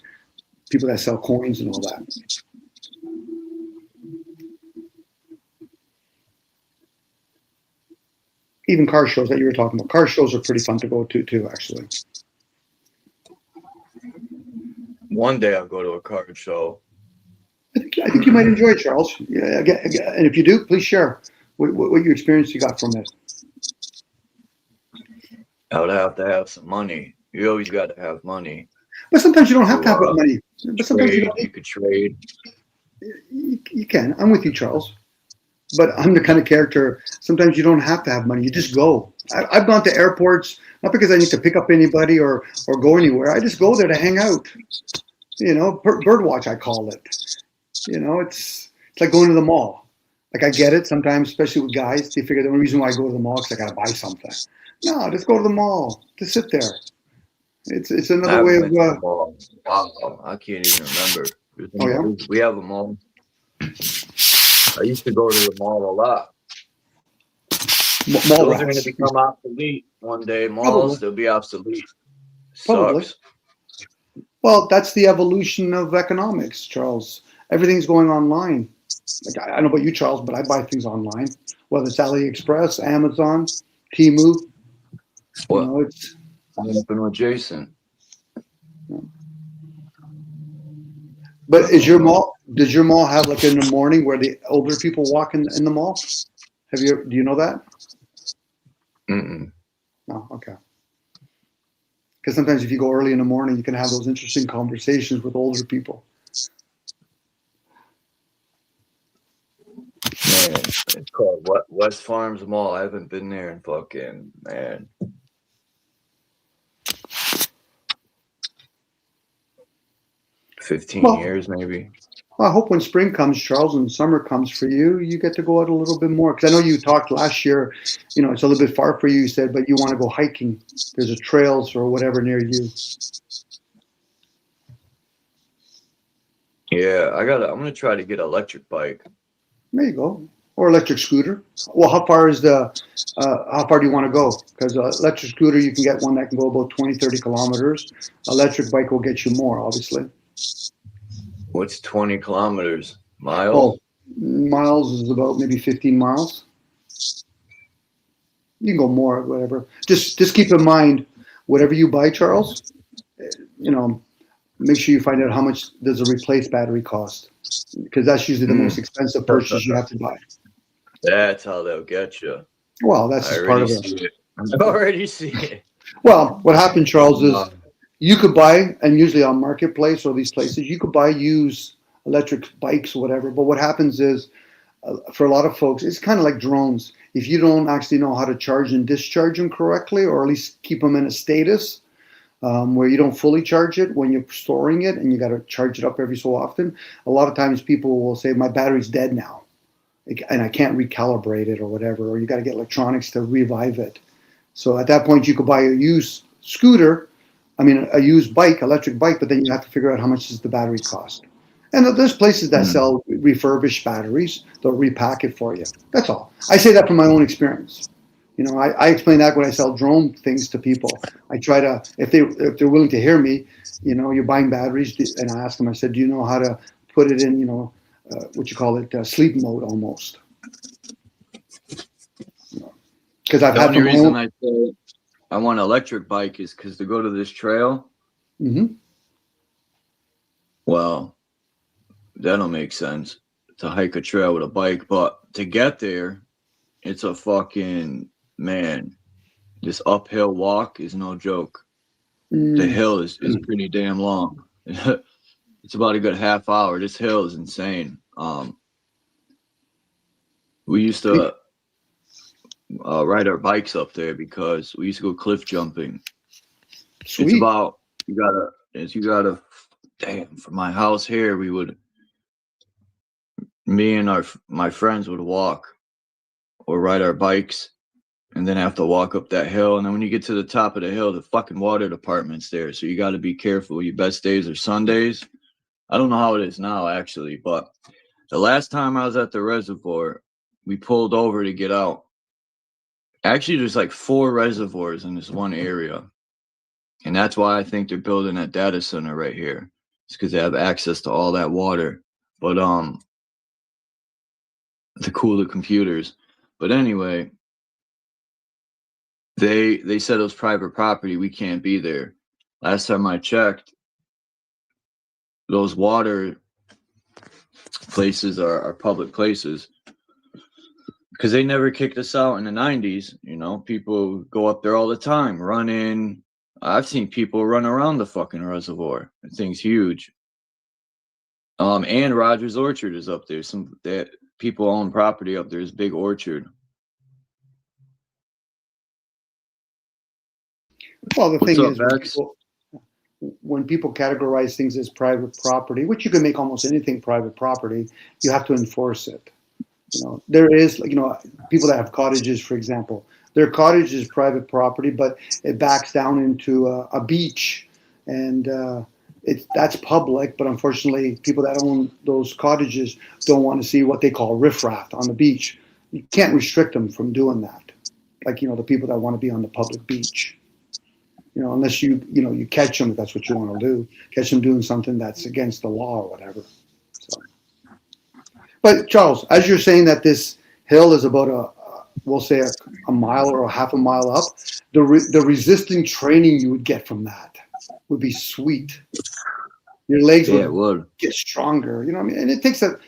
[SPEAKER 14] People that sell coins and all that. Even car shows that you were talking about. Car shows are pretty fun to go to too, actually.
[SPEAKER 2] One day I'll go to a card show.
[SPEAKER 14] I think you might enjoy it, Charles. Yeah, and if you do, please share what your experience you got from it.
[SPEAKER 2] I would have to have some money. You always got to have money.
[SPEAKER 14] But sometimes you don't have to have money. But sometimes
[SPEAKER 2] you could trade.
[SPEAKER 14] You can. I'm with you, Charles. But I'm the kind of character, sometimes you don't have to have money. You just go. I've gone to airports, not because I need to pick up anybody or go anywhere. I just go there to hang out. Birdwatch, I call it. It's like going to the mall. Like, I get it sometimes, especially with guys. They figure the only reason why I go to the mall is because I got to buy something. No, just go to the mall. Just sit there. It's another way of...
[SPEAKER 2] Wow, I can't even remember.
[SPEAKER 14] Oh, yeah?
[SPEAKER 2] We have a mall. I used to go to the mall a lot. Those are going to become obsolete one day. Malls, they'll be obsolete.
[SPEAKER 14] Probably.
[SPEAKER 2] Sucks.
[SPEAKER 14] Well, that's the evolution of economics, Charles. Everything's going online. Like, I don't know about you, Charles, but I buy things online, whether it's AliExpress, Amazon, Temu.
[SPEAKER 2] Well, I'm open with Jason.
[SPEAKER 14] But does your mall have, like, in the morning where the older people walk in the mall? Do you know that?
[SPEAKER 2] Mm-mm.
[SPEAKER 14] No, okay. Because sometimes if you go early in the morning, you can have those interesting conversations with older people.
[SPEAKER 2] Man, it's called West Farms Mall. I haven't been there in fucking, man.
[SPEAKER 14] Well,
[SPEAKER 2] years maybe.
[SPEAKER 14] Well, I hope when spring comes, Charles, and summer comes for you, you get to go out a little bit more. Because I know you talked last year, it's a little bit far for you, you said, but you want to go hiking. There's a trails or whatever near you.
[SPEAKER 2] Yeah, I'm gonna try to get an electric bike.
[SPEAKER 14] There you go. Or electric scooter. Well, how far do you want to go? Because electric scooter, you can get one that can go about 20, 30 kilometers. Electric bike will get you more, obviously.
[SPEAKER 2] What's 20 kilometers? Miles?
[SPEAKER 14] Oh, miles is about maybe 15 miles. You can go more, whatever. Just keep in mind, whatever you buy, Charles, make sure you find out how much does a replace battery cost. Because that's usually the most expensive purchase you have to buy.
[SPEAKER 2] That's how they'll get you.
[SPEAKER 14] Well, that's just part of it.
[SPEAKER 2] I already see it.
[SPEAKER 14] Well, what happened, Charles, is you could buy, and usually on Marketplace or these places, you could buy used electric bikes or whatever. But what happens is, for a lot of folks, it's kind of like drones. If you don't actually know how to charge and discharge them correctly, or at least keep them in a status where you don't fully charge it when you're storing it, and you got to charge it up every so often, a lot of times people will say, my battery's dead now, and I can't recalibrate it or whatever, or you got to get electronics to revive it. So at that point, you could buy a used a used bike, electric bike, but then you have to figure out how much does the battery cost. And there's places that sell refurbished batteries. They'll repack it for you. That's all. I say that from my own experience. I explain that when I sell drone things to people. I try to, if they're willing to hear me, you're buying batteries, and I ask them, I said, do you know how to put it in, sleep mode almost? Because I've had
[SPEAKER 2] the only reason I say I want an electric bike is because to go to this trail.
[SPEAKER 14] Mm-hmm.
[SPEAKER 2] Well, that'll make sense to hike a trail with a bike, but to get there, it's a fucking, man, this uphill walk is no joke. The hill is pretty damn long. It's about a good half hour. This hill is insane. We used to ride our bikes up there because we used to go cliff jumping.
[SPEAKER 14] Sweet.
[SPEAKER 2] It's about, you gotta, damn, from my house here, me and my friends would walk or ride our bikes, and then have to walk up that hill. And then when you get to the top of the hill, the fucking water department's there. So you got to be careful. Your best days are Sundays. I don't know how it is now, actually, but the last time I was at the reservoir, we pulled over to get out. Actually, there's like 4 reservoirs in this one area. And that's why I think they're building that data center right here. It's because they have access to all that water. But to cool the computers. But anyway, they said it was private property. We can't be there. Last time I checked, those water places are public places. Because they never kicked us out in the 90s. You know, people go up there all the time, run in. I've seen people run around the fucking reservoir. The thing's huge. And Rogers Orchard is up there. That people own property up there. There's a big orchard.
[SPEAKER 14] Well, the
[SPEAKER 2] What's
[SPEAKER 14] thing
[SPEAKER 2] up,
[SPEAKER 14] is,
[SPEAKER 2] Max?
[SPEAKER 14] when people categorize things as private property, which you can make almost anything private property, you have to enforce it. You know, there is, you know, people that have cottages, for example, their cottage is private property, but it backs down into a beach, and that's public. But unfortunately, people that own those cottages don't want to see what they call riffraff on the beach. You can't restrict them from doing that. Like, you know, the people that want to be on the public beach. You know, unless you catch them, if that's what you want to do, catch them doing something that's against the law or whatever. So. But Charles, as you're saying that this hill is about we'll say a mile or a half a mile up, the resisting training you would get from that would be sweet. Your legs would get stronger. You know what I mean? And it takes a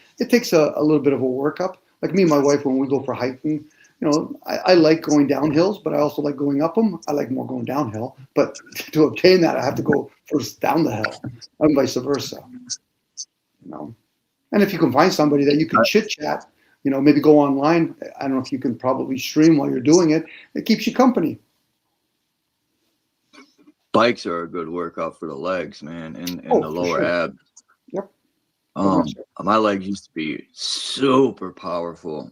[SPEAKER 14] little bit of a workup. Like me and my wife, when we go for hiking, you know, I like going down hills, but I also like going up them. I like more going downhill. But to obtain that, I have to go first down the hill, and vice versa. You know. And if you can find somebody that you can chit chat, you know, maybe go online. I don't know if you can probably stream while you're doing it. It keeps you company.
[SPEAKER 2] Bikes are a good workout for the legs, man, and the lower abs.
[SPEAKER 14] Yep.
[SPEAKER 2] My legs used to be super powerful.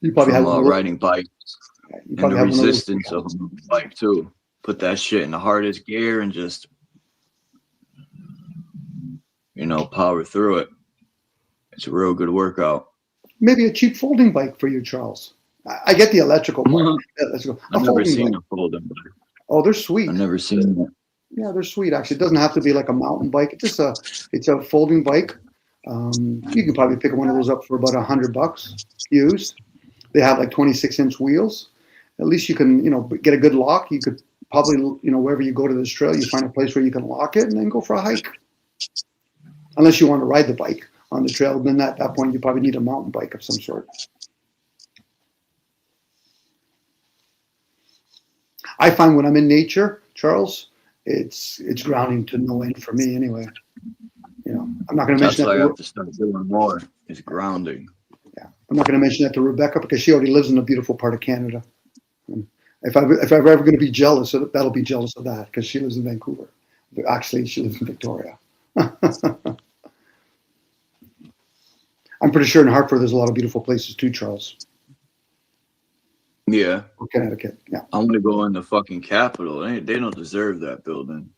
[SPEAKER 14] You probably have
[SPEAKER 2] riding bikes, and the resistance of a bike too. Put that shit in the hardest gear and just, you know, power through it. It's a real good workout.
[SPEAKER 14] Maybe a cheap folding bike for you, Charles. I get the electrical part. Let's go.
[SPEAKER 2] I've never seen a folding bike.
[SPEAKER 14] Oh, they're sweet.
[SPEAKER 2] I've never seen that.
[SPEAKER 14] Yeah, they're sweet. Actually, it doesn't have to be like a mountain bike. It's just it's a folding bike. You can probably pick one of those up for about $100 used. They have like 26-inch wheels. At least you can, you know, get a good lock. You could probably, you know, wherever you go to this trail, you find a place where you can lock it and then go for a hike. Unless you want to ride the bike on the trail, then at that point you probably need a mountain bike of some sort. I find when I'm in nature, Charles, it's grounding to no end for me anyway. You know, I'm not going to mention that.
[SPEAKER 2] That's why I have to start doing more. Is grounding.
[SPEAKER 14] Yeah, I'm not going to mention that to Rebecca because she already lives in a beautiful part of Canada. If I'm ever going to be jealous, that'll be jealous of that because she lives in Vancouver. But actually, she lives in Victoria. I'm pretty sure in Hartford there's a lot of beautiful places too, Charles.
[SPEAKER 2] Yeah.
[SPEAKER 14] Or Connecticut. Yeah.
[SPEAKER 2] I'm gonna go in the fucking Capitol. They don't deserve that building.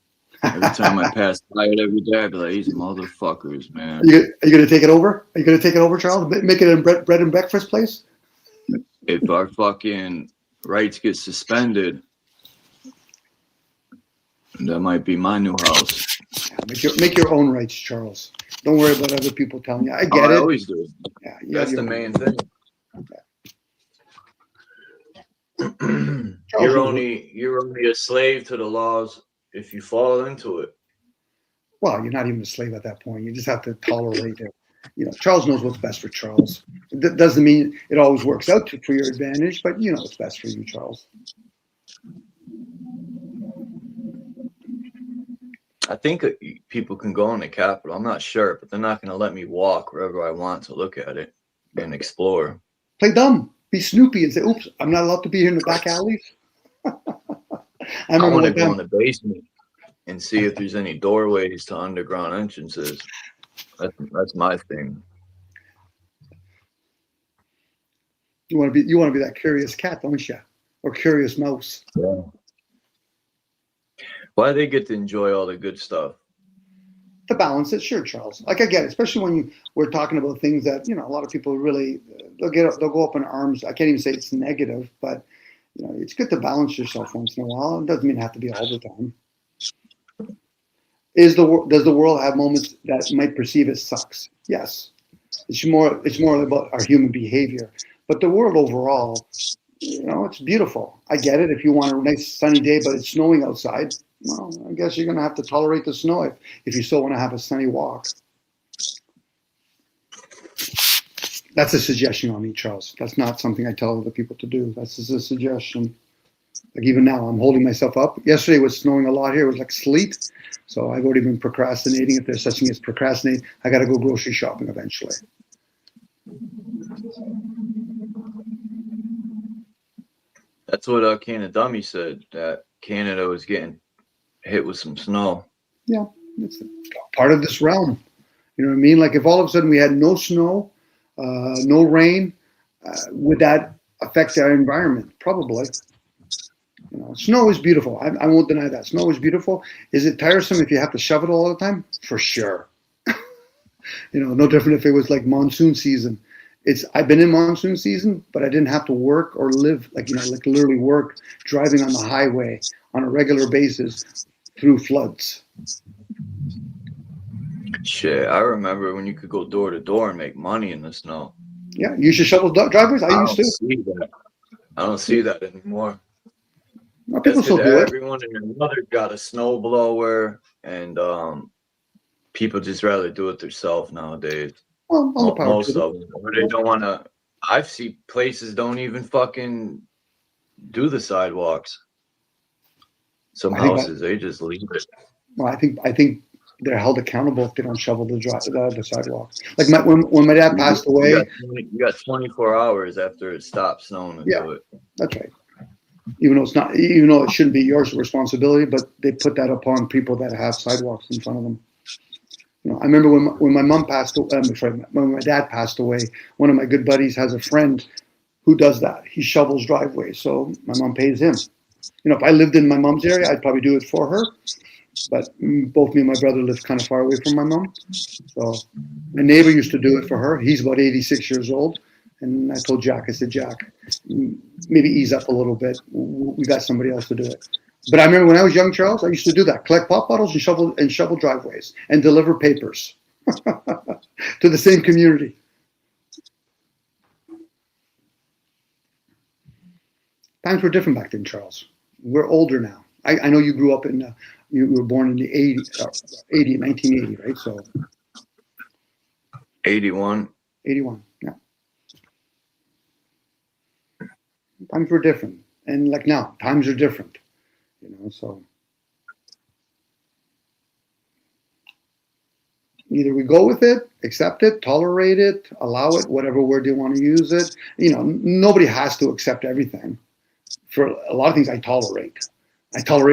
[SPEAKER 2] Every time I pass by it every day, I'd be like, these motherfuckers, man.
[SPEAKER 14] Are you gonna take it over? Are you gonna take it over, Charles? Make it a bread and breakfast place?
[SPEAKER 2] If our fucking rights get suspended, that might be my new house.
[SPEAKER 14] Make your own rights, Charles. Don't worry about other people telling you. I get it.
[SPEAKER 2] I always do.
[SPEAKER 14] Yeah,
[SPEAKER 2] that's the main thing.
[SPEAKER 14] Okay.
[SPEAKER 2] You're only a slave to the laws if you fall into it.
[SPEAKER 14] Well, you're not even a slave at that point. You just have to tolerate it. You know, Charles knows what's best for Charles. It doesn't mean it always works out for your advantage, but you know what's best for you, Charles.
[SPEAKER 2] I think people can go in the Capitol. I'm not sure, but they're not going to let me walk wherever I want to look at it and explore.
[SPEAKER 14] Play dumb. Be Snoopy and say, oops, I'm not allowed to be here in the back alleys.
[SPEAKER 2] I want to go in the basement and see if there's any doorways to underground entrances. That's my thing.
[SPEAKER 14] You want to be that curious cat, don't you? Or curious mouse.
[SPEAKER 2] Yeah. Why they get to enjoy all the good stuff?
[SPEAKER 14] To balance it, sure, Charles. Like I get it, especially when we're talking about things that a lot of people really they'll go up in arms. I can't even say it's negative, but it's good to balance yourself once in a while. It doesn't mean it have to be all the time. Does the world have moments that might perceive as sucks? Yes. It's more about our human behavior, but the world overall, it's beautiful. I get it. If you want a nice sunny day, but it's snowing outside, well, I guess you're going to have to tolerate the snow if you still want to have a sunny walk. That's a suggestion on me, Charles. That's not something I tell other people to do. That's just a suggestion. Like even now, I'm holding myself up. Yesterday it was snowing a lot here. It was like sleet. So I've already been procrastinating. If there's such thing as procrastinating, I got to go grocery shopping eventually.
[SPEAKER 2] That's what Canada Dummy said, that Canada was getting hit with some snow.
[SPEAKER 14] Yeah, it's part of this realm. You know what I mean? Like if all of a sudden we had no snow, no rain, would that affect our environment? Probably. Snow is beautiful. I won't deny that. Snow is beautiful. Is it tiresome if you have to shove it all the time? For sure. No different if it was like monsoon season. I've been in monsoon season, but I didn't have to work or live like literally work driving on the highway on a regular basis through floods.
[SPEAKER 2] Shit, I remember when you could go door to door and make money in the snow.
[SPEAKER 14] Yeah, you should shovel driveways. I used to.
[SPEAKER 2] I don't see that anymore.
[SPEAKER 14] Well, people still do it.
[SPEAKER 2] Everyone and their mother got a snow blower, and people just rather do it themselves nowadays.
[SPEAKER 14] Well,
[SPEAKER 2] most of them, or they don't want to. I've seen places don't even fucking do the sidewalks. Some houses they just leave it.
[SPEAKER 14] Well, I think they're held accountable if they don't shovel the sidewalk. Like when my dad passed away,
[SPEAKER 2] you got 24 hours after it stops snowing to do it.
[SPEAKER 14] That's right. Even though it shouldn't be your responsibility, but they put that upon people that have sidewalks in front of them. I remember when my mom passed away. When my dad passed away, one of my good buddies has a friend who does that. He shovels driveways, so my mom pays him. If I lived in my mom's area, I'd probably do it for her. But both me and my brother lived kind of far away from my mom, so my neighbor used to do it for her. He's about 86 years old, and I told Jack, I said, Jack, maybe ease up a little bit. We got somebody else to do it. But I remember when I was young, Charles, I used to do that: collect pop bottles and shovel driveways and deliver papers to the same community. Times were different back then, Charles. We're older now. I know you grew up in. You were born in the 1980, right? So
[SPEAKER 2] 81.
[SPEAKER 14] 81, yeah. Times were different, and like now, times are different. So either we go with it, accept it, tolerate it, allow it, whatever word you want to use it. Nobody has to accept everything. For a lot of things, I tolerate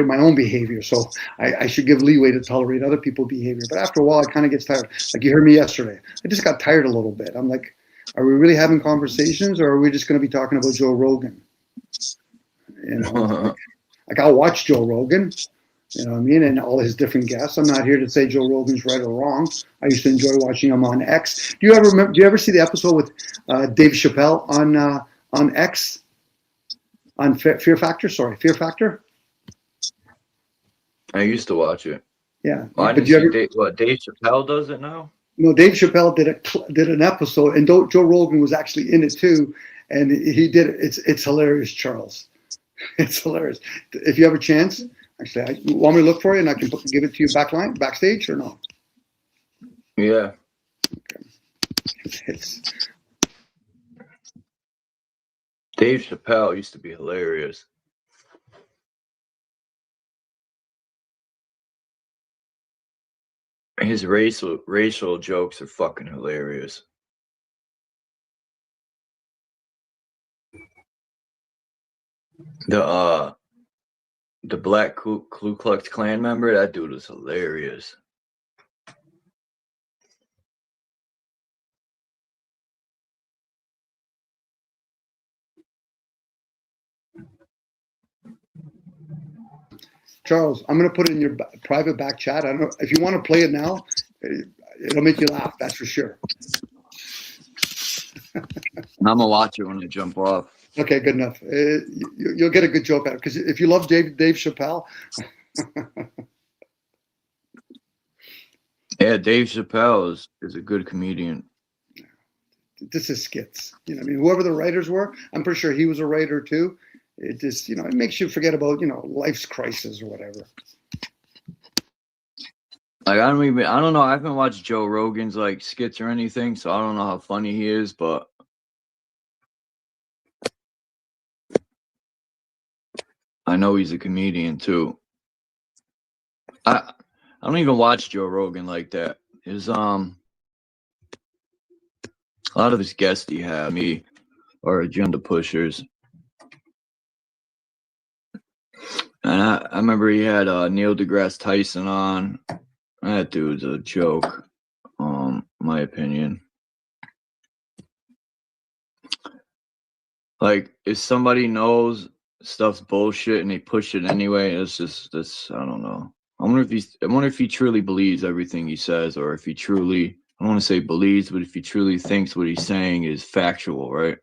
[SPEAKER 14] my own behavior, so I should give leeway to tolerate other people's behavior. But after a while, it kind of gets tired. Like you heard me yesterday, I just got tired a little bit. I'm like, are we really having conversations, or are we just going to be talking about Joe Rogan? Like I'll watch Joe Rogan, and all his different guests. I'm not here to say Joe Rogan's right or wrong. I used to enjoy watching him on X. Do you ever see the episode with Dave Chappelle on X, on Fear Factor?
[SPEAKER 2] I used to watch it.
[SPEAKER 14] Yeah.
[SPEAKER 2] Well, Dave Chappelle does it now?
[SPEAKER 14] No, Dave Chappelle did an episode, and Joe Rogan was actually in it too, and he did it. It's hilarious, Charles. It's hilarious. If you have a chance, actually, you want me to look for you, and I can give it to you backstage, or no?
[SPEAKER 2] Yeah.
[SPEAKER 14] Okay.
[SPEAKER 2] Dave Chappelle used to be hilarious. His racial jokes are fucking hilarious. The Black Ku Klux Klan member, that dude was hilarious.
[SPEAKER 14] Charles, I'm going to put it in your private back chat. I don't know if you want to play it now. It'll make you laugh. That's for sure.
[SPEAKER 2] I'm gonna watch it when I jump off.
[SPEAKER 14] Okay, good enough. You'll get a good joke out of it because if you love Dave Chappelle.
[SPEAKER 2] Yeah, Dave Chappelle is a good comedian.
[SPEAKER 14] This is skits. You know, I mean, whoever the writers were, I'm pretty sure he was a writer too. It just, you know, it makes you forget about, you know, life's crisis or whatever.
[SPEAKER 2] Like, I don't know. I haven't watched Joe Rogan's like skits or anything, so I don't know how funny he is, but I know he's a comedian too. I don't even watch Joe Rogan like that. His a lot of his guests he had me are agenda pushers. And I remember he had Neil deGrasse Tyson on. That dude's a joke, my opinion. Like, if somebody knows stuff's bullshit and they push it anyway, it's just this. I don't know. I wonder if he truly believes everything he says, or if he truly, I don't want to say believes, but if he truly thinks what he's saying is factual, right?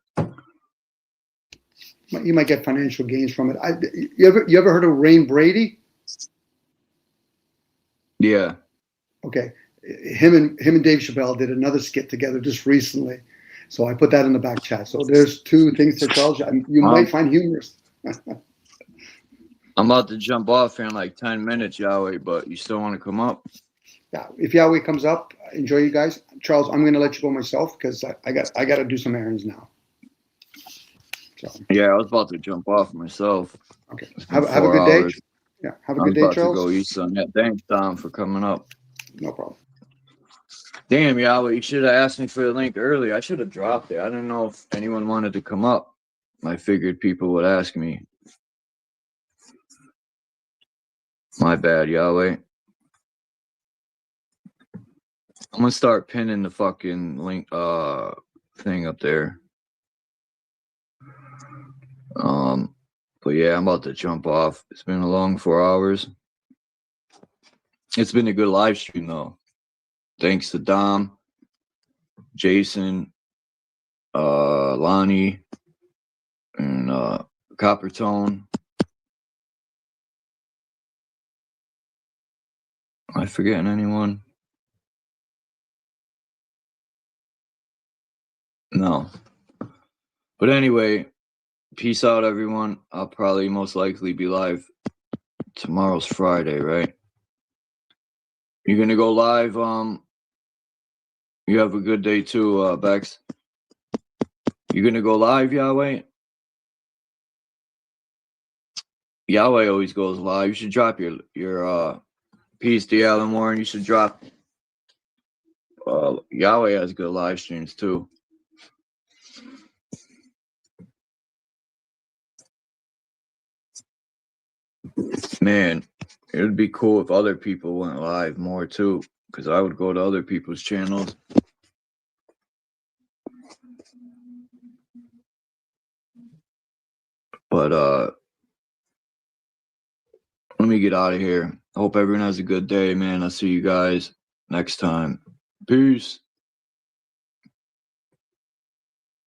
[SPEAKER 14] You might get financial gains from it. You ever heard of Rain Brady?
[SPEAKER 2] Yeah.
[SPEAKER 14] Okay. Him and Dave Chappelle did another skit together just recently. So I put that in the back chat. So there's two things to Charles you might find humorous.
[SPEAKER 2] I'm about to jump off here in like 10 minutes, Yahweh, but you still want to come up?
[SPEAKER 14] Yeah. If Yahweh comes up, enjoy you guys. Charles, I'm going to let you go myself because I got to do some errands now. So.
[SPEAKER 2] Yeah, I was about to jump off myself.
[SPEAKER 14] Okay. Have a good day. Yeah. Have a good day, Charles.
[SPEAKER 2] I'm about to go eat some. Yeah, thanks, Tom, for coming up.
[SPEAKER 14] No problem.
[SPEAKER 2] Damn, Yahweh, you should have asked me for the link earlier. I should have dropped it. I didn't know if anyone wanted to come up. I figured people would ask me. My bad, Yahweh. I'm gonna start pinning the fucking link thing up there. But yeah, I'm about to jump off. It's been a long 4 hours. It's been a good live stream though. Thanks to Dom, Jason, Lonnie, and Coppertone. Am I forgetting anyone? No. But anyway, peace out, everyone. I'll probably most likely be live. Tomorrow's Friday, right? You're gonna go live. You have a good day too, Bex. You're gonna go live, Yahweh? Yahweh always goes live. You should drop your peace to Alan Warren. You should drop. Yahweh has good live streams too. Man, it would be cool if other people went live more too, because I would go to other people's channels. But let me get out of here. I hope everyone has a good day, man. I'll see you guys next time. Peace.